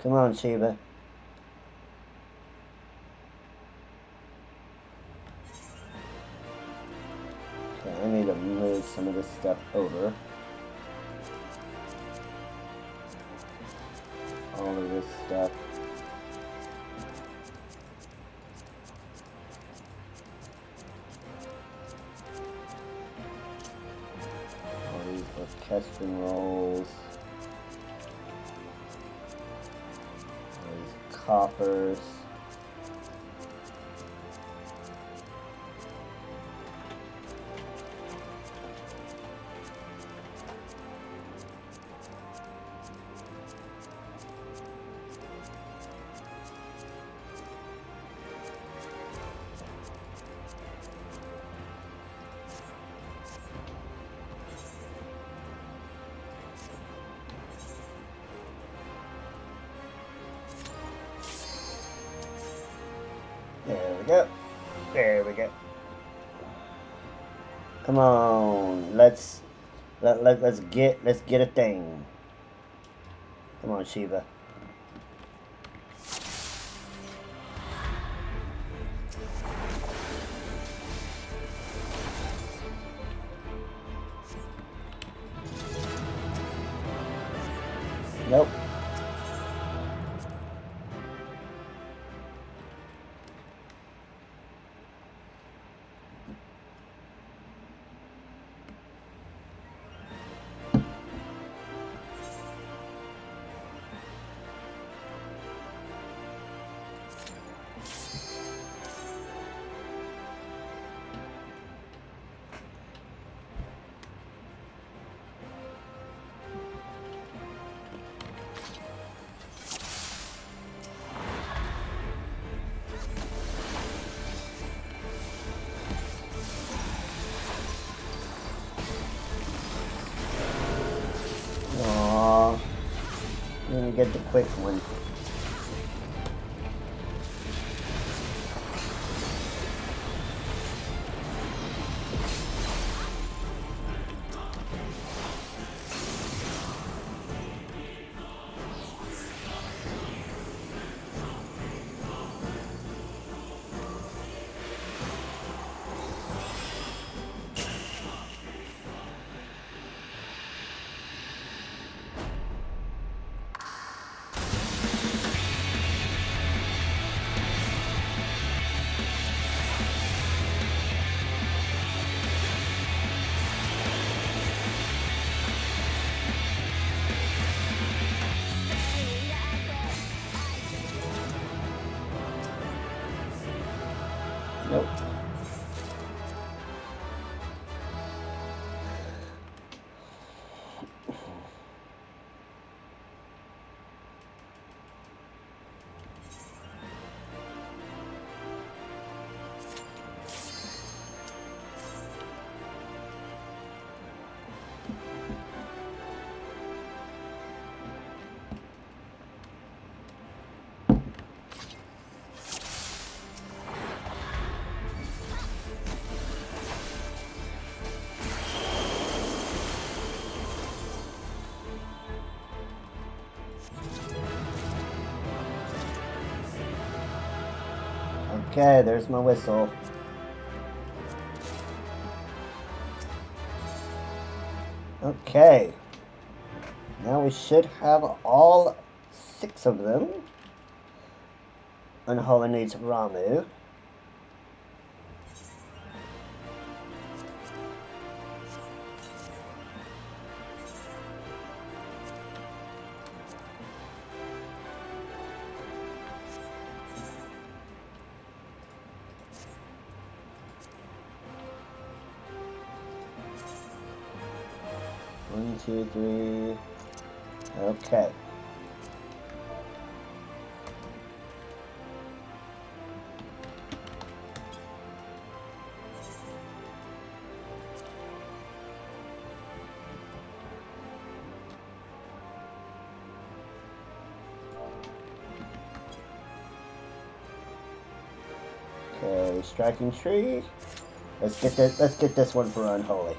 Come on, Shiva. Okay, I need to move some of this stuff over. All of this stuff. All these orchestral rolls. All these coppers. There we go. There we go. Come on, let's get a thing. Come on, Shiva. Nope. Aww. Let me get the quick one. Nope. Okay, there's my whistle. Okay. Now we should have all 6 of them. Unholy needs Ramu. One, two, three. Okay. Okay, striking tree. Let's get this one for Unholy.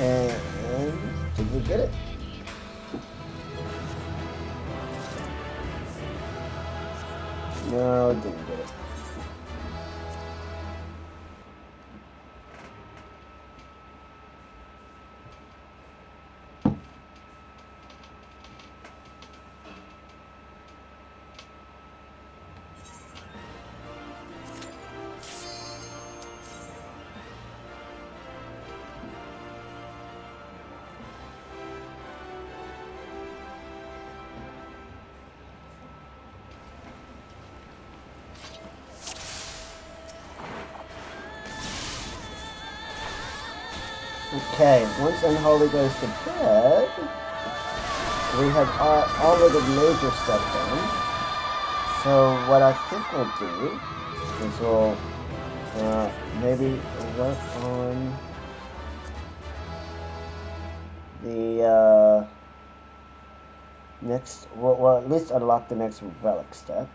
And did we get it? No, didn't get it. Okay, once Unholy goes to bed, we have all of the major stuff done. So what I think we'll do is we'll maybe work on the next, well, at least unlock the next relic step.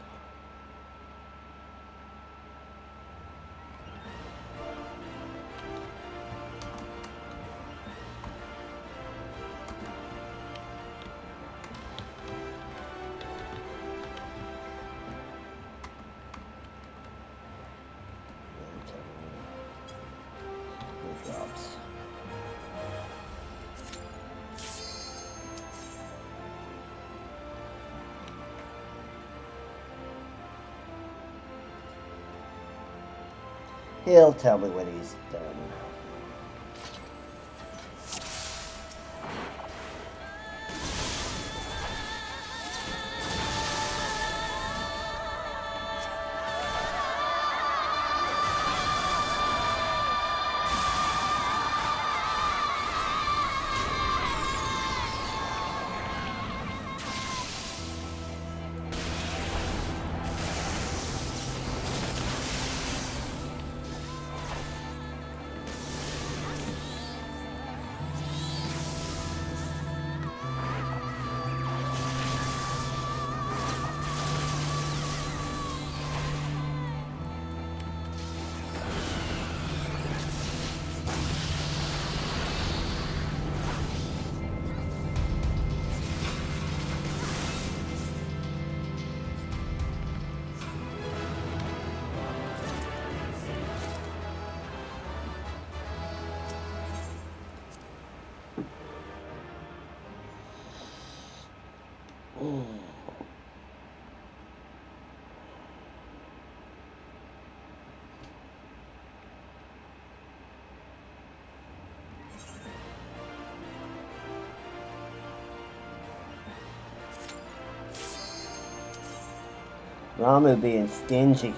Drops. He'll tell me when he's done. Ramu being stingy.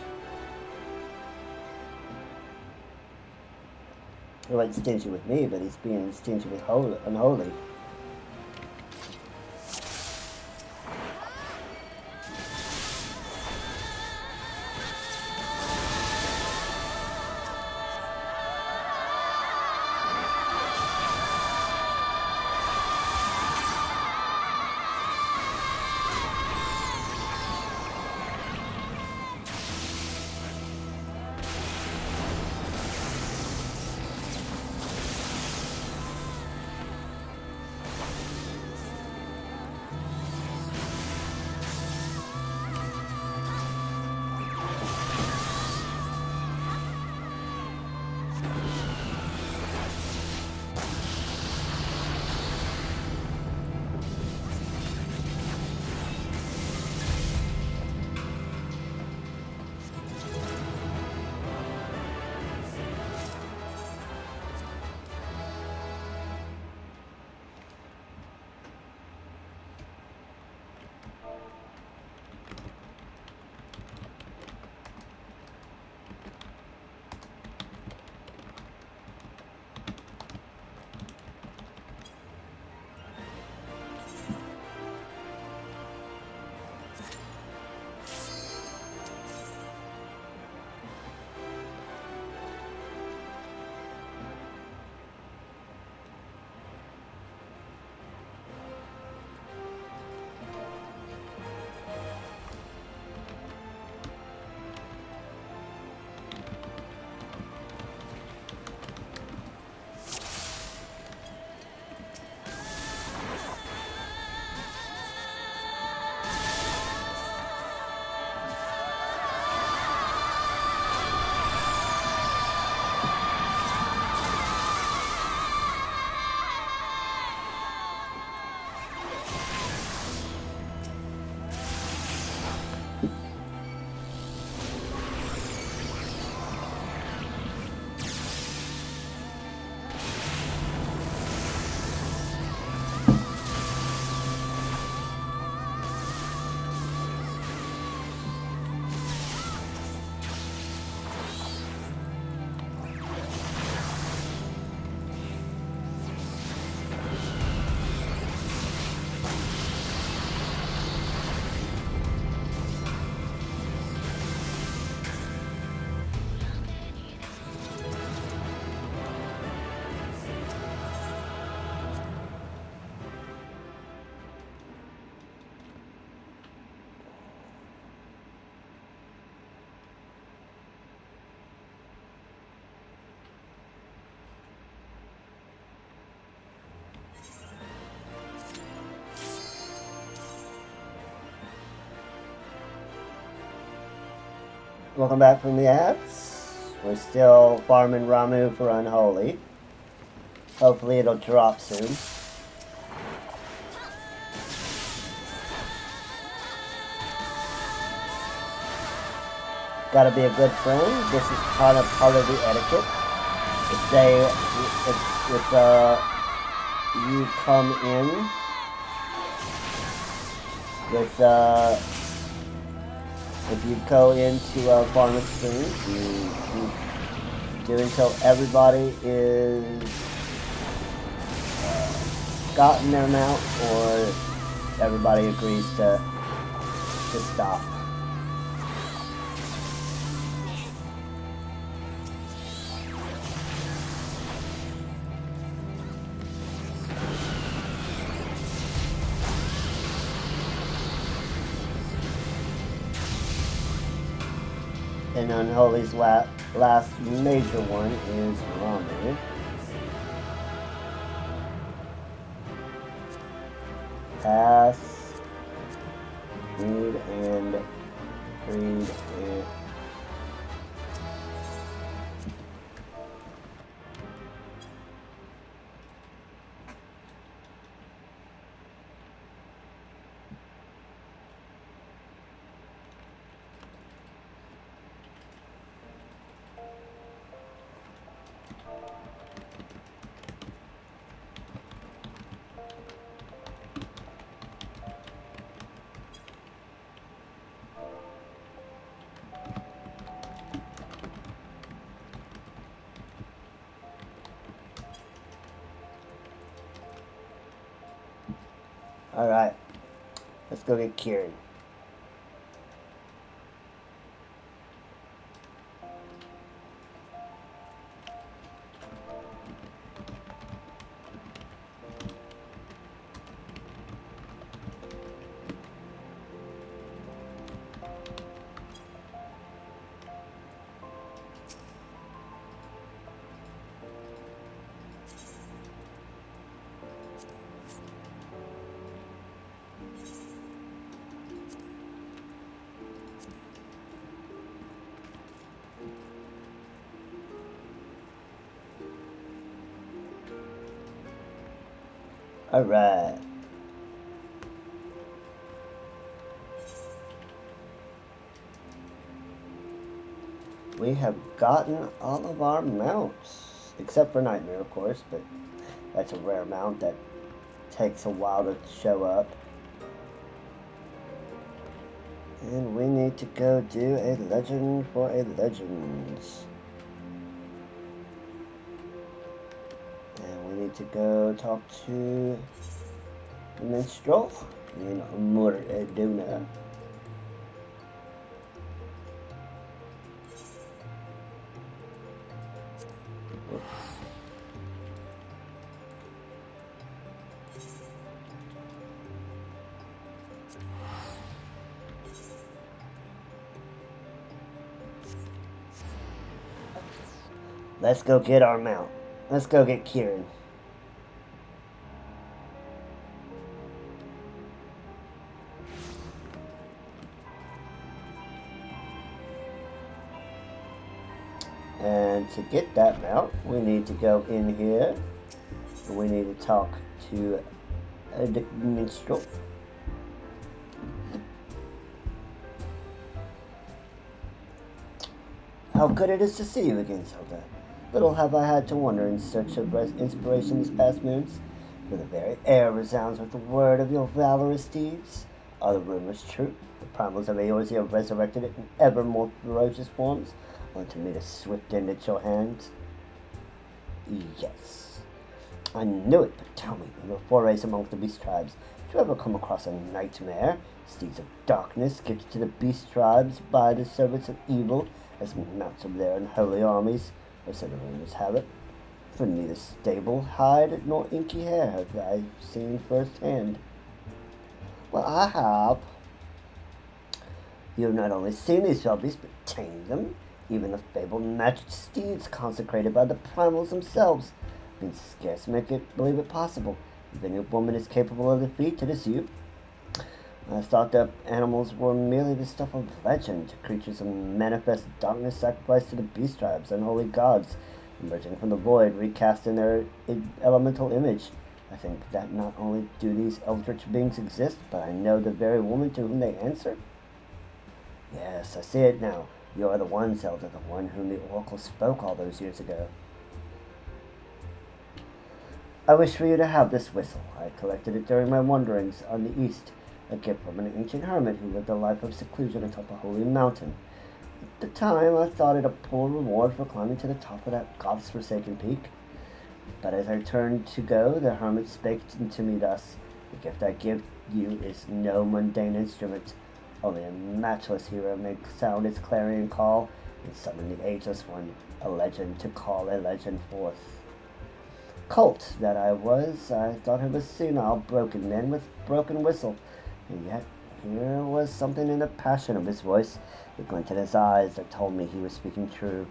He wasn't stingy with me, but he's being stingy with Unholy. welcome back from the ads. We're still farming Ramu for Unholy. Hopefully it'll drop soon. Gotta be a good friend. This is kind of part of the etiquette. If you come in with if you go into a farmer's stream, you do until everybody is gotten their mount, or everybody agrees to stop. And Unholy's last major one is Ramu. Pass, read, and read, and alright, let's go get Kieran. Alright. We have gotten all of our mounts. Except for Nightmare, of course, but that's a rare mount that takes a while to show up. And we need to go do a legend for a legends. And we need to go talk to the minstrel in Morduna. Let's go get our mount. Let's go get Kieran. And to get that mount, we need to go in here. And we need to talk to the minstrel. How good it is to see you again, Zelda. Little have I had to wander in search of inspiration these past moons, for the very air resounds with the word of your valorous deeds. Are the rumors true? The primals of Eorzea have resurrected it in ever more ferocious forms, only to meet a swift end at your hands? Yes. I knew it, but tell me, in your forays amongst the beast tribes, did you ever come across a nightmare? Steeds of darkness gifted to the beast tribes by the servants of evil, as mounts of their unholy armies, or so the rumors have it. For neither stable hide nor inky hair have I seen firsthand. Well, I have. You have not only seen these fell beasts, but tamed them. Even the fabled magic steeds consecrated by the primals themselves. I can scarce believe it possible. If any woman is capable of defeat, it is you. I thought that animals were merely the stuff of legend, creatures of manifest darkness sacrificed to the beast tribes, unholy gods, emerging from the void, recast in their elemental image. I think that not only do these eldritch beings exist, but I know the very woman to whom they answer. Yes, I see it now. You are the one, Zelda, the one whom the Oracle spoke all those years ago. I wish for you to have this whistle. I collected it during my wanderings on the east, a gift from an ancient hermit who lived a life of seclusion atop a holy mountain. At the time, I thought it a poor reward for climbing to the top of that godforsaken peak. But as I turned to go, the hermit spake to me thus: the gift I give you is no mundane instrument. Only a matchless hero may sound its clarion call and summon the ageless one, a legend to call a legend forth. Colt that I was, I thought him a senile, broken man with broken whistle, and yet here was something in the passion of his voice, the glint in his eyes, that told me he was speaking true.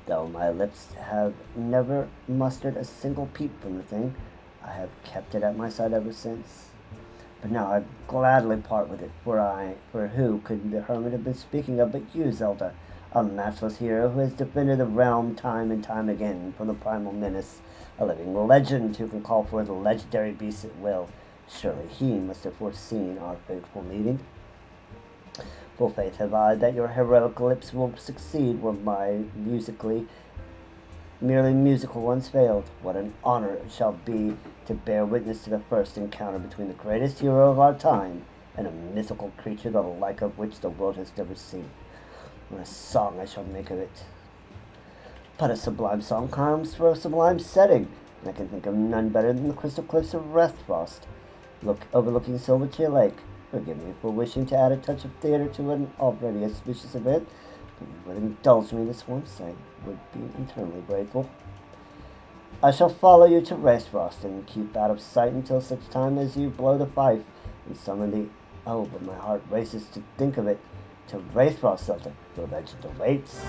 Though my lips have never mustered a single peep from the thing, I have kept it at my side ever since. But now I'd gladly part with it, for who could the hermit have been speaking of but you, Zelda, a matchless hero who has defended the realm time and time again from the primal menace, a living legend who can call forth legendary beasts at will. Surely he must have foreseen our fateful meeting. Full faith have I that your heroic lips will succeed where my merely musical ones failed. What an honor it shall be to bear witness to the first encounter between the greatest hero of our time and a mythical creature the like of which the world has never seen. What a song I shall make of it. But a sublime song comes for a sublime setting, and I can think of none better than the crystal cliffs of Rathfrost, overlooking Silverchair Lake. Forgive me for wishing to add a touch of theater to an already auspicious event, but you would indulge me this once, I would be eternally grateful. I shall follow you to Rathfrost and keep out of sight until such time as you blow the fife and summon the... Oh, but my heart races to think of it. To Rathfrost, Zelda, your legend awaits.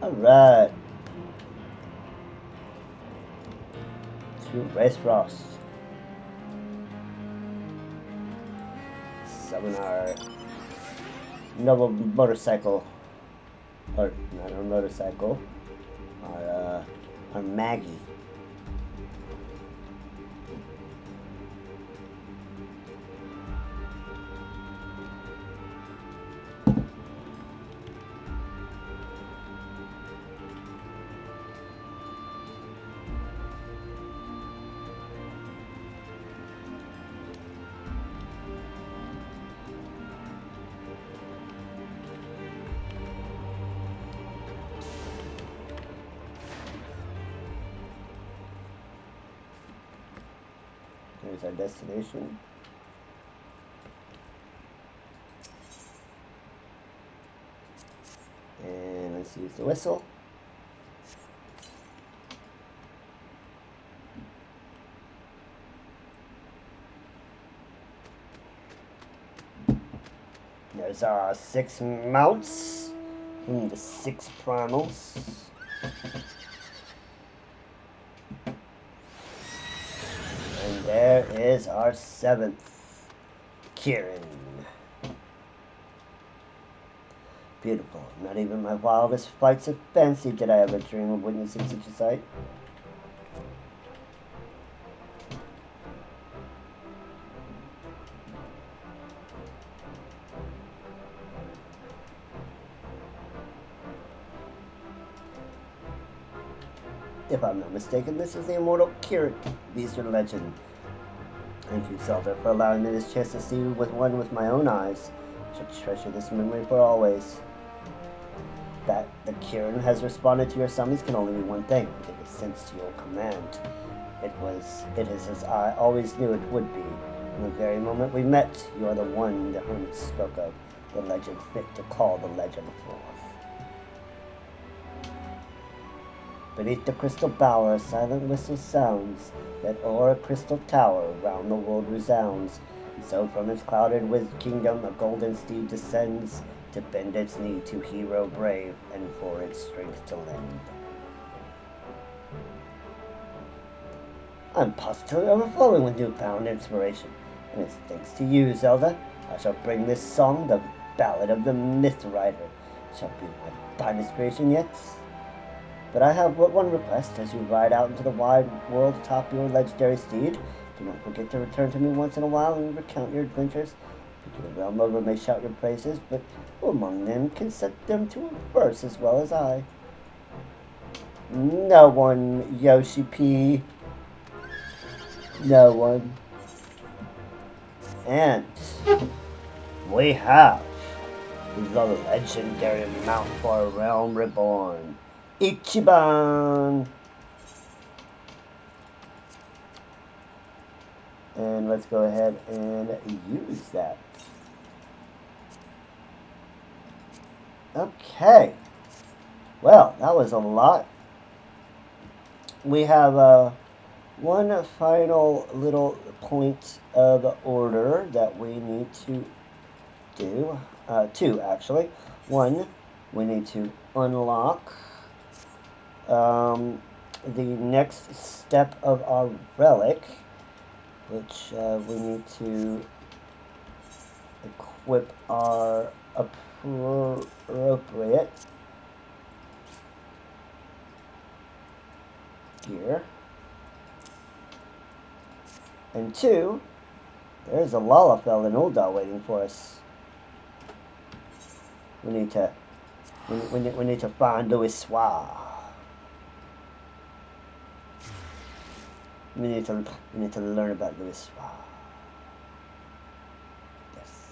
Alright. To Race Frost. Summon our noble motorcycle. Or not our motorcycle. Our Maggie. Here's our destination. And let's use the whistle. There's our 6 mounts from the 6 primals. And there is our 7th, Kieran. Beautiful. Not even my wildest flights of fancy did I ever dream of witnessing such a sight. If I'm not mistaken, this is the immortal Kieran, beast or legend. Thank you, Zelda, for allowing me this chance to see with my own eyes. I shall treasure this memory for always. That the Kieran has responded to your summons can only mean one thing. It is sent to your command. It is as I always knew it would be. From the very moment we met, you are the one the hermit spoke of, the legend fit to call the legend forth. Beneath the crystal bower, a silent whistle sounds, that o'er a crystal tower round the world resounds. And so from its clouded kingdom a golden steed descends, to bend its knee to hero brave, and for its strength to lend. I'm positively overflowing with newfound inspiration, and it's thanks to you, Zelda. I shall bring this song, the Ballad of the Myth Rider. It shall be my finest creation yet. But I have but one request. As you ride out into the wide world atop your legendary steed, do not forget to return to me once in a while and recount your adventures. The realm over may shout your praises, but who among them can set them to a verse as well as I? No one, Yoshi P. No one. And we have the legendary mount for Realm Reborn, Ichiban. And let's go ahead and use that. Okay. Well, that was a lot. We have one final little point of order that we need to do. 2, actually. 1, we need to unlock the next step of our relic, which we need to equip our appropriate gear. And 2, there's a Lalafell in Ul'dah waiting for us. We need to find Louis Soir. We need to learn about Louis Soir. Yes.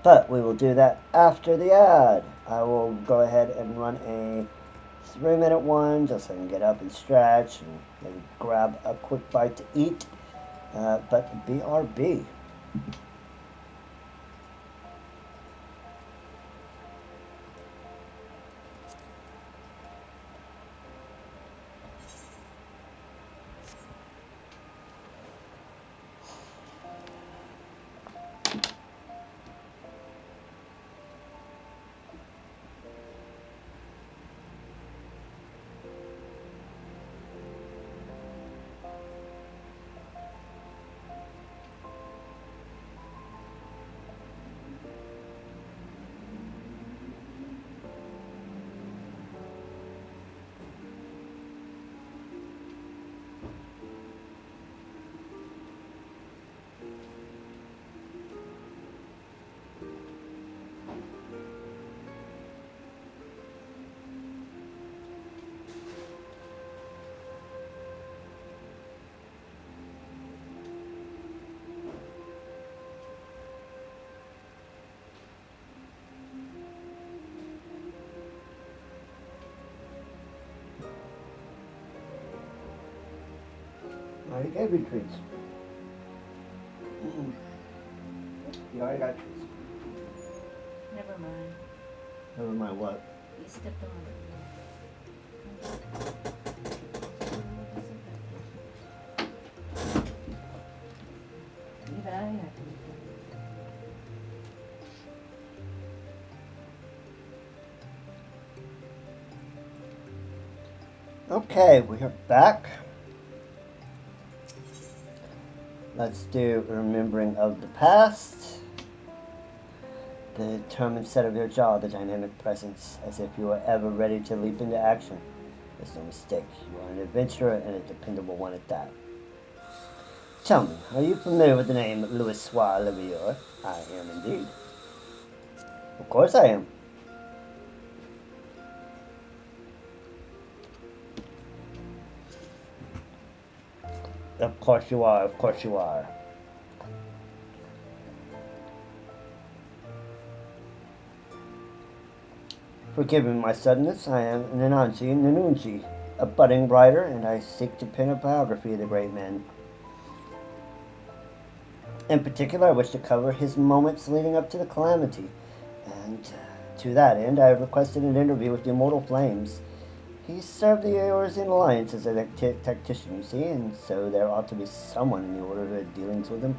But we will do that after the ad. I will go ahead and run a 3-minute one just so I can get up and stretch and maybe grab a quick bite to eat. But BRB. already gave me treats. You already got treats. Never mind. Never mind what. You stepped on it. Leave it out here. Okay, we are back. Let's do Remembering of the Past. The determined set of your jaw, the dynamic presence, as if you were ever ready to leap into action. There's no mistake. You are an adventurer and a dependable one at that. Tell me, are you familiar with the name Louis Levier? I am indeed. Of course I am. Of course you are, of course you are. Forgive me my suddenness, I am Nanunji, a budding writer, and I seek to pen a biography of the great man. In particular, I wish to cover his moments leading up to the calamity, and to that end, I have requested an interview with the Immortal Flames. He served the Eorzean Alliance as a tactician, you see, and so there ought to be someone in the Order who had dealings with him.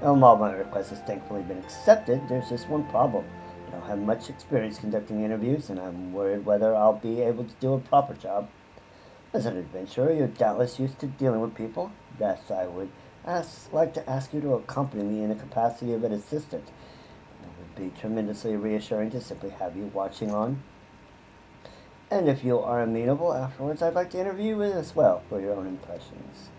While my request has thankfully been accepted, there's just one problem. I don't have much experience conducting interviews, and I'm worried whether I'll be able to do a proper job. As an adventurer, you're doubtless used to dealing with people. Thus, I would like to ask you to accompany me in the capacity of an assistant. It would be tremendously reassuring to simply have you watching on. And if you are amenable afterwards, I'd like to interview you as well for your own impressions.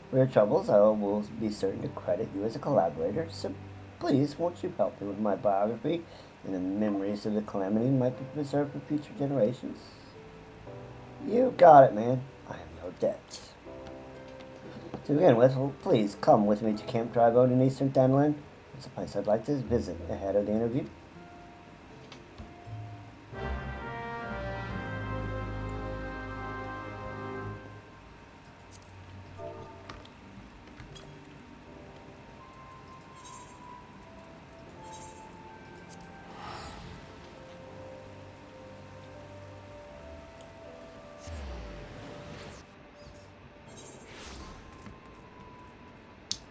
For your troubles, I will be certain to credit you as a collaborator, so please, won't you help me with my biography, and the memories of the calamity might be preserved for future generations? You got it, man. I am your debt. To begin with, please come with me to Camp Drybone in Eastern Dunland. It's a place I'd like to visit ahead of the interview.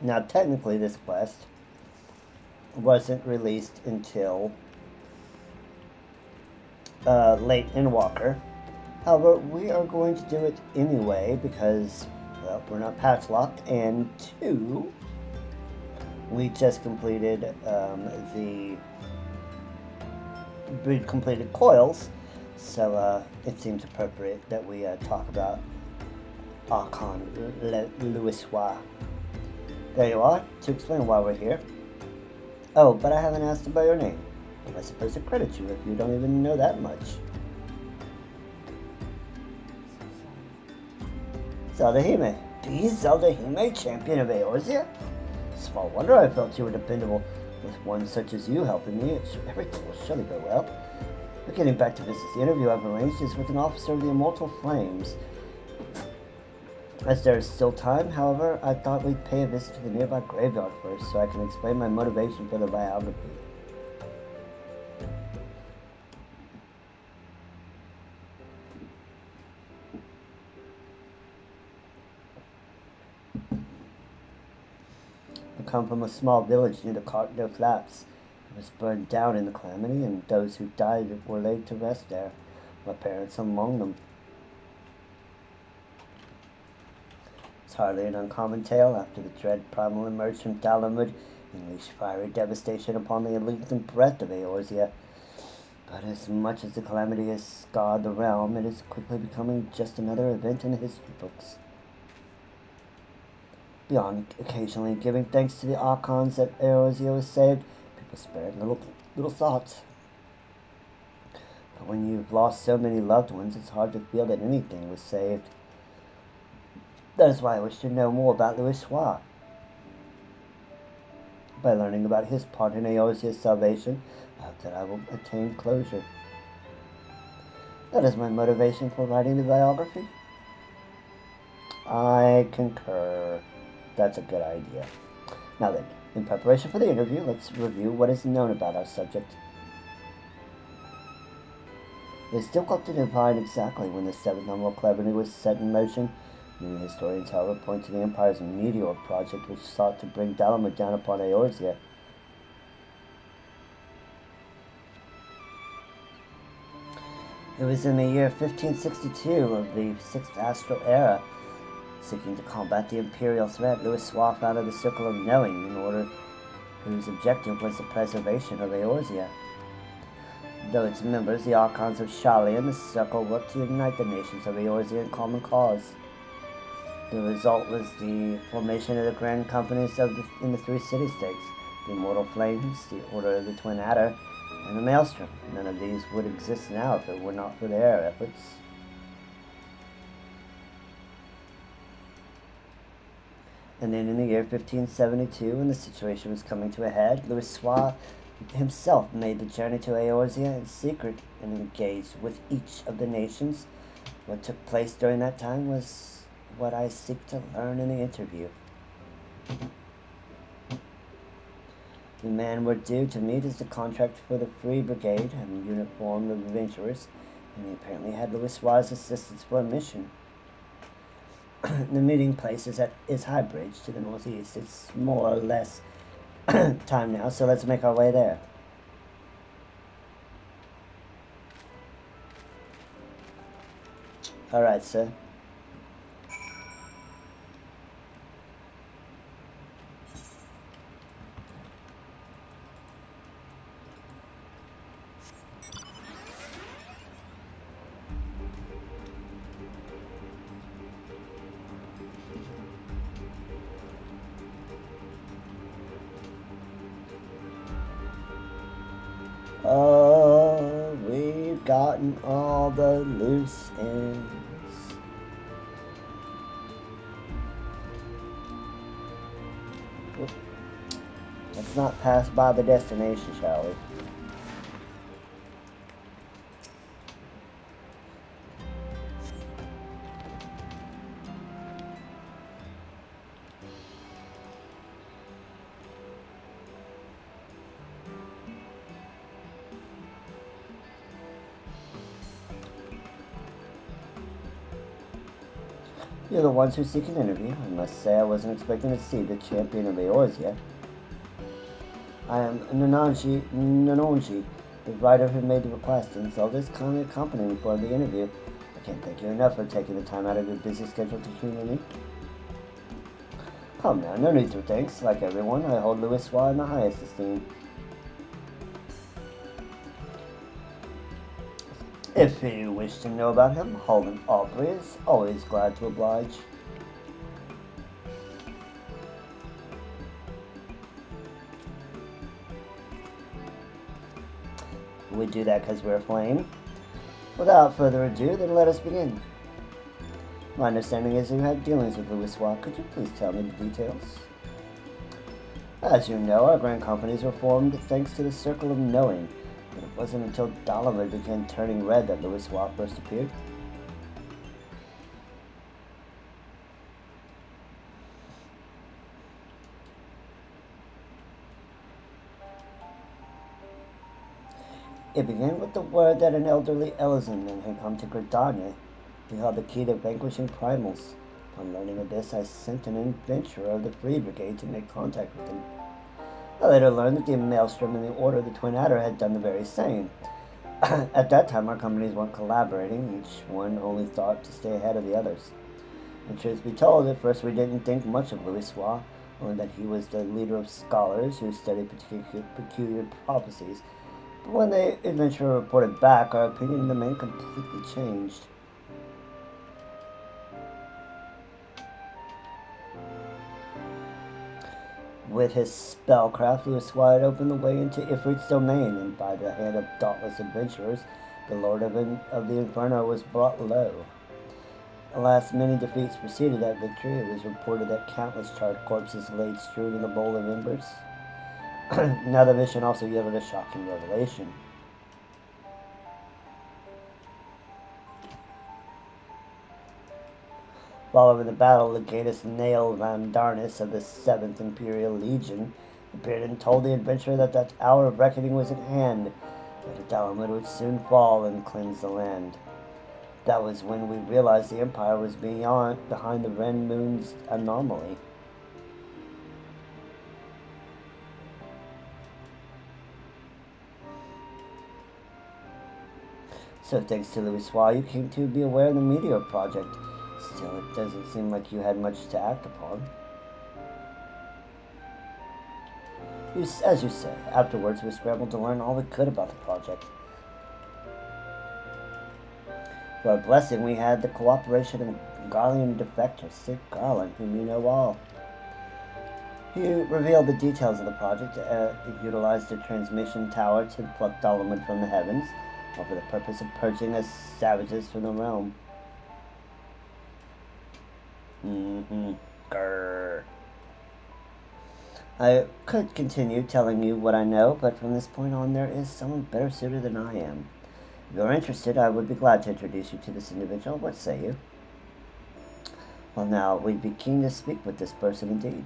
Now, technically, this quest wasn't released until late in Walker. However, we are going to do it anyway because, well, we're not patch locked, and two, we just completed we completed Coils, so it seems appropriate that we talk about Archon Louisois. There you are, to explain why we're here. Oh, but I haven't asked about your name. Am I supposed to credit you if you don't even know that much? Zelda Hime. The Zelda Hime, champion of Eorzea? Small wonder I felt you were dependable. With one such as you helping me, everything will surely go well. But getting back to business, the interview I've arranged is with an officer of the Immortal Flames. As there is still time, however, I thought we'd pay a visit to the nearby graveyard first so I can explain my motivation for the biography. I come from a small village near the Cartno Flats. It was burned down in the calamity, and those who died were laid to rest there, my parents among them. It's hardly an uncommon tale after the dread primal emerged from Dalamud, unleashed fiery devastation upon the length and breadth of Eorzea. But as much as the calamity has scarred the realm, it is quickly becoming just another event in the history books. Beyond occasionally giving thanks to the Archons that Eorzea was saved, people spared little thought. But when you've lost so many loved ones, it's hard to feel that anything was saved. That is why I wish to know more about Louisois. By learning about his part in Eorzea's salvation, I hope that I will attain closure. That is my motivation for writing the biography. I concur. That's a good idea. Now then, in preparation for the interview, let's review what is known about our subject. It is difficult to define exactly when the seventh number calamity was set in motion. Many historians, however, point to the Empire's Meteor project, which sought to bring Bahamut down upon Eorzea. It was in the year 1562 of the Sixth Astral Era. Seeking to combat the Imperial threat, Louis Soir founded the Circle of Knowing, in order whose objective was the preservation of Eorzea. Though its members, the Archons of Shali and the Circle, worked to unite the nations of Eorzea in common cause. The result was the formation of the Grand Companies in the three city-states, the Immortal Flames, the Order of the Twin Adder, and the Maelstrom. None of these would exist now if it were not for their efforts. And then in the year 1572, when the situation was coming to a head, Louis Soir himself made the journey to Eorzea in secret and engaged with each of the nations. What took place during that time was what I seek to learn in the interview. The men we're due to meet is the contract for the Free Brigade, a unit formed of adventurers, and he apparently had Louis Soir's assistance for a mission. The meeting place is High Bridge to the northeast. It's more or less time now, so let's make our way there. Alright, sir. Oh, we've gotten all the loose ends. Let's not pass by the destination, shall we? You're the ones who seek an interview. I must say I wasn't expecting to see the champion of Eorzea. I am Nanonji, the writer who made the request, and Zelda's kindly accompanied me for the interview. I can't thank you enough for taking the time out of your busy schedule to humor me. Come now, no need for thanks. Like everyone, I hold Louis Soir in the highest esteem. If you wish to know about him, Holden Aubrey is always glad to oblige. We do that because we're aflame. Without further ado, then let us begin. My understanding is you had dealings with Louis Soir. Could you please tell me the details? As you know, our grand companies were formed thanks to the Circle of Knowing. But it wasn't until Bahamut began turning red that Louis Soir first appeared. It began with the word that an elderly Elizonman had come to Gridania. He held the key to vanquishing primals. Upon learning of this, I sent an adventurer of the Free Brigade to make contact with him. I later learned that the Maelstrom and the Order of the Twin Adder had done the very same. At that time, our companies weren't collaborating. Each one only thought to stay ahead of the others. And truth be told, at first we didn't think much of Louis Soir, only that he was the leader of scholars who studied peculiar prophecies. But when the adventurer reported back, our opinion of the man completely changed. With his spellcraft, Louis Soir had opened the way into Ifrit's domain, and by the hand of dauntless adventurers, the Lord of the Inferno was brought low. Alas, many defeats preceded that victory. It was reported that countless charred corpses laid strewn in the bowl of embers. Now the mission also yielded a shocking revelation. Following the battle, Legatus Nail Vandarnus of the 7th Imperial Legion appeared and told the adventurer that that hour of reckoning was at hand, that the Bahamut would soon fall and cleanse the land. That was when we realized the Empire was behind the Ren Moon's anomaly. So thanks to Louis Suave, you came to be aware of the Meteor Project. Still, it doesn't seem like you had much to act upon. As you say, afterwards we scrambled to learn all we could about the project. To our blessing, we had the cooperation of Garlean defector, Sid Garland, whom you know all. He revealed the details of the project. It utilized a transmission tower to pluck Bahamut from the heavens, all for the purpose of purging us savages from the realm. Grrr. I could continue telling you what I know, but from this point on there is someone better suited than I am. If you're interested, I would be glad to introduce you to this individual. What say you? Well, now, we'd be keen to speak with this person indeed.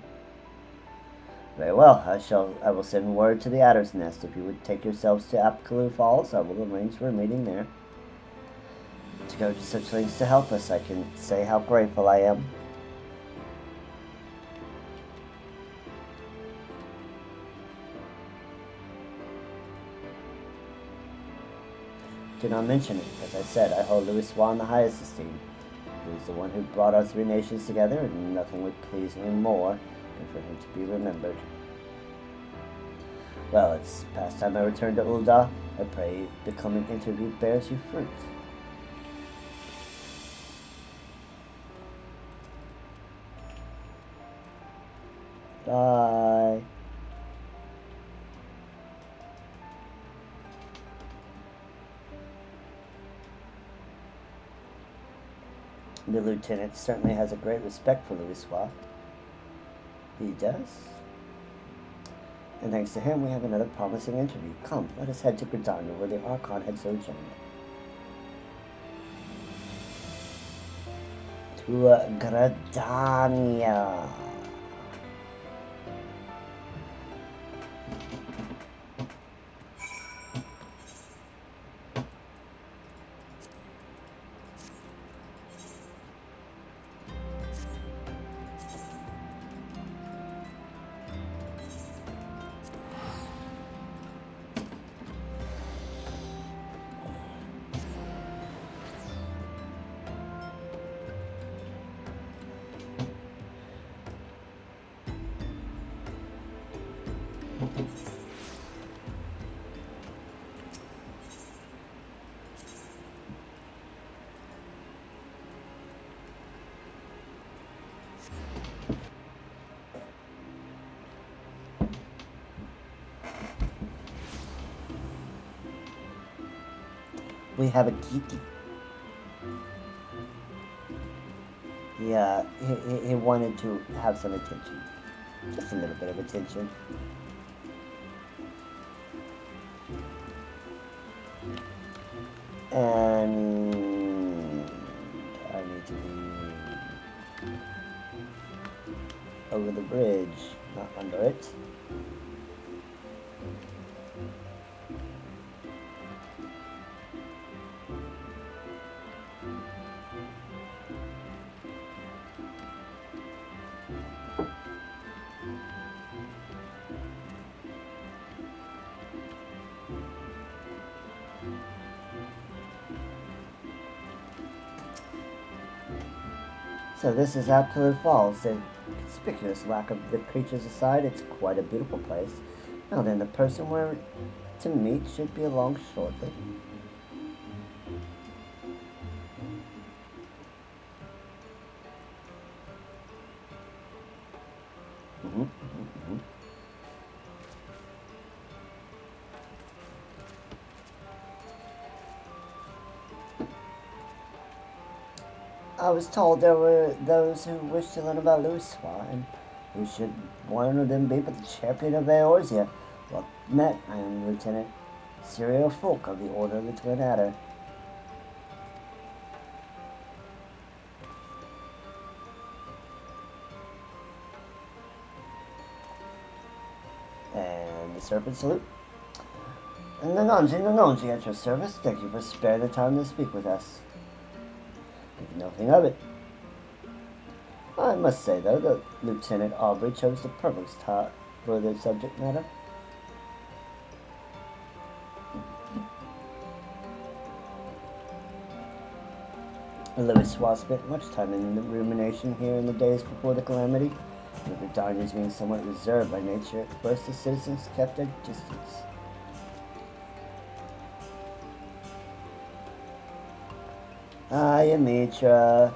Very well, I will send word to the Adder's Nest. If you would take yourselves to Apkaloo Falls, I will arrange for a meeting there. To go to such lengths to help us, I can say how grateful I am. Do not mention it. As I said, I hold Louis Suave in the highest esteem. He was the one who brought our three nations together, and nothing would please me more than for him to be remembered. Well, it's past time I return to Ul'dah. I pray the coming interview bears you fruit. Bye. The lieutenant certainly has a great respect for Louis Suave. He does. And thanks to him, we have another promising interview. Come, let us head to Gridania, where the Archon had sojourned. To Gridania. We have a Kiki. Yeah, he wanted to have some attention. Just a little bit of attention. And I need to be over the bridge, not under it. So this is Apkaloo Falls. The conspicuous lack of the creatures aside, it's quite a beautiful place. Now then, the person we're to meet should be along shortly. I was told there were those who wished to learn about Louis Suave, and who should one of them be but the champion of Eorzea. Well met, I am Lieutenant Cyril Fulk of the Order of the Twin Adder. the serpent salute. And Nanonji, at your service. Thank you for sparing the time to speak with us. Think nothing of it. I must say, though, that Lieutenant Aubrey chose the perfect time for the subject matter. Louis Swa spent much time in the rumination here in the days before the calamity. With the Darners being somewhat reserved by nature, at first the citizens kept their distance. Hi, Amitra.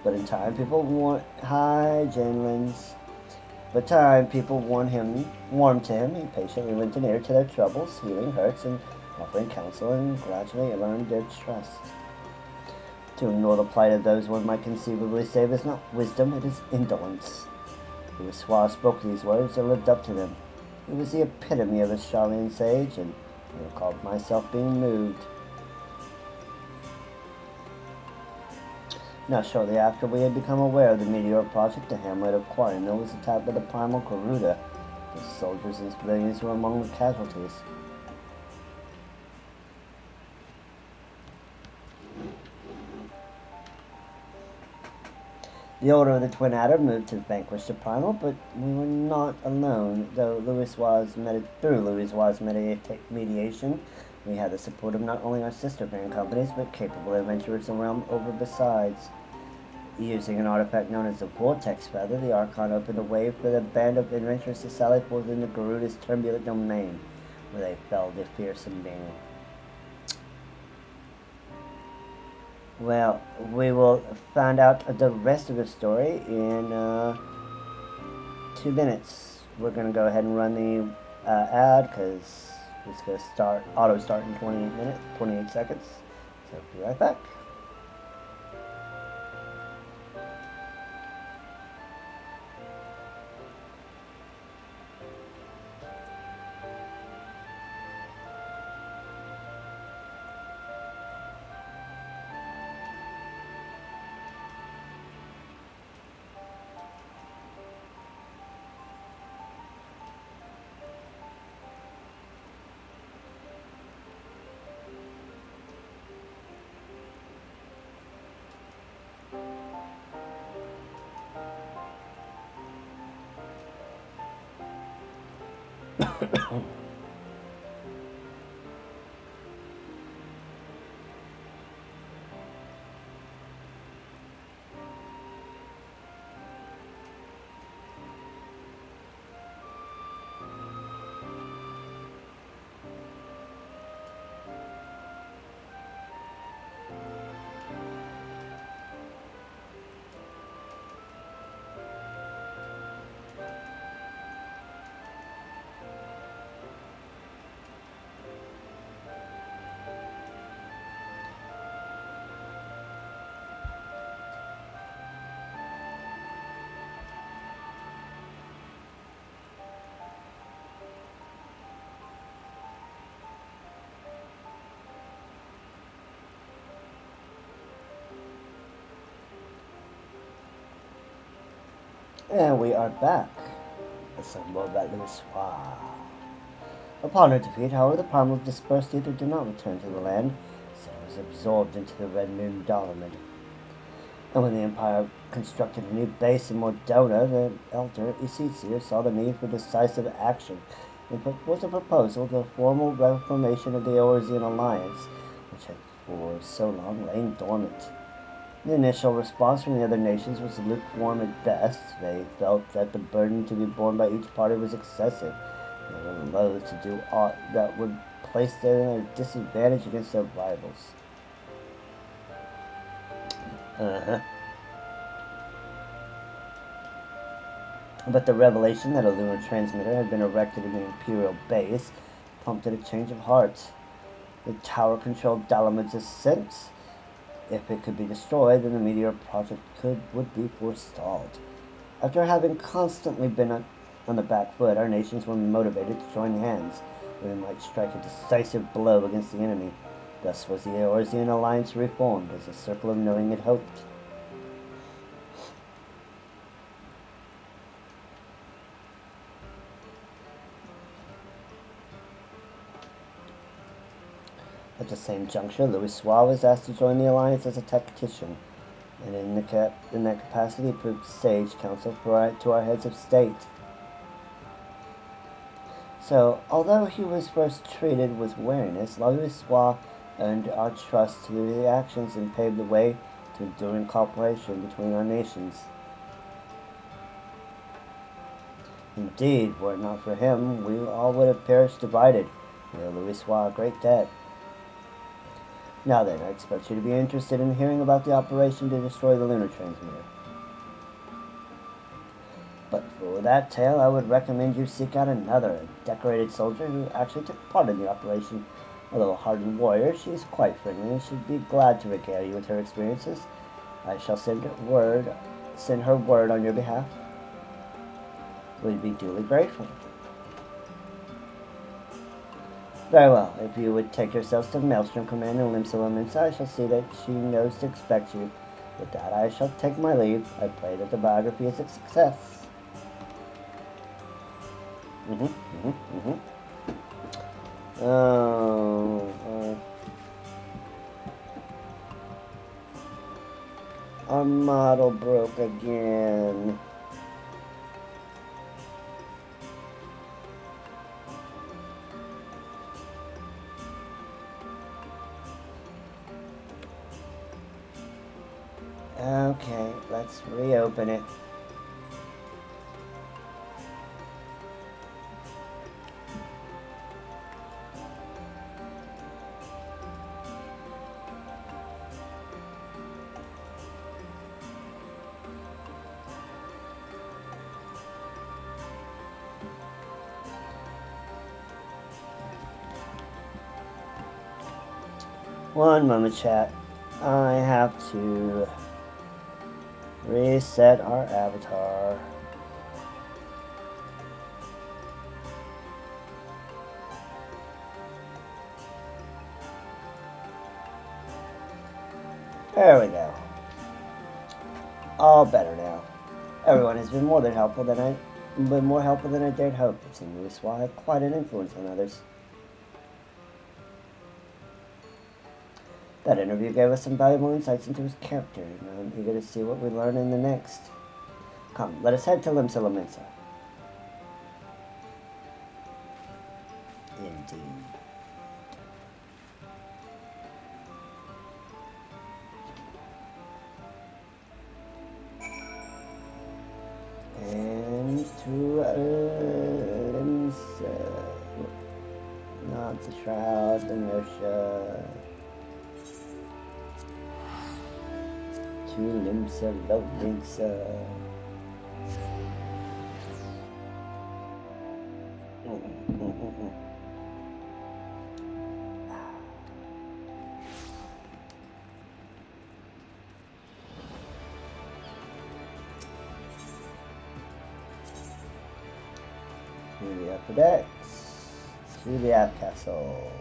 But in time, people warned. Hi, Janelins. But time, people warmed to him. He patiently lent an ear to their troubles, healing hurts, and offering counsel, and gradually earned their trust. To ignore the plight of those one might conceivably save is not wisdom, it is indolence. Louis Swa spoke these words and lived up to them. He was the epitome of a Charlian sage, and I recalled myself being moved. Now, shortly after we had become aware of the Meteor Project, the hamlet of Quarrymill was attacked by the primal Garuda. The soldiers and civilians were among the casualties. The Order of the Twin Adder moved to vanquish the primal, but we were not alone. Through Louis Swa's mediation, we had the support of not only our sister band companies, but capable adventurers the realm over besides. Using an artifact known as the Vortex Feather, the Archon opened a way for the band of adventurers to sally forth into Garuda's turbulent domain, where they felled a fearsome being. Well, we will find out the rest of the story in 2 minutes. We're going to go ahead and run the ad because it's going to auto start in 28 seconds. So be right back. And we are back. Some more about Louis Swa. Upon her defeat, however, the primal dispersed either did not return to the land, so it was absorbed into the Red Moon Dolomid. And when the Empire constructed a new base in Mordona, the elder Isitsir saw the need for decisive action and proposed a proposal for the formal reformation of the Eorzean Alliance, which had for so long lain dormant. The initial response from the other nations was lukewarm at best. They felt that the burden to be borne by each party was excessive. They were loath to do aught that would place them at a disadvantage against their rivals. But the revelation that a lunar transmitter had been erected in the Imperial base prompted a change of heart. The tower controlled Dalamud's ascent. If it could be destroyed, then the Meteor Project would be forestalled. After having constantly been on the back foot, our nations were motivated to join hands, where we might strike a decisive blow against the enemy. Thus was the Eorzean Alliance reformed, as the Circle of Knowing had hoped. At the same juncture, Louis Soir was asked to join the Alliance as a tactician, and in that capacity he proved sage counsel to our heads of state. So, although he was first treated with wariness, Louis Soir earned our trust through his actions and paved the way to enduring cooperation between our nations. Indeed, were it not for him, we all would have perished divided. We owe Louis Soir a great debt. Now then, I expect you to be interested in hearing about the operation to destroy the lunar transmitter. But for that tale, I would recommend you seek out another, a decorated soldier who actually took part in the operation. Although a hardened warrior, she is quite friendly and should be glad to regale you with her experiences. I shall send her word on your behalf. We'd be duly grateful. Very well. If you would take yourselves to Maelstrom Command and Limsala Mensa, I shall see that she knows to expect you. With that, I shall take my leave. I pray that the biography is a success. Our model broke again. Okay, let's reopen it. One moment, chat. I have to reset our avatar. There we go. All better now. Everyone has been more helpful than I dared hope. It seems Louis Soir had quite an influence on others. That interview gave us some valuable insights into his character, and I'm eager to see what we learn in the next. Come, let us head to Limsala Mensa. Indeed. And to Limsa. Not the shroud, the inertia. To Limsala Mensa. To the upper decks, to the app castle.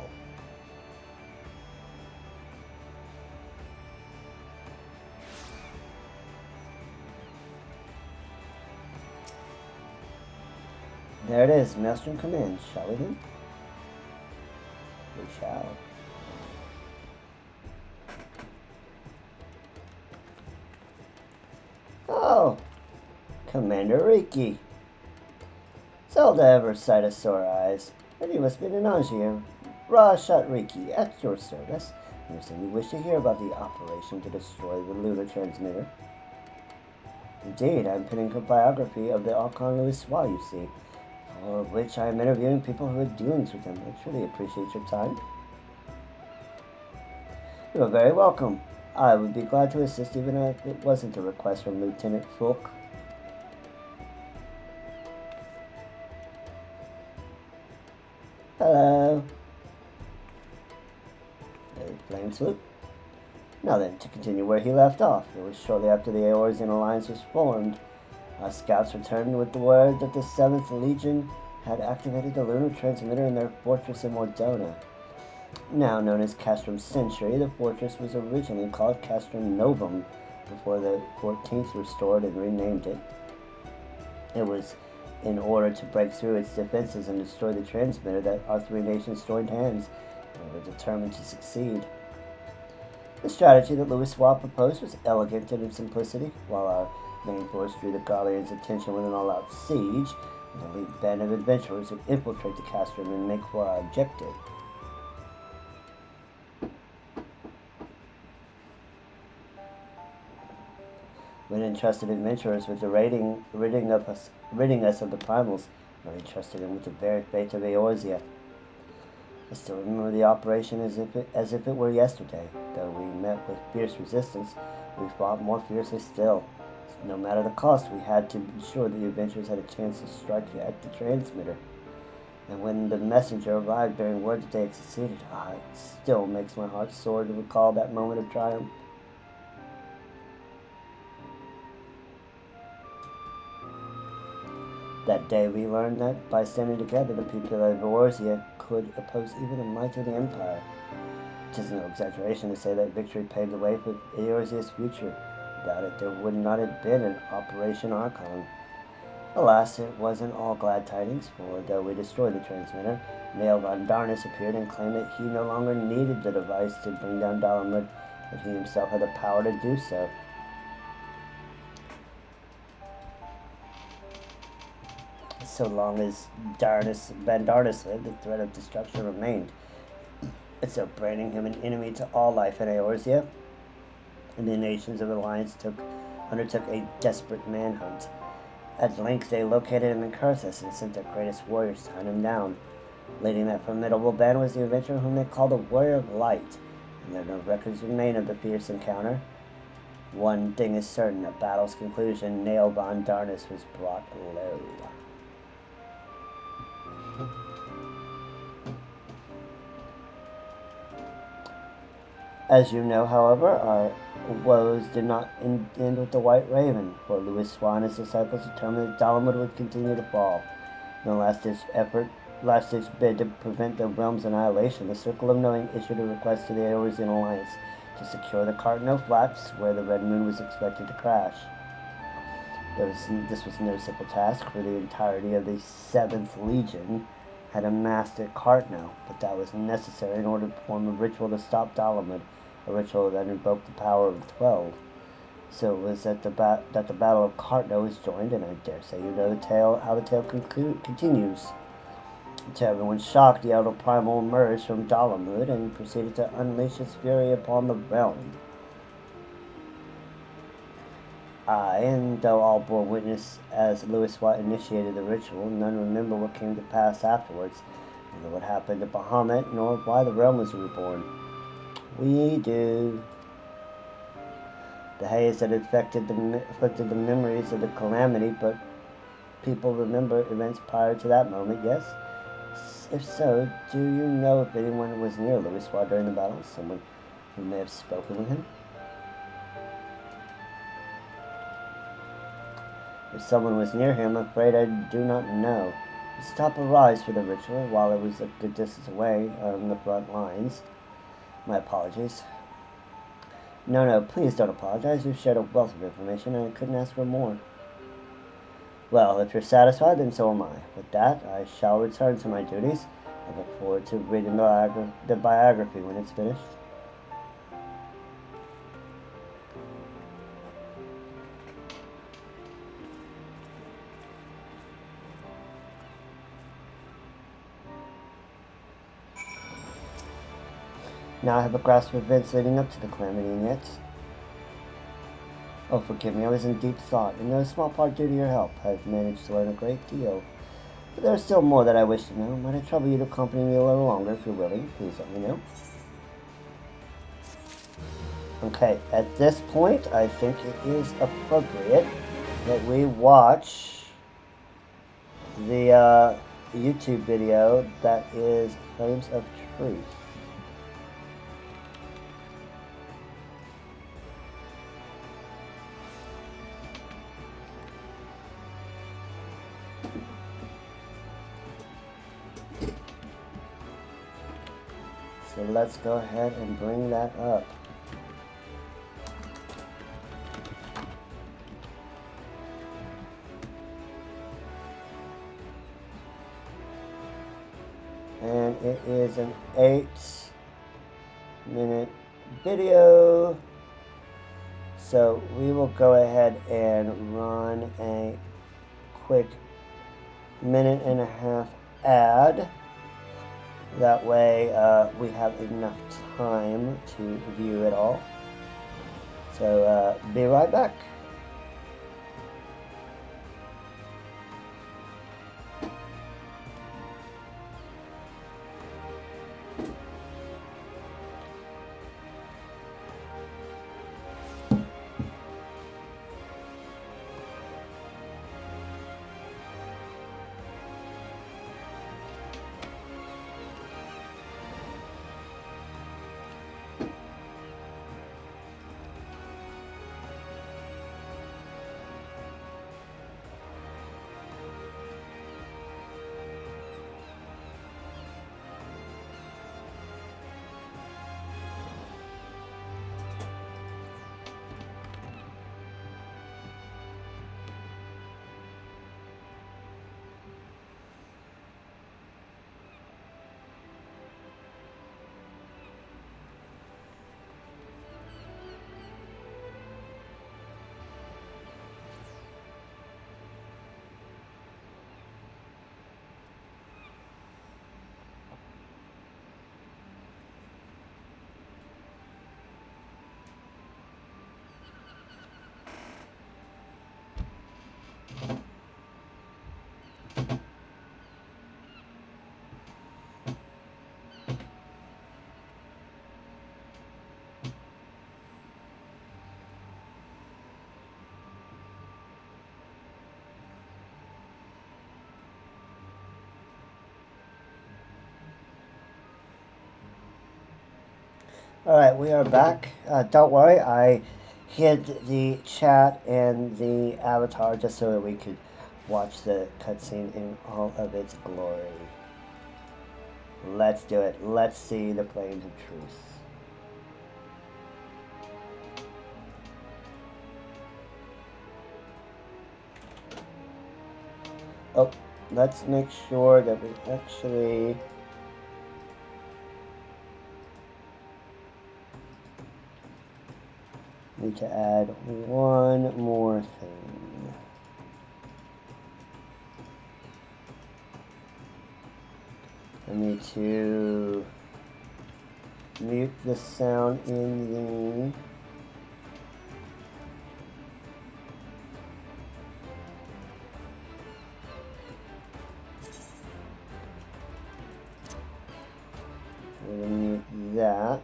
There it is, Maelstrom Command, shall we then? We shall. Oh, Commander Riki. Zelda ever sight of sore eyes, and you must be an Angier. Shot Riki, at your service. I understand you wish to hear about the operation to destroy the lunar transmitter. Indeed, I'm penning a biography of the Archon Louis Soir, you see, for which I am interviewing people who had dealings with him. I truly appreciate your time. You are very welcome. I would be glad to assist even if it wasn't a request from Lieutenant Fulk. Hello. A flame salute. Now then, to continue where he left off, it was shortly after the Eorzean Alliance was formed. Our scouts returned with the word that the 7th Legion had activated the lunar transmitter in their fortress in Mordona. Now known as Castrum Century, the fortress was originally called Castrum Novum before the 14th restored and renamed it. It was in order to break through its defenses and destroy the transmitter that our three nations joined hands They were determined to succeed. The strategy that Louis Watt proposed was elegant in its simplicity. While our main force drew the Garleans' attention with an all-out siege, an elite band of adventurers would infiltrate the castrum and make for our objective. When entrusted adventurers with the ridding us of the primals, we entrusted them with the very fate of Eorzea. I still remember the operation as if it were yesterday. Though we met with fierce resistance, we fought more fiercely still. No matter the cost, we had to ensure that the adventurers had a chance to strike at the transmitter. And when the messenger arrived bearing word that they had succeeded, it still makes my heart soar to recall that moment of triumph. That day we learned that by standing together, the people of Eorzea could oppose even the might of the Empire. It is no exaggeration to say that victory paved the way for Eorzea's future. Without it, there would not have been an Operation Archon. Alas, it wasn't all glad tidings, for though we destroyed the transmitter, Nail von Darnus appeared and claimed that he no longer needed the device to bring down Dalamud, that he himself had the power to do so. So long as Van Darnus lived, the threat of destruction remained. And so branding him an enemy to all life in Eorzea, and the nations of the Alliance undertook a desperate manhunt. At length they located him in Cursus and sent their greatest warriors to hunt him down. Leading that formidable band was the adventurer whom they called the Warrior of Light, and there no records remain of the fierce encounter. One thing is certain, at battle's conclusion, Nail von Darnus was brought low. As you know, however, our woes did not end with the White Raven, for Louis Swan and his disciples determined that Dalamud would continue to fall. In a last-ditch bid to prevent the realm's annihilation, the Circle of Knowing issued a request to the Eorzean Alliance to secure the Cardinal Flats, where the Red Moon was expected to crash. This was no simple task, for the entirety of the 7th Legion had amassed at Cardinal, but that was necessary in order to perform a ritual to stop Dalamud, a ritual that invoked the power of the 12. So it was that the Battle of Cardinal was joined, and I dare say you know how the tale continues. To everyone's shock, the Elder Primal emerged from Dalamud and proceeded to unleash his fury upon the realm. And though all bore witness as Louis Watt initiated the ritual, none remember what came to pass afterwards, neither what happened to Bahamut, nor why the realm was reborn. We do. The haze that afflicted the memories of the calamity, but people remember events prior to that moment, yes? If so, do you know if anyone was near Louis Watt during the battle? Someone who may have spoken with him? If someone was near him, I'm afraid I do not know. He stopped a rise for the ritual while it was a good distance away on the front lines. My apologies. No, please don't apologize. You've shared a wealth of information, and I couldn't ask for more. Well, if you're satisfied, then so am I. With that, I shall return to my duties. I look forward to reading the biography when it's finished. Now I have a grasp of events leading up to the calamity, and yet... Oh, forgive me, I was in deep thought, and no small part due to your help. I've managed to learn a great deal. But there is still more that I wish to know. Might I trouble you to accompany me a little longer if you're willing? Please let me know. Okay, at this point, I think it is appropriate that we watch the YouTube video that is Flames of Truth. So let's go ahead and bring that up. And it is an 8 minute video. So we will go ahead and run a quick minute and a half ad. That way we have enough time to view it all. So be right back. Alright, we are back. Don't worry, I hid the chat and the avatar just so that we could watch the cutscene in all of its glory. Let's do it. Let's see the flames of truth. Oh, let's make sure that we actually... need to add one more thing. I need to mute the sound in the mute that.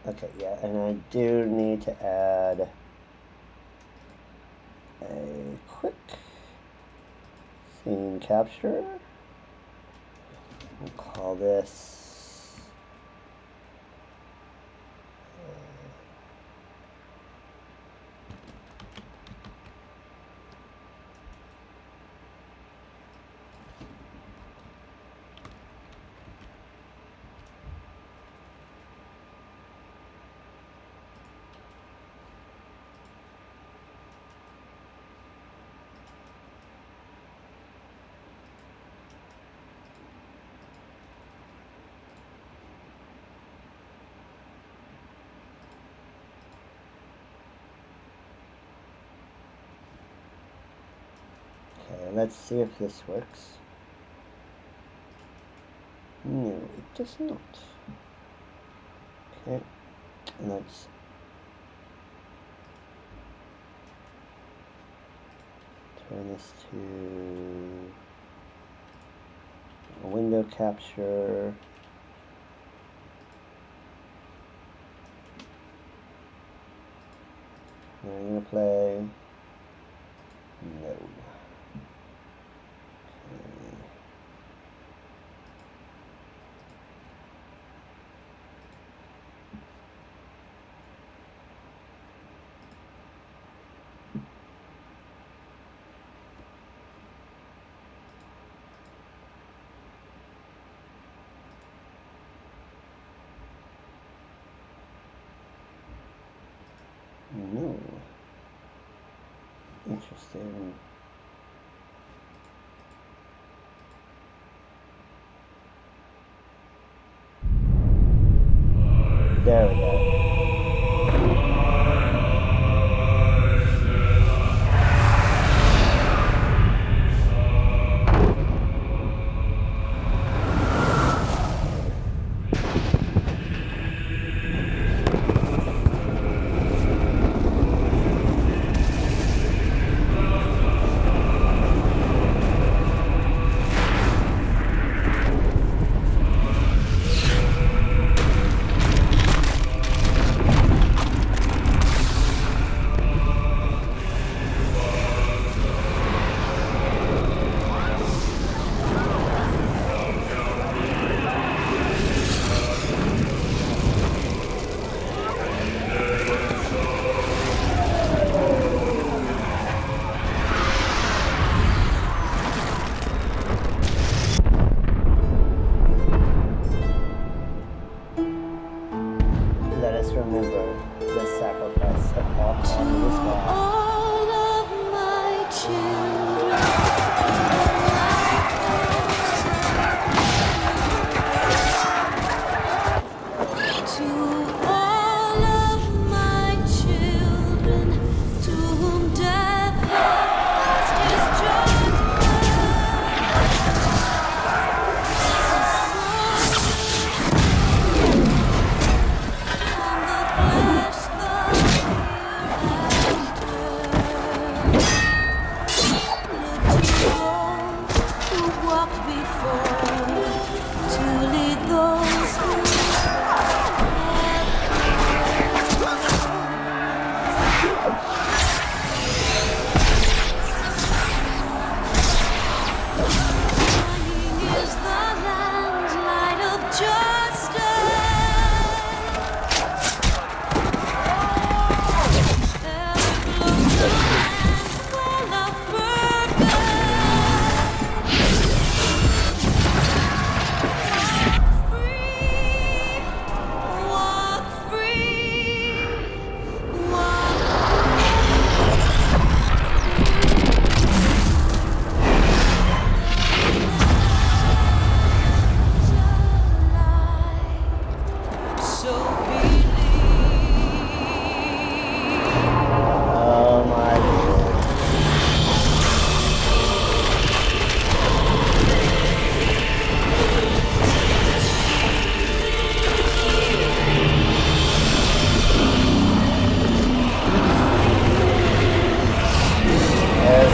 Okay, yeah, and I do need to add a quick scene capture. We'll call this okay, let's see if this works. No, it does not. Okay, let's turn this to a window capture. Now I'm gonna play. No. Okay. No. Interesting. There we go. Let us remember the sacrifice of all time was God. All of my children, to all of my children, to whom death has his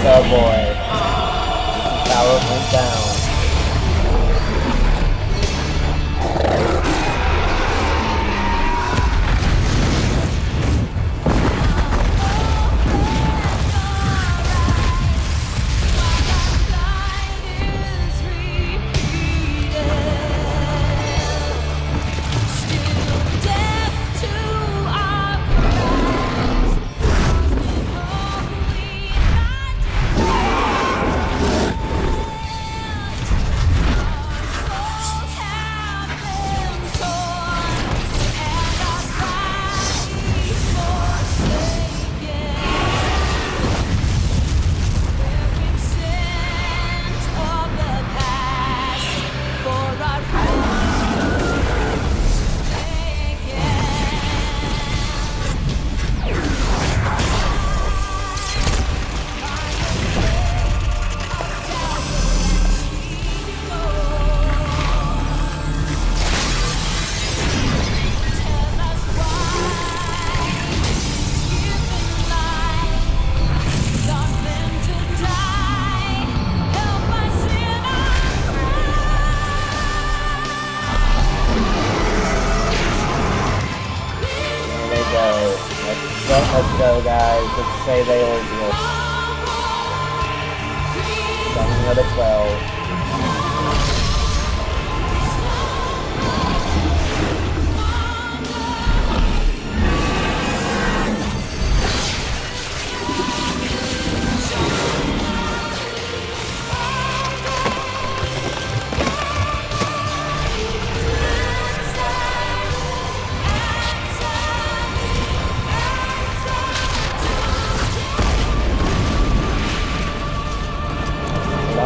Oh boy. Power went down. Let's go, guys. Let's say they all do it. Song number 12.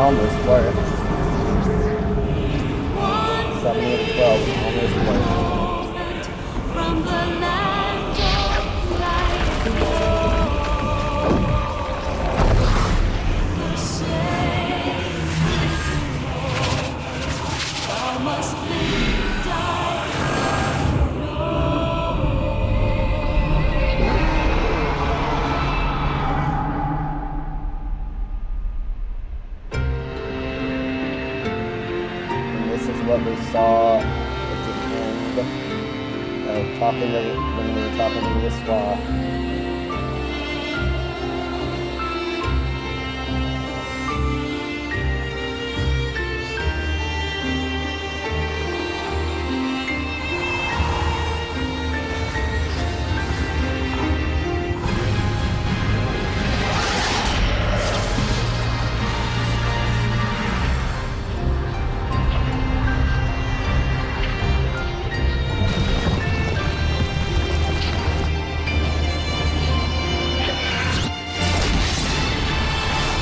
almost worked. 7 of 12 almost worked. From the land of light, the sacred thou must live, die, And this is what we saw at the end of talking to, when we were talking to Wiswa.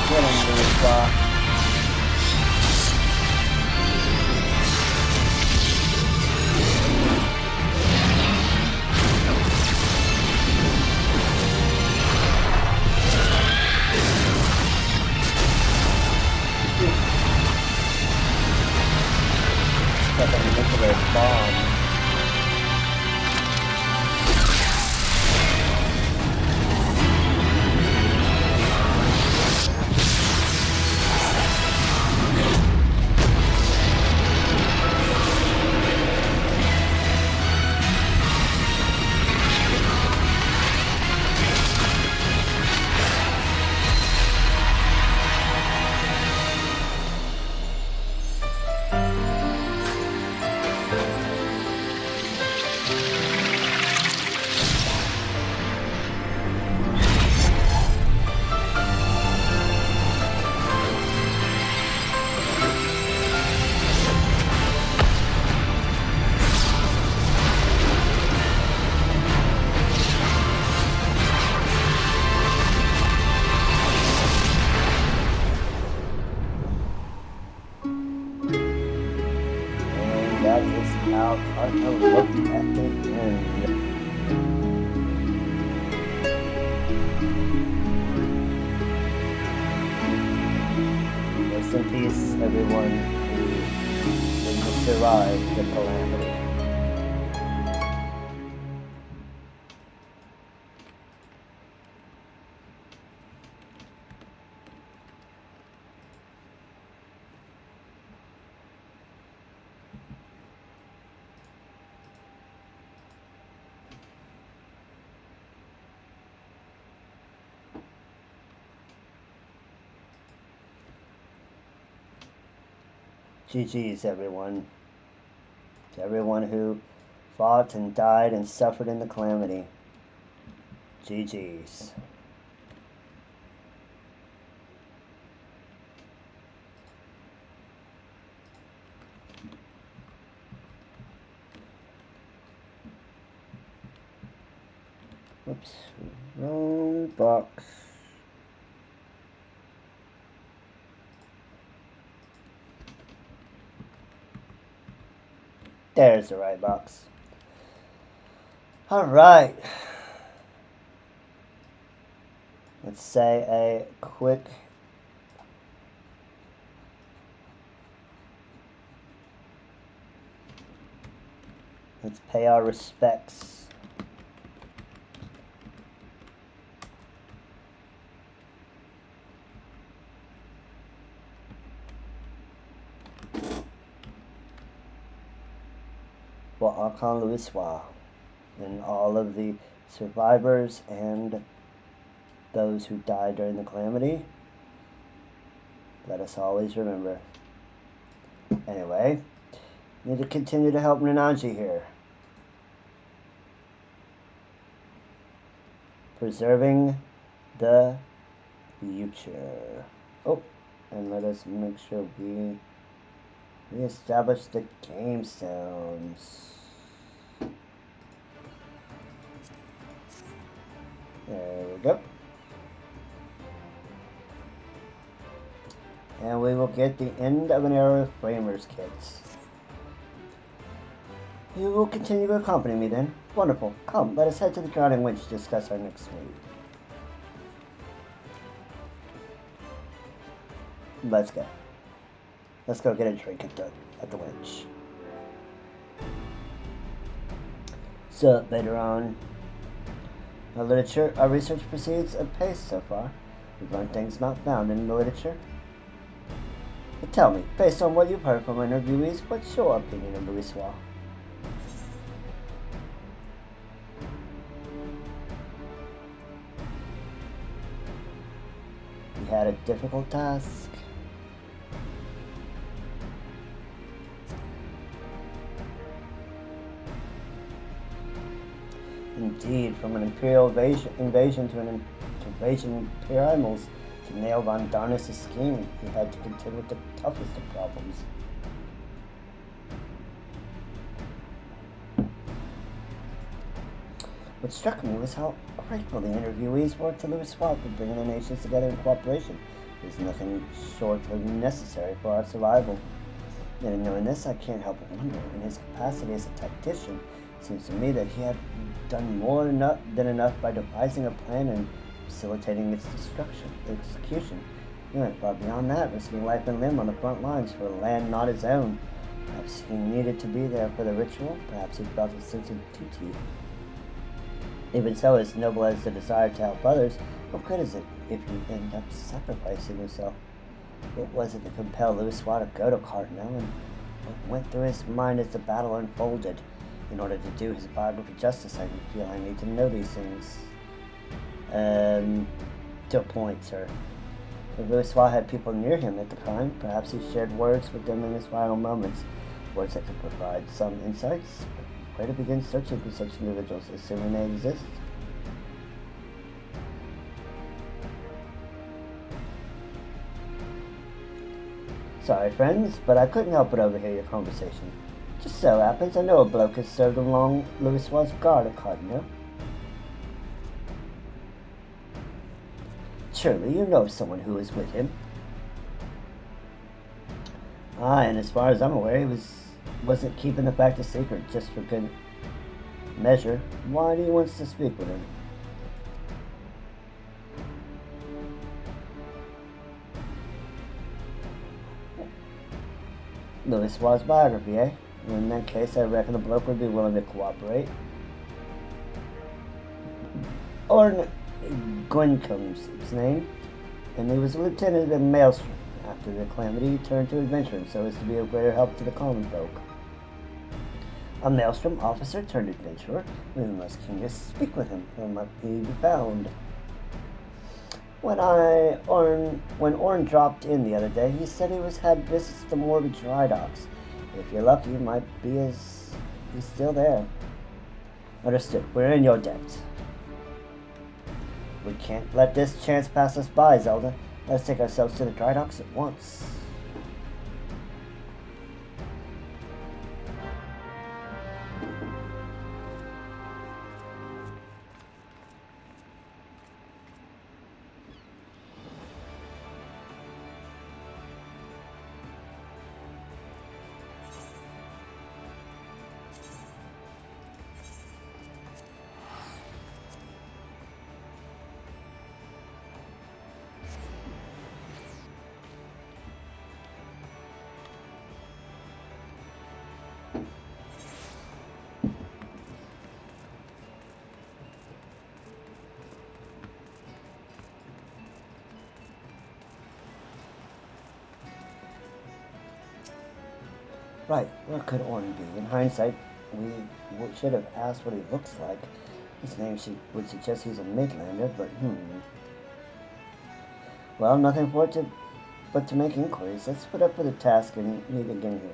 Get him, Wiswa. Got a nuclear bomb. And that is how Karna looked at the end. Rest in peace, everyone who didn't survive the calamity. GG's, everyone. To everyone who fought and died and suffered in the calamity. GG's. Whoops. Wrong box. There's the right box. Alright. Let's say a quick let's pay our respects. For Archon Louiswa and all of the survivors and those who died during the calamity. Let us always remember. Anyway, need to continue to help Nanaji here. Preserving the future. Oh, and let us make sure we reestablish the game sounds. There we go. And we will get the end of an era of framers kits. You will continue to accompany me then? Wonderful. Come, let us head to the Drowning Winch to discuss our next move. Let's go. Let's go get a drink at the winch. So, later on, our research proceeds apace so far. We've learned things not found in the literature. But tell me, based on what you've heard from our interviewees, what's your opinion of Louis Soir? He had a difficult task. Indeed, from an imperial invasion to an invasion of primals to nail von Darnus' scheme, he had to contend with the toughest of problems. What struck me was how grateful the interviewees were to Louis Soir for bringing the nations together in cooperation. It was nothing short of necessary for our survival. Yet in knowing this, I can't help but wonder, in his capacity as a tactician, it seems to me that he had done more than enough by devising a plan and facilitating its execution. He went far beyond that, risking life and limb on the front lines for a land not his own. Perhaps he needed to be there for the ritual. Perhaps he felt a sense of duty. Even so, as noble as the desire to help others, what good is it if you end up sacrificing yourself? What was it that compelled Louis Soir to go to Cardinal, and what went through his mind as the battle unfolded? In order to do his biography justice, I feel I need to know these things. To a point, sir. If Louis Soir had people near him at the time, perhaps he shared words with them in his final moments, words that could provide some insights. Where to begin searching for such individuals, assuming they exist? Sorry, friends, but I couldn't help but overhear your conversation. Just so happens I know a bloke has served along Louis Soir's guard at Cardinal. Surely you know someone who was with him. And as far as I'm aware, he wasn't keeping the fact a secret just for good measure. Why do he want to speak with him? Louis Soir's biography, eh? In that case, I reckon the bloke would be willing to cooperate. Orn Gwyncombe's his name, and he was a lieutenant at Maelstrom. After the calamity, he turned to adventuring so as to be of greater help to the common folk. A Maelstrom officer turned adventurer, we must keen to speak with him, where might he be found. When Orn dropped in the other day, he said he had visits to the morbid dry docks. If you're lucky, he might be he's still there. Understood. We're in your debt. We can't let this chance pass us by, Zelda. Let's take ourselves to the dry docks at once. Right, where could Orn be? In hindsight, we should have asked what he looks like. His name would suggest he's a Midlander, but Well, nothing for it but to make inquiries. Let's put up with the task and meet again here.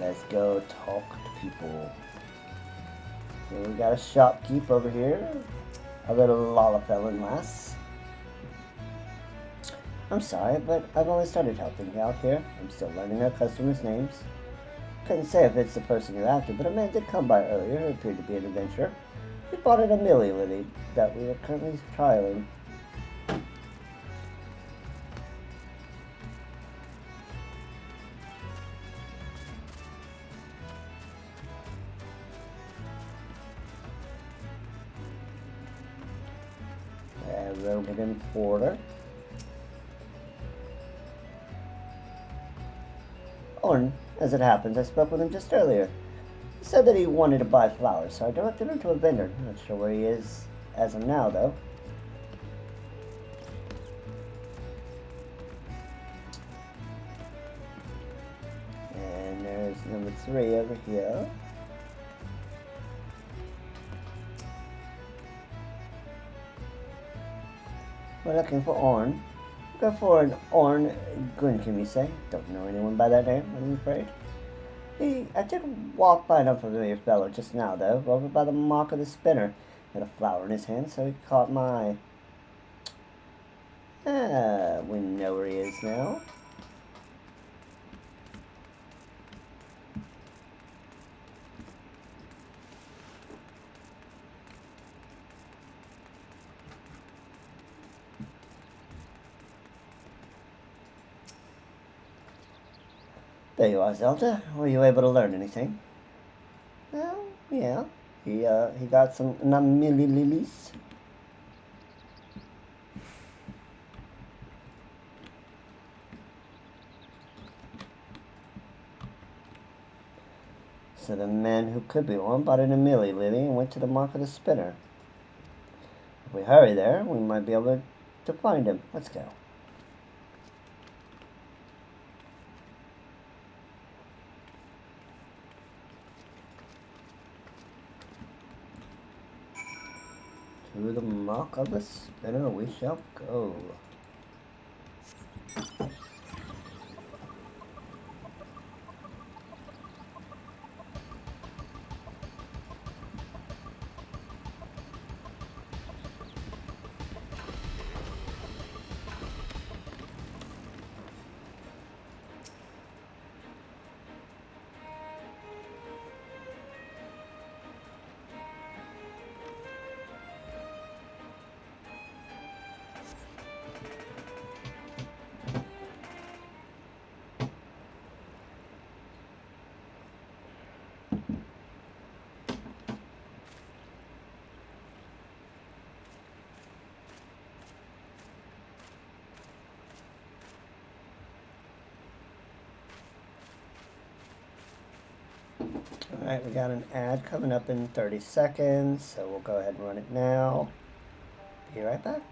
Let's go talk to people. So we got a shopkeep over here. A little Lalafellan lass. I'm sorry, but I've only started helping you out here. I'm still learning our customers' names. Couldn't say if it's the person you're after, but a man did come by earlier who appeared to be an adventurer. We bought an Amelia Lily that we are currently trialing. Rogan Importer. Orn, as it happens, I spoke with him just earlier. He said that he wanted to buy flowers, so I directed him to a vendor. Not sure where he is as of now, though. And there's number 3 over here. We're looking for Orn. Go for an Orn Gunkimise. Don't know anyone by that name, I'm afraid. I did walk by an unfamiliar fellow just now, though, over by the mark of the spinner. He had a flower in his hand, so he caught my eye. We know where he is now. There you are, Zelda. Were you able to learn anything? Well, yeah. He got some Namili lilies. So the man who could be one bought an Amelia lily and went to the mark of the spinner. If we hurry there, we might be able to find him. Let's go. To the mark of the spinner we shall go. Alright, we got an ad coming up in 30 seconds, so we'll go ahead and run it now. Be right back.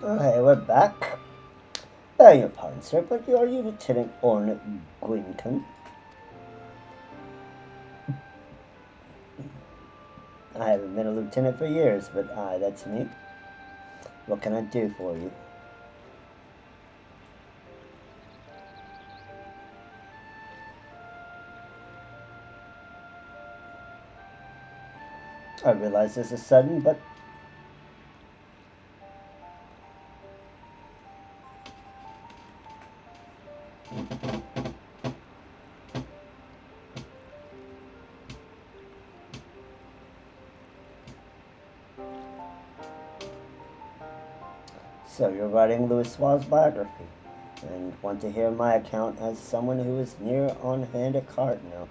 Okay, we're back. Beg your pardon, sir, but are you Lieutenant Orn Gwynton? I haven't been a lieutenant for years, but aye, that's me. What can I do for you? I realize this is sudden, but so you're writing Louis Swall's biography, and want to hear my account as someone who is near on hand at Cardinal.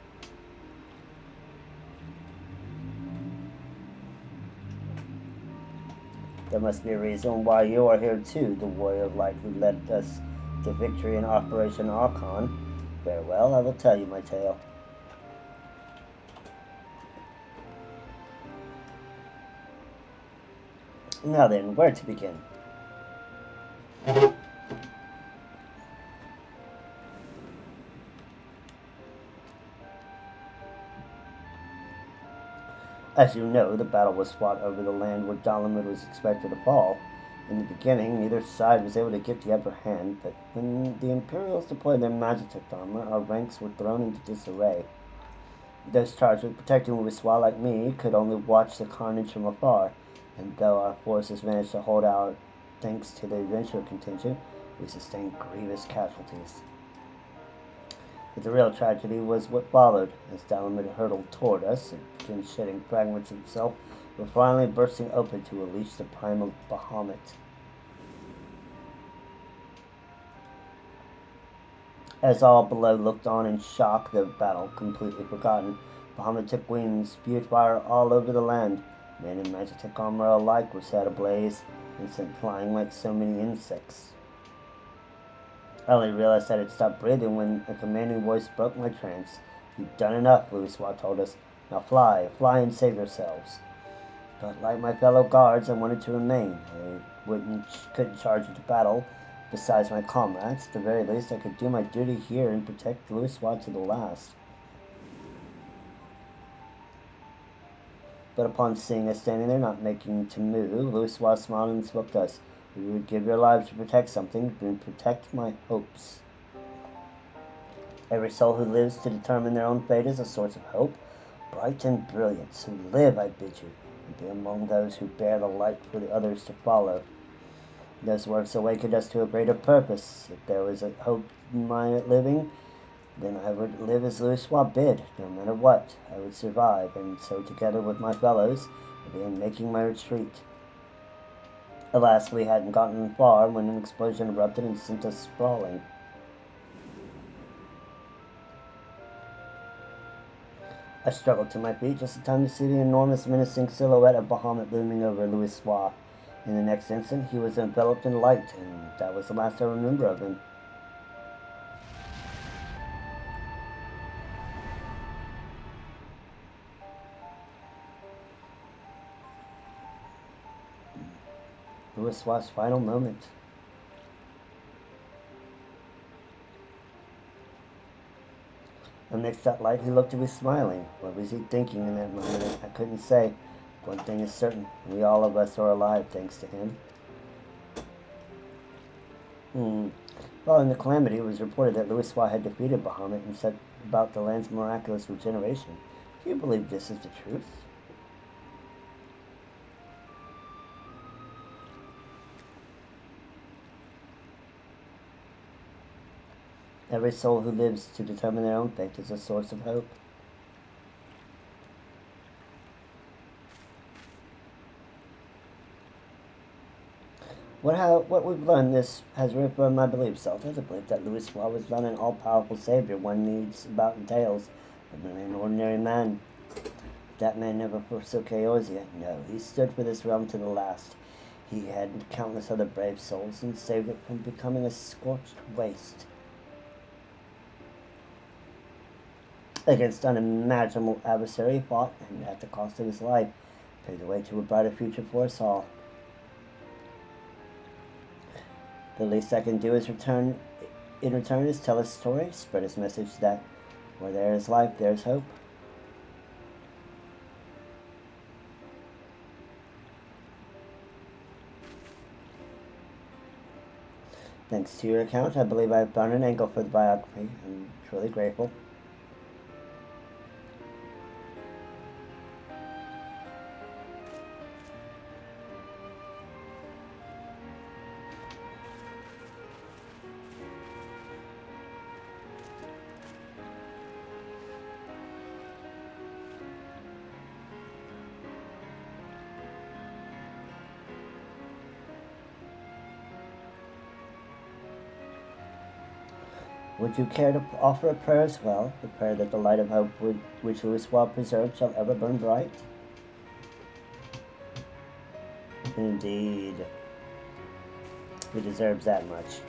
There must be a reason why you are here too, the warrior of light who led us to victory in Operation Archon. Very well, I will tell you my tale. Now then, where to begin? As you know, the battle was fought over the land where Bahamut was expected to fall. In the beginning, neither side was able to get the upper hand, but when the Imperials deployed their Magitech armor, our ranks were thrown into disarray. Those charged with protecting Louis like me could only watch the carnage from afar, and though our forces managed to hold out thanks to the adventurer contingent, we sustained grievous casualties. But the real tragedy was what followed, as Bahamut hurtled toward us and began shedding fragments of himself, before finally bursting open to unleash the primal Bahamut. As all below looked on in shock, the battle completely forgotten, Bahamut took wings, spewed fire all over the land. Men in Magitech armor alike were set ablaze and sent flying like so many insects. I only realized I had stopped breathing when a commanding voice broke my trance. "You've done enough," Louis told us. "Now fly and save yourselves." But like my fellow guards, I wanted to remain. I couldn't charge into battle. Besides my comrades, at the very least, I could do my duty here and protect Louis to the last. But upon seeing us standing there, not making to move, Louis smiled and spoke to us. "If you would give your lives to protect something, then protect my hopes. Every soul who lives to determine their own fate is a source of hope, bright and brilliant. So live, I bid you, and be among those who bear the light for the others to follow." Those works awakened us to a greater purpose. If there was a hope in my living, then I would live as Louis bid. No matter what, I would survive, and so together with my fellows, I began making my retreat. Alas, we hadn't gotten far when an explosion erupted and sent us sprawling. I struggled to my feet just in time to see the enormous menacing silhouette of Bahamut looming over Louis. In the next instant, he was enveloped in light, and that was the last I remember of him. Louis' final moment. Amidst that light, he looked to be smiling. What was he thinking in that moment? I couldn't say. One thing is certain, we all of us are alive thanks to him. Following the calamity, it was reported that Louis had defeated Bahamut and set about the land's miraculous regeneration. Do you believe this is the truth? Every soul who lives to determine their own fate is a source of hope. What we've learned this has reaffirmed my belief, Zelda. The belief that Louis was not an all-powerful savior one needs about in tales, but merely an ordinary man. That man never forsook Eorzea. No, he stood for this realm to the last. He had countless other brave souls and saved it from becoming a scorched waste. Against unimaginable adversary, he fought, and at the cost of his life, paved the way to a brighter future for us all. The least I can do is in return is tell his story, spread his message that where there is life, there is hope. Thanks to your account, I believe I have found an angle for the biography. I'm truly grateful. Would you care to offer a prayer as well? The prayer that the light of hope which Louisoix preserved shall ever burn bright? Indeed. He deserves that much.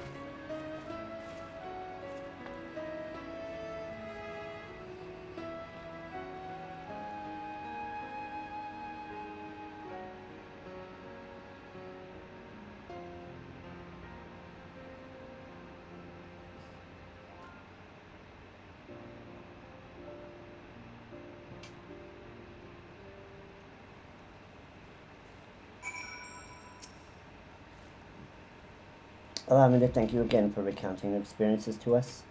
Allow me to thank you again for recounting your experiences to us.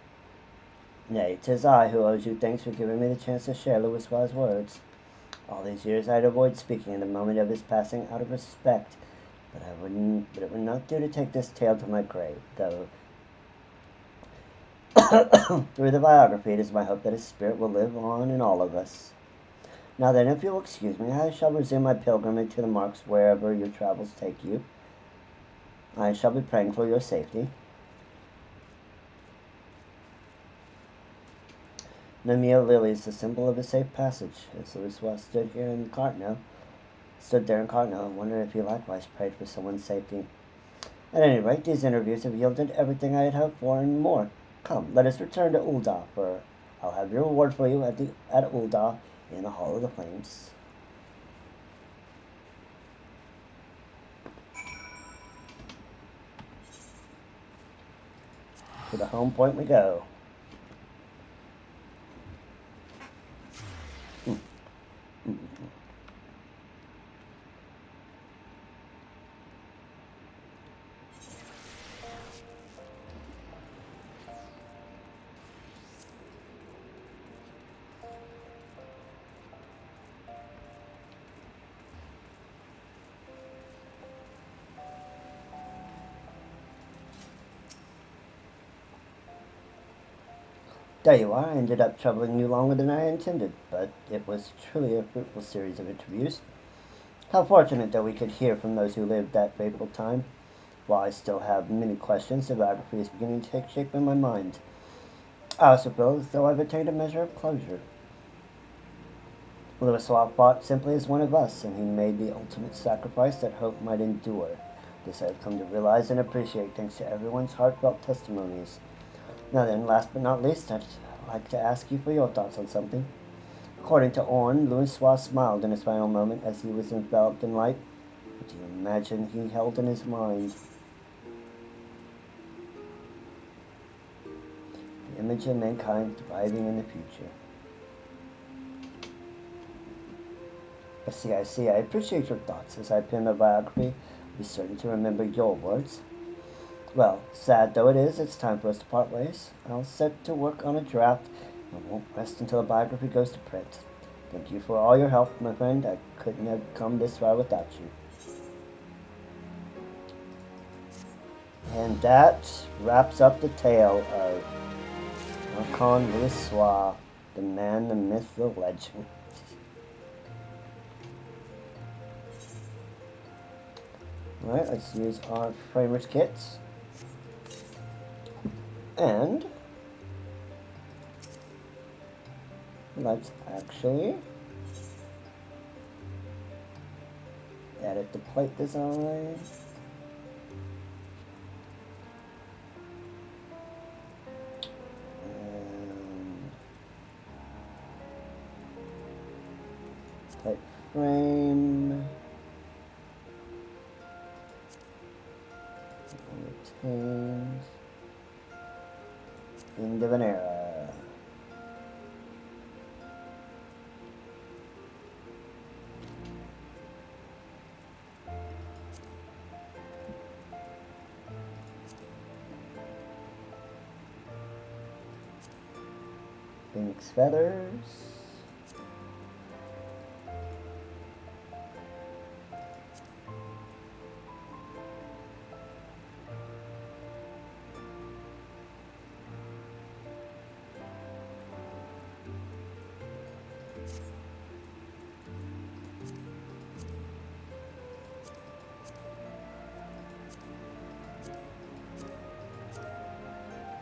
Nay, 'tis I who owes you thanks for giving me the chance to share Louisoix's words. All these years I'd avoid speaking in the moment of his passing out of respect, but it would not do to take this tale to my grave, though through the biography it is my hope that his spirit will live on in all of us. Now then, if you'll excuse me, I shall resume my pilgrimage to the marks wherever your travels take you. I shall be praying for your safety. Namia Lily is the symbol of a safe passage, as Louisoix stood there in Cardinal, and wondered if he likewise prayed for someone's safety. At any rate, these interviews have yielded everything I had hoped for and more. Come, let us return to Ul'dah, for I'll have your reward for you at Ul'dah in the Hall of the Flames. To the home point we go. There you are. I ended up troubling you longer than I intended, but it was truly a fruitful series of interviews. How fortunate that we could hear from those who lived that fateful time. While I still have many questions, the biography is beginning to take shape in my mind. I also feel as though I've attained a measure of closure. Louisoix fought simply as one of us, and he made the ultimate sacrifice that hope might endure. This I've come to realize and appreciate thanks to everyone's heartfelt testimonies. Now then, last but not least, I'd like to ask you for your thoughts on something. According to Orn, Louisoix smiled in his final moment as he was enveloped in light. What do you imagine he held in his mind? The image of mankind thriving in the future. I see. I appreciate your thoughts. As I pen my biography, I'll be certain to remember your words. Well, sad though it is, it's time for us to part ways. I'll set to work on a draft and won't rest until the biography goes to print. Thank you for all your help, my friend. I couldn't have come this far without you. And that wraps up the tale of Archon Louisoix, the man, the myth, the legend. Alright, let's use our framers kits. And let's actually edit the plate design. And plate frame. Retained. End of an era. Phoenix feathers.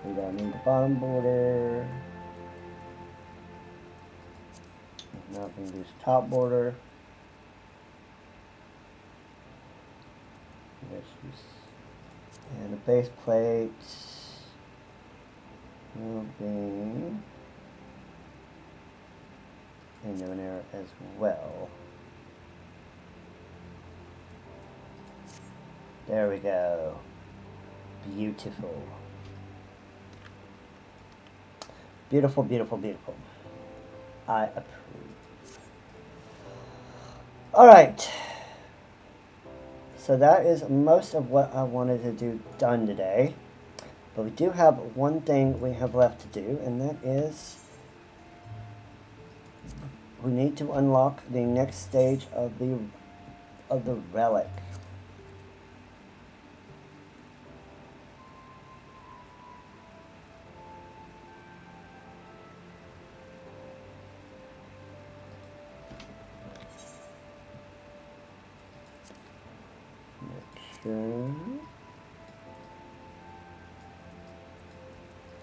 We don't need the bottom border. Now we can use top border. And the base plate will be in there as well. There we go. Beautiful. Beautiful, beautiful, beautiful. I approve. Alright. So that is most of what I wanted to do done today. But we do have one thing we have left to do, and that is we need to unlock the next stage of the relic.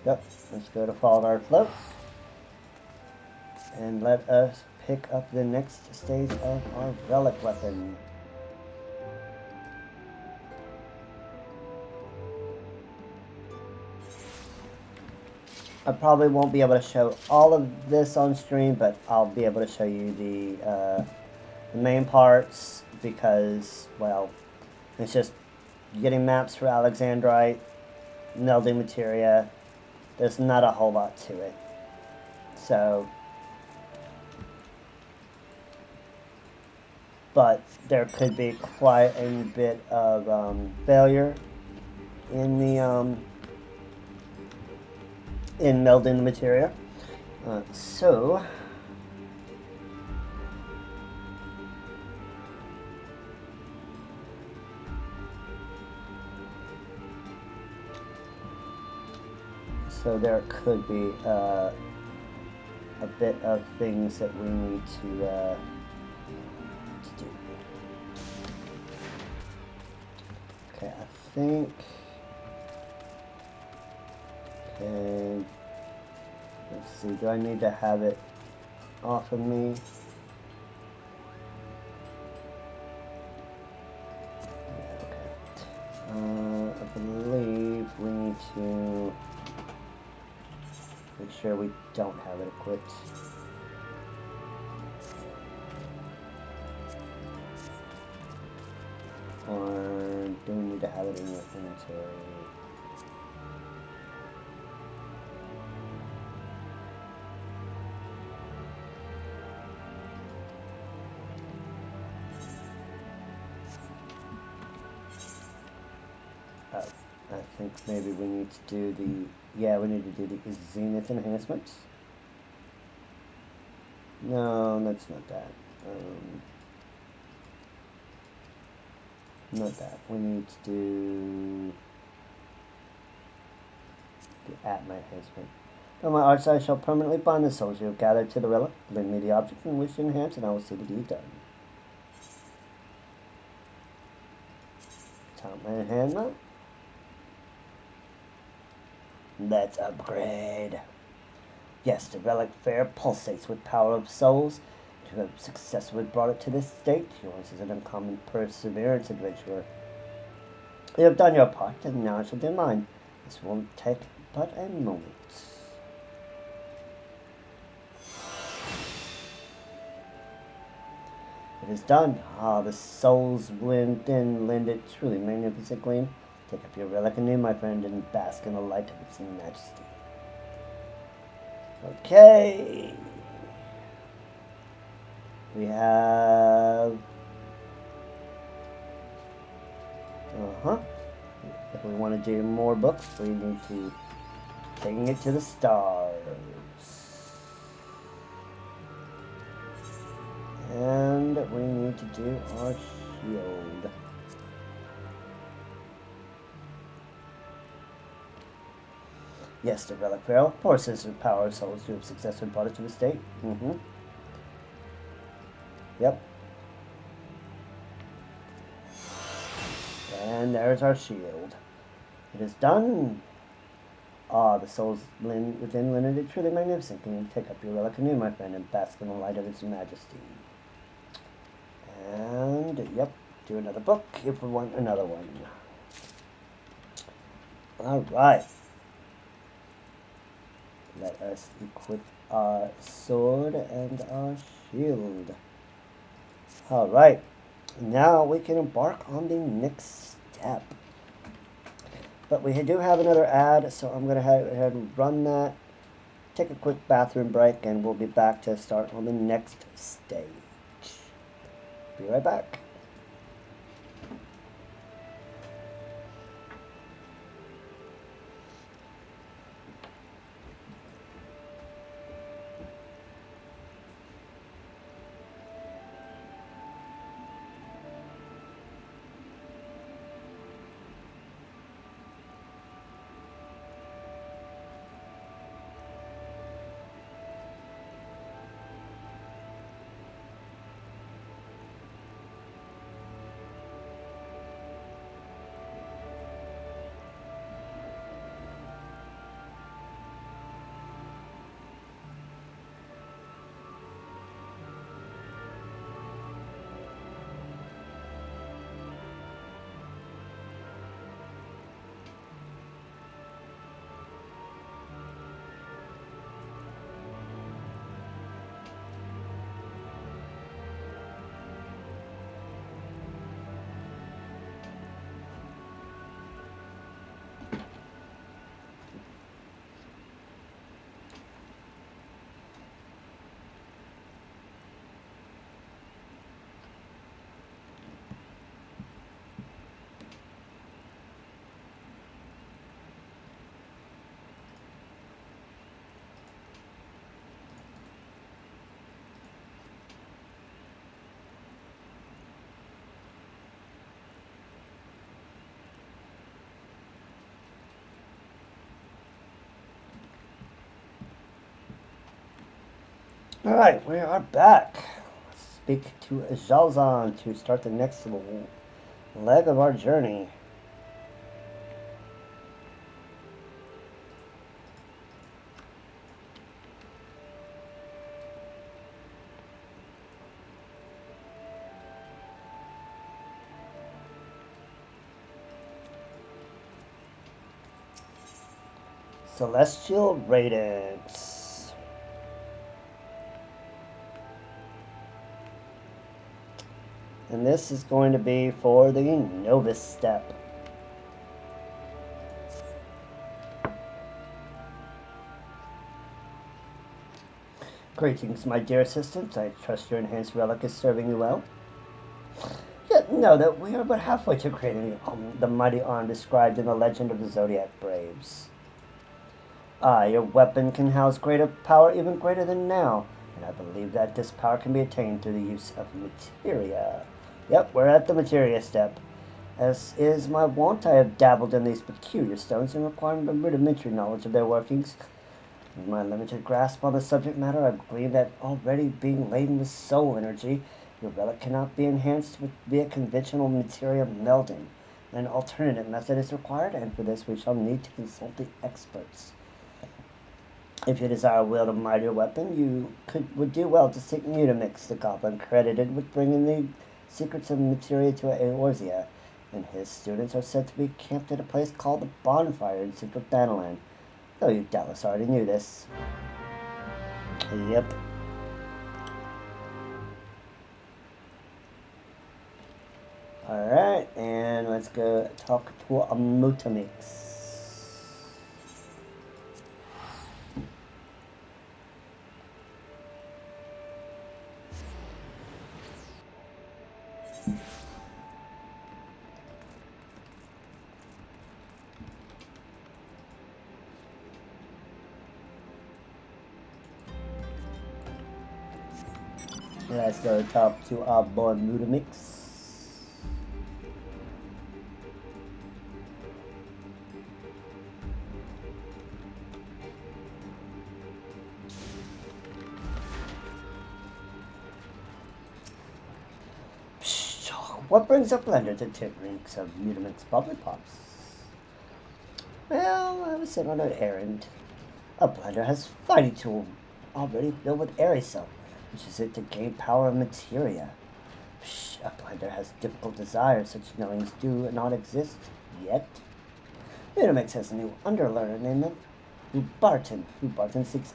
Yep, let's go to Follow Our Float. And let us pick up the next stage of our relic weapon. I probably won't be able to show all of this on stream, but I'll be able to show you the main parts because, well, it's just getting maps for Alexandrite, melding materia. There's not a whole lot to it. So, but there could be quite a bit of failure in the in melding the materia. So there could be a bit of things that we need to do. Okay, I think. Okay, let's see. Do I need to have it off of me? Yeah, okay. I believe we need to make sure we don't have it equipped. Or do we need to have it in your inventory? I think maybe we need to do we need to do the Zenith enhancements. No, that's not that. Not that. We need to do the Atma enhancement. From my arts, I shall permanently bind the souls you have gathered to the relic. Bring me the object in which to enhance, and I will see the deed done. Top man enhancement. Let's upgrade. Yes, the relic fair pulsates with power of souls. You have successfully brought it to this state. Yours is an uncommon perseverance, adventurer. You have done your part, and now I shall do mine. This won't take but a moment. It is done. Ah, the souls blend in, lend it truly magnificent gleam. Take up your relic anew, my friend, and bask in the light of its majesty. Okay. We have... If we want to do more books, we need to Taking it to the stars. And we need to do our shield. Yes, the relic barrel. Poor sister power souls who have successfully brought it to the state. Yep. And there's our shield. It is done. Ah, the souls within limited, truly magnificent. Can you take up your relic anew, my friend, and bask in the light of its majesty? And, yep, do another book if we want another one. Alright. Let us equip our sword and our shield. Alright. Now we can embark on the next step. But we do have another ad, so I'm going to head ahead and run that. Take a quick bathroom break, and we'll be back to start on the next stage. Be right back. Alright, we are back. Speak to Jalzan to start the next leg of our journey. Celestial Radiance. And this is going to be for the Novice step. Greetings, my dear assistant. I trust your enhanced relic is serving you well. Yet know that we are but halfway to creating the mighty arm described in the legend of the Zodiac Braves. Your weapon can house greater power, even greater than now, and I believe that this power can be attained through the use of materia. Yep, we're at the materia step. As is my wont, I have dabbled in these peculiar stones and required a rudimentary knowledge of their workings. In my limited grasp on the subject matter, I believe that already being laden with soul energy, your relic cannot be enhanced via conventional materia melding. An alternative method is required, and for this we shall need to consult the experts. If you desire to wield a mightier weapon, you would do well to seek Mutamix, the goblin credited with bringing the secrets of materia to Eorzea, and his students are said to be camped at a place called the Bonfire in central Thanalan. Though you doubtless already knew this. Yep. Alright, and let's go talk to a Mutamix. Let's go talk to our boy Mutamix. What brings a blender to tip rinks of Mutamix bubbly pops? Well, I was sent on an errand. A blender has fighting tool already filled with aerosol, which is it to gain power of materia. Psh, a blender has difficult desires, such knowings do not exist yet. Unimix has a new underlearner named Hubarton. Hubarton seeks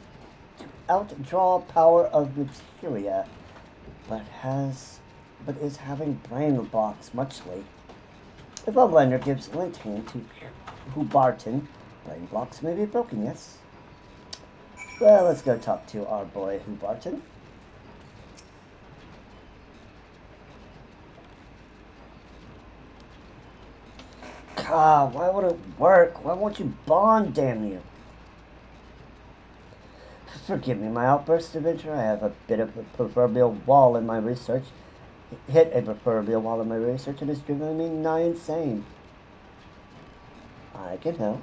to outdraw power of materia, but is having brain blocks much late. If a blender gives lint hand to Hubarton, brain blocks may be broken, yes? Well, let's go talk to our boy Hubarton. God, why would it work? Why won't you bond, damn you? Forgive me my outburst, adventure. I have a bit of a proverbial wall in my research. Hit a proverbial wall in my research and it's driven me nigh insane. I can help.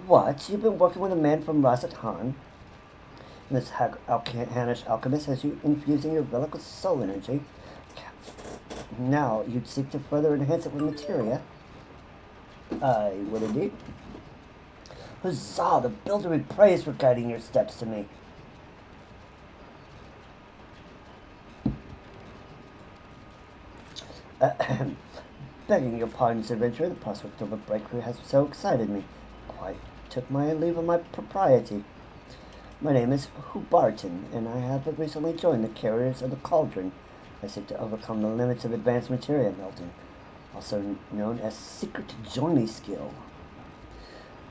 What? You've been working with a man from Rasatan? This Hanish alchemist has you infusing your relic with soul energy. Now you'd seek to further enhance it with materia. I would indeed. Huzzah! The builder we praise for guiding your steps to me. Begging your pardon, adventurer, the prospect of a breakthrough has so excited me. Quite took my leave of my propriety. My name is Hubarton, and I have but recently joined the carriers of the Cauldron. I seek to overcome the limits of advanced materia melting, also known as secret joining skill.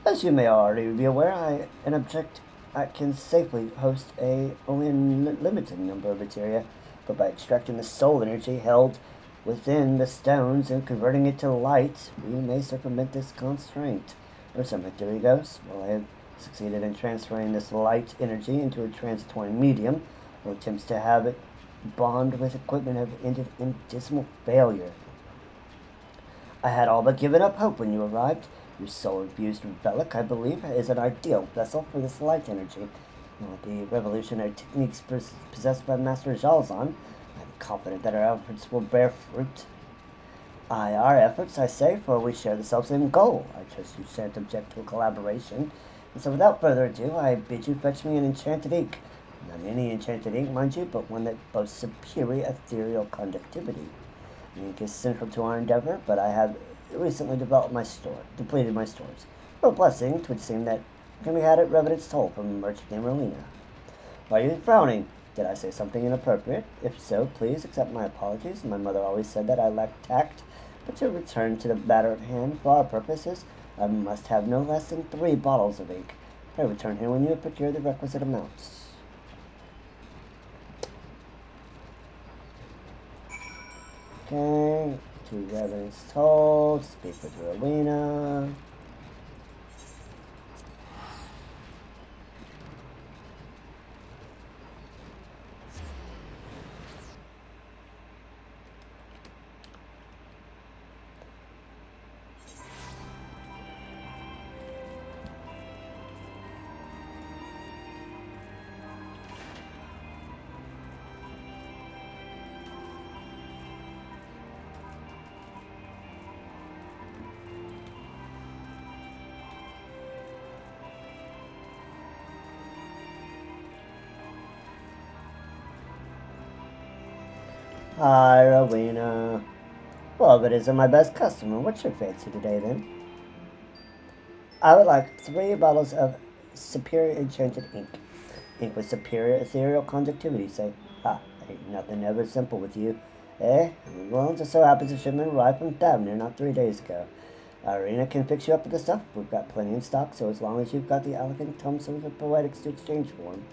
As you may already be aware, I can safely host only a limited number of materia, but by extracting the soul energy held within the stones and converting it to light, we may circumvent this constraint. Or so my theory goes. Well, I have succeeded in transferring this light energy into a transitory medium, or attempts to have it bond with equipment have ended in dismal failure. I had all but given up hope when you arrived. Your soul-infused relic, I believe, is an ideal vessel for this light energy. With the revolutionary techniques possessed by Master Jalzan, I'm confident that our efforts will bear fruit. Aye, our efforts, I say, for we share the self-same goal. I trust you shan't object to a collaboration. And so without further ado, I bid you fetch me an enchanted ink. Not any enchanted ink, mind you, but one that boasts superior ethereal conductivity. The ink is central to our endeavor, but I have recently depleted my stores. For a blessing, it would seem that can be had at Revenant's Toll from a merchant named Rolina. Why are you frowning? Did I say something inappropriate? If so, please accept my apologies. My mother always said that I lacked tact. But to return to the matter at hand, for our purposes, I must have no less than 3 bottles of ink. Pray return here when you have procured the requisite amounts. Okay, to Revenant's Toll, speak with Rowena. Hi, Rowena. Well, but isn't my best customer. What's your fancy today, then? I would like 3 bottles of superior enchanted ink. Ink with superior ethereal conductivity, say. Ain't nothing ever simple with you. Well, just so happens a shipment arrived from Thavnir not 3 days ago. Irina can fix you up with the stuff. We've got plenty in stock, so as long as you've got the elegant tomes of the poetics to exchange for them.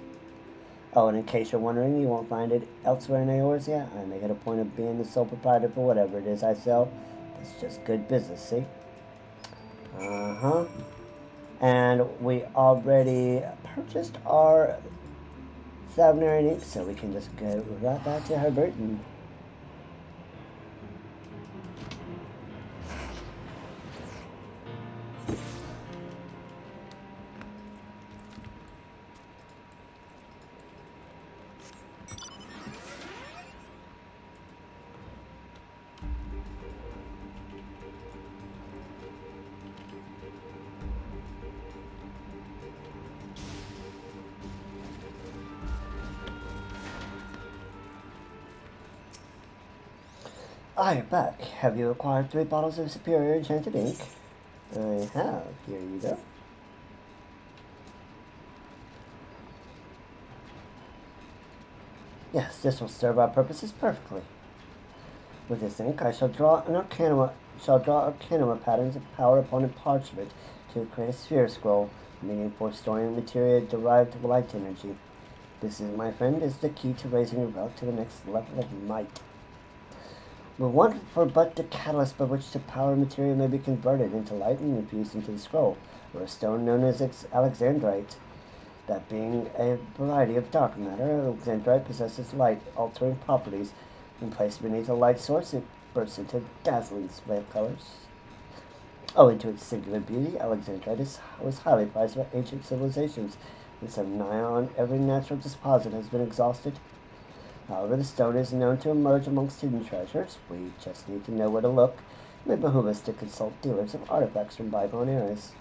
Oh, and in case you're wondering, you won't find it elsewhere in Eorzea. I make it a point of being the sole proprietor for whatever it is I sell. It's just good business, see? Uh-huh. And we already purchased our Thavnir ink, so we can just go right back to Herbert and... Ah, you're back. Have you acquired 3 bottles of superior enchanted ink? I have. Here you go. Yes, this will serve our purposes perfectly. With this ink, I shall draw arcanuma patterns of power upon a parchment to create a sphere scroll, meaning for storing materia derived of light energy. This is, my friend, is the key to raising your relic to the next level of might. We want for but the catalyst by which the power materia may be converted into light and infused into the scroll, or a stone known as alexandrite. That being a variety of dark matter, alexandrite possesses light-altering properties. When placed beneath a light source, it bursts into dazzling display of colors. Owing to its singular beauty, alexandrite was highly prized by ancient civilizations, and some nigh on every natural deposit has been exhausted. However, the stone is known to emerge amongst hidden treasures. We just need to know where to look. It may behoove us to consult dealers of artifacts from bygone eras.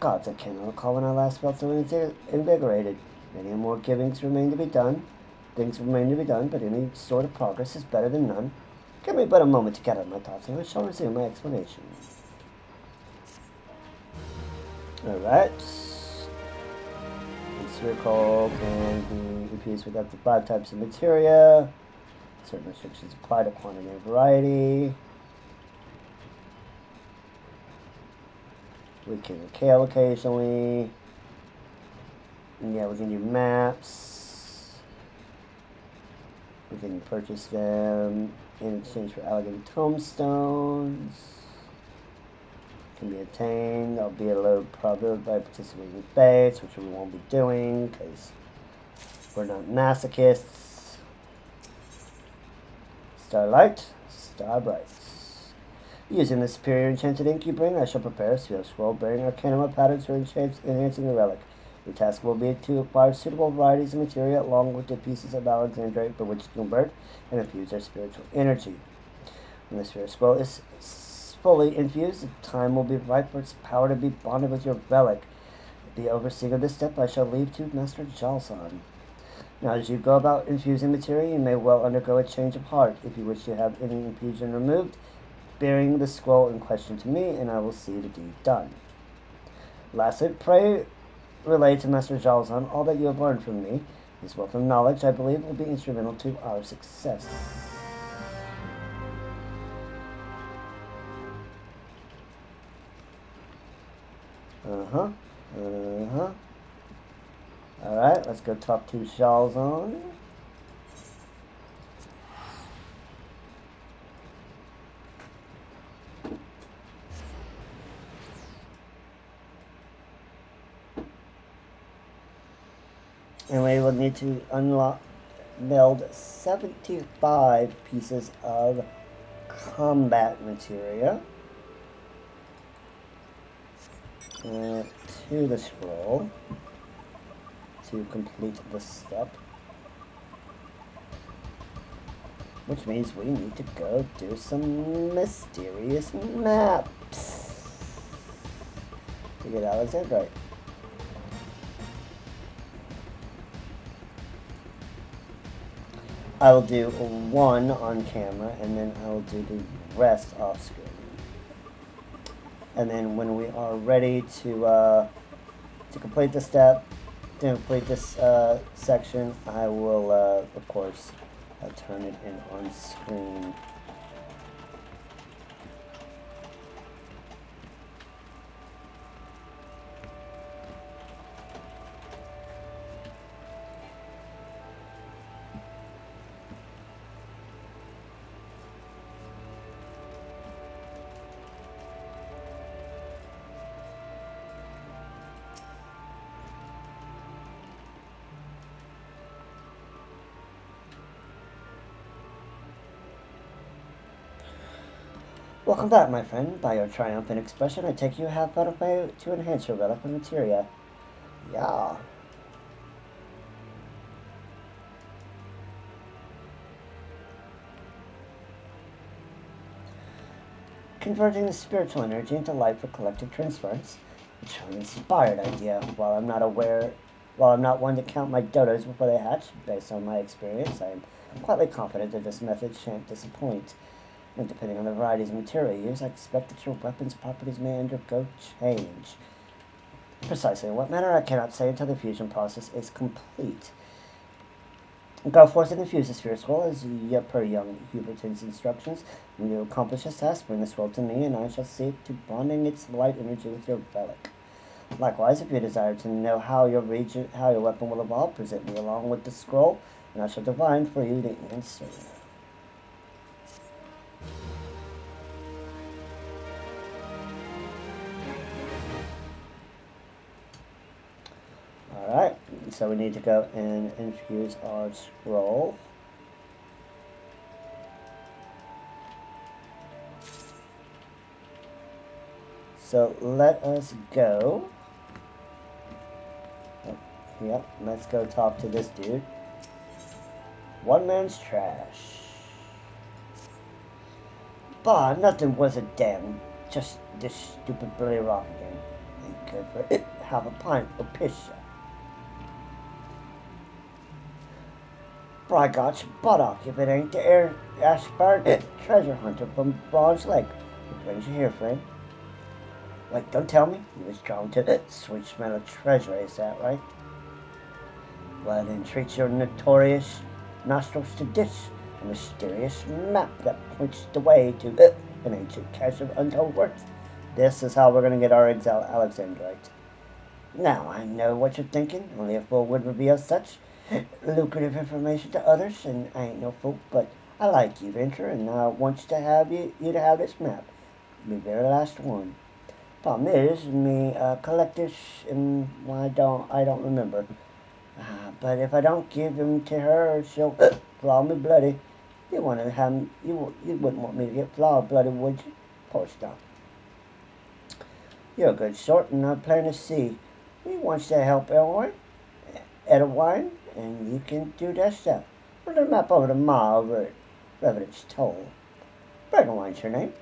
Gods, I cannot recall when I last felt so invigorated. Many more things remain to be done, but any sort of progress is better than none. Give me but a moment to gather my thoughts, and I shall resume my explanation. Alright. Circle can be infused with up to 5 types of materia. Certain restrictions apply to quantity and variety. We can kale occasionally. And yeah, we can do maps. We can purchase them in exchange for elegant tomestones. Can be attained, albeit a low probability by participating in fates, which we won't be doing because we're not masochists. Starlight, Starbright. Using the superior enchanted ink you bring, I shall prepare a sphere scroll bearing arcanuma patterns for enhancing the relic. Your task will be to acquire suitable varieties of materia along with the pieces of alexandrite by which to convert and infuse their spiritual energy. When the sphere scroll is fully infused, the time will be ripe for its power to be bonded with your relic. The overseeing of this step I shall leave to Master Jalsan. Now, as you go about infusing materia, you may well undergo a change of heart. If you wish to have any infusion removed, bearing the scroll in question to me, and I will see the deed done. Lastly, pray relay to Master Jalsan all that you have learned from me. His wealth of knowledge, I believe, will be instrumental to our success. Alright, let's go talk to Jalsan. And we will need to build 75 pieces of combat materia to the scroll to complete the step. Which means we need to go do some mysterious maps to get alexandrite. I will do one on camera, and then I will do the rest off screen. And then when we are ready to complete the step, to complete this section, I will, of course, turn it in on screen. Welcome back, my friend. By your triumphant expression, I take you have found a way to enhance your relic with materia. Yeah. Converting the spiritual energy into light for collective transference. A truly inspired idea. While I'm not one to count my dodos before they hatch, based on my experience, I am quietly confident that this method shan't disappoint. And depending on the varieties of material used, I expect that your weapon's properties may undergo change. Precisely in what manner I cannot say until the fusion process is complete. Go forth and infuse the sphere scroll as per young Huberton's instructions. When you accomplish this task, bring the scroll to me, and I shall see to bonding its light energy with your relic. Likewise, if you desire to know how your weapon will evolve, present me along with the scroll, and I shall divine for you the answer. Alright, so we need to go and infuse our scroll. So let us go. Oh, yep, let's go talk to this dude. One man's trash. Bah, nothing was a damn. Just this stupid Billy Rock again. Ain't good for it. Have a pint of piss. Brygot's buttock if it ain't the Ashburn treasure hunter from Bronze Lake. What brings you here, friend? Wait, don't tell me you was drawn to the sweet smell of treasure, is that right? Well, then treat your notorious nostrils to this, a mysterious map that points the way to an ancient cache of untold worth. This is how we're going to get our Alexandrite. Now, I know what you're thinking. Only a fool would reveal such lucrative information to others, and I ain't no fool, but I like you, Venture, and I want to have you to have this map. The very last one. Problem is, me collect this, and well, I don't remember. But if I don't give him to her, she'll flaw me bloody. You wouldn't want me to get flawed bloody, would you? Poor stuff. You're a good sort, and I'm plain to see. He wants to help Edwine, and you can do that stuff. Put the map over the mile over at Revenant's Toll. Bregawine's her name.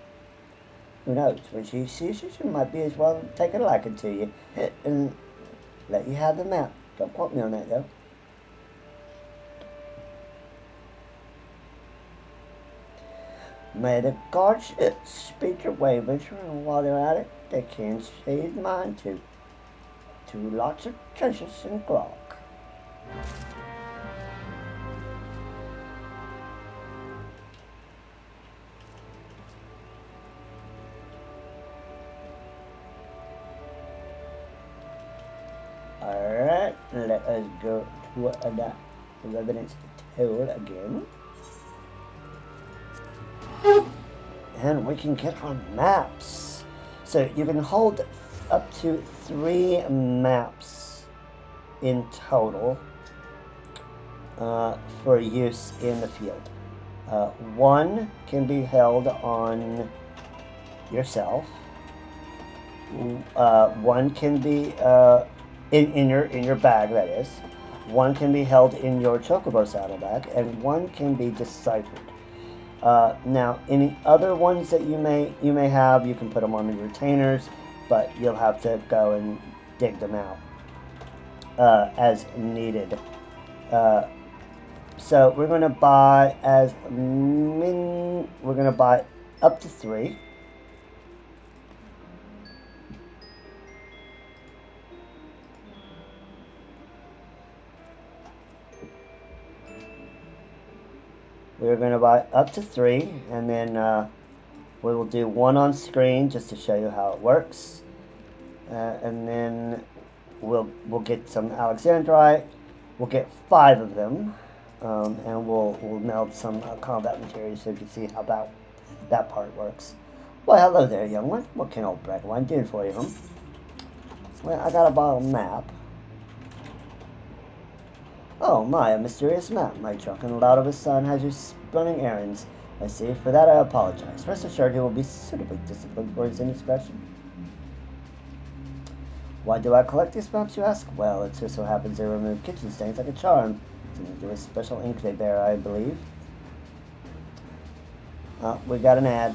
Who knows, when she sees you, she might be as well take a liking to you and let you have the map. Don't quote me on that, though. May the gods speed your way, Venture, and while they're at it, they can save mine too. To lots of treasures and grog. Alright, let us go to that Revenant's Toll again. And we can get our maps. So you can hold up to 3 maps in total for use in the field. 1 can be held on yourself. 1 can be in your bag, that is. 1 can be held in your chocobo saddlebag, and 1 can be deciphered. Now, any other ones that you may have, you can put them on the retainers, but you'll have to go and dig them out as needed. So we're going to buy we're going to buy up to 3. We're going to buy up to 3, and then we will do 1 on screen just to show you how it works, and then we'll get some Alexandrite. We'll get 5 of them, and we'll meld some combat materials so you can see how that part works. Well, hello there, young one. What can old Bragwine do for you, huh? Well, I got a bottle map. Oh my, a mysterious map. My drunken lout of a son has you running errands. I see. For that I apologize. Rest assured he will be suitably disciplined for his indiscretion. Why do I collect these maps, you ask? Well, it just so happens they remove kitchen stains like a charm. It's to do a special ink they bear, I believe. We got an ad.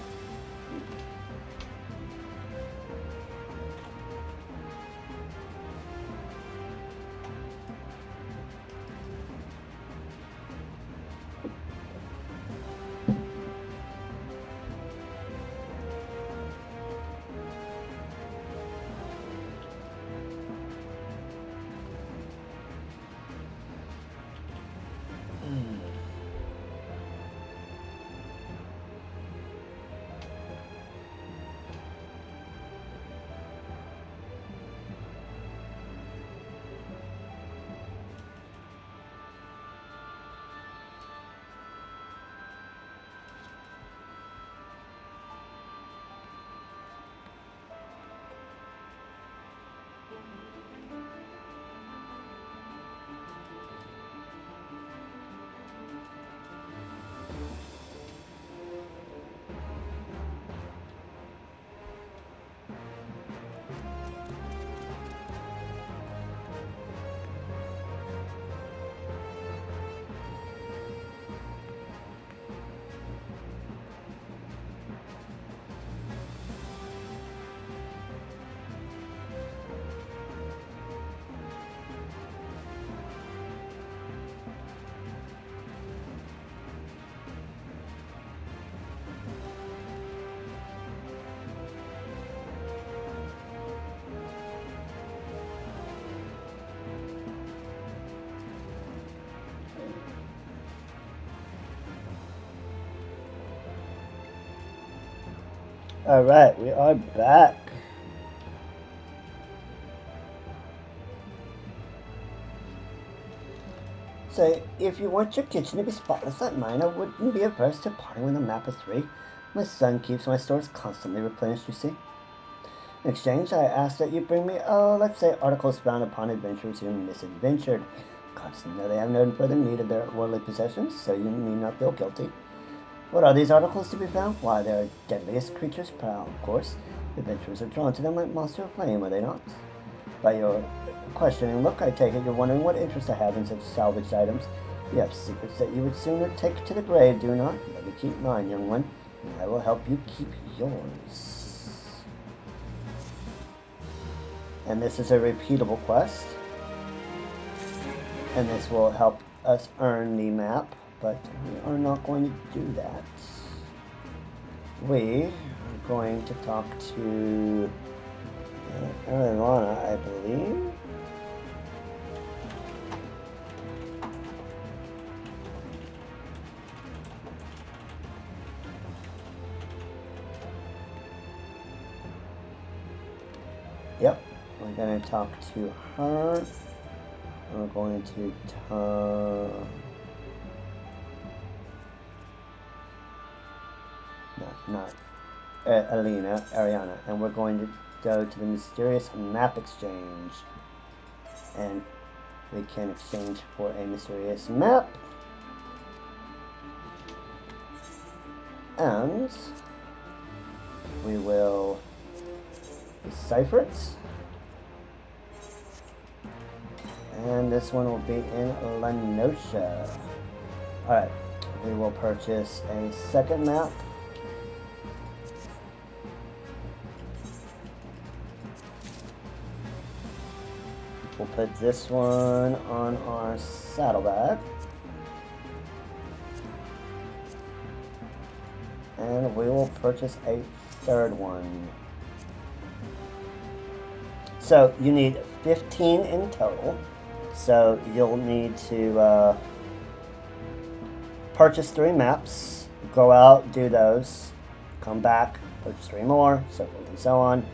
Alright, we are back. So, if you want your kitchen to be spotless like mine, I wouldn't be averse to parting with a map of 3. My son keeps my stores constantly replenished, you see. In exchange, I ask that you bring me, let's say, articles found upon adventurers who misadventured. Gods know they have no further need of their worldly possessions, so you need not feel guilty. What are these articles to be found? Why, they are deadliest creatures prowl, of course. Adventurers are drawn to them like monster of flame, are they not? By your questioning look, I take it you're wondering what interest I have in such salvaged items. You have secrets that you would sooner take to the grave, do not? Let me keep mine, young one, and I will help you keep yours. And this is a repeatable quest. And this will help us earn the map, but we are not going to do that. We are going to talk to Ariana, I believe. Yep, we're going to talk to her. We're going to Ariana, and we're going to go to the mysterious map exchange, and we can exchange for a mysterious map, and we will decipher it. And this one will be in Lenosha. Alright, we will purchase a second map. We'll put this one on our saddlebag. And we will purchase a third one. So you need 15 in total. So you'll need to purchase 3 maps, go out, do those, come back, purchase 3 more, so forth and so on.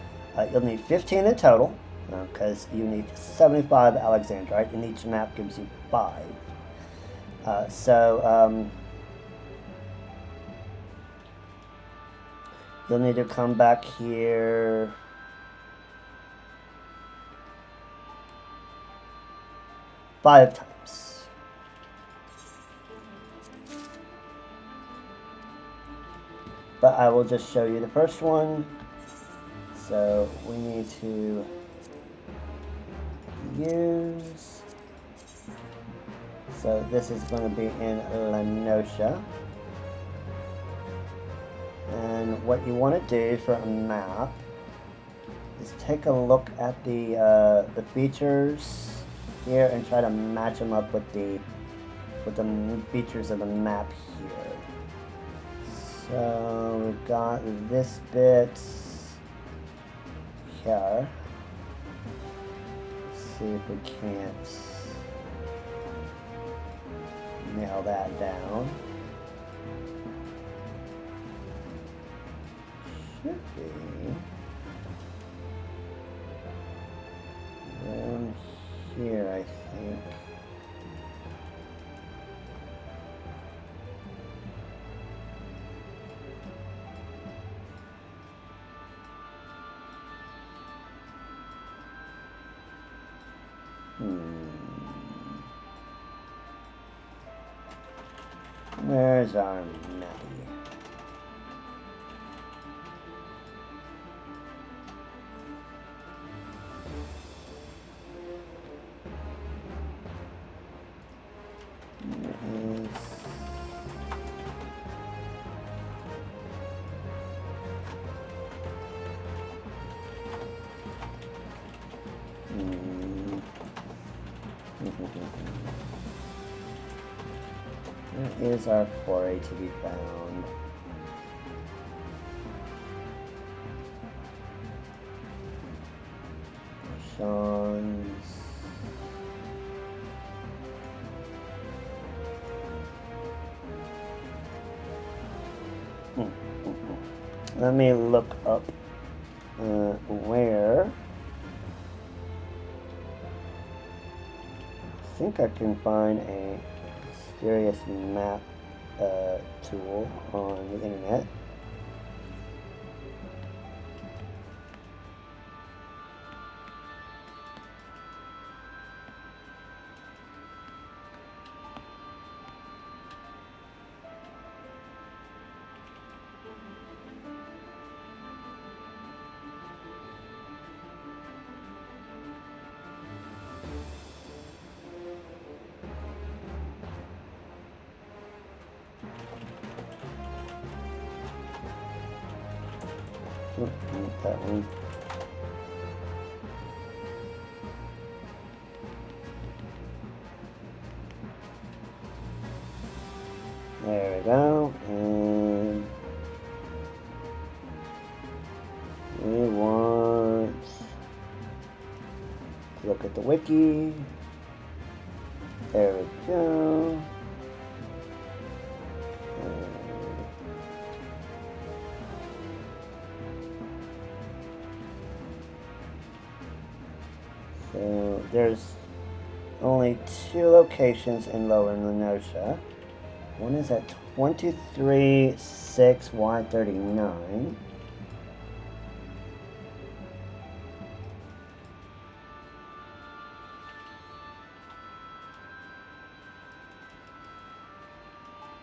You'll need 15 in total, because you need 75 Alexandrite, and each map gives you 5. You'll need to come back here. 5 times. But I will just show you the first one. So we need to use. So this is going to be in Lenosha. And what you want to do for a map is take a look at the features here and try to match them up with the features of the map here. So we've got this bit here. Let's see if we can't nail that down. Should be around here, I think. Where's our mappy? Where is our foray to be found? Sean's. Let me look up where. I think I can find a mysterious map tool on the internet. Not that one. There we go, and we want to look at the wiki. There we go. So there's only 2 locations in Lower Lenosha. One is at 23-6-Y39.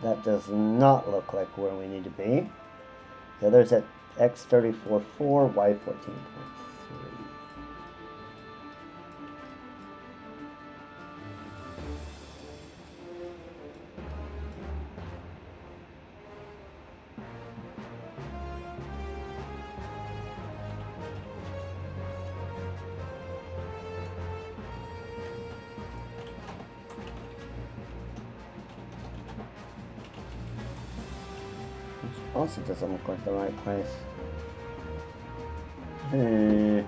That does not look like where we need to be. The other's at X34-4-Y14.3. Also doesn't look like the right place. Okay.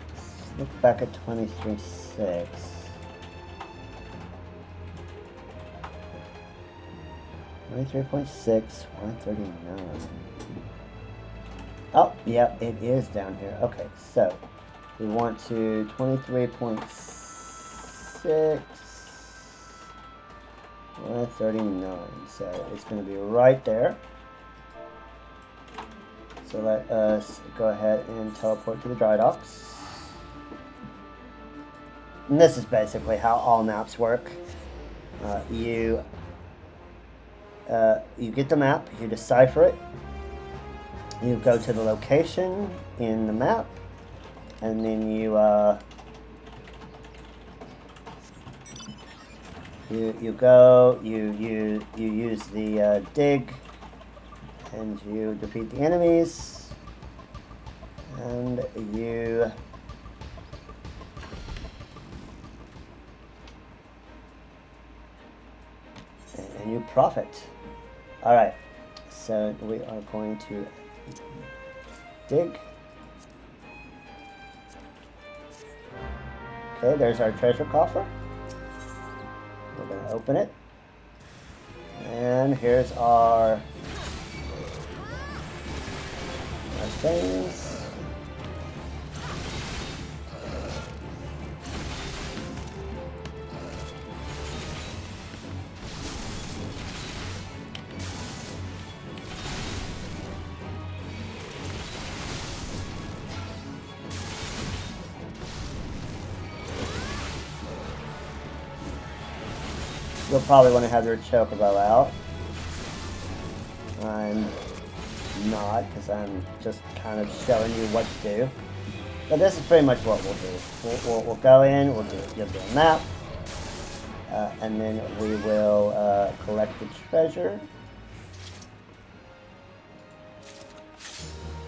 Let's look back at 23-6. 23.6, 139. Oh, yeah, it is down here. Okay, so we want to 23.6, 139. So it's going to be right there. So let us go ahead and teleport to the dry docks. And this is basically how all maps work. You get the map, you decipher it, you go to the location in the map, and then you use the dig, and you defeat the enemies, and you profit. Alright, so we are going to dig. Okay, there's our treasure coffer. We're going to open it. And here's our things. You'll probably want to have your chocobo out. I'm not, because I'm just kind of showing you what to do. But this is pretty much what we'll do. We'll go in, you'll do a map, and then we will collect the treasure.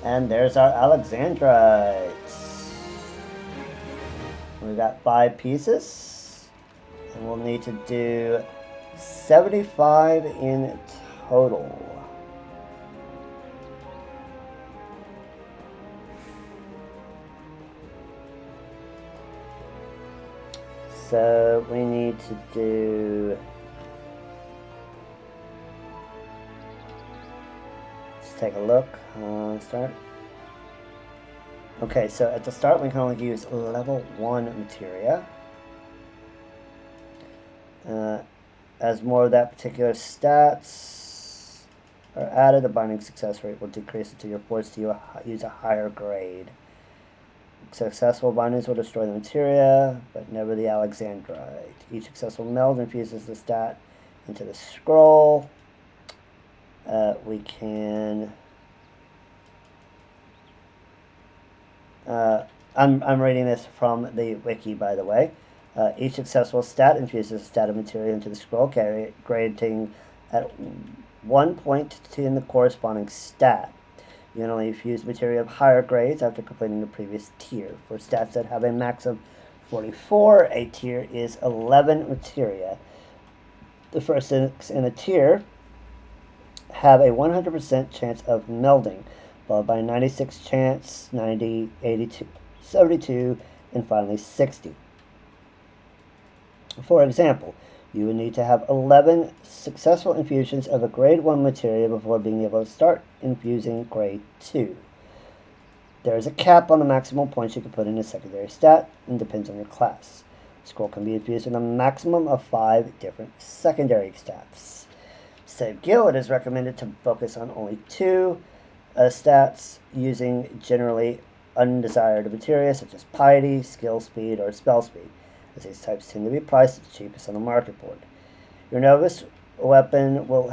And there's our Alexandrites. We've got 5 pieces. And we'll need to do 75 in total. So we need to do. Let's take a look. Start. Okay, so at the start we can only use level 1 materia. As more of that particular stats are added, the binding success rate will decrease until you're forced to use a higher grade. Successful bindings will destroy the materia, but never the Alexandrite. Each successful meld infuses the stat into the scroll. We can... I'm reading this from the wiki, by the way. Each successful stat infuses a stat of materia into the scroll, grading at 1 point in the corresponding stat. You can only infuse materia of higher grades after completing the previous tier. For stats that have a max of 44, a tier is 11 materia. The first 6 in a tier have a 100% chance of melding, followed by 96 chance, 90, 82, 72, and finally 60. For example, you would need to have 11 successful infusions of a grade 1 materia before being able to start infusing grade 2. There is a cap on the maximum points you can put in a secondary stat, and depends on your class. The scroll can be infused with a maximum of 5 different secondary stats. Save Gil, it is recommended to focus on only 2 stats using generally undesired materia such as piety, skill speed, or spell speed, as these types tend to be priced the cheapest on the market board. Your novice weapon will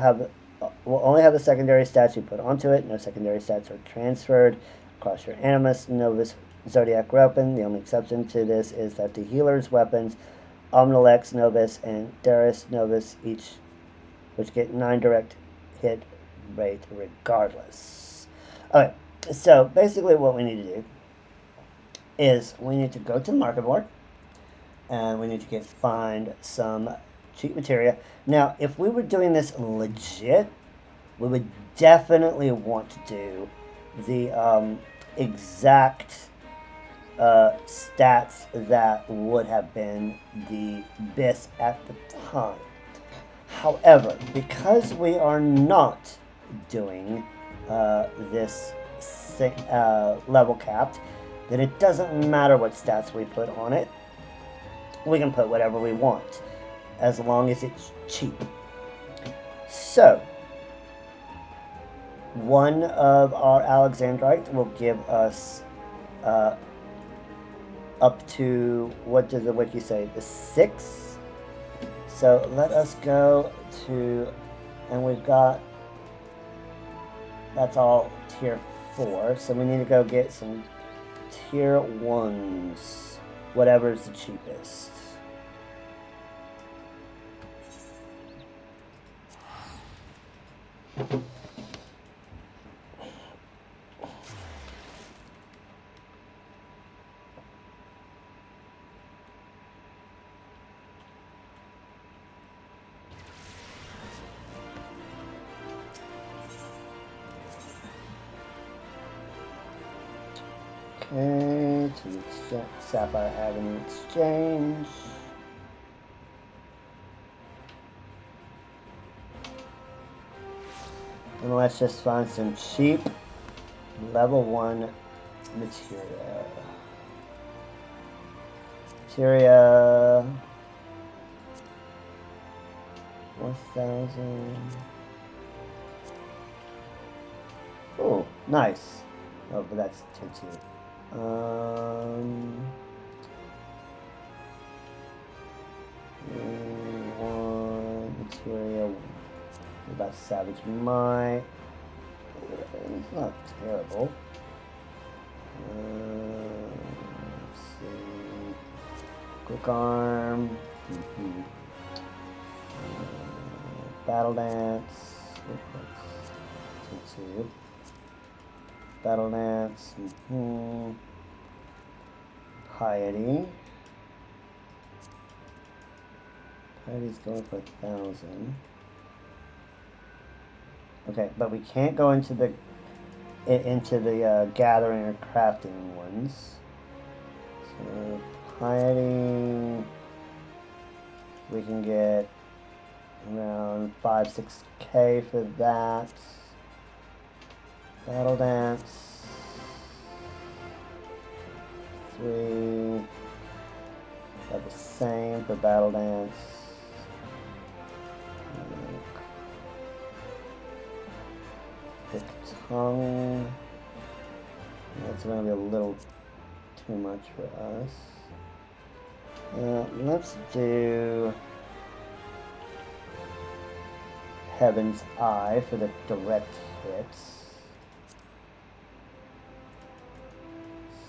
only have the secondary stats you put onto it. No secondary stats are transferred across your animus novice zodiac weapon. The only exception to this is that the healer's weapons, Omnilex novice and Darius novice, each which get 9 direct hit rate regardless. Okay, so basically what we need to do is we need to go to the market board, and we need to find some cheap materia. Now, if we were doing this legit, we would definitely want to do the exact stats that would have been the BIS at the time. However, because we are not doing this level capped, then it doesn't matter what stats we put on it. We can put whatever we want, as long as it's cheap. So, one of our Alexandrite will give us up to, what does the wiki say, the 6. So let us go to, and we've got, that's all tier 4, so we need to go get some tier 1s, whatever is the cheapest. Okay, to the Sapphire Avenue Exchange. And let's just find some cheap level 1 materia. Materia 4,000. Oh, nice. Oh, but that's too cheap. One material about Savage Might. It's not terrible. Let's see. Quick Arm. Battle Dance. That's 2. Battle Dance. Piety. Piety's going for 1,000. Okay, but we can't go into the gathering or crafting ones. So piety, we can get around 5-6K for that. Battle dance, 3. About the same for battle dance. The tongue. That's going to be a little too much for us. Let's do Heaven's Eye for the direct hits.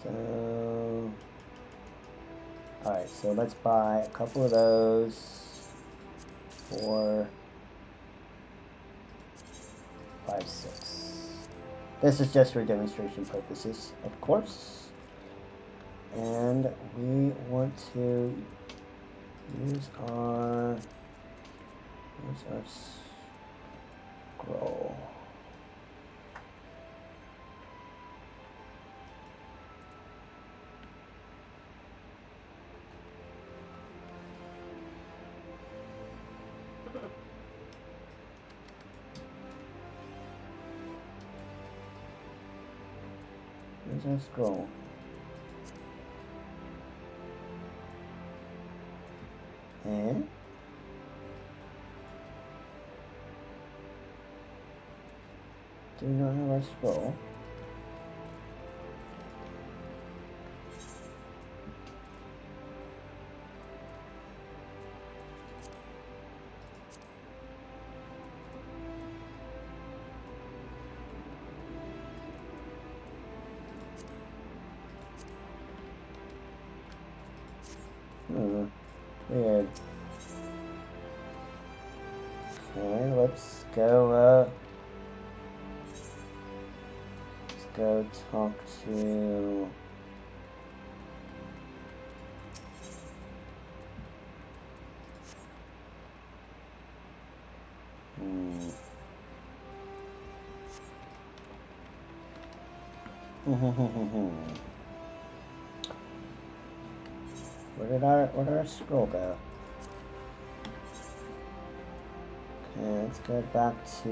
So, alright, so let's buy a couple of those for 5, 6. This is just for demonstration purposes, of course. And we want to use our scroll. Where's our scroll? Eh? Do we not have our scroll? Weird. Okay, let's go talk to Where did our scroll go? Okay, let's go back to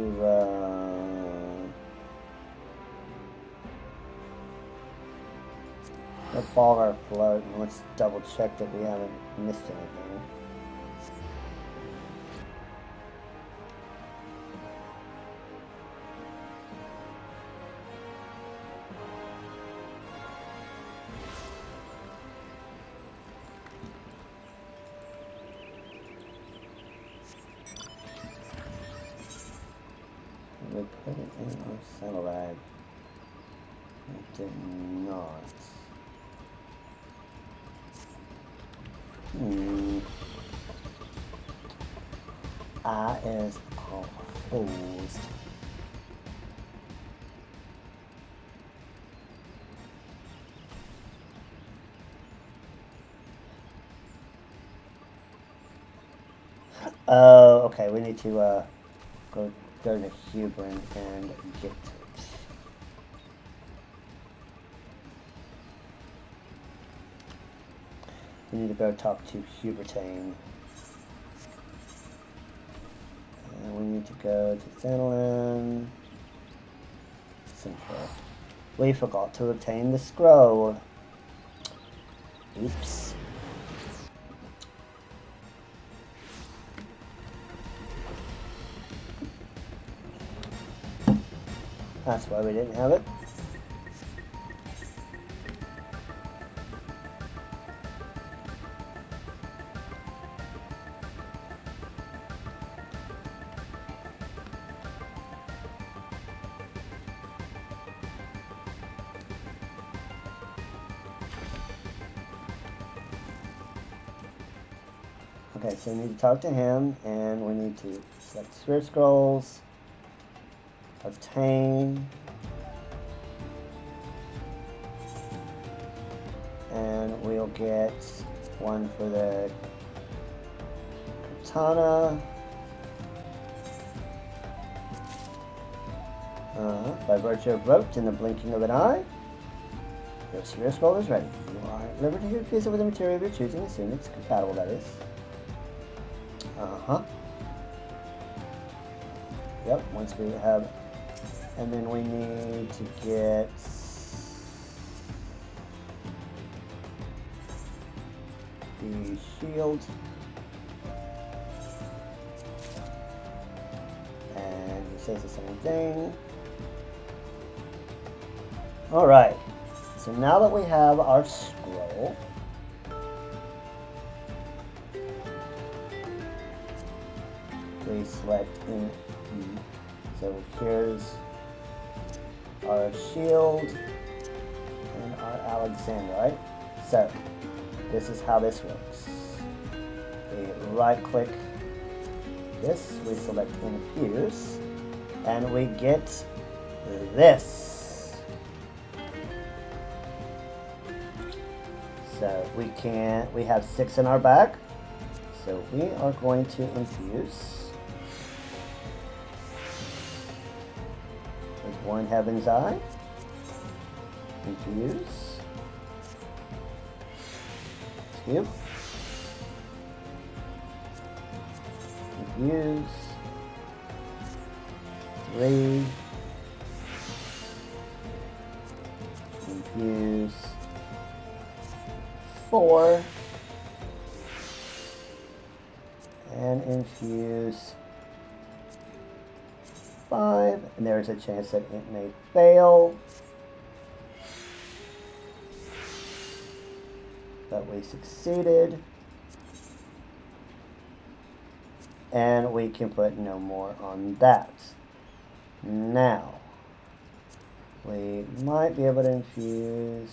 the baller float and let's double check that we haven't missed anything. We put it in our saddlebag. It did not. I is confused. Oh, okay. We need to go to Hubrin and get it. We need to go talk to Hubertane. And we need to go to Zenolin. Central. We forgot to obtain the scroll. Oops. That's why we didn't have it. Okay, so we need to talk to him, and we need to select Spirit Scrolls, obtain, and we'll get one for the katana, By virtue of rote in the blinking of an eye, your sphere scroll is ready. You are at liberty to infuse it with a material of your choosing, assuming it's compatible, that is. Yep, once we have... And then we need to get... the shield. And he says the same thing. Alright, so now that we have our scroll, we select in E. So here's our shield and our Alexandrite. So this is how this works. We right click this, we select infuse, and we get this. So we have 6 in our bag. So we are going to infuse with 1 Heaven's Eye. Infuse. 2. Infuse. 3. Infuse. 4. And infuse 5. And there's a chance that it may fail. But we succeeded. And we can put no more on that. Now, we might be able to infuse...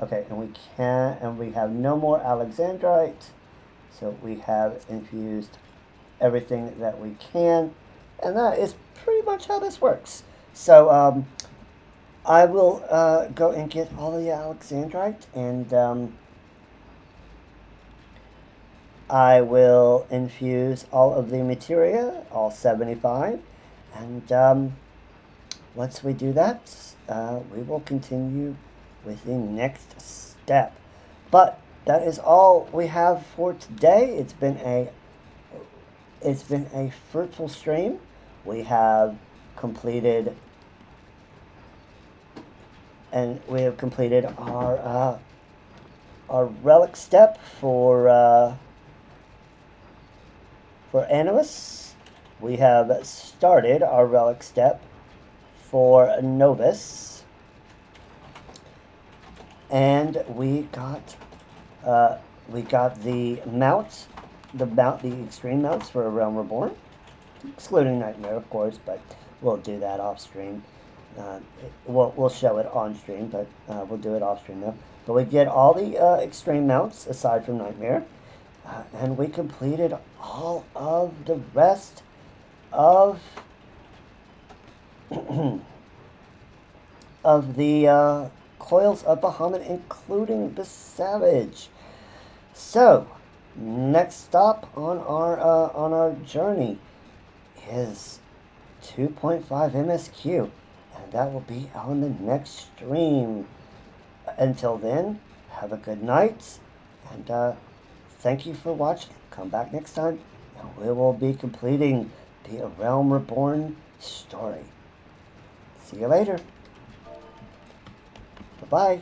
Okay, and we have no more Alexandrite. So we have infused everything that we can. And that is pretty much how this works. So, I will go and get all the Alexandrite, and I will infuse all of the materia, all 75, and once we do that, we will continue with the next step. But that is all we have for today. It's been a fruitful stream. We have completed. And we have completed our relic step for Animus. We have started our relic step for Novus, and we got the mounts, the extreme mounts for A Realm Reborn, excluding Nightmare, of course, but we'll do that off stream. We'll show it on stream, but we'll do it off stream though. But we get all the extreme mounts aside from Nightmare, and we completed all of the rest of of the Coils of Bahamut, including the Savage. So next stop on our journey is 2.5 MSQ. And that will be on the next stream. Until then, have a good night, and thank you for watching. Come back next time, and we will be completing the A Realm Reborn story. See you later. Bye-bye.